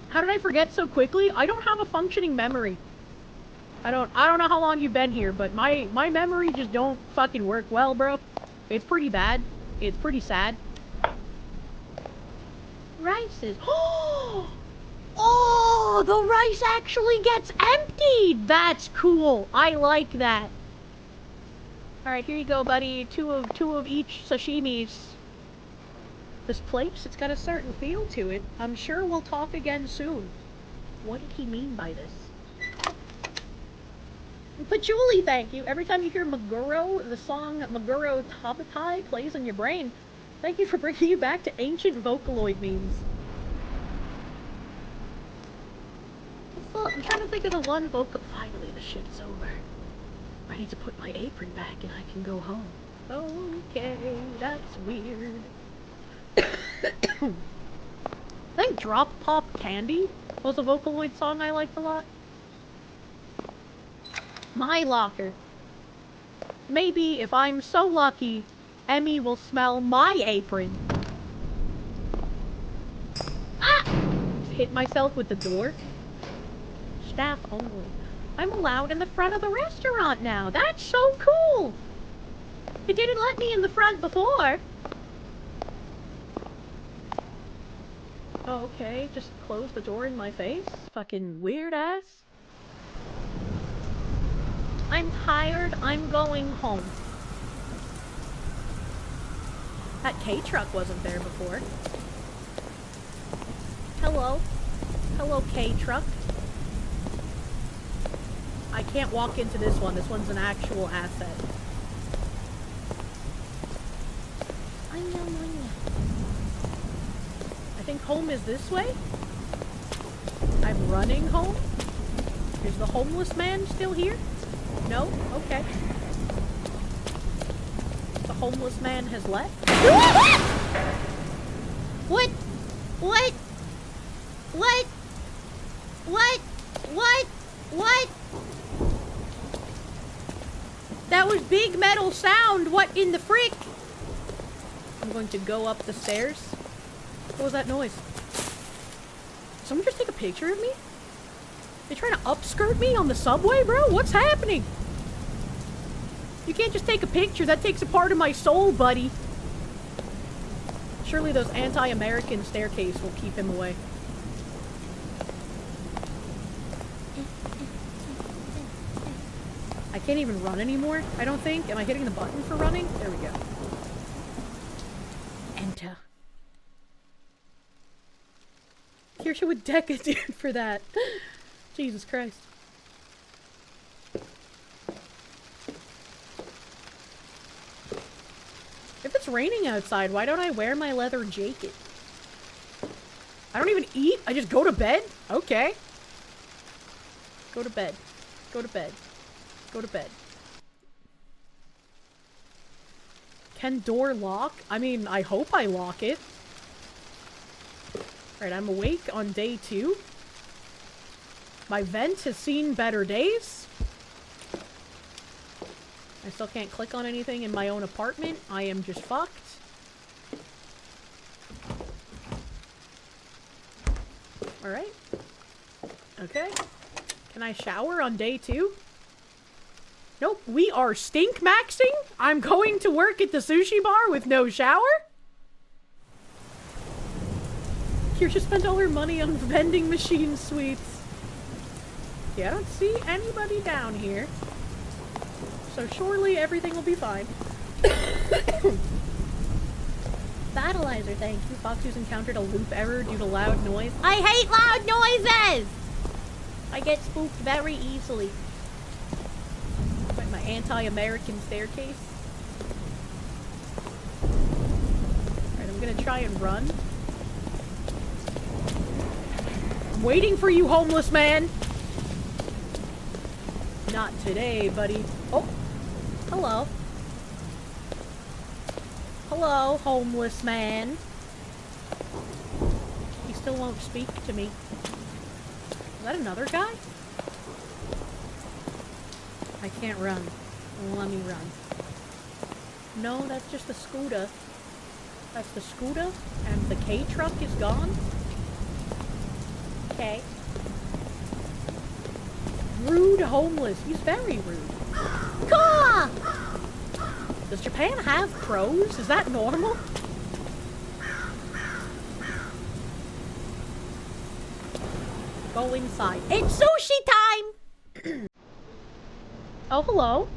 How did I forget so quickly? I don't have a functioning memory. I don't know how long you've been here, but my memory just don't fucking work well, bro. It's pretty bad. It's pretty sad. Rices. Oh, the rice actually gets emptied. That's cool. I like that. All right, here you go, buddy. Two of each sashimis. This place, it's got a certain feel to it. I'm sure we'll talk again soon. What did he mean by this? Patchouli, thank you. Every time you hear Maguro, the song Maguro Tabatai plays in your brain. Thank you for bringing you back to ancient Vocaloid memes. I'm trying to think of the one vocal. Finally, the shit's over. I need to put my apron back and I can go home. Okay, that's weird. I think Drop Pop Candy was a Vocaloid song I liked a lot. My locker. Maybe if I'm so lucky, Emmy will smell my apron. Ah! Hit myself with the door. Staff only. I'm allowed in the front of the restaurant now. That's so cool. It didn't let me in the front before. Oh, okay, just close the door in my face. Fucking weird ass. I'm tired. I'm going home. That K-truck wasn't there before. Hello. Hello, K-truck. I can't walk into this one. This one's an actual asset. I think home is this way. I'm running home. Is the homeless man still here? No? Okay. The homeless man has left. What? What? What? What? What? What? That was big metal sound. What in the frick? I'm going to go up the stairs. What was that noise? Someone just take a picture of me? They trying to upskirt me on the subway, bro? What's happening? You can't just take a picture. That takes a part of my soul, buddy. Surely those anti-American staircase will keep him away. I can't even run anymore, I don't think. Am I hitting the button for running? There we go. Enter. Kirsche would deck a dude for that. Jesus Christ. it's raining outside. Why don't I wear my leather jacket? I don't even eat. I just go to bed? Okay. Go to bed. Go to bed. Go to bed. Can door lock? I mean, I hope I lock it. Alright, I'm awake on day 2. My vent has seen better days. I still can't click on anything in my own apartment. I am just fucked. Alright. Okay. Can I shower on day 2? Nope, we are stink maxing. I'm going to work at the sushi bar with no shower. Kirsche spent all her money on vending machine sweets. Yeah, I don't see anybody down here. So surely everything will be fine. Battleizer, thank you. Foxy's encountered a loop error due to loud noise. I hate loud noises! I get spooked very easily. Like my anti-American staircase. Alright, I'm gonna try and run. I'm waiting for you, homeless man! Not today, buddy. Oh! Hello. Hello, homeless man. He still won't speak to me. Is that another guy? I can't run. Let me run. No, that's just the scooter. That's the scooter, and the K truck is gone. Okay. Rude homeless. He's very rude. Caw! Does Japan have crows? Is that normal? Go inside. It's sushi time! Oh, hello.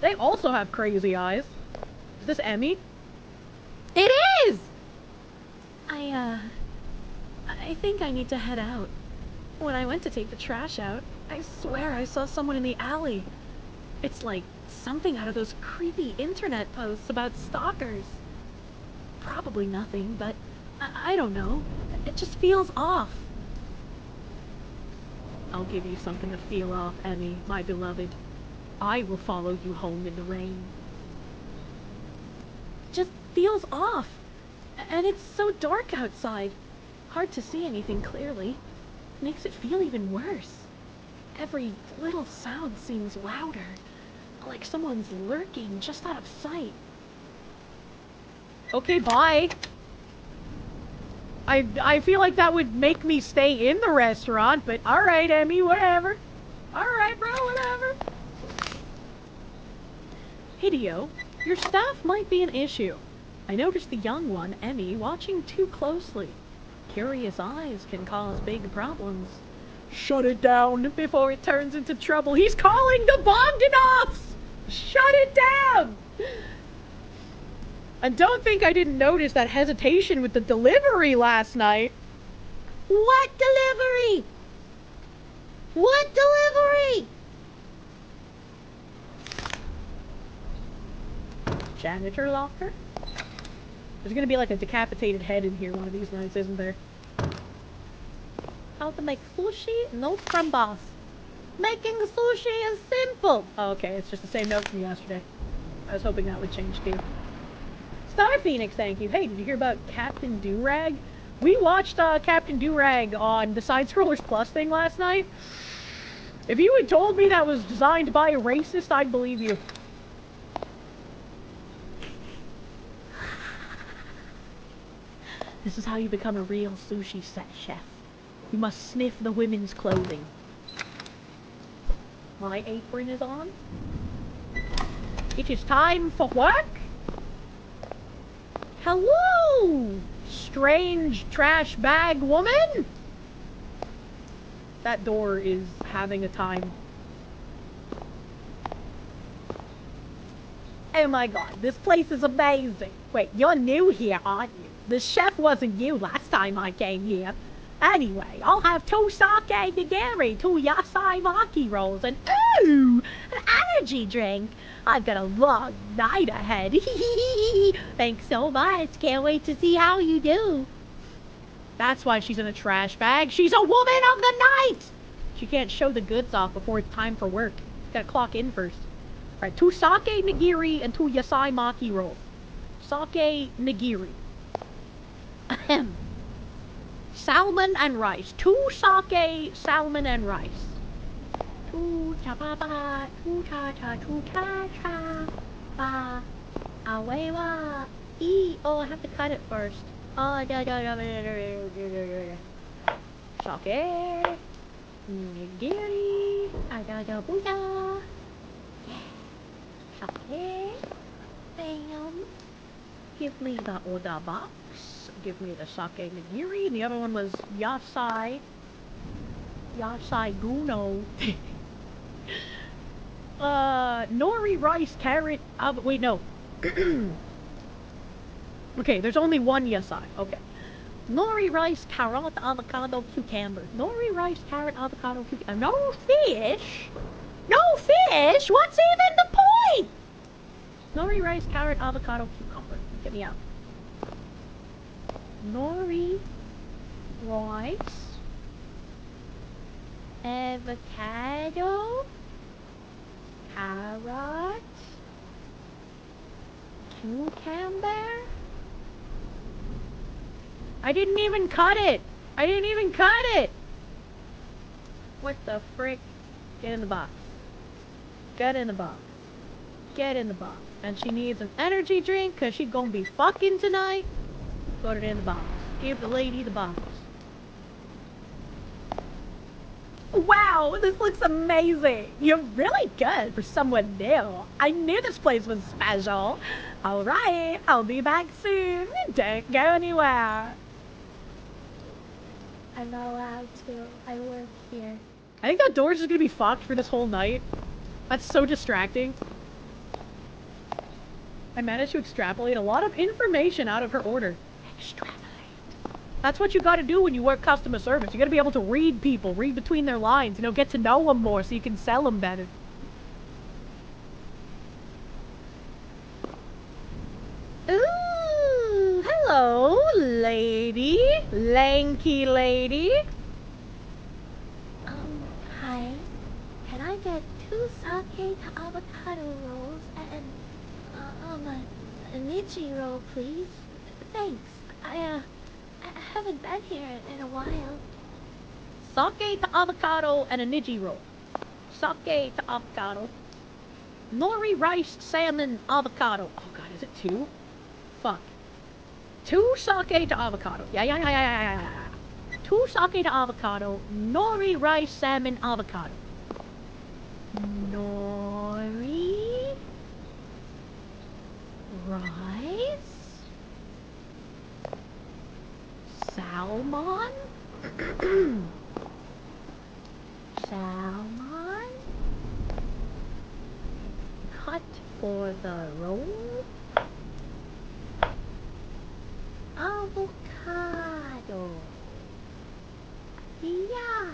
They also have crazy eyes. Is this Emmy? It is! I think I need to head out. When I went to take the trash out, I swear I saw someone in the alley. It's like something out of those creepy internet posts about stalkers. Probably nothing, but I don't know. It just feels off. I'll give you something to feel off, Emmy, my beloved. I will follow you home in the rain. It just feels off. And it's so dark outside. Hard to see anything clearly. Makes it feel even worse. Every little sound seems louder. Like someone's lurking just out of sight. Okay, bye. I feel like that would make me stay in the restaurant, but alright, Emmy, whatever. Alright, bro, whatever. Hideo, your staff might be an issue. I noticed the young one, Emmy, watching too closely. Curious eyes can cause big problems. Shut it down before it turns into trouble. He's calling the Bogdanovs! Shut it down! And don't think I didn't notice that hesitation with the delivery last night. What delivery? What delivery? Janitor locker? There's gonna be like a decapitated head in here one of these nights, isn't there? How to make sushi? Note from boss. Making sushi is simple. Oh, okay, it's just the same note from yesterday. I was hoping that would change too. Star Phoenix, thank you. Hey, did you hear about Captain Durag? We watched Captain Durag on the Side Scrollers Plus thing last night. If you had told me that was designed by a racist, I'd believe you. This is how you become a real sushi set chef. You must sniff the women's clothing. My apron is on. It is time for work. Hello, strange trash bag woman. That door is having a time. Oh my god, this place is amazing. Wait, you're new here, aren't you? The chef wasn't you last time I came here. Anyway, I'll have 2 sake nigiri, 2 yasai maki rolls, and ooh, an energy drink. I've got a long night ahead. Thanks so much. Can't wait to see how you do. That's why she's in a trash bag. She's a woman of the night! She can't show the goods off before it's time for work. Gotta clock in first. Alright, 2 sake nigiri and 2 yasai maki rolls. Sake nigiri. Ahem. Salmon and rice. 2 sake, salmon and rice. 2 cha ba ba, 2 cha cha, 2 cha cha ba. Away wa. Oh, I have to cut it first. Oh, sake. Nigiri. Buddha. Sake. Bam. Give me the order box. Give me the sake nigiri. And the other one was yasai. Yasai guno. Nori, rice, carrot, wait, no. Okay, there's only one yasai. Okay. Nori, rice, carrot, avocado, cucumber. Nori, rice, carrot, avocado, cucumber. No fish? No fish? What's even the point? Nori, rice, carrot, avocado, cucumber. Get me out. Nori, rice, avocado, carrot, cucumber. I didn't even cut it. I didn't even cut it. What the frick? Get in the box. Get in the box. Get in the box. And she needs an energy drink because she's going to be fucking tonight. Put it in the box. Give the lady the box. Wow, this looks amazing. You're really good for someone new. I knew this place was special. Alright, I'll be back soon. Don't go anywhere. I'm not allowed to. I work here. I think that door's just gonna be fucked for this whole night. That's so distracting. I managed to extrapolate a lot of information out of her order. Extrapolate. That's what you gotta do when you work customer service. You gotta be able to read people, read between their lines, you know, get to know them more so you can sell them better. Ooh, hello, lady. Lanky lady. Hi. Can I get 2 sake avocado rolls and a nichi roll, please? Thanks. I haven't been here in a while. Sake to avocado and a niji roll. Sake to avocado. Nori, rice, salmon, avocado. Oh god, is it 2? Fuck. 2 sake to avocado. Yeah. 2 sake to avocado. Nori, rice, salmon, avocado. Nori, rice, salmon, salmon, cut for the roll, avocado, yeah,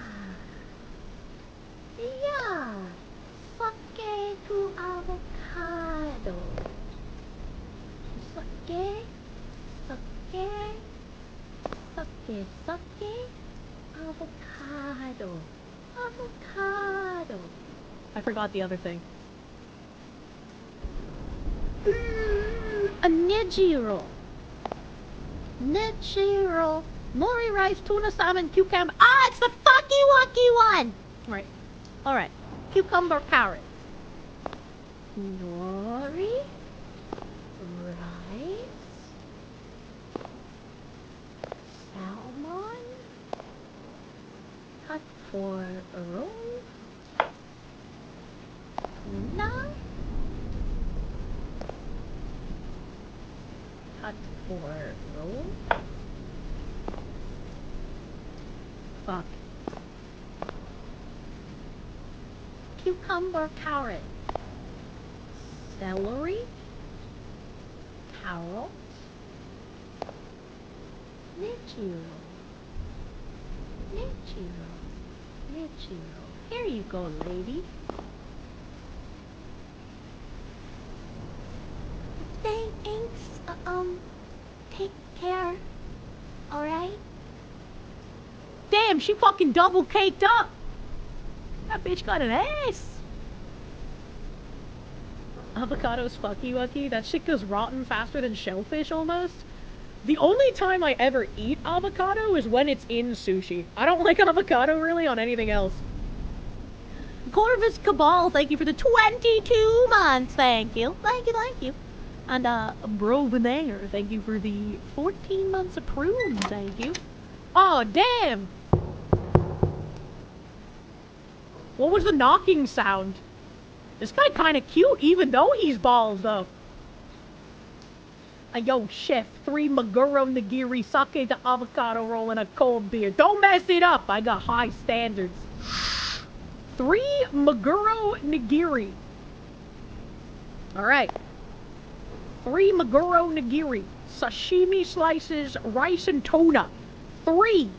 sake to avocado, sake, avocado. I forgot the other thing. A nijiro. Nijiro. Nori, rice, tuna, salmon, cucumber. Ah, it's the fucky wucky one! Right. Alright. Cucumber, carrot. Nori, rice, salmon, cut for a roll, tuna, cut for roll, fuck, cucumber, carrot, celery, carrot, nichi roll, Nichiro. Here you go, lady. Thanks. Take care. Alright? Damn, she fucking double caked up! That bitch got an ass! Avocados fucky wucky? That shit goes rotten faster than shellfish almost. The only time I ever eat avocado is when it's in sushi. I don't like avocado really on anything else. Corvus Cabal, thank you for the 22 months. Thank you. Thank you. And, Bro Venair, thank you for the 14 months approved. Thank you. Oh, damn! What was the knocking sound? This guy kinda cute, even though he's bald, though. Yo, chef, 3 Maguro Nigiri, sake the avocado roll, and a cold beer. Don't mess it up! I got high standards. 3 Maguro Nigiri. Alright. 3 Maguro Nigiri. Sashimi slices, rice and tuna. 3.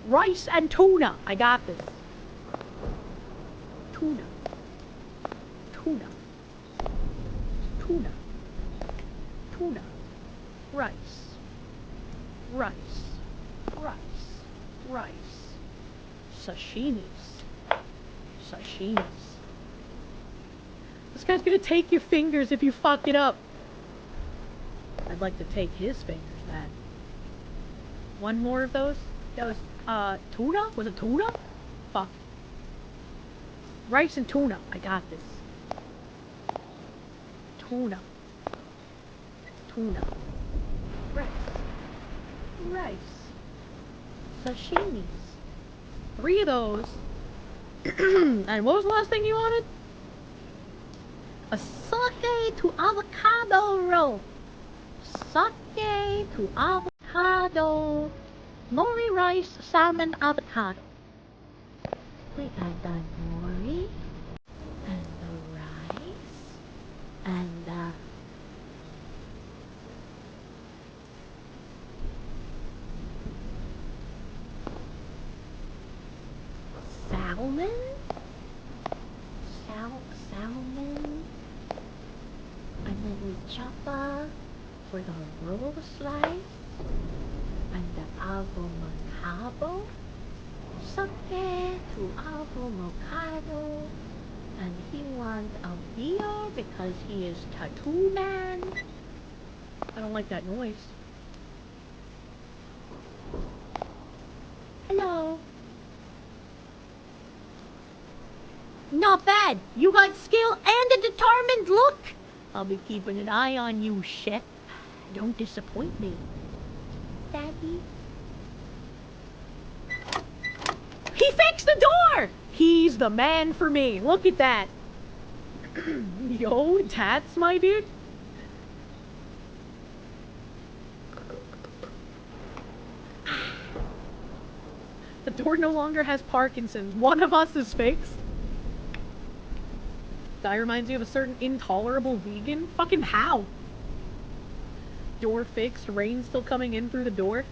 Rice and tuna. I got this. Tuna. Rice. Sashimis. This guy's gonna take your fingers if you fuck it up. I'd like to take his fingers, man. One more of those? That was, tuna? Was it tuna? Fuck. Rice and tuna. I got this. Tuna. Rice. Sashimis. 3 of those. And what was the last thing you wanted? A sake to avocado roll. Sake to avocado. Nori rice, salmon, avocado. We got the nori. And the rice. And the... salmon? Salmon? And then we choppa for the roll slice. And the avocado. Sake to avocado. And he wants a beer because he is tattoo man. I don't like that noise. Hello. Not bad. You got skill and a determined look. I'll be keeping an eye on you, chef. Don't disappoint me. Daddy. He fixed the door! He's the man for me. Look at that. Yo, tats, my dude. The door no longer has Parkinson's. One of us is fixed. That reminds you of a certain intolerable vegan? Fucking how? Door fixed, rain still coming in through the door?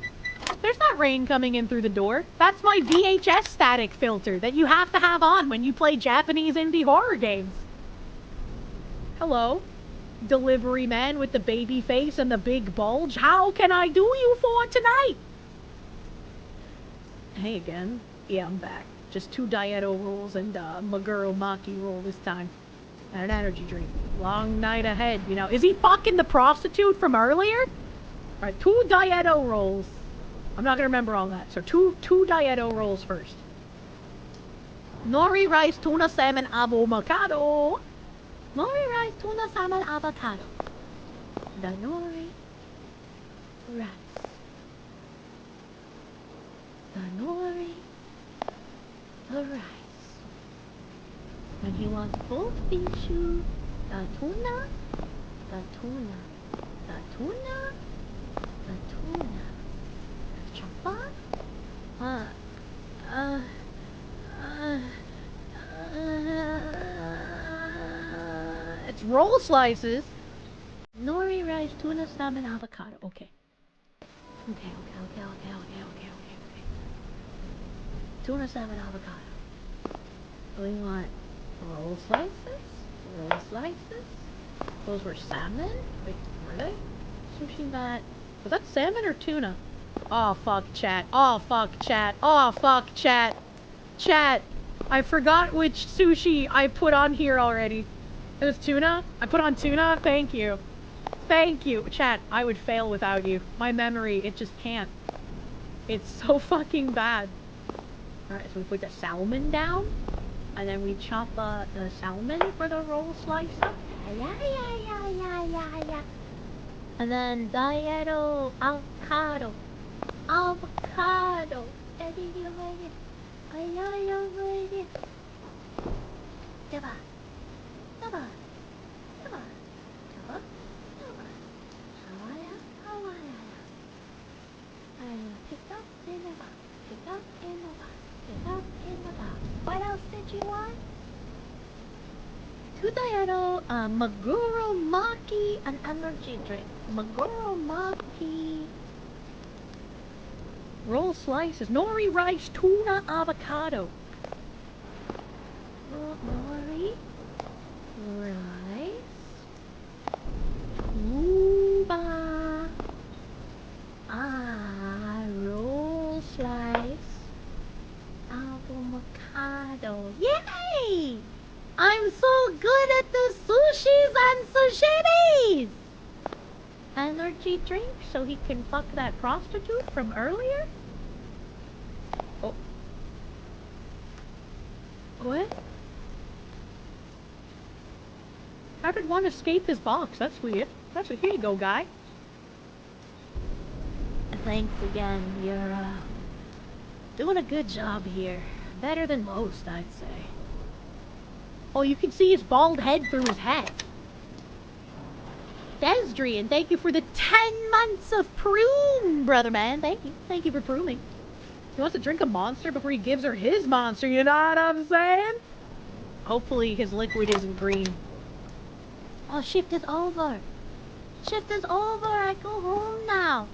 There's not rain coming in through the door. That's my VHS static filter that you have to have on when you play Japanese indie horror games. Hello? Delivery man with the baby face and the big bulge. How can I do you for tonight? Hey again. Yeah, I'm back. Just 2 Dietto rolls and Maguro Maki roll this time. And an energy drink. Long night ahead, you know. Is he fucking the prostitute from earlier? Alright, 2 Dietto rolls. I'm not gonna remember all that. So two Dietto rolls first. Nori rice, tuna, salmon, avocado. Nori rice, tuna, salmon, avocado. The nori rice. The nori, the rice. And he wants both fishu, the tuna, the tuna, the tuna, the tuna. Choppa? It's roll slices. Nori rice, tuna, salmon, avocado. Okay. Okay. Tuna salmon avocado. We want roll slices? Roll slices? Those were salmon? Wait, were they? Sushi mat. Was that salmon or tuna? Oh fuck chat. Oh fuck chat. Oh fuck chat. Chat. I forgot which sushi I put on here already. It was tuna? I put on tuna? Thank you. Thank you. Chat, I would fail without you. My memory, it just can't. It's so fucking bad. Alright, so we put the salmon down. And then we chop the salmon for the roll slice up. Yeah. And then dietto avocado. Avocado. What else did you want? Tudayaro, Maguro Maki, an energy drink. Maguro Maki. Roll slices. Nori rice, tuna, avocado. Nori rice. Tuba. Roll slice. Avocado. Yay! I'm so good at the sushis and sashimis! Energy drink so he can fuck that prostitute from earlier? Oh. What? How did one escape his box? That's weird. That's here you go, guy. Thanks again. You're, doing a good job here. Better than most, I'd say. Oh, you can see his bald head through his hat. Desdrian, thank you for the 10 months of prune, brother man. Thank you. Thank you for pruning. He wants to drink a monster before he gives her his monster, you know what I'm saying? Hopefully his liquid isn't green. Oh, shift is over. Shift is over. I go home now.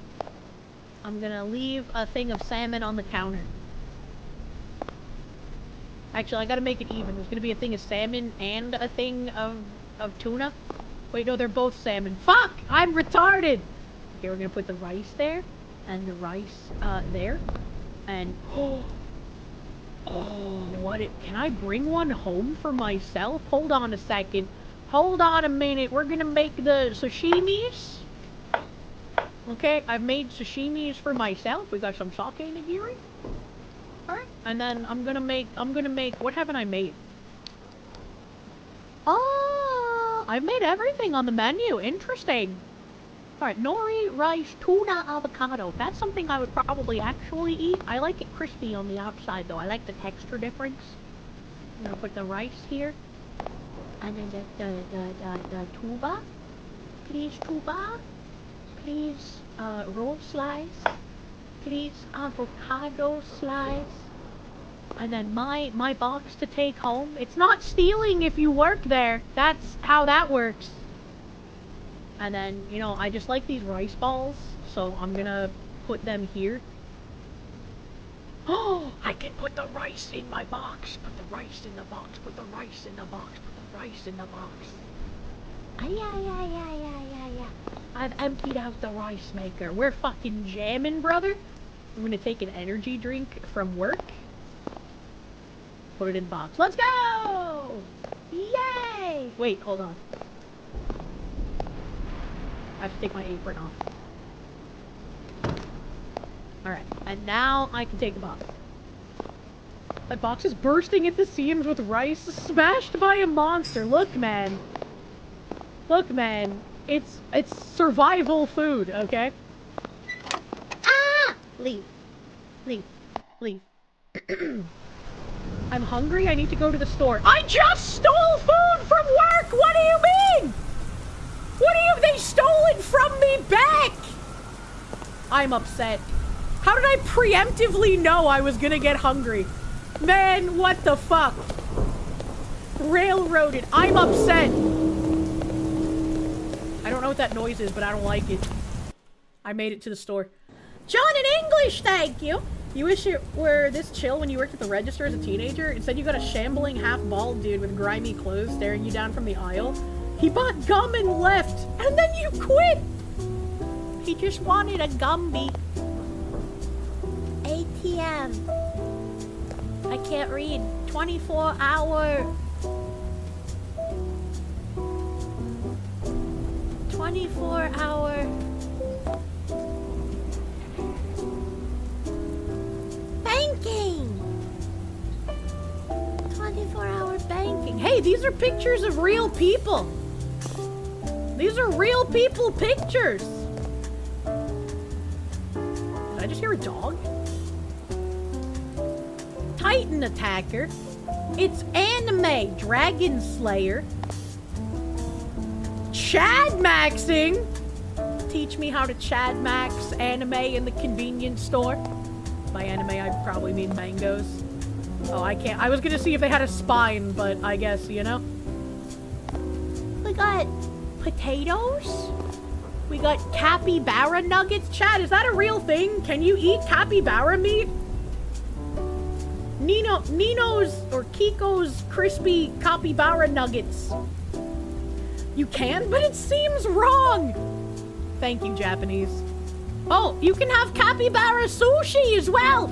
I'm gonna leave a thing of salmon on the counter. Actually, I gotta make it even. There's gonna be a thing of salmon and a thing of tuna. Wait, no, they're both salmon. Fuck! I'm retarded! Okay, we're gonna put the rice there. And the rice, there. And, oh, what can I bring one home for myself? Hold on a second. Hold on a minute. We're gonna make the sashimis. Okay, I've made sashimis for myself. We got some sake nigiri. Alright, and then I'm gonna make, what haven't I made? Oh, I've made everything on the menu. Interesting. Alright, nori, rice, tuna, avocado. That's something I would probably actually eat. I like it crispy on the outside, though. I like the texture difference. I'm gonna put the rice here. And then the tuba. Please, tuba. Please, roll slice. Please, avocado slice. And then my box to take home. It's not stealing if you work there. That's how that works. And then, you know, I just like these rice balls, so I'm gonna put them here. Oh, I can put the rice in my box. Put the rice in the box. Put the rice in the box. Put the rice in the box. Yeah. I've emptied out the rice maker. We're fucking jamming, brother. I'm gonna take an energy drink from work. Put it in the box. Let's go! Yay! Wait, hold on. I have to take my apron off. Alright, and now I can take the box. That box is bursting at the seams with rice smashed by a monster. Look, man. Look, man. It's survival food, okay? Ah! Leave. I'm hungry. I need to go to the store. I just stole food from work! What do you mean? What do you... They stole it from me back! I'm upset. How did I preemptively know I was gonna get hungry? Man, what the fuck? Railroaded. I'm upset. I don't know what that noise is, but I don't like it. I made it to the store. John in English, thank you. You wish you were this chill when you worked at the register as a teenager. Instead, you got a shambling, half-bald dude with grimy clothes staring you down from the aisle. He bought gum and left, and then you quit! He just wanted a Gumby. ATM. I can't read. 24-hour. 24-hour. Banking! 24-hour banking. Hey, these are pictures of real people. These are real people pictures. Did I just hear a dog? Titan Attacker. It's anime Dragon Slayer. Chad Maxing. Teach me how to Chad Max anime in the convenience store. By anime, I probably mean mangoes. Oh, I can't. I was gonna see if they had a spine, but I guess, you know. We got potatoes. We got capybara nuggets. Chad, is that a real thing? Can you eat capybara meat? Nino's or Kiko's crispy capybara nuggets. You can, but it seems wrong. Thank you, Japanese. Oh, you can have capybara sushi as well.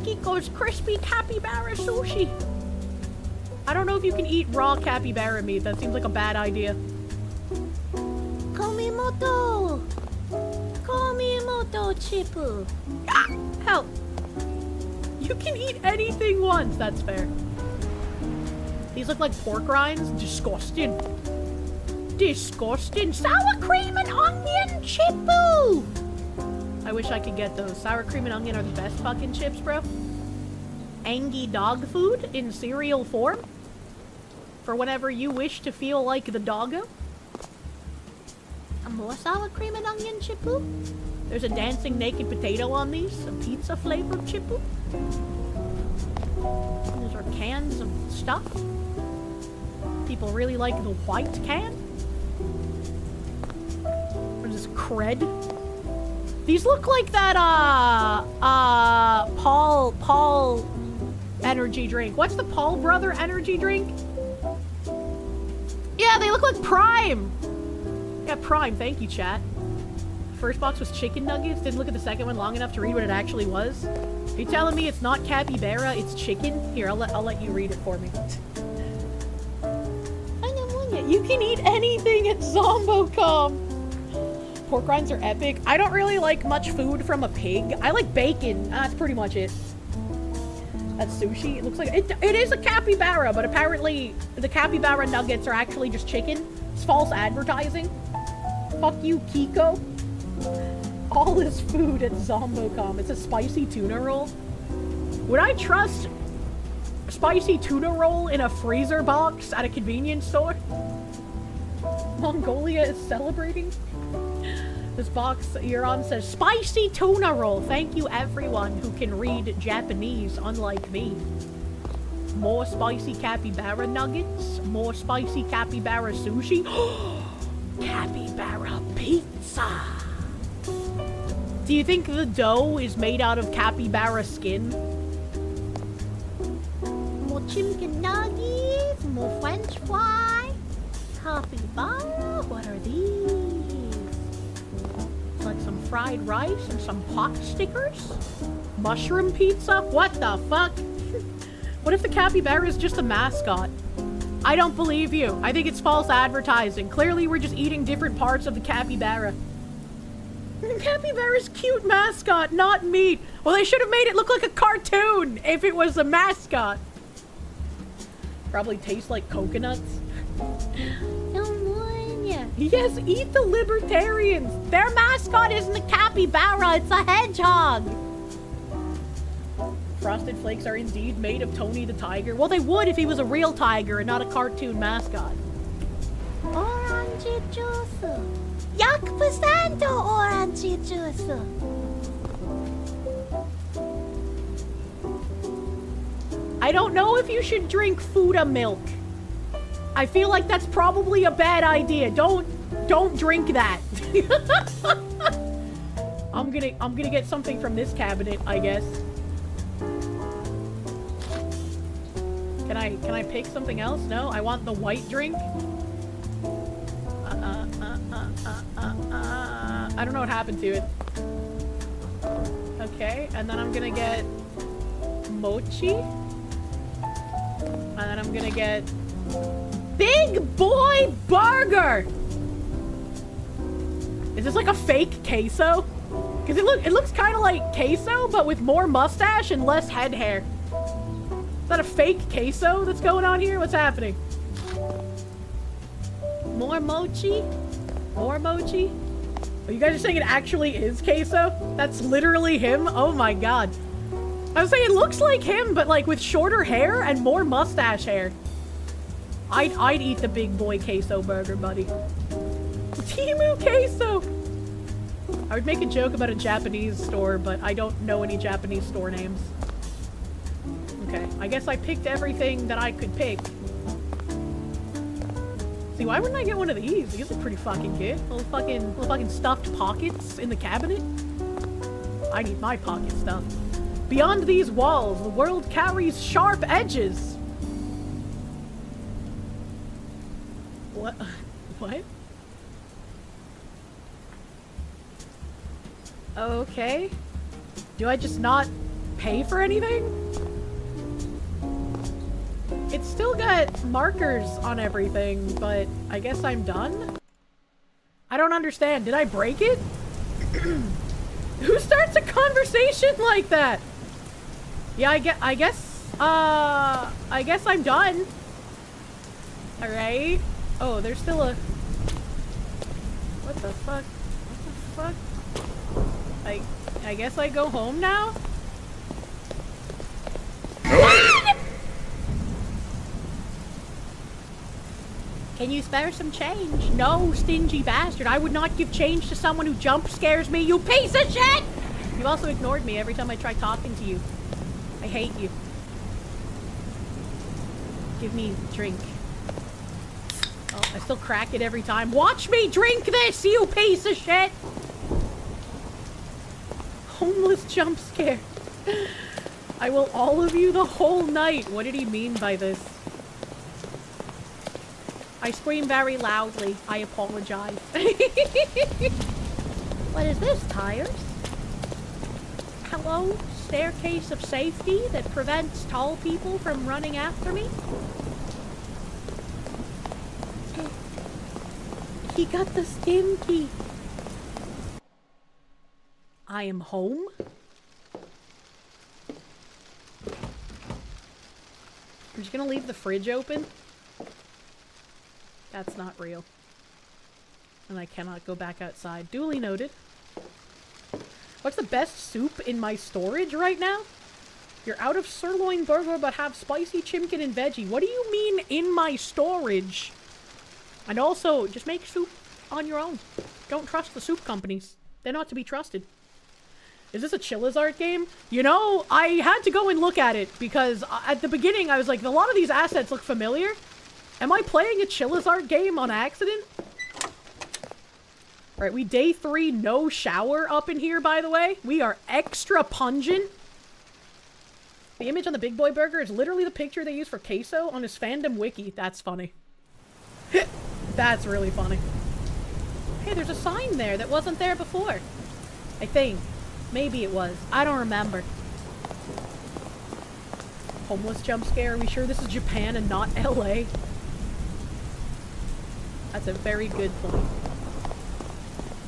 Kiko's crispy capybara sushi. I don't know if you can eat raw capybara meat. That seems like a bad idea. Komimoto. Komimoto chipu. Ah, hell. You can eat anything once. That's fair. These look like pork rinds. Disgusting. Disgusting. Sour cream and onion chipu. I wish I could get those. Sour cream and onion are the best fucking chips, bro. Angie dog food in cereal form. For whenever you wish to feel like the doggo. A more sour cream and onion chipu? There's a dancing naked potato on these. A pizza flavored chipu. Those are cans of stuff. People really like the white can. What is this, cred? These look like that, Paul energy drink. What's the Paul brother energy drink? Yeah, they look like Prime. Yeah, Prime. Thank you, chat. First box was chicken nuggets. Didn't look at the second one long enough to read what it actually was. Are you telling me it's not capybara, it's chicken? Here, I'll let you read it for me. You can eat anything at Zombocom. Pork rinds are epic. I don't really like much food from a pig. I like bacon. That's pretty much it. That's sushi. It looks like it is a capybara, but apparently the capybara nuggets are actually just chicken. It's false advertising. Fuck you, Kiko. All this food at Zombocom. It's a spicy tuna roll. Would I trust a spicy tuna roll in a freezer box at a convenience store? Mongolia is celebrating. This box you're on says spicy tuna roll. Thank you everyone who can read Japanese unlike me. More spicy capybara nuggets. More spicy capybara sushi. Capybara pizza. Do you think the dough is made out of capybara skin? More chicken nuggets. More french fry. Capybara. What are these? Like some fried rice and some pot stickers? Mushroom pizza? What the fuck? What if the capybara is just a mascot? I don't believe you. I think it's false advertising. Clearly we're just eating different parts of the capybara. Capybara's cute mascot, not meat. Well, they should have made it look like a cartoon if it was a mascot. Probably tastes like coconuts. Yes, eat the libertarians. Their mascot isn't a capybara, it's a hedgehog. Frosted Flakes are indeed made of Tony the Tiger. Well, they would if he was a real tiger and not a cartoon mascot. Orange juice. Yak percent orange juice. I don't know if you should drink Fuda milk. I feel like that's probably a bad idea. Don't drink that. I'm gonna get something from this cabinet, I guess. Can I pick something else? No, I want the white drink. I don't know what happened to it. Okay, and then I'm gonna get mochi. And then I'm gonna get Big Boy Burger! Is this like a fake queso? Because it looks kind of like queso, but with more mustache and less head hair. Is that a fake queso that's going on here? What's happening? More mochi? More mochi? Oh, you guys are saying it actually is queso? That's literally him? Oh my god. I was saying it looks like him, but like with shorter hair and more mustache hair. I'd eat the Big Boy Queso Burger, buddy. Timu Queso! I would make a joke about a Japanese store, but I don't know any Japanese store names. Okay, I guess I picked everything that I could pick. See, why wouldn't I get one of these? These are pretty fucking good. Little fucking stuffed pockets in the cabinet. I need my pocket stuff. Beyond these walls, the world carries sharp edges. What? What? Okay. Do I just not pay for anything? It's still got markers on everything, but I guess I'm done? I don't understand. Did I break it? Who starts a conversation like that? Yeah, I guess I'm done. Alright. Oh, there's still a... What the fuck? What the fuck? I guess I go home now? Can you spare some change? No, stingy bastard. I would not give change to someone who jump scares me, you piece of shit! You also ignored me every time I try talking to you. I hate you. Give me drink. Oh, I still crack it every time. Watch me drink this, you piece of shit! Homeless jump scare. I will all of you the whole night. What did he mean by this? I scream very loudly. I apologize. What is this, tires? Hello? Staircase of safety that prevents tall people from running after me? He got the Stinky. I am home? I'm just gonna leave the fridge open. That's not real. And I cannot go back outside. Duly noted. What's the best soup in my storage right now? You're out of sirloin burger but have spicy chimkin and veggie. What do you mean in my storage? And also, just make soup on your own. Don't trust the soup companies. They're not to be trusted. Is this a Chilizart game? You know, I had to go and look at it because at the beginning I was like, a lot of these assets look familiar. Am I playing a Chilizart game on accident? Alright, we day 3, no shower up in here, by the way. We are extra pungent. The image on the Big Boy Burger is literally the picture they use for queso on his fandom wiki. That's funny. That's really funny. Hey, there's a sign there that wasn't there before. I think. Maybe it was. I don't remember. Homeless jump scare. Are we sure this is Japan and not LA? That's a very good point.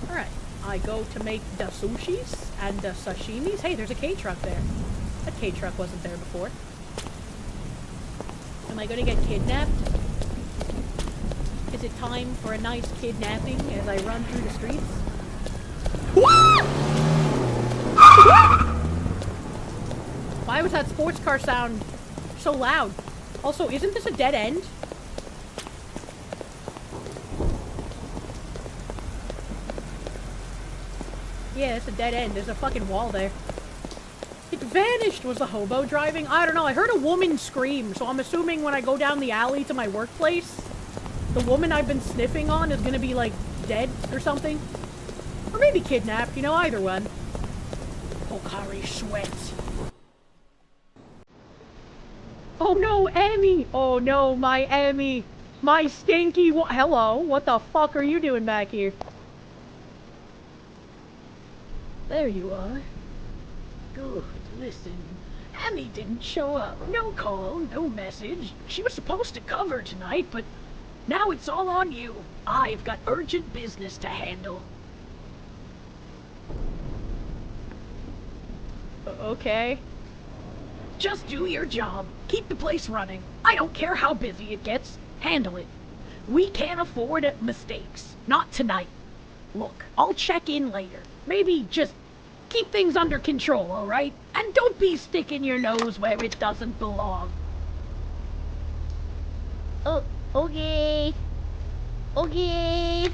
Alright. I go to make the sushis and the sashimis. Hey, there's a K-truck there. That K-truck wasn't there before. Am I gonna get kidnapped? Is it time for a nice kidnapping as I run through the streets? Why was that sports car sound so loud? Also, isn't this a dead end? Yeah, it's a dead end. There's a fucking wall there. It vanished. Was the hobo driving? I don't know. I heard a woman scream, so I'm assuming when I go down the alley to my workplace, the woman I've been sniffing on is gonna be, like, dead or something. Or maybe kidnapped, you know, either one. Okage sweat. Oh no, Emmy! Oh no, my Emmy! My Stinky hello, what the fuck are you doing back here? There you are. Good, listen. Emmy didn't show up. No call, no message. She was supposed to cover tonight, but now it's all on you. I've got urgent business to handle. Okay. Just do your job. Keep the place running. I don't care how busy it gets. Handle it. We can't afford mistakes. Not tonight. Look, I'll check in later. Maybe just keep things under control, alright? And don't be sticking your nose where it doesn't belong. Oh, okay. Okay.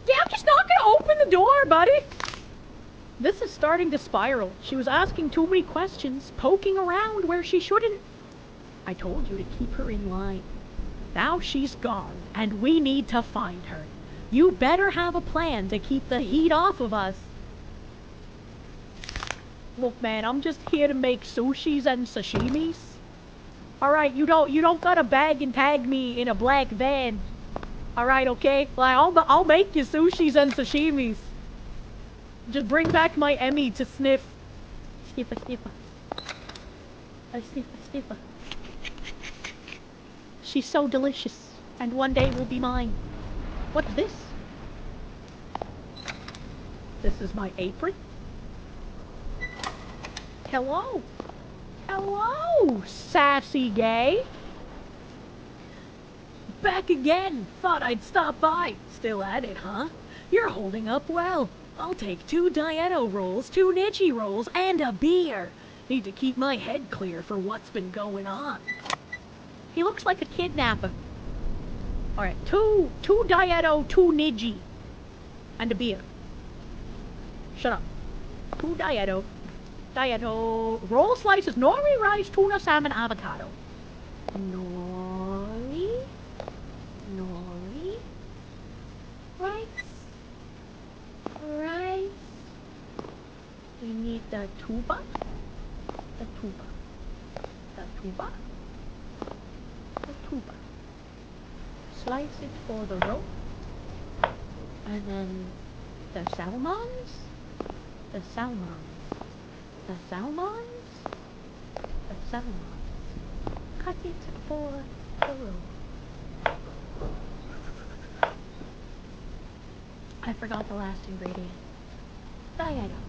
Yeah, I'm just not gonna open the door, buddy. This is starting to spiral. She was asking too many questions, poking around where she shouldn't. I told you to keep her in line. Now she's gone, and we need to find her. You better have a plan to keep the heat off of us. Look, man, I'm just here to make sushis and sashimis. Alright, you don't gotta bag and tag me in a black van. Alright, okay? Like, I'll make you sushis and sashimis. Just bring back my Emmy to sniff. Sniffer, sniffer. A sniffer, sniffer. She's so delicious, and one day will be mine. What's this? This is my apron. Hello. Hello, sassy gay. Back again. Thought I'd stop by. Still at it, huh? You're holding up well. I'll take 2 Dietto rolls, 2 Nichi rolls, and a beer. Need to keep my head clear for what's been going on. He looks like a kidnapper. Alright, 2 Dietto, 2 Niji. And a beer. Shut up. 2 Dietto. Dietto. Roll slices, nori, rice, tuna, salmon, avocado. Nori. Nori. Rice. Rice. We need the tuba. The tuba. The tuba. The tuba. Slice it for the roll. And then the salmons. The salmons. The salmons. The salmons. Cut it for the roll. I forgot the last ingredient. Dietto.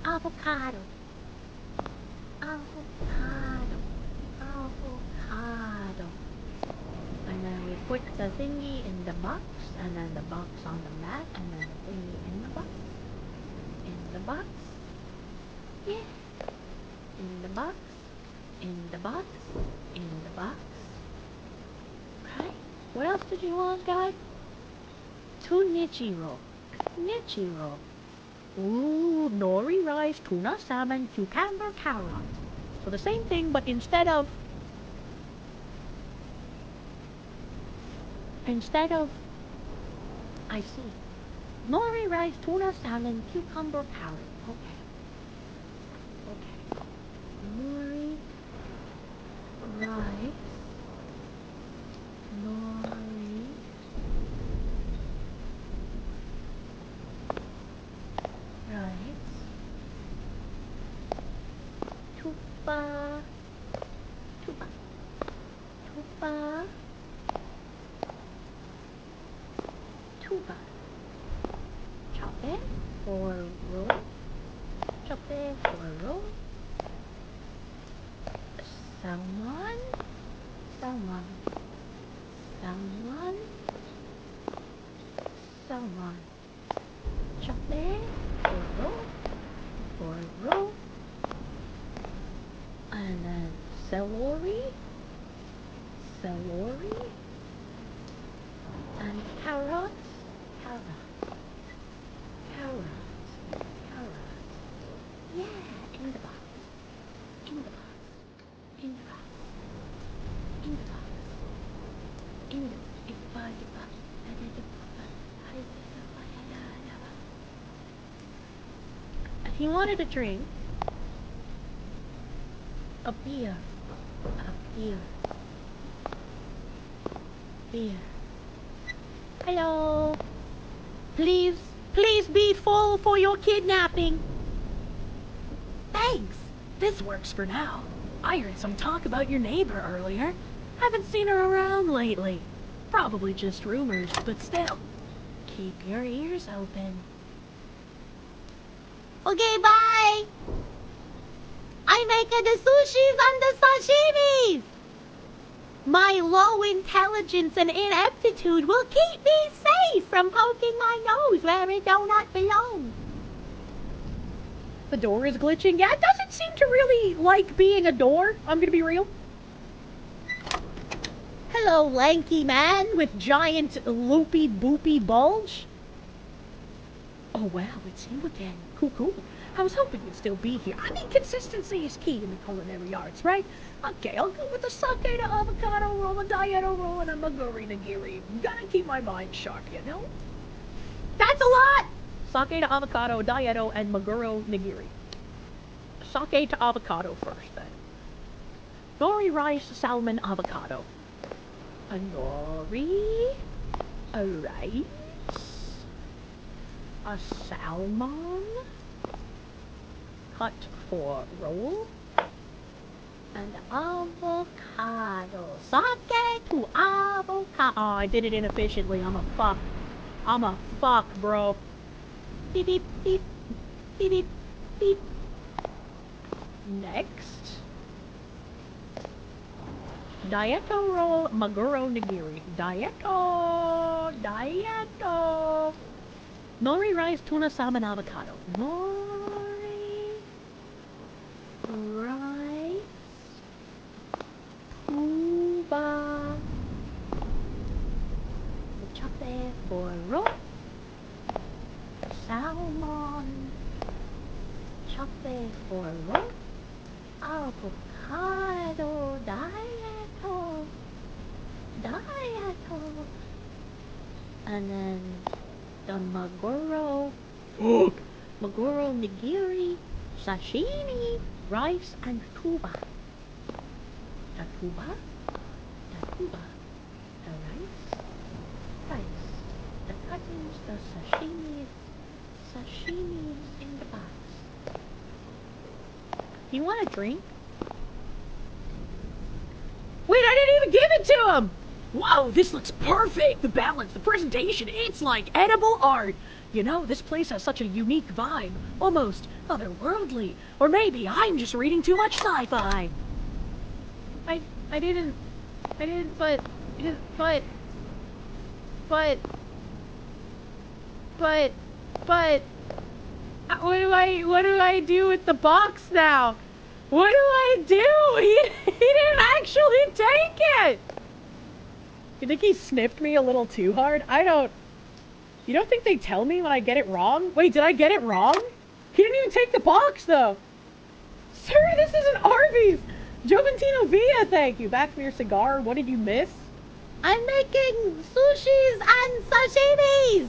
Avocado. Avocado. Avocado. And then we put the thingy in the box, and then the box on the mat, and then the thingy in the box. In the box. Yeah. In the box. In the box. In the box. Right? What else did you want, guys? 2 Nichi roll. Nichi roll. Ooh, nori rice, tuna, salmon, cucumber, carrot. So the same thing, but instead of I see. Nori rice, tuna, salmon, cucumber, carrot. Okay. Okay. Nori rice. Nori. Rice. Tuba. Tuba. Tuba. Tuba. Chop it for a roll. Chop it for a roll. Salmon. Salmon. Salmon. Salmon. Chop it for a roll. For a roll. And then celery. Celery. And carrots. Carrot. Carrot. Carrot. Yeah, in the box. In the box. In the box. He wanted a drink. A beer. A beer. Beer. Hello. Please be full for your kidnapping. Thanks. This works for now. I heard some talk about your neighbor earlier. Haven't seen her around lately. Probably just rumors, but still. Keep your ears open. Okay, bye! I'm making the sushis and the sashimis! My low intelligence and ineptitude will keep me safe from poking my nose where it do not belong. The door is glitching. Yeah, it doesn't seem to really like being a door. I'm gonna be real. Hello, lanky man with giant loopy boopy bulge. Oh wow, it's you again. Cool. I was hoping you'd still be here. I mean, consistency is key in the culinary arts, right? Okay, I'll go with the sake to avocado roll, a dietto roll, and a maguri nigiri. Gotta keep my mind sharp, you know? That's a lot! Sake to avocado, dietto, and maguro nigiri. Sake to avocado first, then. Nori rice, salmon, avocado. A nori, a rice, a salmon, cut for roll, and avocado. Sake to avocado. Oh, I did it inefficiently. I'm a fuck, bro. Beep, beep, beep. Beep, beep, beep. Next. Dietto roll, maguro nigiri. Dietto. Nori rice, tuna, salmon, avocado. Nori rice, tuba, chape for roll, salmon, chape for roll, avocado, dietto, and then the maguro nigiri, sashimi, rice, and tuba. The rice, the cuttings, the sashimis in the box. You want a drink? Wait, I didn't even give it to him! Whoa, this looks perfect! The balance, the presentation, it's like edible art! You know, this place has such a unique vibe, almost otherworldly. Or maybe I'm just reading too much sci-fi. I didn't, but, what do I do with the box now? What do I do? He didn't actually take it! You think he sniffed me a little too hard? You don't think they tell me when I get it wrong? Wait, did I get it wrong? He didn't even take the box, though. Sir, this is an Arby's! Joventino Via, thank you. Back from your cigar, what did you miss? I'm making sushis and sashimis!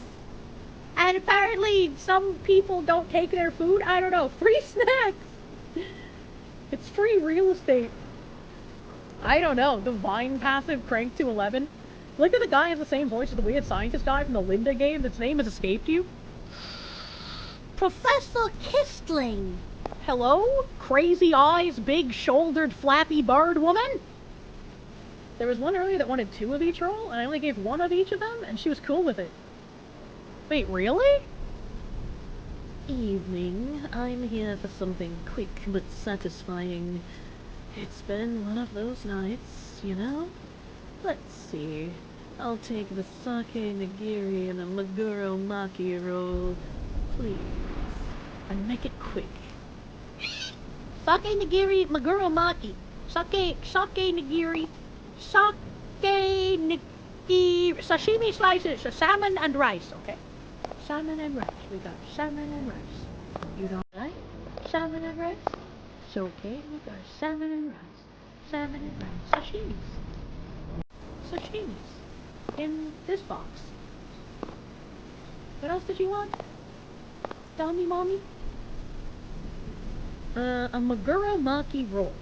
And apparently some people don't take their food. I don't know. Free snacks! It's free real estate. I don't know. The Vine passive cranked to 11. Look at the guy has the same voice as the weird scientist guy from the Linda game that's name has escaped you. Professor Kistling. Hello? Crazy eyes, big shouldered, flappy bird woman? There was one earlier that wanted 2 of each roll, and I only gave 1 of each of them, and she was cool with it. Wait, really? Evening. I'm here for something quick but satisfying. It's been one of those nights, you know? Let's see. I'll take the sake nigiri and a maguro maki roll, please. And make it quick. Sake nigiri, maguro maki. Sake nigiri. Sake nigiri. Sashimi slices, salmon and rice, okay? Salmon and rice. We got salmon and rice. You don't like salmon and rice? It's okay. We got salmon and rice. Salmon and rice. Sashimis. in this box. What else did you want? Tell me, mommy. A Magura Maki roll.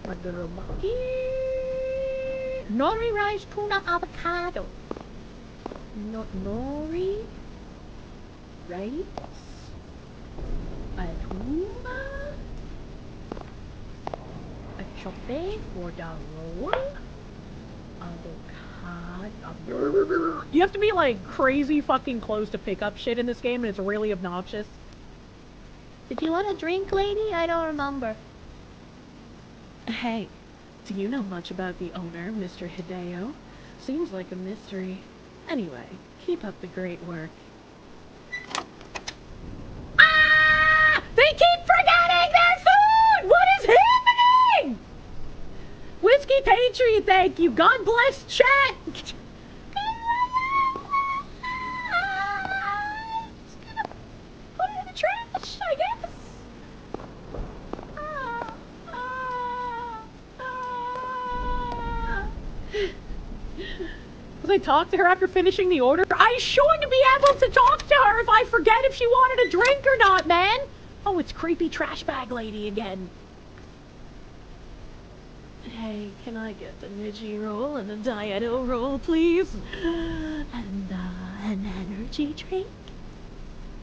Magura Maki. Nori rice, tuna, avocado. Nori rice. A tuna. A chope for the roll. Avocado. You have to be like crazy fucking close to pick up shit in this game, and it's really obnoxious. Did you want a drink, lady? I don't remember. Hey, do you know much about the owner, Mr. Hideo? Seems like a mystery. Anyway, keep up the great work. Ah! They keep forgetting their food! What is happening? Whiskey Patriot, thank you. God bless chat. Put it in the trash, I guess. Was I talk to her after finishing the order? I should be able to talk to her if I forget if she wanted a drink or not, man. Oh, it's creepy trash bag lady again. Hey, can I get the Niji roll and a Dietto roll, please? And an energy drink?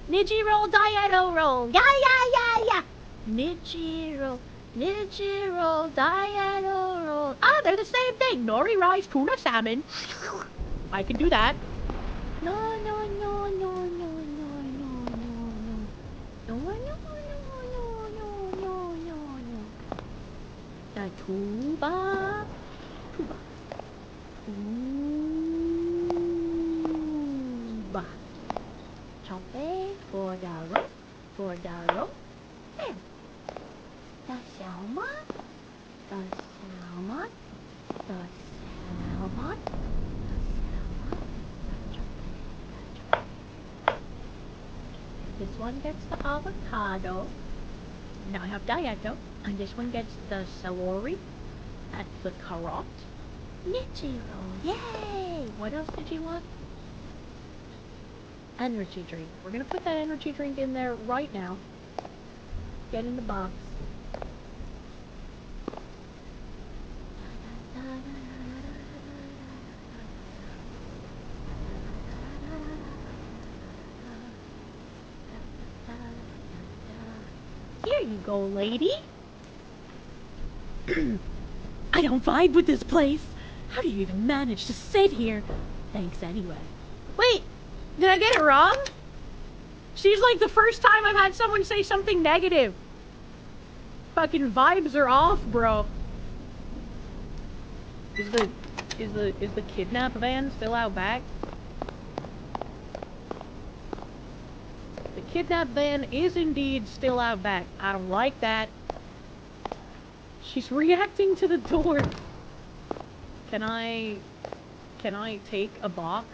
Niji roll, Dietto roll. Yeah. Niji roll, Dietto roll. Ah, they're the same thing. Nori rice, tuna salmon. I can do that. No. A tuba. Chope for the roll. And the salmon. This one gets the avocado. Now I have Dietto. And this one gets the celery and the carrot. Niji roll, yay! What else did you want? Energy drink. We're gonna put that energy drink in there right now. Get in the box. Here you go, lady. I don't vibe with this place. How do you even manage to sit here? Thanks anyway. Wait, did I get it wrong? She's like the first time I've had someone say something negative. Fucking vibes are off, bro. Is the kidnap van still out back? The kidnap van is indeed still out back. I don't like that. She's reacting to the door. Can I take a box?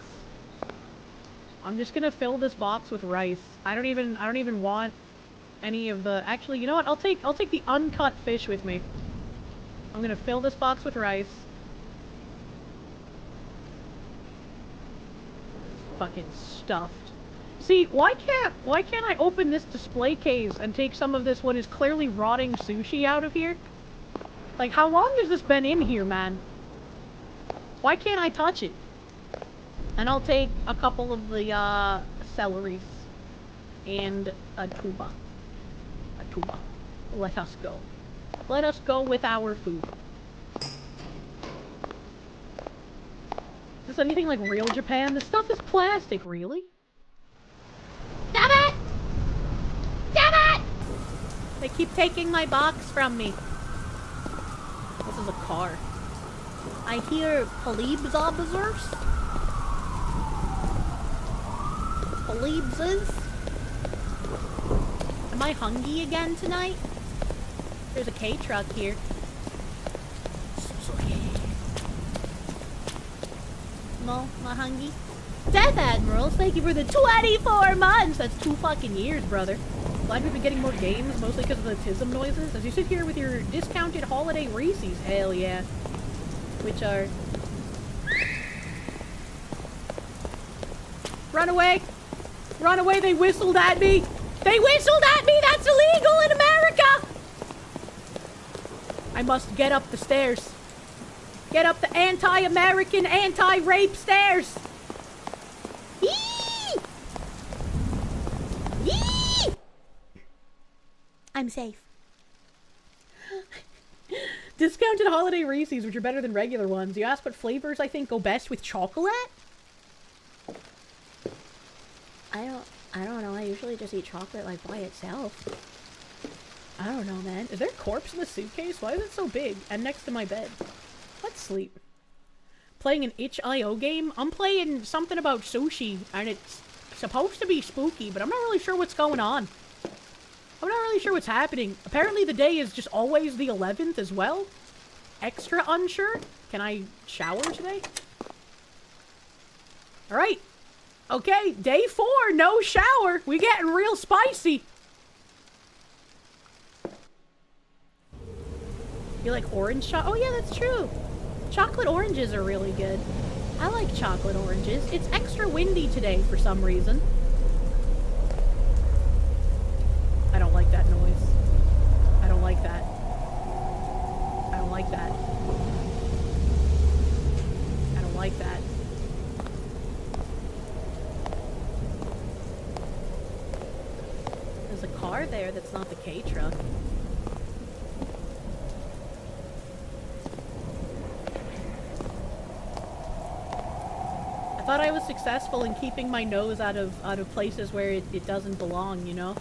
I'm just gonna fill this box with rice. I don't even want any of the... Actually, you know what? I'll take the uncut fish with me. I'm gonna fill this box with rice. Fucking stuffed. See, why can't I open this display case and take some of this what is clearly rotting sushi out of here? Like, how long has this been in here, man? Why can't I touch it? And I'll take a couple of the celeries and a tuba. Let us go. Let us go with our food. Is this anything like real Japan? This stuff is plastic, really? Damn it! They keep taking my box from me. This is a car. I hear plebes officers. Plebeses. Am I hungry again tonight? There's a K-truck here. No, not hungry. Death Admirals, thank you for the 24 months! That's 2 fucking years, brother. Glad we've been getting more games, mostly because of the tism noises. As you sit here with your discounted holiday Reese's, hell yeah. Which are... Run away. Run away, they whistled at me. They whistled at me, that's illegal in America. I must get up the stairs. Get up the anti-American, anti-rape stairs. Yee! Yee! I'm safe. Discounted holiday Reese's, which are better than regular ones. You ask what flavors I think go best with chocolate? I don't know. I usually just eat chocolate like by itself. I don't know, man. Is there a corpse in the suitcase? Why is it so big? And next to my bed. Let's sleep. Playing an itch.io game? I'm playing something about sushi, and it's supposed to be spooky, but I'm not really sure what's going on. I'm not really sure what's happening. Apparently the day is just always the 11th as well. Extra unsure. Can I shower today? Alright. Okay, day 4, no shower. We getting real spicy. You like orange chocolate? Oh yeah, that's true. Chocolate oranges are really good. I like chocolate oranges. It's extra windy today for some reason. I don't like that noise. I don't like that. I don't like that. I don't like that. There's a car there that's not the K truck. I thought I was successful in keeping my nose out of places where it doesn't belong, you know?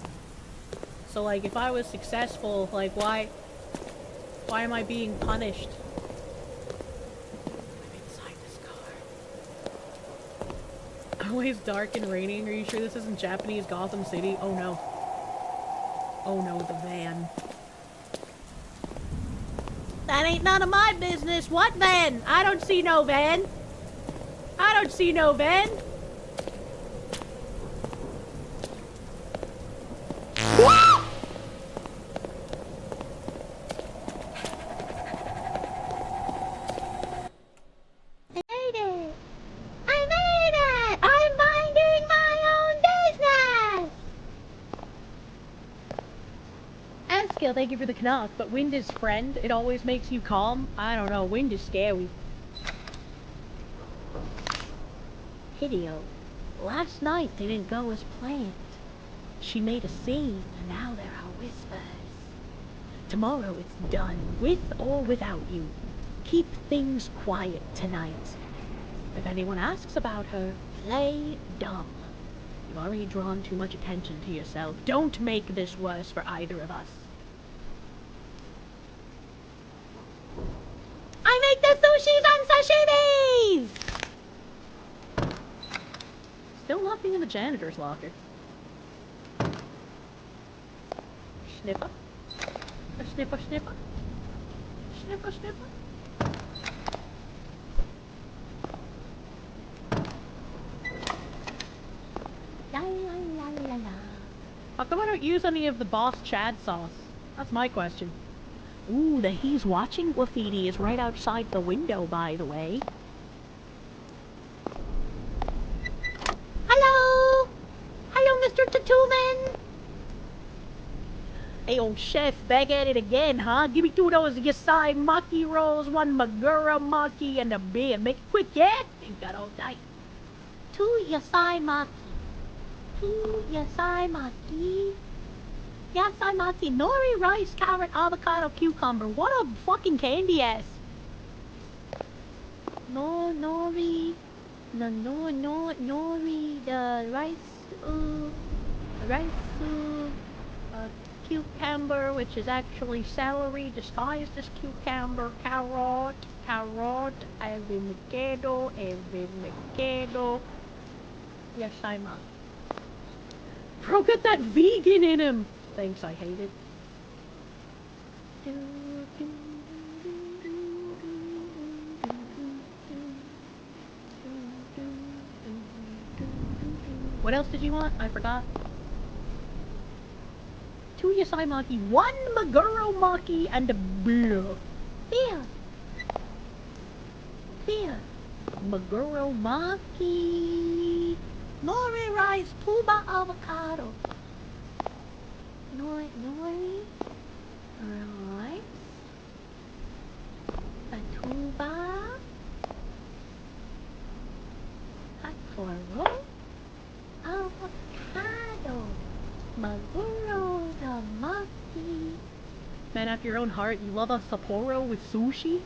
So like if I was successful, like why am I being punished? I'm inside this car. Always dark and raining. Are you sure this isn't Japanese Gotham City? Oh no. Oh no, the van. That ain't none of my business. What van? I don't see no van. I don't see no van. Thank you for the knock, but wind is friend. It always makes you calm. I don't know, wind is scary. Hideo, last night didn't go as planned. She made a scene, and now there are whispers. Tomorrow it's done, with or without you. Keep things quiet tonight. If anyone asks about her, play dumb. You've already drawn too much attention to yourself. Don't make this worse for either of us. I make the sushis on sashimis! Still nothing in the janitor's locker. Snipper. A snipper, snipper. Snipper, snipper. La la la la la. How come I don't use any of the Boss Chad sauce? That's my question. Ooh, the He's Watching graffiti is right outside the window, by the way. Hello! Hello, Mr. Tattooman! Hey, old chef, back at it again, huh? Give me 2 of those Yasai Maki rolls, 1 Magura Maki, and a beer. Make it quick, yeah? Ain't got all night. 2 Yasai Maki. 2 Yasai Maki. Yasai Maki, nori, rice, carrot, avocado, cucumber. What a fucking candy ass. No, nori. No, nori. The rice, cucumber, which is actually celery disguised as cucumber, carrot, avocado. Yasai Maki. Bro, get that vegan in him! Thanks, I hate it. What else did you want? I forgot. 2 Yasai Maki, 1 Maguro Maki, and a beer. Beer. Maguro Maki. Nori rice, tuba avocado. Nori rice, a tuba, Sapporo, avocado, Maguro tamaki. Man after your own heart, you love a Sapporo with sushi?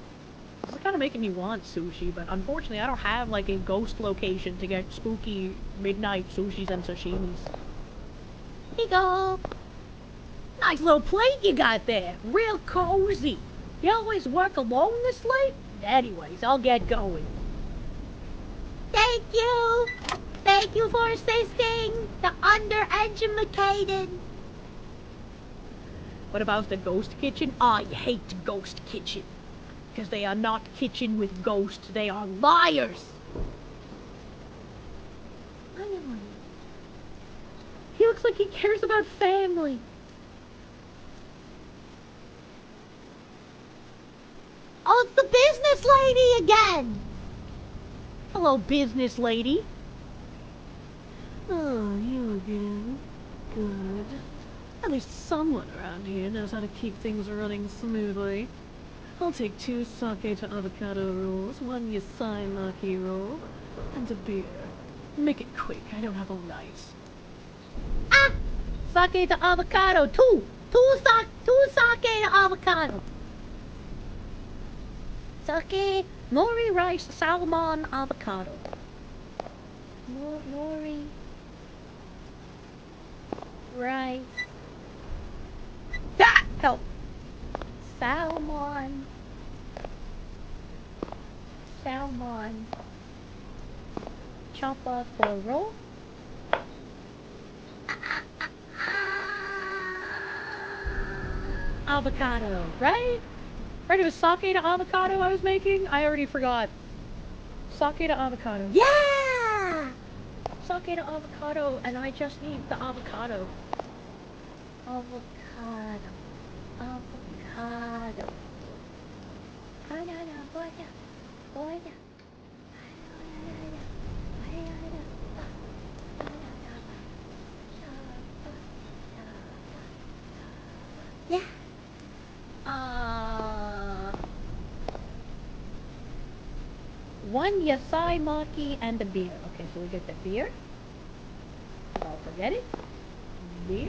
This is kind of making me want sushi, but unfortunately I don't have like a ghost location to get spooky midnight sushis and sashimis. Here you go. Nice little plate you got there. Real cozy. You always work alone this late? Anyways, I'll get going. Thank you. Thank you for assisting the undereducated. What about the ghost kitchen? I hate ghost kitchen. Because they are not kitchen with ghosts, they are liars! He looks like he cares about family. Oh, it's the business lady again! Hello, business lady. Oh, you again. Good. At least someone around here knows how to keep things running smoothly. I'll take 2 sake to avocado rolls, 1 yasai maki roll, and a beer. Make it quick, I don't have all night. Ah! Sake to avocado, 2 sake to avocado. Sake, nori rice, salmon, avocado. Nori rice. Ah! Help. Salmon. Chopper for roll. Avocado, right? Right, it was sake to avocado I was making? I already forgot. Sake to avocado. Yeah! Sake to avocado, and I just need the avocado. Avocado. Yeah. 1 yasai maki and a beer. Okay, so we get the beer. Don't forget it. Beer.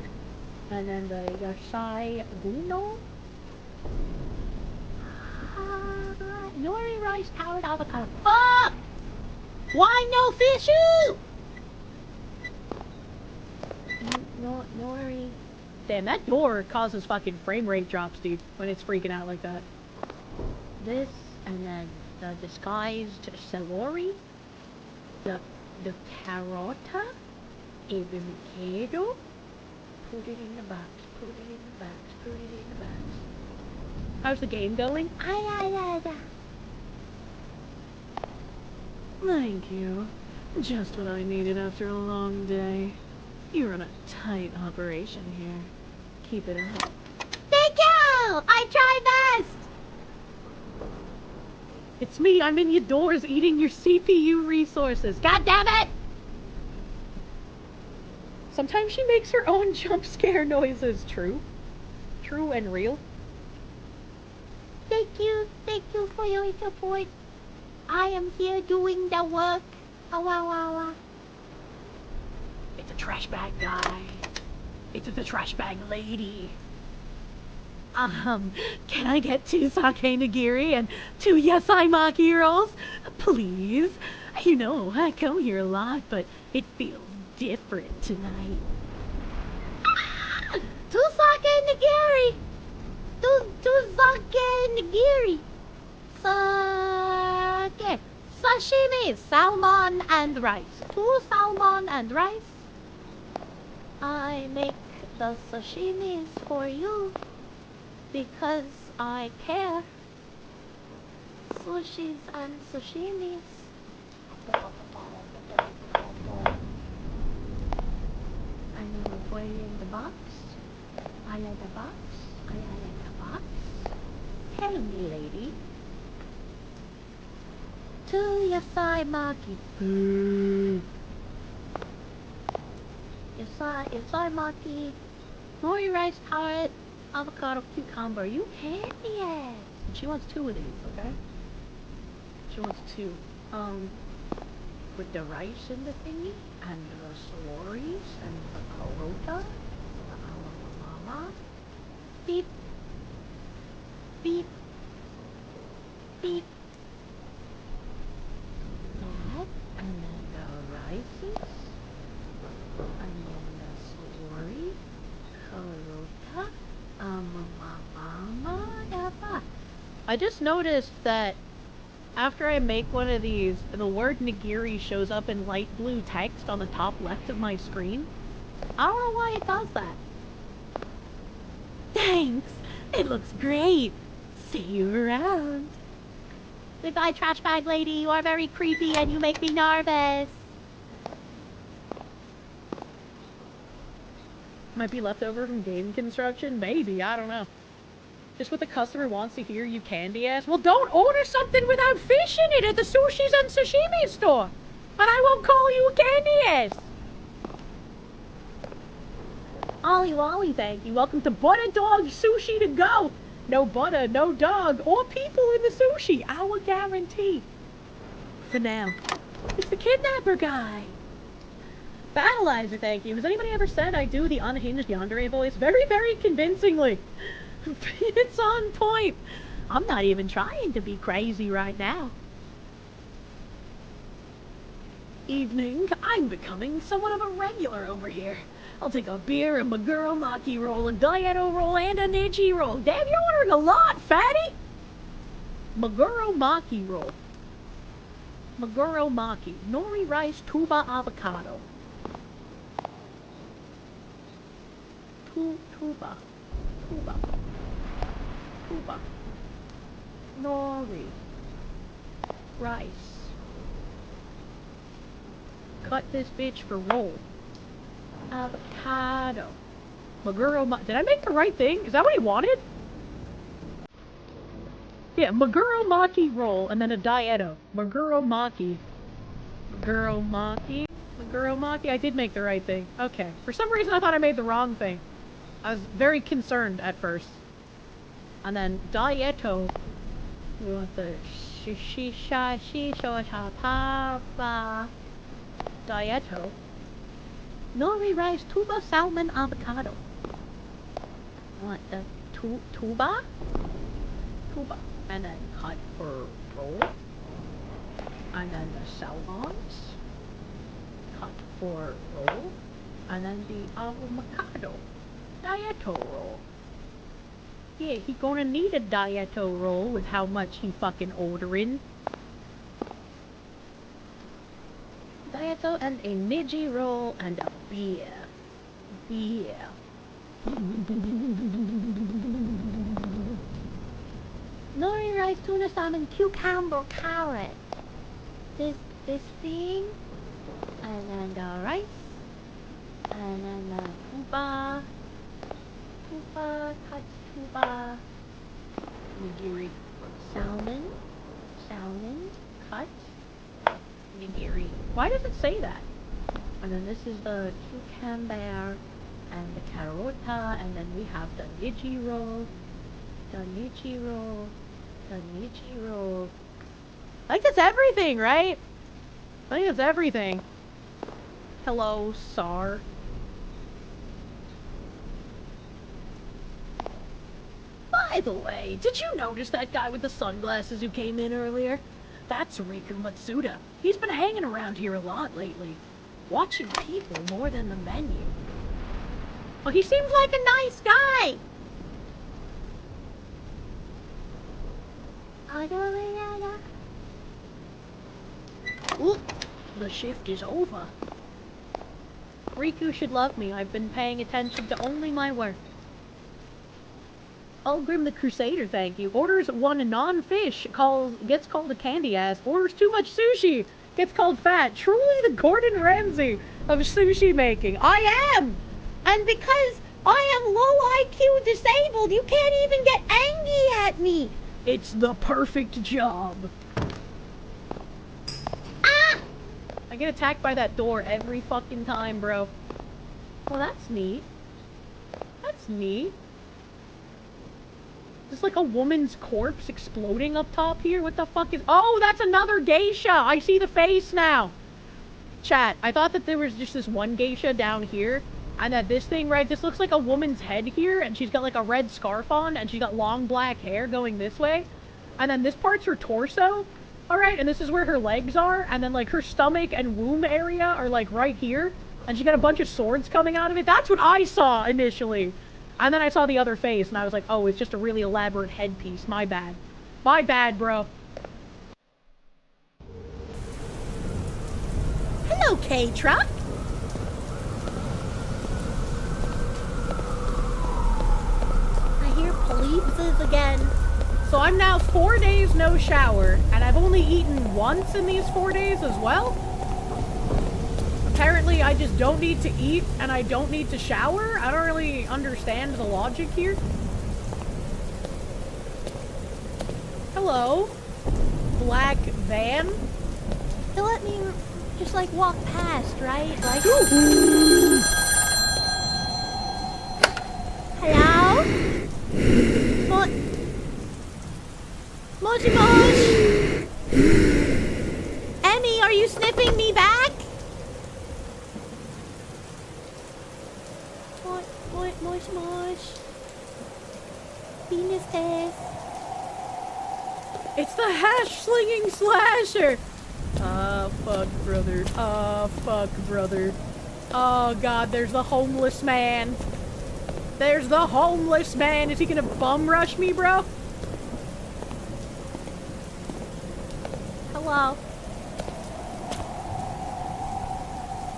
And then the yasai guno. Nori rice powered avocado. Fuck! Why no fishu? Nori. Damn, that door causes fucking frame rate drops, dude, when it's freaking out like that. This, and then the disguised celery. The carota. Avocado. Put it in the box. Put it in the box. Put it in the box. How's the game going? Thank you. Just what I needed after a long day. You run a tight operation here. Keep it up. Thank you! I try best! It's me, I'm in your doors eating your CPU resources. God damn it! Sometimes she makes her own jump scare noises. True. True and real. Thank you for your support. I am here doing the work. It's a trash bag guy. It's the trash bag lady. Can I get 2 sake nigiri and 2 yasai maki rolls? Please. You know, I come here a lot, but it feels different tonight. 2 sake nigiri. 2 sake nigiri. Sake. Sashimi, salmon and rice. 2 salmon and rice. I make the sashimis for you because I care. Sushis and sashimis. I will put it in the box. I like the box. I like the box. Tell me, lady. 2 yasai maki. Your monkey. Nori rice tart, avocado, cucumber. You candy ass. She wants 2 of these, okay? She wants 2. With the rice in the thingy, and the salori's, and the carota, the mama. Beep. Beep. Beep. That, and then the rices, and then the salori, carota, mama. I just noticed that after I make one of these, the word nigiri shows up in light blue text on the top left of my screen. I don't know why it does that. Thanks. It looks great. See you around. Goodbye, trash bag lady. You are very creepy and you make me nervous. Might be leftover from game construction? Maybe, I don't know. Just what the customer wants to hear, you candy ass. Well, don't order something without fish in it at the Sushi's and Sashimi store. And I won't call you a candy ass. Ollie, thank you. Welcome to Butter Dog Sushi to Go. No butter, no dog, or people in the sushi. Our guarantee. For now. It's the kidnapper guy. Battleizer, thank you. Has anybody ever said I do the unhinged yandere voice? Very, very convincingly. It's on point. I'm not even trying to be crazy right now. Evening. I'm becoming somewhat of a regular over here. I'll take a beer, a Maguro Maki roll, a Dietto roll, and a Niji roll. Damn, you're ordering a lot, fatty! Maguro Maki roll. Maguro Maki. Nori rice, tuba, avocado. Tuba. Nori. Rice. Cut this bitch for roll. Avocado. Maguro Did I make the right thing? Is that what he wanted? Yeah, Maguro Maki roll and then a Dietto. Maguro Maki. I did make the right thing. Okay. For some reason I thought I made the wrong thing. I was very concerned at first. And then Dietto. We want the Dietto. Nori rice, tuba, salmon, avocado. What the tuba? Tuba. And then cut for roll. And then the salmons. Cut for roll. And then the avocado. Dietto roll. Yeah, he gonna need a Dietto roll with how much he fucking ordering. Dietto and a Niji roll and a beer. Nori rice, tuna, salmon, cucumber, carrot. This thing. And then the rice. And then the tuba. Cut tuba. Nigiri. Salmon, cut. Nigiri. Why does it say that? And then this is the cucumber and the carota, and then we have the Niji roll. I think that's everything, right? I think that's everything. Hello, Sar. By the way, did you notice that guy with the sunglasses who came in earlier? That's Riku Matsuda. He's been hanging around here a lot lately. Watching people more than the menu. Well, he seems like a nice guy. Ooh, the shift is over. Riku should love me. I've been paying attention to only my work. Grim the Crusader, thank you. Orders one non-fish, gets called a candy ass. Orders too much sushi, gets called fat. Truly the Gordon Ramsay of sushi making. I am! And because I am low IQ disabled, you can't even get angry at me. It's the perfect job. Ah! I get attacked by that door every fucking time, bro. Well, that's neat. That's neat. There's like a woman's corpse exploding up top here. What the fuck is... Oh, that's another geisha! I see the face now! Chat, I thought that there was just this one geisha down here. And that this thing, right, this looks like a woman's head here. And she's got like a red scarf on. And she's got long black hair going this way. And then this part's her torso. Alright, and this is where her legs are. And then like her stomach and womb area are like right here. And she got a bunch of swords coming out of it. That's what I saw initially. And then I saw the other face, and I was like, oh, it's just a really elaborate headpiece. My bad. My bad, bro. Hello, K-Truck. I hear polices again. So I'm now 4 days no shower, and I've only eaten once in these 4 days as well. Apparently, I just don't need to eat, and I don't need to shower. I don't really understand the logic here. Hello? Black van? He'll let me just, like, walk past, right? Like... Hello? Moshi Mosh? Emmy, are you sniffing me back? Mosh Mosh. Penis test. It's the hash-slinging slasher! Ah, fuck, brother. Ah, fuck, brother. Oh, God, there's the homeless man. There's the homeless man. Is he gonna bum rush me, bro? Hello.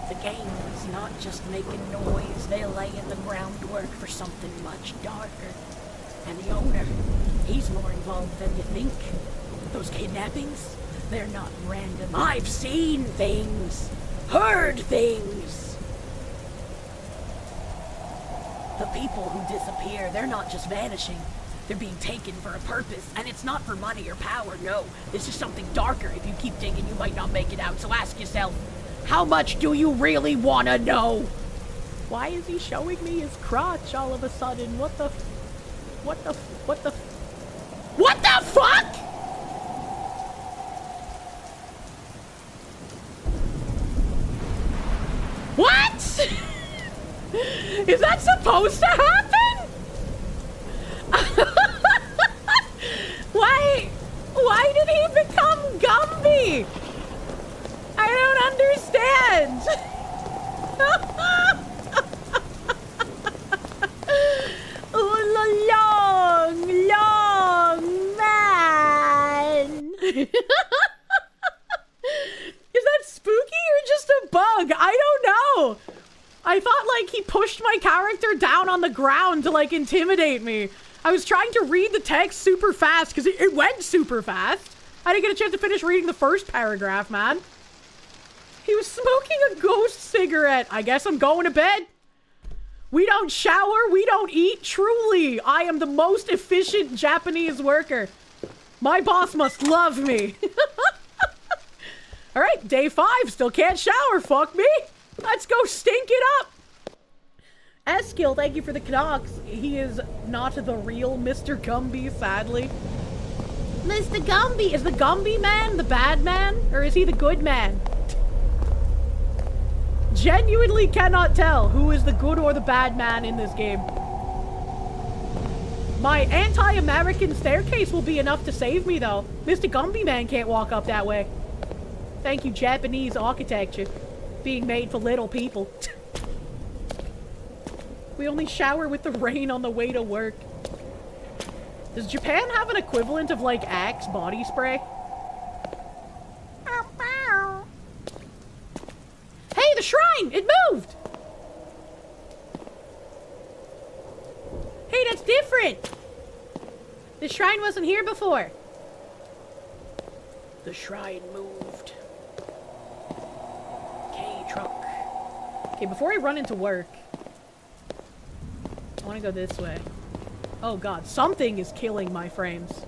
The game is not just making noise, they're laying the groundwork for something much darker. And the owner, he's more involved than you think. Those kidnappings, they're not random. I've seen things, heard things. The people who disappear, they're not just vanishing. They're being taken for a purpose, and it's not for money or power, no. This is something darker. If you keep digging, you might not make it out, so ask yourself, how much do you really want to know? Why is he showing me his crotch all of a sudden? What the fuck? What? Is that supposed to happen? Why did he become Gumby? I don't understand. Long man. Is that spooky or just a bug? I don't know. I thought like he pushed my character down on the ground to like intimidate me. I was trying to read the text super fast because it went super fast. I didn't get a chance to finish reading the first paragraph, man. He was smoking a ghost cigarette. I guess I'm going to bed. We don't shower, we don't eat. Truly, I am the most efficient Japanese worker. My boss must love me. All right, day 5, still can't shower, fuck me. Let's go stink it up. Eskill, thank you for the knocks. He is not the real Mr. Gumby, sadly. Mr. Gumby! Is the Gumby man the bad man? Or is he the good man? Genuinely cannot tell who is the good or the bad man in this game. My anti-American staircase will be enough to save me, though. Mr. Gumby man can't walk up that way. Thank you, Japanese architecture. Being made for little people. We only shower with the rain on the way to work. Does Japan have an equivalent of, like, Axe body spray? Hey, the shrine! It moved! Hey, that's different! The shrine wasn't here before. The shrine moved. Okay, truck. Okay, before I run into work, I want to go this way. Oh god, something is killing my frames.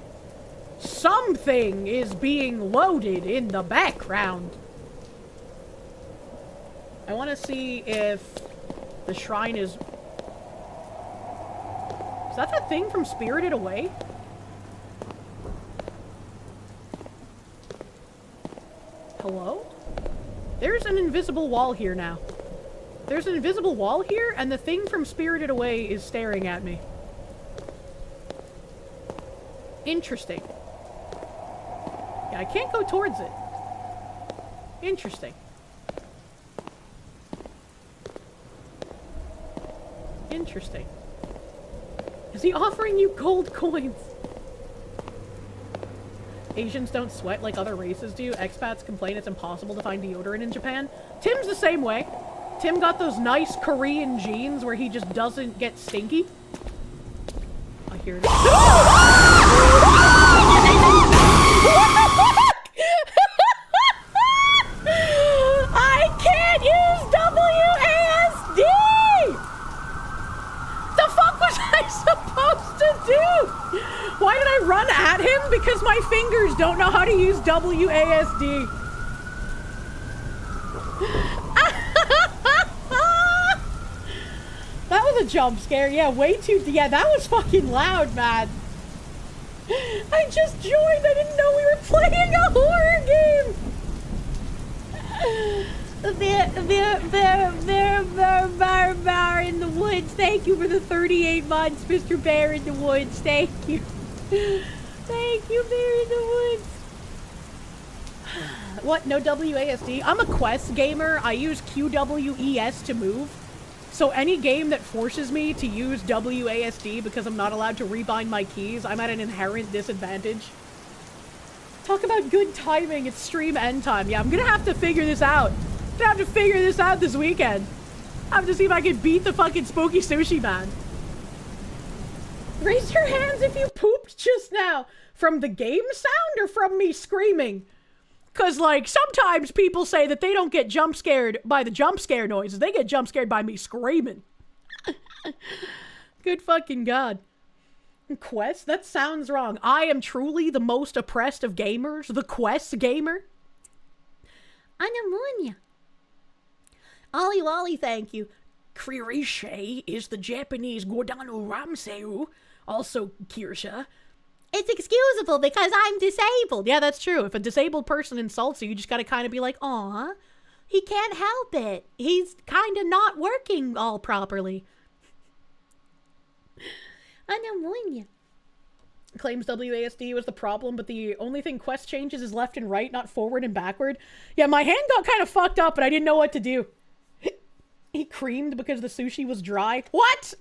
Something is being loaded in the background. I want to see if The shrine is... Is that thing from Spirited Away? Hello? There's an invisible wall here now. There's an invisible wall here, and the thing from Spirited Away is staring at me. Interesting. Yeah, I can't go towards it. Interesting. Interesting. Is he offering you gold coins? Asians don't sweat like other races do. Expats complain it's impossible to find deodorant in Japan. Tim's the same way. Tim got those nice Korean jeans where he just doesn't get stinky. I hear it. I can't use WASD! The fuck was I supposed to do? Why did I run at him? Because my fingers don't know how to use WASD. That was a jump scare. Yeah, way too... Yeah, that was fucking loud, man. I just joined. I didn't know we were playing a horror game. Bear in the woods. Thank you for the 38 months, Mr. Bear in the woods. Thank you. Thank you, Bear in the woods. What? No WASD? I'm a Quest gamer. I use QWES to move. So any game that forces me to use WASD because I'm not allowed to rebind my keys, I'm at an inherent disadvantage. Talk about good timing. It's stream end time. Yeah, I'm gonna have to figure this out. I'm gonna have to figure this out this weekend. I have to see if I can beat the fucking spooky sushi man. Raise your hands if you pooped just now. From the game sound or from me screaming? Because, like, sometimes people say that they don't get jump scared by the jump scare noises. They get jump scared by me screaming. Good fucking God. Quest? That sounds wrong. I am truly the most oppressed of gamers. The Quest gamer. Anamunya. Ollie Wally, thank you. Kirsche is the Japanese Gordano Ramseu. Also Kirsche. It's excusable because I'm disabled. Yeah, that's true. If a disabled person insults you, you just gotta kind of be like, aw, he can't help it. He's kind of not working all properly. Anamunya. Claims WASD was the problem, but the only thing Quest changes is left and right, not forward and backward. Yeah, my hand got kind of fucked up, but I didn't know what to do. He creamed because the sushi was dry. What?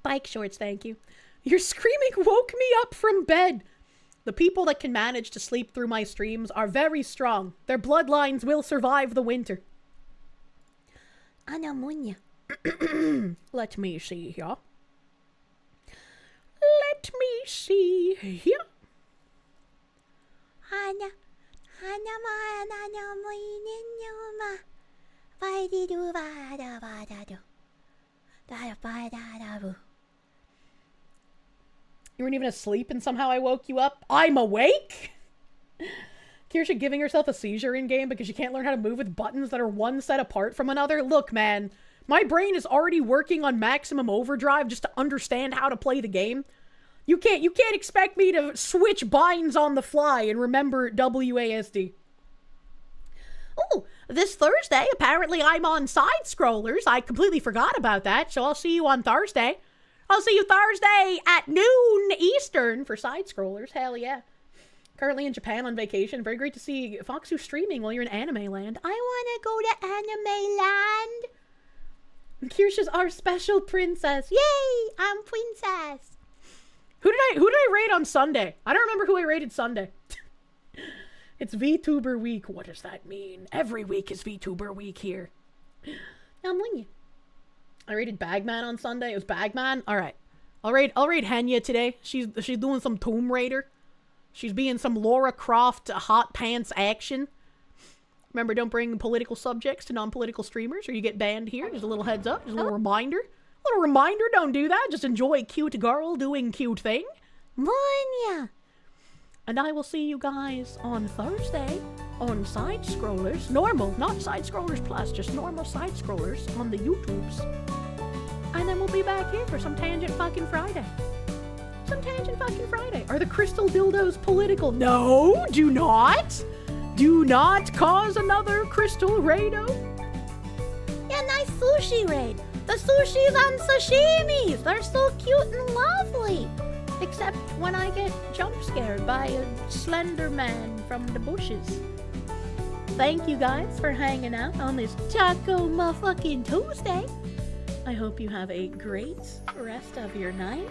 Bike shorts, thank you. Your screaming woke me up from bed. The people that can manage to sleep through my streams are very strong. Their bloodlines will survive the winter. Anamunya. Let me see here. Let me see here. You weren't even asleep and somehow I woke you up? I'm awake? Kirsche giving herself a seizure in-game because she can't learn how to move with buttons that are one set apart from another? Look, man, my brain is already working on maximum overdrive just to understand how to play the game. You can't expect me to switch binds on the fly and remember WASD. Oh, this Thursday, apparently I'm on Side Scrollers. I completely forgot about that, so I'll see you on Thursday. I'll see you Thursday at noon Eastern for Side Scrollers. Hell yeah. Currently in Japan on vacation. Very great to see Foxu streaming while you're in anime land. I want to go to anime land. Kirsche's our special princess. Yay, I'm princess. Who did I raid on Sunday? I don't remember who I raided Sunday. It's VTuber week. What does that mean? Every week is VTuber week here. I'm winning. I raided Bagman on Sunday. It was Bagman. All right. I'll raid Henya today. She's doing some Tomb Raider. She's being some Laura Croft hot pants action. Remember, don't bring political subjects to non-political streamers or you get banned here. Just a little heads up. Just a little reminder. A little reminder, don't do that. Just enjoy a cute girl doing cute thing. Vanya. And I will see you guys on Thursday. on side scrollers, normal, not side scrollers plus, just normal side scrollers on the YouTubes. And then we'll be back here for some Tangent fucking Friday. Some Tangent fucking Friday. Are the crystal dildos political? No, do not. Do not cause another crystal raido. Yeah, nice sushi raid. The sushi's on sashimis. They're so cute and lovely. Except when I get jump scared by a slender man from the bushes. Thank you guys for hanging out on this Taco Motherfucking Tuesday. I hope you have a great rest of your night.